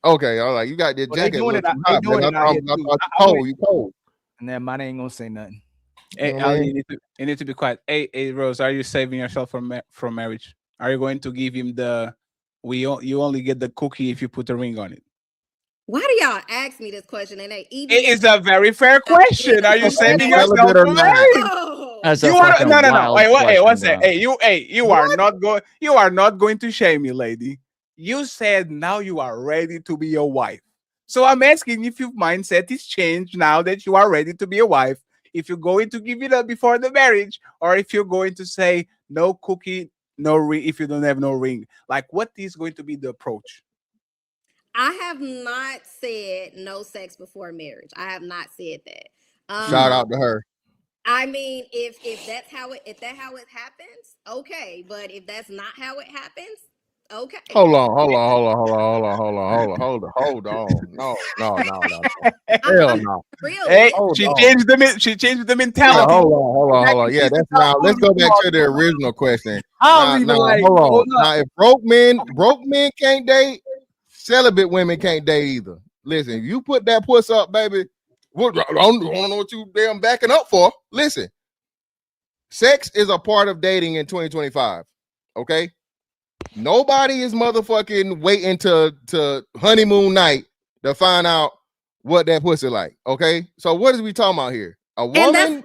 Okay, all right. You got the Well, they jacket. doing look it. too They hot, doing man. it I out here thought too. you cold. You cold. And then mine ain't gonna say nothing. Hey, You know what I Ali, mean? you need to be quiet. Hey, Rose, are you saving yourself from marriage? Are you going to give him you only get the cookie if you put a ring on it? Why do y'all ask me this question? And they even It is a very fair question. Are you saving yourself Celibate or from not? marriage? That's You a are fucking no. wild Hey, question, what's that? bro. You are not going. You are not going to shame me, lady. You said now you are ready to be a wife. So I'm asking if your mindset is changed now that you are ready to be a wife. If you're going to give it up before the marriage, or if you're going to say no cookie, no ring. If you don't have no ring, like what is going to be the approach? I have not said no sex before marriage. I have not said that. Shout out to her. I mean, if that's how it happens, okay. But if that's not how it happens, okay. Hold on. No. Hell no. Really? Hey, Hold she on. changed the Yeah, mentality. hold on. Yeah, that's now. Let's go back to the original question. I was even like, hold on. hold up. Now, if broke men can't date, celibate women can't date either. Listen, you put that puss up, baby. I don't know what you damn backing up for. Listen, sex is a part of dating in 2025. Okay, nobody is motherfucking waiting to honeymoon night to find out what that pussy like. Okay, so what is we talking about here? A woman.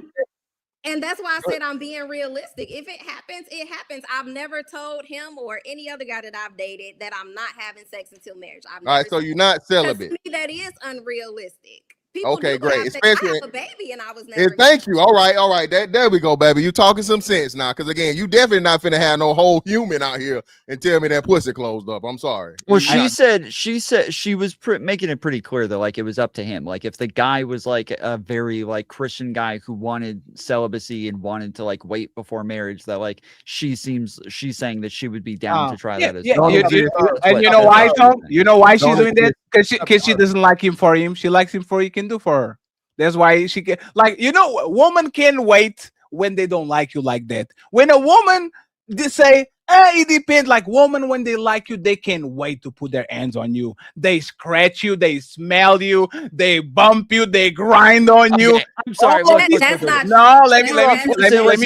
And that's why I said I'm being realistic. If it happens, it happens. I've never told him or any other guy that I've dated that I'm not having sex until marriage. All right, so you're not celibate. To me, that is unrealistic. People Okay, do great. have sex. I Especially have a baby and I was never. thank you. All right. There we go, baby. You talking some sense now, because again, you definitely not finna have no whole human out here and tell me that pussy closed up. I'm sorry. Well, she said she was making it pretty clear that like it was up to him. Like if the guy was like a very like Christian guy who wanted celibacy and wanted to like wait before marriage, that like she's saying that she would be down to try that as well. And you know why, Tom? You know why she's doing that? Because she doesn't like him for him. She likes him for what he can do for her. That's why she can, like, you know, a woman can wait when they don't like you like that. When a woman they say, it depends. Like women, when they like you, they can't wait to put their hands on you. They scratch you, they smell you, they bump you, they grind on you. I'm sorry. That's not no. Let me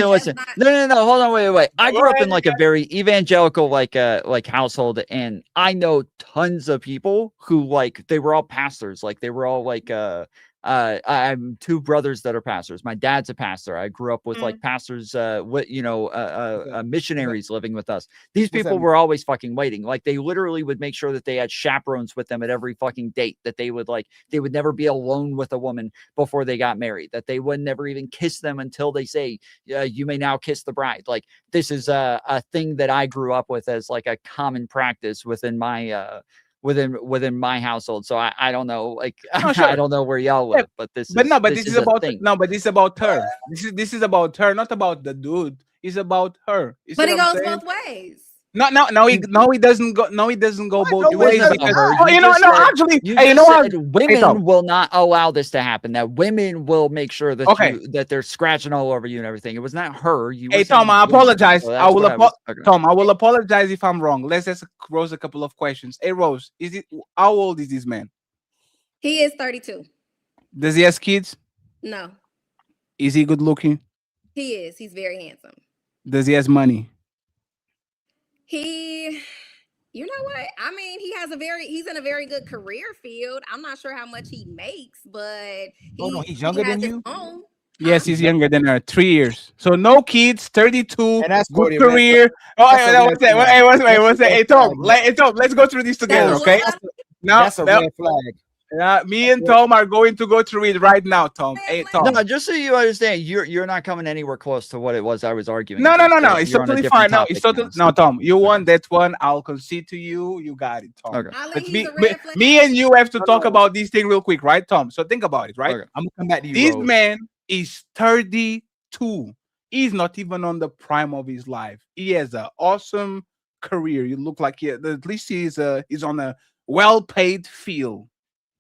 listen. No. Hold on. Wait. I grew up in like a very evangelical like household, and I know tons of people who like they were all pastors. Like they were all like I have two brothers that are pastors. My dad's a pastor. I grew up with like pastors, missionaries living with us. These people were always fucking waiting. Like they literally would make sure that they had chaperones with them at every fucking date, that they would never be alone with a woman before they got married, that they would never even kiss them until they say, you may now kiss the bride. Like this is a thing that I grew up with as like a common practice within my, within my household. So I don't know, like I don't know where y'all live, but this is about her. This is about her, not about the dude. It's about her. But it goes both ways. No, he doesn't go. No, he doesn't go both ways. Women will not allow this to happen. That women will make sure that that they're scratching all over you and everything. It was not her. Tom, I apologize. I will apologize if I'm wrong. Let's ask Rose a couple of questions. Hey, Rose, how old is this man? He is 32. Does he have kids? No. Is he good looking? He is. He's very handsome. Does he have money? You know what? I mean, he's in a very good career field. I'm not sure how much he makes, but he's younger than you? Yes, he's younger than her, 3 years. So no kids, 32, and that's good career. Hey, Tom, let's go through this together, okay? That's a red flag. Me and Tom are going to go through it right now, Tom. Hey, Tom. No, just so you understand, you're not coming anywhere close to what it was I was arguing. No. against. It's You're on a totally different fine. No, it's topic totally now, no, Tom. You won that one. I'll concede to you. You got it, Tom. Okay. But me and you have to talk about this thing real quick, right, Tom? So think about it, right? Okay. I'm gonna come back to you. This Rose. man is 32. He's not even on the prime of his life. He has an awesome career. You look like at least he's on a well-paid field.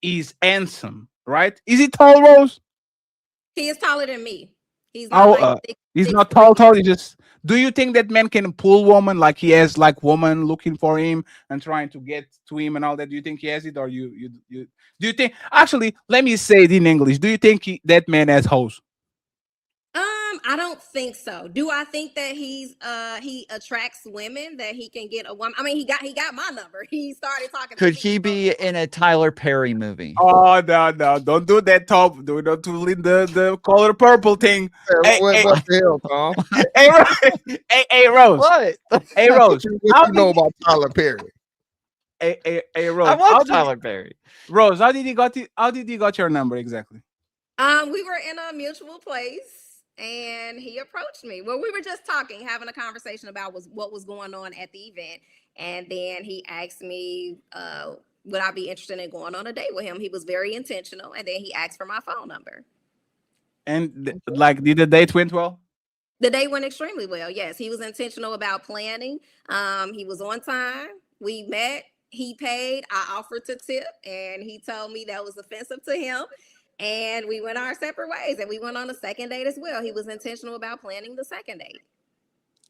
He's handsome, right? Is he tall, Rose? He is taller than me. He's not he's not tall. He just. Do you think that man can pull woman like he has like woman looking for him and trying to get to him and all that? Do you think he has it, or you do you think? Actually, let me say it in English. Do you think that man has hoes? I don't think so. Do I think that he attracts women, that he can get a woman? I mean, he got my number. He started talking. Could he be in a Tyler Perry movie? Oh no, don't do that, Tom. Do not to lead the color purple thing. What the hell, Tom? Hey, Rose. What? Hey, Rose. What you know about Tyler Perry? Hey, Rose. I love Tyler Perry. Rose, how did he got your number exactly? We were in a mutual place. And he approached me. Well, we were just talking, having a conversation about what was going on at the event. And then he asked me, would I be interested in going on a date with him? He was very intentional. And then he asked for my phone number. And did the date went well? The date went extremely well. Yes, he was intentional about planning. He was on time. We met. He paid. I offered to tip. And he told me that was offensive to him. And we went our separate ways, and we went on a second date as well. He was intentional about planning the second date.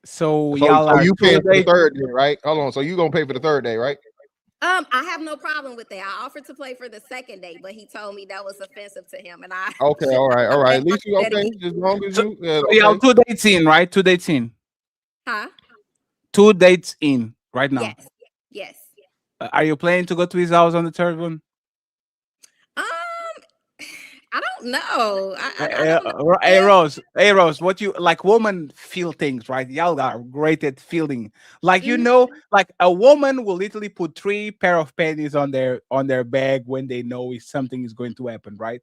So y'all you paying for the third day, right? Hold on. So you gonna pay for the third day, right? I have no problem with that. I offered to play for the second date, but he told me that was offensive to him, and I. Okay, all right. At least you okay. As long as you. Y'all 2 dates in, right? 2 dates in. Huh? 2 dates in right now. Yes. Are you planning to go to his house on the third one? I don't know. Hey, Rose, what you like? Women feel things, right? Y'all are great at feeling. Like like a woman will literally put 3 pair of panties on their bag when they know if something is going to happen, right?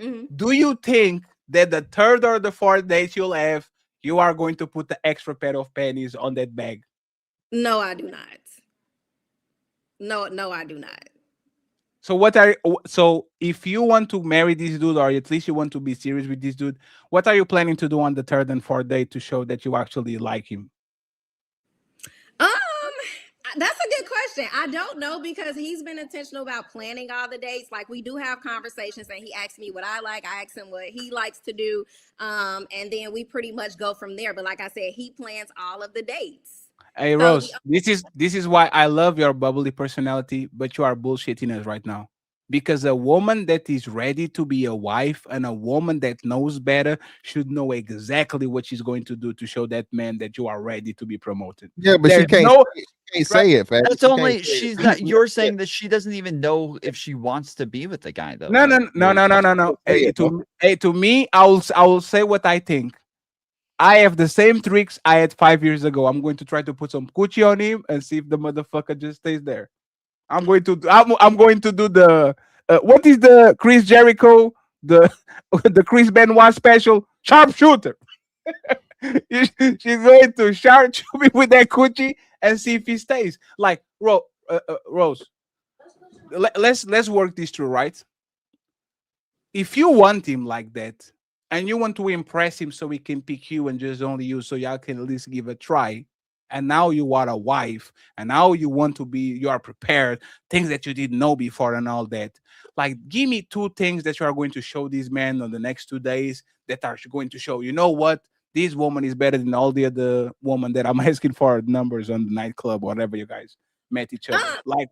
Mm-hmm. Do you think that the third or the fourth date you'll have, you are going to put the extra pair of panties on that bag? No, I do not. No, I do not. So if you want to marry this dude, or at least you want to be serious with this dude, what are you planning to do on the third and fourth date to show that you actually like him? That's a good question. I don't know, because he's been intentional about planning all the dates. Like, we do have conversations, and he asks me what I like. I ask him what he likes to do. And then we pretty much go from there. But like I said, he plans all of the dates. Hey, Rose, this is why I love your bubbly personality, but you are bullshitting us right now. Because a woman that is ready to be a wife and a woman that knows better should know exactly what she's going to do to show that man that you are ready to be promoted. Yeah, but she can't say it, man. That's only she's not. You're saying that she doesn't even know if she wants to be with the guy, though. No. Hey, to me, I will say what I think. I have the same tricks I had 5 years ago. I'm going to try to put some coochie on him and see if the motherfucker just stays there. I'm going to do the what is the Chris Jericho, the Chris Benoit special, sharpshooter. She's going to sharp shoot me with that coochie and see if he stays. Like Rose, let's work this through, right? If you want him like that, and you want to impress him so he can pick you and just only you, so y'all can at least give a try. And now you are a wife, and now you are prepared, things that you didn't know before and all that. Like, give me 2 things that you are going to show these men on the next 2 days that are going to show, you know what? This woman is better than all the other women that I'm asking for numbers on the nightclub, whatever you guys met each other. Like,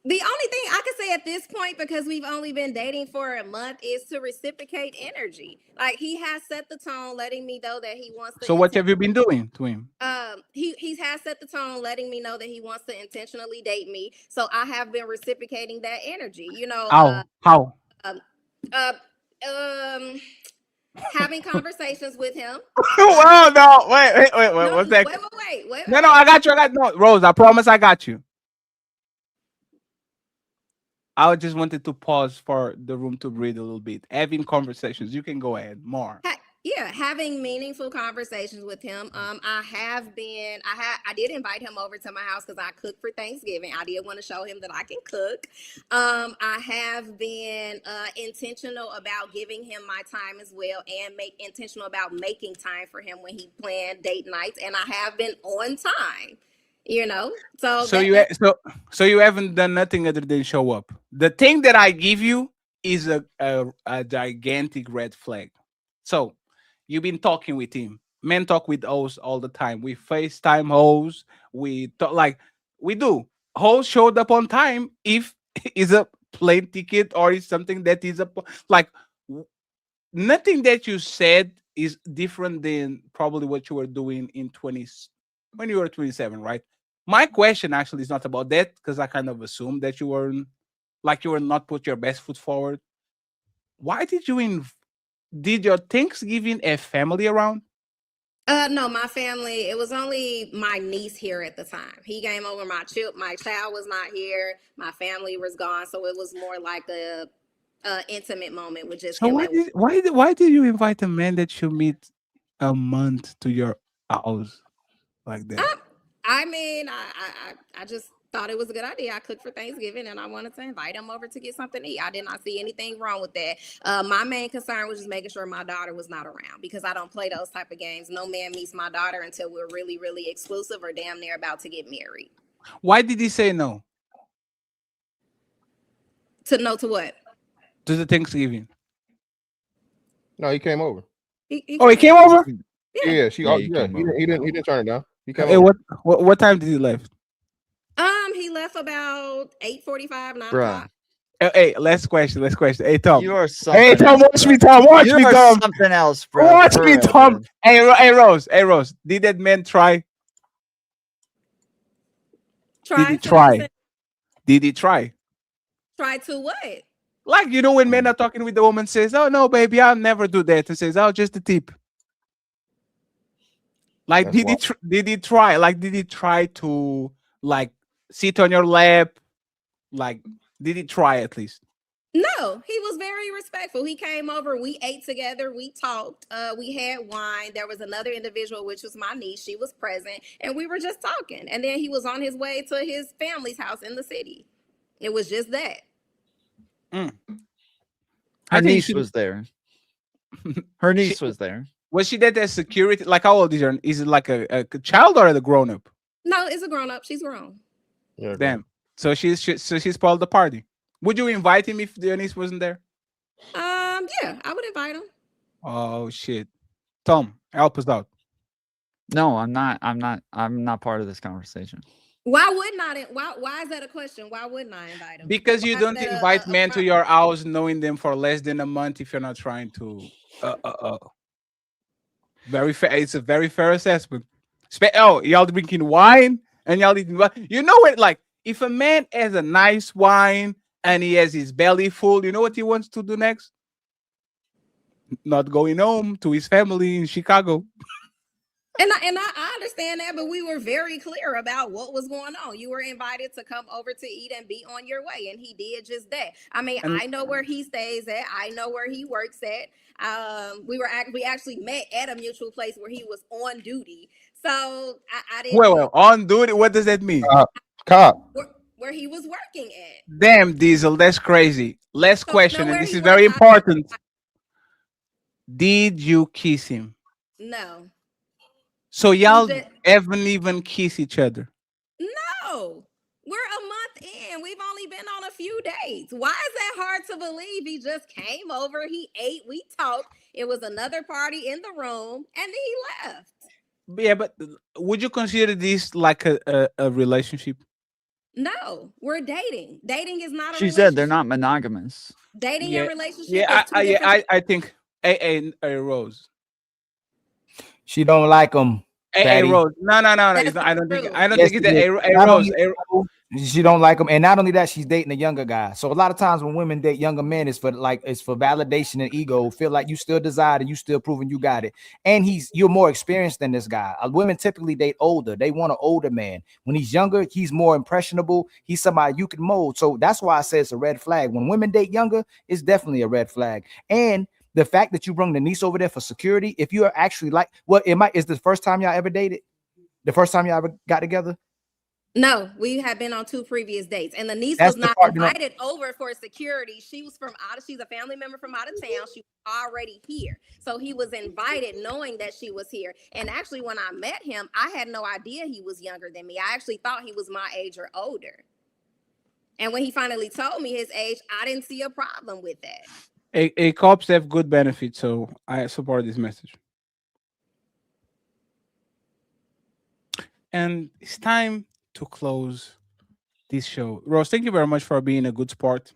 the only thing I can say at this point, because we've only been dating for a month, is to reciprocate energy. Like, he has set the tone, letting me know that he wants to. So what have you been doing to him? He has set the tone, letting me know that he wants to intentionally date me. So I have been reciprocating that energy. You know, how? Having conversations with him. Well, no, wait. What's that? Wait. No, I got you. No, Rose, I promise I got you. I just wanted to pause for the room to breathe a little bit. Having conversations. You can go ahead. More. Yeah, having meaningful conversations with him. I did invite him over to my house because I cook for Thanksgiving. I did want to show him that I can cook. I have been intentional about giving him my time as well, and intentional about making time for him when he planned date nights, and I have been on time. So you haven't done nothing other than show up. The thing that I give you is a gigantic red flag. So you've been talking with him. Men talk with hoes all the time. We FaceTime hoes. We talk like we do. Hoes showed up on time if it's a plane ticket or it's something that is nothing that you said is different than probably what you were doing in 20s when you were 27, right? My question actually is not about that because I kind of assumed that you were not put your best foot forward. Why did you did your Thanksgiving have family around? No, my family, it was only my niece here at the time. He came over, my child was not here, my family was gone, so it was more like a intimate moment with just him. Why did you invite a man that you meet a month to your house like that? I mean, I just thought it was a good idea. I cooked for Thanksgiving and I wanted to invite him over to get something to eat. I did not see anything wrong with that. My main concern was just making sure my daughter was not around because I don't play those type of games. No man meets my daughter until we're really, really exclusive or damn near about to get married. Why did he say no? To what? To the Thanksgiving. No, he came over. He came over? Yeah, he didn't turn it down. He came Hey, over. what time did he left? He left about 8:45, 9 o'clock. Hey, last question. Hey, Tom. You are something. Hey, Tom, watch me, Tom. Watch me, Tom. Something else, bro. Watch me, Tom. Hey, Rose. Did that man try? Did he try? Did he try? Try to what? Like, when men are talking with the woman, says, "Oh no, baby, I'll never do that," and says, "Oh, just a tip." Like, did he try? Like, did he try to sit on your lap? Like, did he try at least? No, he was very respectful. He came over, we ate together, we talked, we had wine. There was another individual, which was my niece. She was present, and we were just talking. And then he was on his way to his family's house in the city. It was just that. Her niece was there. Her niece was there. Was she there as security? Like, how old is her? Is it like a child or a grown up? No, it's a grown up. She's grown. Yeah, damn. So she's part of the party. Would you invite him if the niece wasn't there? Yeah, I would invite him. Oh shit, Tom, help us out. No, I'm not part of this conversation. Why wouldn't I? Why is that a question? Why wouldn't I invite him? Because you don't invite men to your house knowing them for less than a month if you're not trying to. Very fair. It's a very fair assessment. Y'all drinking wine and y'all eating wine. You know it. Like, if a man has a nice wine and he has his belly full, you know what he wants to do next? Not going home to his family in Chicago. And I understand that, but we were very clear about what was going on. You were invited to come over to eat and be on your way, and he did just that. I mean, I know where he stays at. I know where he works at. We actually met at a mutual place where he was on duty. So I didn't. Well, on duty. What does that mean? Cop. Where he was working at. Damn, Diesel, that's crazy. Last question, and this is very important. Did you kiss him? No. So y'all haven't even kissed each other? No. We're a month in. We've only been on a few dates. Why is that hard to believe? He just came over, he ate, we talked. It was another party in the room, and then he left. Yeah, but would you consider this like a relationship? No, we're dating. Dating is not a She said they're not monogamous. Dating and relationship. Yeah, I think hey, Rose. She don't like him. Hey, Rose. No. I don't think it's that. Hey, Rose. She don't like him, and not only that, she's dating a younger guy. So a lot of times when women date younger men, it's for validation and ego. Feel like you still desire and you still proving you got it. And you're more experienced than this guy. Women typically date older. They want an older man. When he's younger, he's more impressionable. He's somebody you can mold. So that's why I say it's a red flag. When women date younger, it's definitely a red flag. And the fact that you bring the niece over there for security, if you are actually like, is the first time y'all ever dated? The first time y'all ever got together? No, we had been on 2 previous dates, and the niece was not invited over for security. She was she's a family member from out of town. She was already here. So he was invited knowing that she was here. And actually, when I met him, I had no idea he was younger than me. I actually thought he was my age or older. And when he finally told me his age, I didn't see a problem with that. Cops have good benefits, so I support this message. And it's time to close this show. Rose, thank you very much for being a good sport.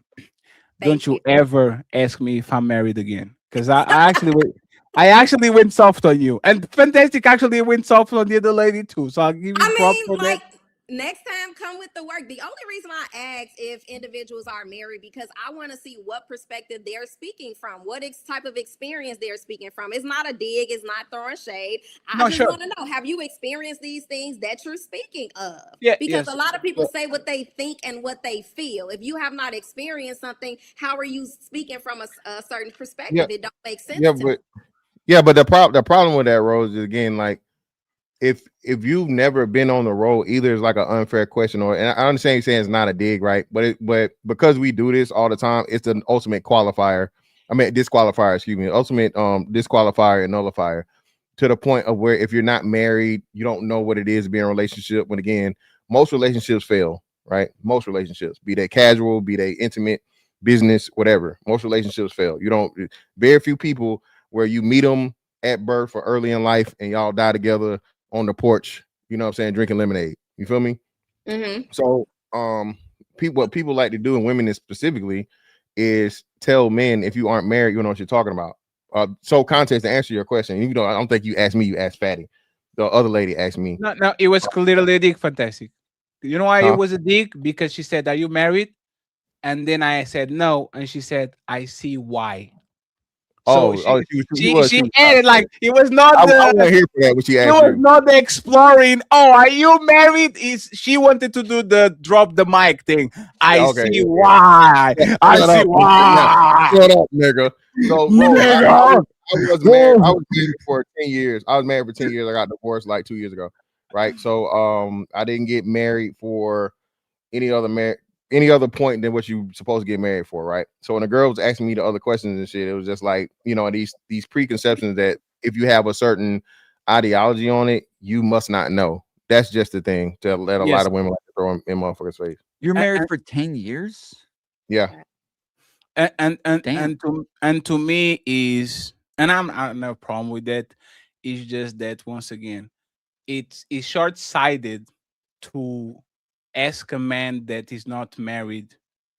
Don't you ever ask me if I'm married again, because I actually went soft on you, and Fantastic actually went soft on the other lady too. So I'll give you props for that. Next time, come with the work. The only reason I ask if individuals are married, because I want to see what perspective they're speaking from, what type of experience they're speaking from. It's not a dig, it's not throwing shade. I just want to know, have you experienced these things that you're speaking of? Yeah, because a lot of people say what they think and what they feel. If you have not experienced something, how are you speaking from a certain perspective? It don't make sense to me. But the problem with that, Rose, is again, like, if you've never been on the road, either it's like an unfair question, and I understand you saying it's not a dig, right? But because we do this all the time, it's the ultimate disqualifier, excuse me, ultimate disqualifier and nullifier, to the point of where if you're not married, you don't know what it is to be in a relationship. When again, most relationships fail, right? Most relationships, be they casual, be they intimate, business, whatever. Most relationships fail. Very few people where you meet them at birth or early in life and y'all die together on the porch, you know what I'm saying, drinking lemonade. You feel me? Mm-hmm. So what people like to do, and women specifically, is tell men, if you aren't married, you know what you're talking about. So context, to answer your question, I don't think you asked me, you asked Fatty. The other lady asked me. No, it was clearly a dig. Fantastic. You know why it was a dig? Because she said, "Are you married?" And then I said no, and she said, "I see why." So she added, like, it was not I wasn't here for that. What she asked, it was not the exploring. Oh, are you married? She wanted to do the drop the mic thing. I see why. I see why. Shut up, nigga. So, I was married. I was married for 10 years. I was married for 10 years. I got divorced like 2 years ago, right? So, I didn't get married for any other point than what you supposed to get married for, right? So when the girl was asking me the other questions and shit, it was just like, these preconceptions that if you have a certain ideology on it, you must not know. That's just the thing to let a lot of women like to throw in motherfuckers' face. You're married for 10 years? Yeah. And to me is, and I don't have a problem with that. It's just that once again, it's short-sighted to ask a man that is not married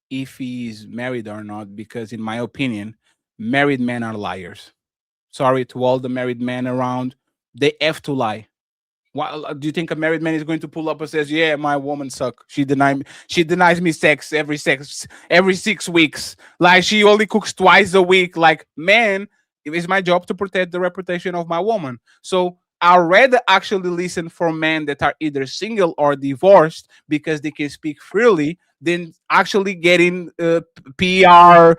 if he is married or not, because in my opinion, married men are liars. Sorry to all the married men around, they have to lie. Why do you think a married man is going to pull up and says, "Yeah, my woman suck. She denies me sex every 6 weeks. Like, she only cooks twice a week." Like, man, it is my job to protect the reputation of my woman. So I'd rather actually listen for men that are either single or divorced because they can speak freely than actually getting PR,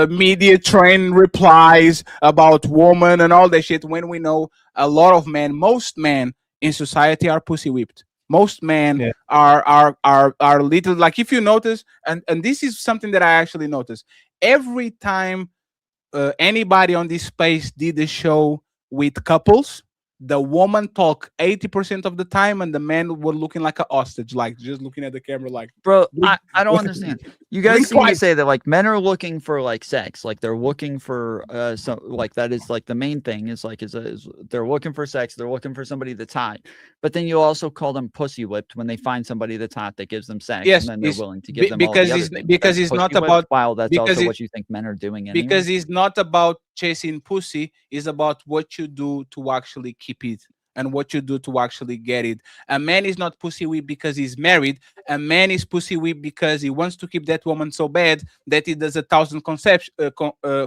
media trained replies about women and all that shit, when we know a lot of men, most men in society are pussy whipped. Most men are little, like, if you notice, and this is something that I actually noticed, every time anybody on this space did a show with couples, the woman talk 80% of the time, and the men were looking like a hostage, like just looking at the camera, like, bro, I don't understand. You guys seem to say that, like, men are looking for, like, sex, like they're looking for some, like, that is like the main thing is like is they're looking for sex, they're looking for somebody that's hot, but then you also call them pussy whipped when they find somebody that's hot that gives them sex, and then they're willing to give them because all the other it's not about, while that's also what you think men are doing anyway. Because it's not about chasing pussy, it's about what you do to actually keep it and what you do to actually get it. A man is not pussy whip because he's married. A man is pussy whip because he wants to keep that woman so bad that he does 1,000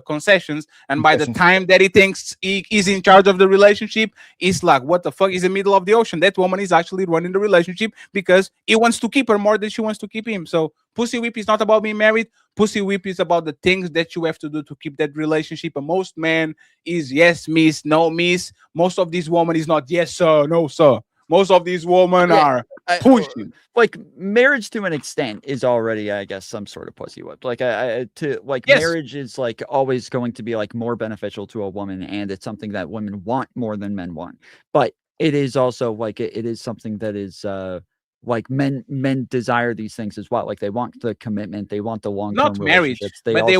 concessions, and by the time that he thinks he is in charge of the relationship, it's like, what the fuck? Is in the middle of the ocean. That woman is actually running the relationship because he wants to keep her more than she wants to keep him. So pussy whip is not about being married. Pussy whip is about the things that you have to do to keep that relationship. And most men is yes, miss, no, miss. Most of these women is not yes, sir, no, sir. Most of these women are pushing. Like marriage to an extent is already, I guess, some sort of pussy whip. Like Yes. marriage is like always going to be like more beneficial to a woman, and it's something that women want more than men want. But it is also like it is something that is like men desire these things as well. Like they want the commitment, they want the long-term Not marriage, relationships. but they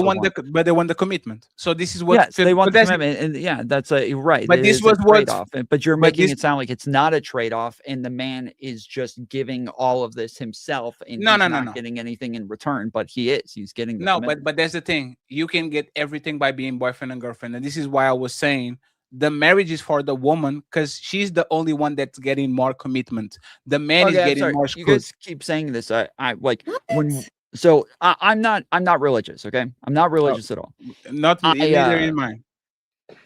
want the commitment. So this is what yes, they want the commitment, and yeah, that's right. But It this is was a what. trade-off, but you're but making this- it sound like it's not a trade-off, and the man is just giving all of this himself, and No, he's no, no, not no. getting anything in return. But he's getting the No, commitment. but that's the thing. You can get everything by being boyfriend and girlfriend, and this is why I was saying the marriage is for the woman because she's the only one that's getting more commitment. The man is Okay, I'm getting sorry. more You screwed. guys keep saying this. I like when. So I'm not religious. Okay, I'm not religious at all. Not neither in mine.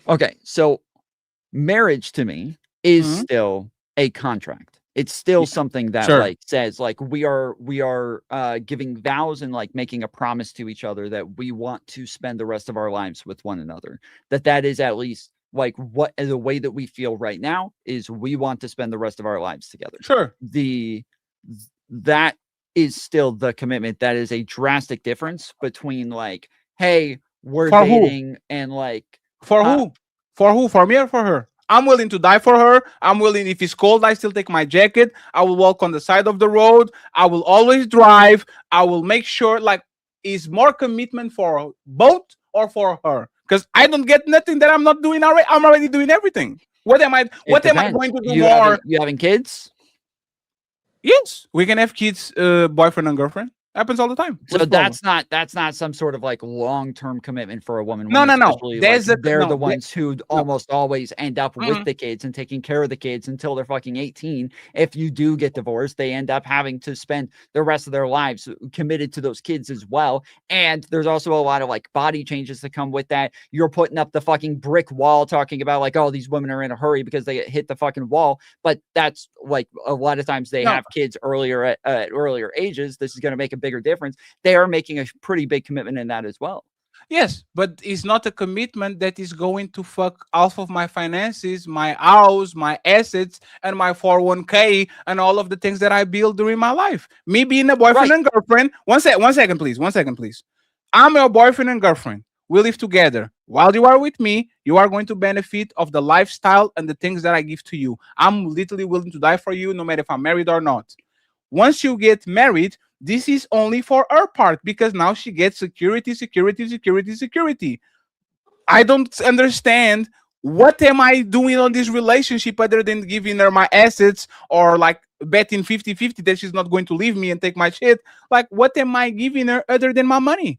Okay, so marriage to me is Mhm. still a contract. It's still something that Sure. like says like we are giving vows and like making a promise to each other that we want to spend the rest of our lives with one another. That is at least like what the way that we feel right now is we want to spend the rest of our lives together. Sure. That is still the commitment. That is a drastic difference between like, hey, we're For who? dating and like For who? For who? For me or for her? I'm willing to die for her. I'm willing, if it's cold, I still take my jacket. I will walk on the side of the road. I will always drive. I will make sure, like, is more commitment for both or for her? Because I don't get nothing that I'm not doing already. I'm already doing everything. What am I going to do more? You having kids? Yes, we can have kids, boyfriend and girlfriend. Happens all the time. So What's the problem? that's not some sort of like long-term commitment for a woman. No, no, no. Especially, There's like, a- they're no, the there- ones who almost always end up with Mhm. the kids and taking care of the kids until they're fucking 18. If you do get divorced, they end up having to spend the rest of their lives committed to those kids as well. And there's also a lot of like body changes that come with that. You're putting up the fucking brick wall talking about like, oh, these women are in a hurry because they hit the fucking wall. But that's like a lot of times they No. have kids earlier at earlier ages. This is going to make a bigger difference. They are making a pretty big commitment in that as well. Yes, but it's not a commitment that is going to fuck half of my finances, my house, my assets, and my 401k, and all of the things that I build during my life. Me being a boyfriend and girlfriend. One second, please. I'm your boyfriend and girlfriend. We live together. While you are with me, you are going to benefit of the lifestyle and the things that I give to you. I'm literally willing to die for you, no matter if I'm married or not. Once you get married, this is only for her part because now she gets security. I don't understand what am I doing on this relationship other than giving her my assets or like betting 50-50 that she's not going to leave me and take my shit. Like, what am I giving her other than my money?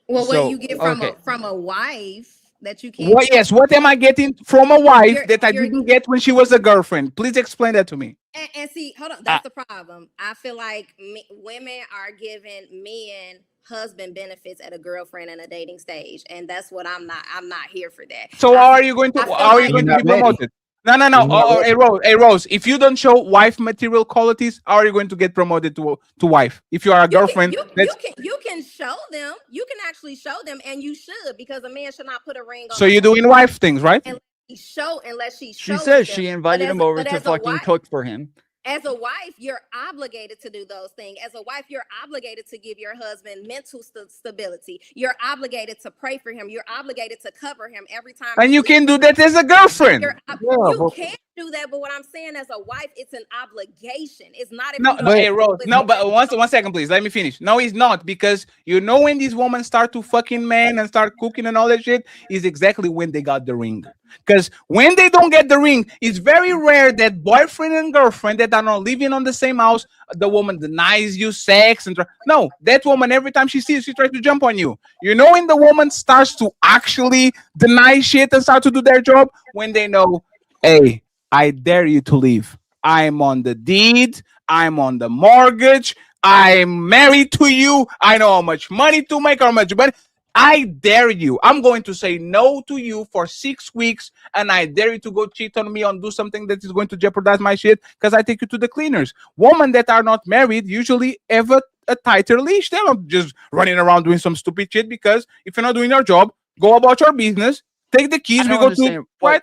Well, So, what you get from okay. from a wife that you can't. What, yes, what am I getting from a wife that I you're- didn't get when she was a girlfriend? Please explain that to me. And see, hold on, that's the problem. I feel like women are giving men husband benefits at a girlfriend and a dating stage, and that's what I'm not. I'm not here for that. So how are you going to I feel how are you like- going to You're be not ready. promoted? No. You're not Hey Rose, if you don't show wife material qualities, how are you going to get promoted to wife? If you are a girlfriend, You can show them. You can actually show them, and you should, because a man should not put a ring on. so you're doing wife things, right? Unless she She shows says them. she invited him over to fucking cook for him. As a wife, you're obligated to do those things. As a wife, you're obligated to give your husband mental stability. You're obligated to pray for him. You're obligated to cover him every time. And you can do that as a girlfriend. You can do that, but what I'm saying as a wife, it's an obligation. It's not. If No, you but don't hey, do Rose, it, no, but one second, please. Let me finish. No, it's not, because you know when these women start to fucking man and start cooking and all that shit is exactly when they got the ring. Because when they don't get the ring, it's very rare that boyfriend and girlfriend that are not living on the same house, the woman denies you sex and no, that woman every time she sees, she tries to jump on you. You know when the woman starts to actually deny shit and start to do their job when they know, hey, I dare you to leave. I'm on the deed. I'm on the mortgage. I'm married to you. I know how much money to make, how much money. I dare you. I'm going to say no to you for 6 weeks, and I dare you to go cheat on me and do something that is going to jeopardize my shit because I take you to the cleaners. Women that are not married usually have a tighter leash. They're not just running around doing some stupid shit because if you're not doing your job, go about your business, take the keys, we go to... Right?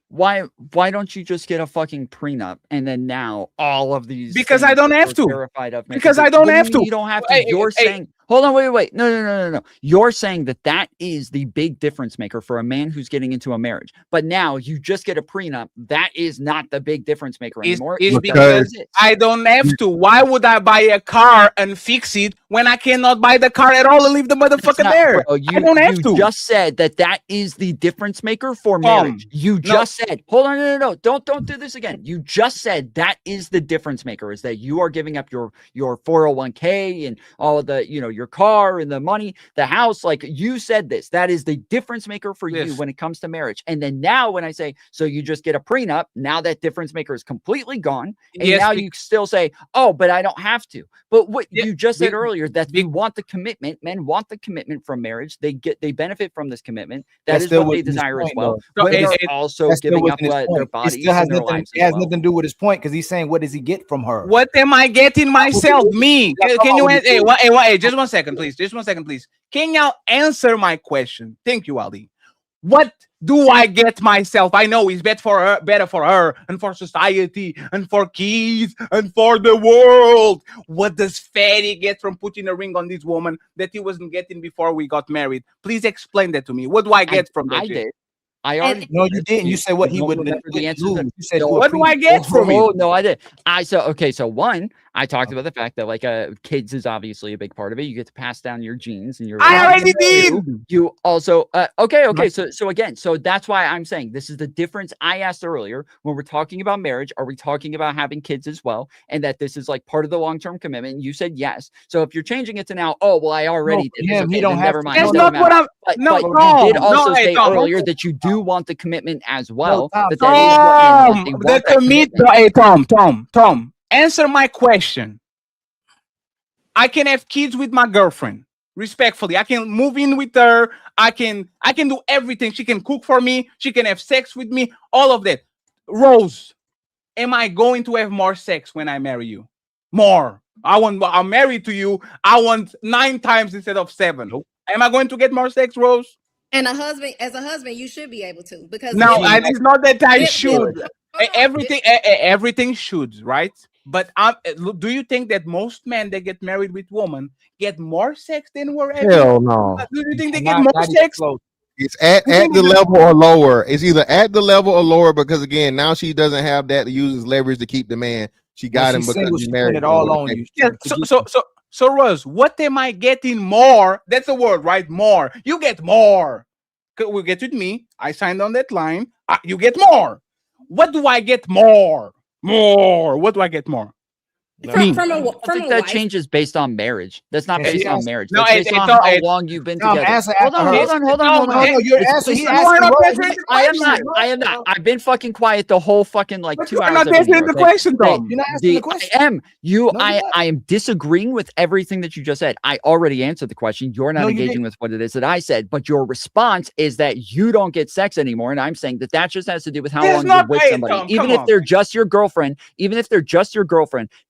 Why don't you just get a fucking prenup and then now all of these because I don't have to. Terrified of because I don't have to. You don't have to. You're saying hold on, wait. No. You're saying that is the big difference maker for a man who's getting into a marriage. But now you just get a prenup. That is not the big difference maker anymore. It's because I don't have to. Why would I buy a car and fix it when I cannot buy the car at all and leave the motherfucker there? Bro, I don't have to. You just said that is the difference maker for marriage. You just said, hold on, no. Don't do this again. You just said that is the difference maker, is that you are giving up your 401k and all of the, your car and the money, the house. Like you said this, that is the difference maker for you when it comes to marriage. And then now when I say, so you just get a prenup, now that difference maker is completely gone. And now you still say, oh, but I don't have to. But what you just said earlier, that you want the commitment, men want the commitment from marriage. They benefit from this commitment. That is what they desire as well. Women are also giving up their bodies. It has nothing to do with his point, because he's saying, what does he get from her? What am I getting myself? Me? Can you? Hey, just 1 second, please. Just 1 second, please. Can y'all answer my question? Thank you, Ali. What do I get myself? I know it's better for her and for society and for kids and for the world. What does Fatty get from putting a ring on this woman that he wasn't getting before we got married? Please explain that to me. What do I get from that? I did. I already no, you didn't. You said what he wouldn't. The answer. You said what do I get from you? No, I did. So one, I talked about the fact that kids is obviously a big part of it. You get to pass down your genes and your. I already did. You also okay. So again, so that's why I'm saying this is the difference. I asked earlier when we're talking about marriage, are we talking about having kids as well, and that this is like part of the long-term commitment? And you said yes. So if you're changing it to now, oh well, I already did this. Okay, then never mind. That's not what I'm. But you did also say earlier that you do want the commitment as well. Tom, answer my question. I can have kids with my girlfriend respectfully. I can move in with her. I can do everything. She can cook for me. She can have sex with me. All of that. Rose, am I going to have more sex when I marry you? More. I'm married to you. I want 9 times instead of 7. Nope. Am I going to get more sex, Rose? And as a husband, you should be able to, because no, it's not that I should. Everything should, right? But do you think that most men that get married with women get more sex than we're ever? Hell no. Do you think they get more sex? It's at the level or lower. It's either at the level or lower, because again, now she doesn't have that to use as leverage to keep the man. She got him because she married. It all on you. Yeah, so Rose, what am I getting more? That's the word, right? More. You get more. We get with me. I signed on that line. You get more. What do I get more? More. What do I get more? I think that changes based on marriage. That's not based on marriage. That's based on how long you've been together. Hold on. I am not. I've been fucking quiet the whole fucking 2 hours. You're not answering the question, Tom. You're not answering the question. I am disagreeing with everything that you just said. I already answered the question. You're not engaging with what it is that I said, but your response is that you don't get sex anymore, and I'm saying that just has to do with how long you're with somebody. Even if they're just your girlfriend,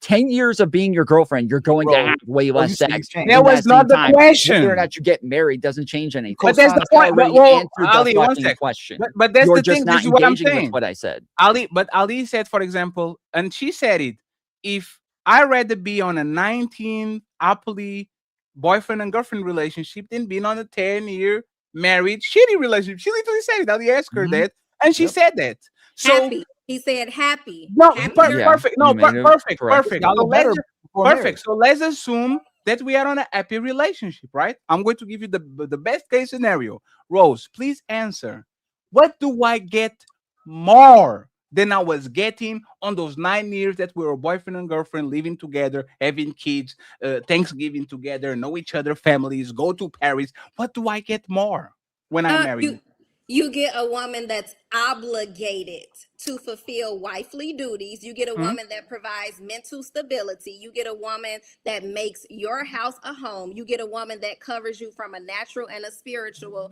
10 years of being your girlfriend, you're going to have way less sex. That was not the question. Whether or not you get married doesn't change anything. But that's the point. Ali, one second. Question. But that's you're the just thing. not This is what I'm engaging saying. with what I said. Ali said, for example, and she said it, if I rather be on a 19 happily boyfriend and girlfriend relationship than being on a 10-year married shitty relationship. She literally said it. Ali asked her that, and she said that. So happy. He said happy. No, happy. Perfect. No, perfect. Perfect. So let's assume that we are on a happy relationship, right? I'm going to give you the best case scenario. Rose, please answer. What do I get more than I was getting on those 9 years that we were boyfriend and girlfriend, living together, having kids, Thanksgiving together, know each other, families, go to Paris? What do I get more when I marry you? You get a woman that's obligated to fulfill wifely duties. You get a woman that provides mental stability. You get a woman that makes your house a home. You get a woman that covers you from a natural and a spiritual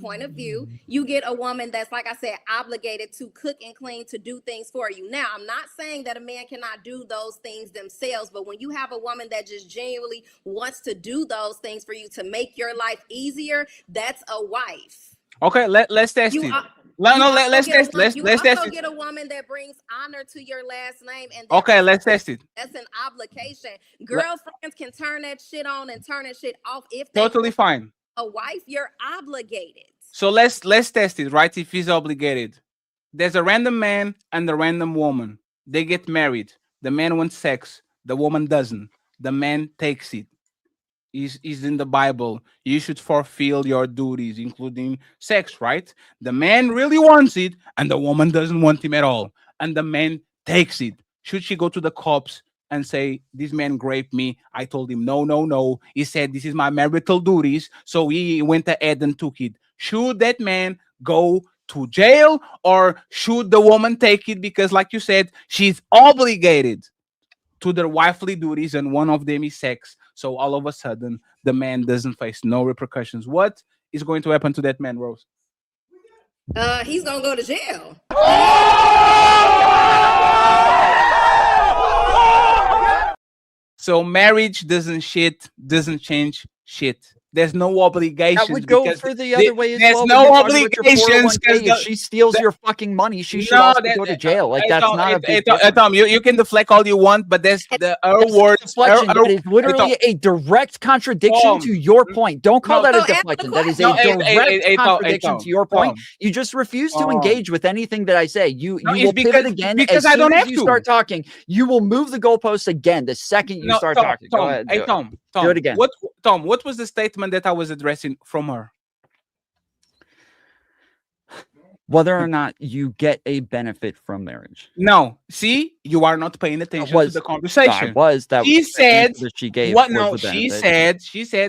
point of view. You get a woman that's, like I said, obligated to cook and clean, to do things for you. Now, I'm not saying that a man cannot do those things themselves, but when you have a woman that just genuinely wants to do those things for you to make your life easier, that's a wife. Okay, let's test it. Let's test. Let's test it. Get a woman that brings honor to your last name, and okay, let's test it. That's an obligation. Girlfriends can turn that shit on and turn that shit off if they Totally fine. A wife, you're obligated. So let's test it, right? If he's obligated, there's a random man and a random woman. They get married. The man wants sex. The woman doesn't. The man takes it. Is in the Bible. You should fulfill your duties, including sex, right? The man really wants it, and the woman doesn't want him at all. And the man takes it. Should she go to the cops and say, this man raped me? I told him, no. He said, this is my marital duties. So he went ahead and took it. Should that man go to jail, or should the woman take it because, like you said, she's obligated to their wifely duties, and one of them is sex? So all of a sudden, the man doesn't face no repercussions. What is going to happen to that man, Rose? He's gonna go to jail. So marriage doesn't change shit. There's no obligations. That would go for the other way as there's well. no obligations. If she steals your fucking money, she should also go to jail. Like, that's not a big deal. Tom, you can deflect all you want, but there's the words. That is literally a direct contradiction to your point. Don't call that a deflection. That is a direct contradiction to your point. You just refuse to engage with anything that I say. You will pivot again because as soon as you start talking. You will move the goalposts again the second you start talking. Go ahead. Tom, do it again. What was the statement that I was addressing from her? Whether or not you get a benefit from marriage. No, see, you are not paying attention to the conversation. She said that she gave. What? No, she said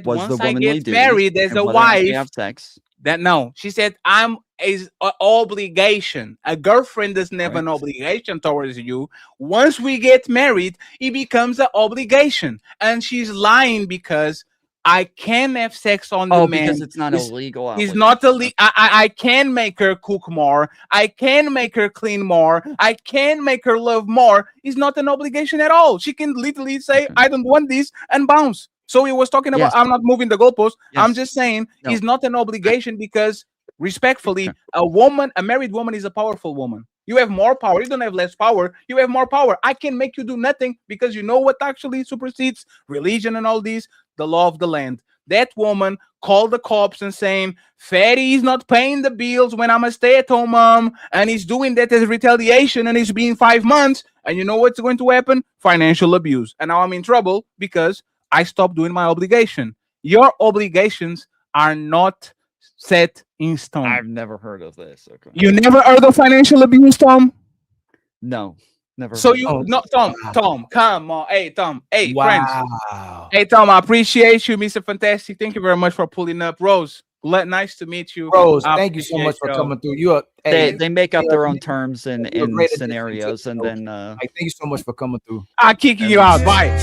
once I get married as a wife, have sex. That no, she said I'm is an obligation. A girlfriend doesn't have an obligation towards you. Once we get married, it becomes an obligation, and she's lying because I can have sex on the man. Because it's not illegal. It's not illegal. I can make her cook more. I can make her clean more. I can make her love more. It's not an obligation at all. She can literally say, I don't want this, and bounce. So he was talking about, I'm not moving the goalpost. I'm just saying it's not an obligation because, respectfully, a married woman is a powerful woman. You have more power. You don't have less power. You have more power. I can make you do nothing because you know what actually supersedes religion and all these? The law of the land. That woman called the cops and saying, Fatty is not paying the bills when I'm a stay-at-home mom, and he's doing that as retaliation, and it's been 5 months. And you know what's going to happen? Financial abuse. And now I'm in trouble because I stopped doing my obligation. Your obligations are not set in stone. I've never heard of this. Okay. You never heard of financial abuse, Tom? No, never. So Tom, come on. Hey, Tom. Hey, friends. Hey, Tom, I appreciate you, Mr. Fantastic. Thank you very much for pulling up. Rose, nice to meet you. Rose, thank you so much for coming through. You are, they make up their own terms in scenarios, and then thank you so much for coming through. I'm kicking you out. Bye.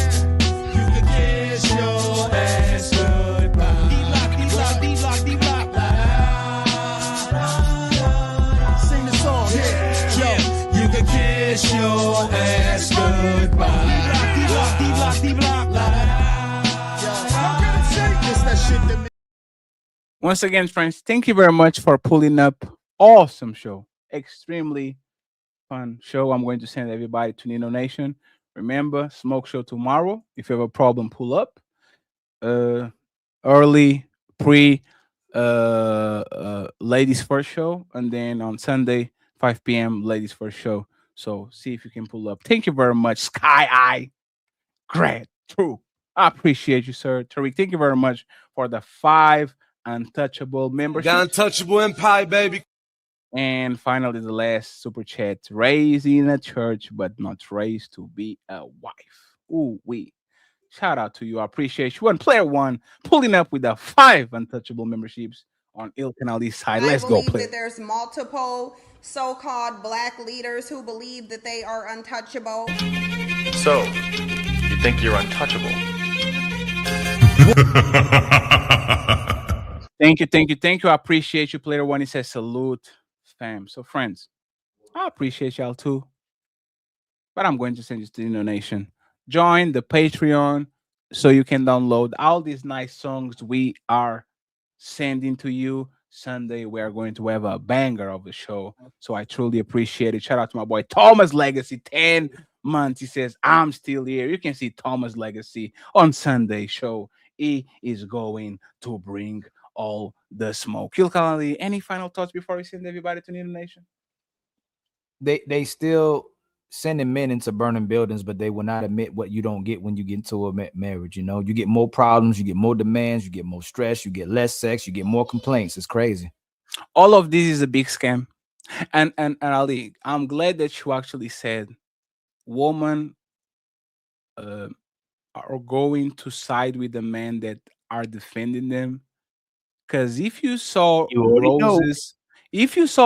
Your ass goodbye. Once again, friends, thank you very much for pulling up. Awesome show. Extremely fun show. I'm going to send everybody to Nino Nation. Remember, smoke show tomorrow. If you have a problem, pull up. Early, ladies first show. And then on Sunday, 5 p.m., ladies first show. So see if you can pull up. Thank you very much, Sky Eye. Great. True. I appreciate you, sir. Tariq, thank you very much for the 5 Untouchable memberships. The Untouchable Empire, baby. And finally, the last super chat. Raised in a church, but not raised to be a wife. Ooh, shout out to you. I appreciate you. And player 1 pulling up with the 5 Untouchable memberships. on Ilkan Ali's side. I Let's go, believe play. that there's multiple so-called black leaders who believe that they are untouchable. So, you think you're untouchable? Thank you. I appreciate you, Player One. He says salute, fam. So, friends, I appreciate y'all too. But I'm going to send you to the Nation. Join the Patreon so you can download all these nice songs we are sending to you. Sunday, we are going to have a banger of the show. So I truly appreciate it. Shout out to my boy Thomas Legacy, 10 months. He says, I'm still here. You can see Thomas Legacy on Sunday show. He is going to bring all the smoke. Ilkan, any final thoughts before we send everybody to New Nation? They still sending men into burning buildings, but they will not admit what you don't get when you get into a marriage. You know, you get more problems, you get more demands, you get more stress, you get less sex, you get more complaints. It's crazy. All of this is a big scam. And Ali, I'm glad that you actually said women are going to side with the men that are defending them. Because if you saw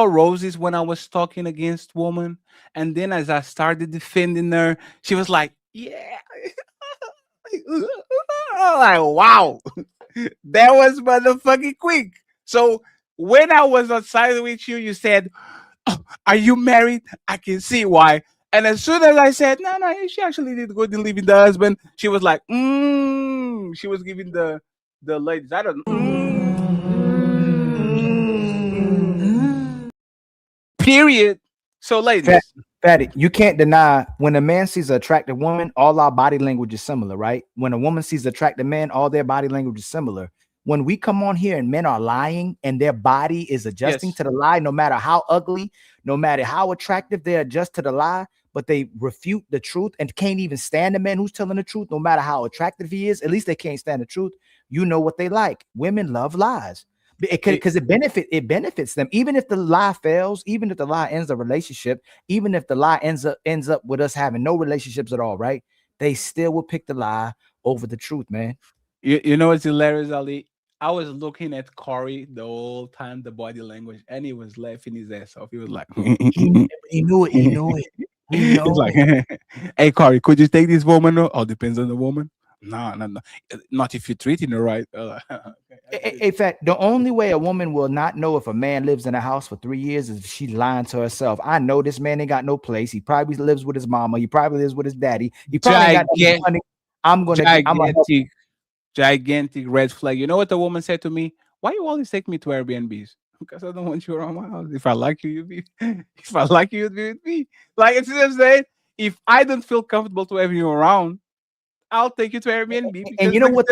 roses, when I was talking against woman, and then as I started defending her, she was like, yeah. Like, wow. That was motherfucking quick. So when I was outside with you, you said, oh, are you married? I can see why. And as soon as I said, no, she actually did good in leaving the husband, she was like, she was giving the ladies, I don't period. So ladies, Fatty, you can't deny when a man sees an attractive woman, all our body language is similar, right? When a woman sees an attractive man, all their body language is similar. When we come on here and men are lying and their body is adjusting to the lie, no matter how ugly, no matter how attractive, they adjust to the lie, but they refute the truth and can't even stand the man who's telling the truth, no matter how attractive he is. At least they can't stand the truth. You know what they like. Women love lies. Because it benefits them. Even if the lie fails, even if the lie ends the relationship, even if the lie ends up with us having no relationships at all, right? They still will pick the lie over the truth, man. You know what's hilarious, Ali? I was looking at Corey the whole time, the body language, and he was laughing his ass off. He was like, he knew it. He's like, hey, Corey, could you take this woman? Oh, depends on the woman. No, not if you're treating her right. In fact, the only way a woman will not know if a man lives in a house for 3 years is if she's lying to herself. I know this man ain't got no place. He probably lives with his mama. He probably lives with his daddy. He probably got no money. I'm gigantic red flag. You know what the woman said to me? Why you always take me to Airbnbs? Because I don't want you around my house. If I like you, you'd be with me. Like, it's what I'm saying. If I don't feel comfortable to have you around, I'll take you to Airbnb. And you know what?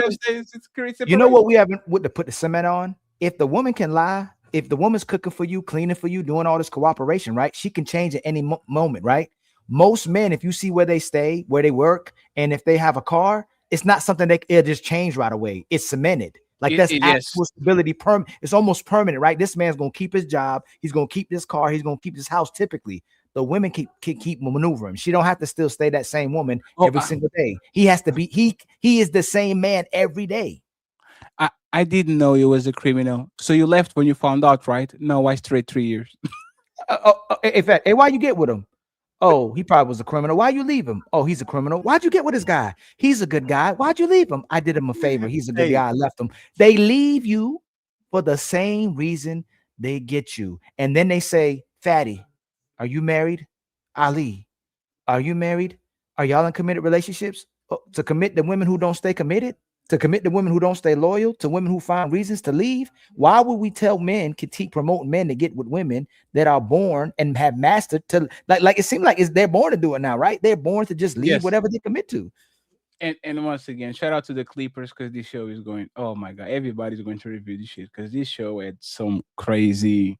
You know what we haven't to put the cement on? If the woman can lie, if the woman's cooking for you, cleaning for you, doing all this cooperation, right? She can change at any moment, right? Most men, if you see where they stay, where they work, and if they have a car, it's not something that it'll just change right away. It's cemented. Like that's actual stability. It's almost permanent, right? This man's gonna keep his job. He's gonna keep this car. He's gonna keep his house. Typically, the women keep maneuvering. She don't have to still stay that same woman every single day. He has to be. He is the same man every day. I didn't know you was a criminal. So you left when you found out, right? No, I straight 3 years. In fact, hey, why you get with him? Oh, he probably was a criminal. Why you leave him? Oh, he's a criminal. Why'd you get with this guy? He's a good guy. Why'd you leave him? I did him a favor. He's a good guy. I left him. They leave you for the same reason they get you. And then they say, Fatty, are you married? Ali, are you married? Are y'all in committed relationships? To commit the women who don't stay committed? To commit the women who don't stay loyal? To women who find reasons to leave? Why would we tell men, keep promoting men to get with women that are born and have mastered to like it seems like they're born to do it now, right? They're born to just leave whatever they commit to. And once again, shout out to the Clippers because this show is going, oh my God, everybody's going to review this shit because this show had some crazy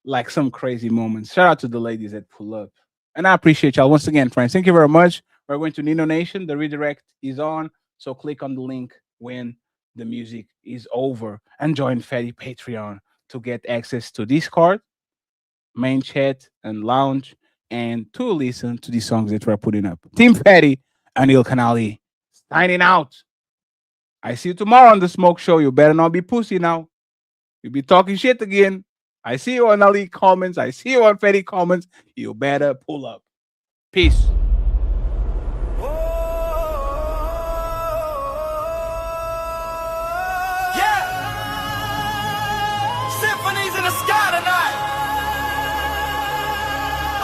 moments. Shout out to the ladies that pull up. And I appreciate y'all once again, friends. Thank you very much. We're going to Nino Nation. The redirect is on. So click on the link when the music is over and join Fatty Patreon to get access to Discord, main chat, and lounge, and to listen to the songs that we're putting up. Team Fatty and Ilkan Ali signing out. I see you tomorrow on the Smoke Show. You better not be pussy now. You be talking shit again. I see you on Ali comments. I see you on Fetty comments. You better pull up. Peace. Symphonies in the sky tonight.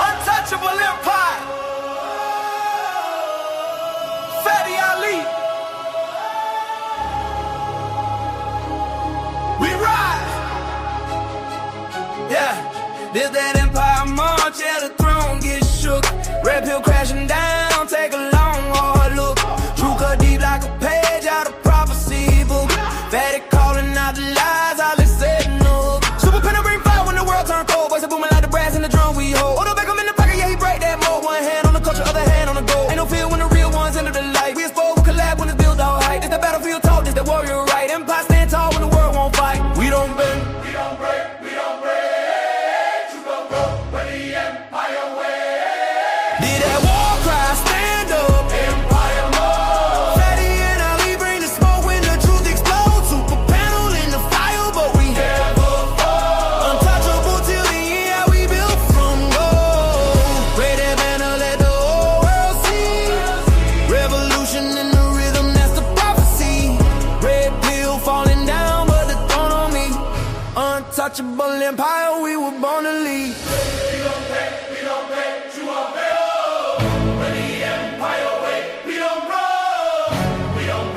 Untouchable Empire. Fatty Ali. We ride. Yeah, this that Empire march. Yeah, the throne gets shook. Red pill crashing down. Take a long hard look. True cut deep like a page out of prophecy book. Fatty calling out the lies. All it said no. Super pen and bring fire when the world turn cold. Voice booming like the brass in the drum we hold. Hold back, I'm in the pocket, yeah, he break that mold. One hand on the culture, other hand on the gold. Ain't no fear when the real ones enter the light. We expose, we collab when it's built all height. This the battlefield talk, this the warrior right. Empire stand tall when the world won't fight. We don't bend, we don't break, we don't break. You go broke when the empire waits. Did that war cry stand up? Empire mode. Fatty and Ali bring the smoke when the truth explodes. Super panel in the fire, but we never fall. Untouchable till the end, yeah, we built from gold. Raise that banner, let the whole world see. Revolution in the rhythm, that's the prophecy. Red pill falling down, but the throne on me. Untouchable empire, we were born to lead. We don't break, you won't break. When the empire wait, we don't roll. We don't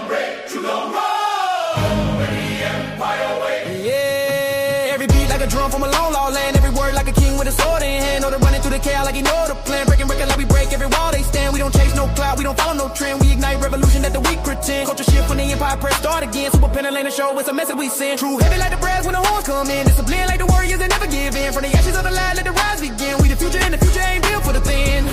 break, you gon' roll. When the empire wait. Yeah, every beat like a drum from a long law land. Every word like a king with a sword in hand. Know the running through the chaos like he know the plan. Breaking like we break every wall they stand. We don't chase no cloud, we don't follow no trend. We ignite revolution that the weak pretend. Culture shift when the empire press start again. Super pen and lane to show it's a message we send. True heavy like the brass when the horns come in. Discipline like the warriors that never give in. From the ashes of the line, let the rise begin. We the future and the future ain't built for the thin.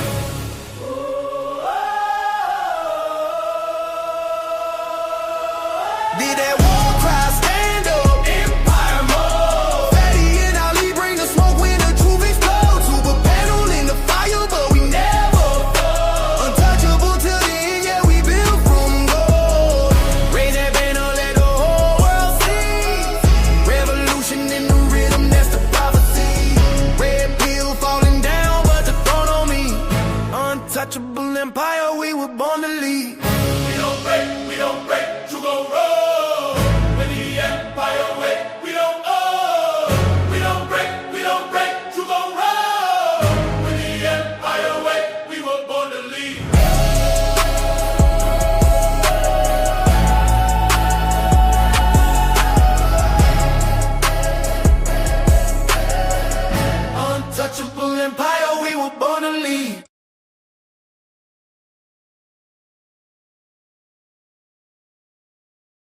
Did that war cry stand up? Empire mode. Fatty and Ali bring the smoke when the truth explodes. Super panel in the fire, but we never fall. Untouchable till the end, yeah, we built from gold. Raise that banner, let the whole world see. Revolution in the rhythm, that's the prophecy. Red pill falling down, but the throne on me. Untouchable empire, we were born to lead. We don't break, you gon' roll.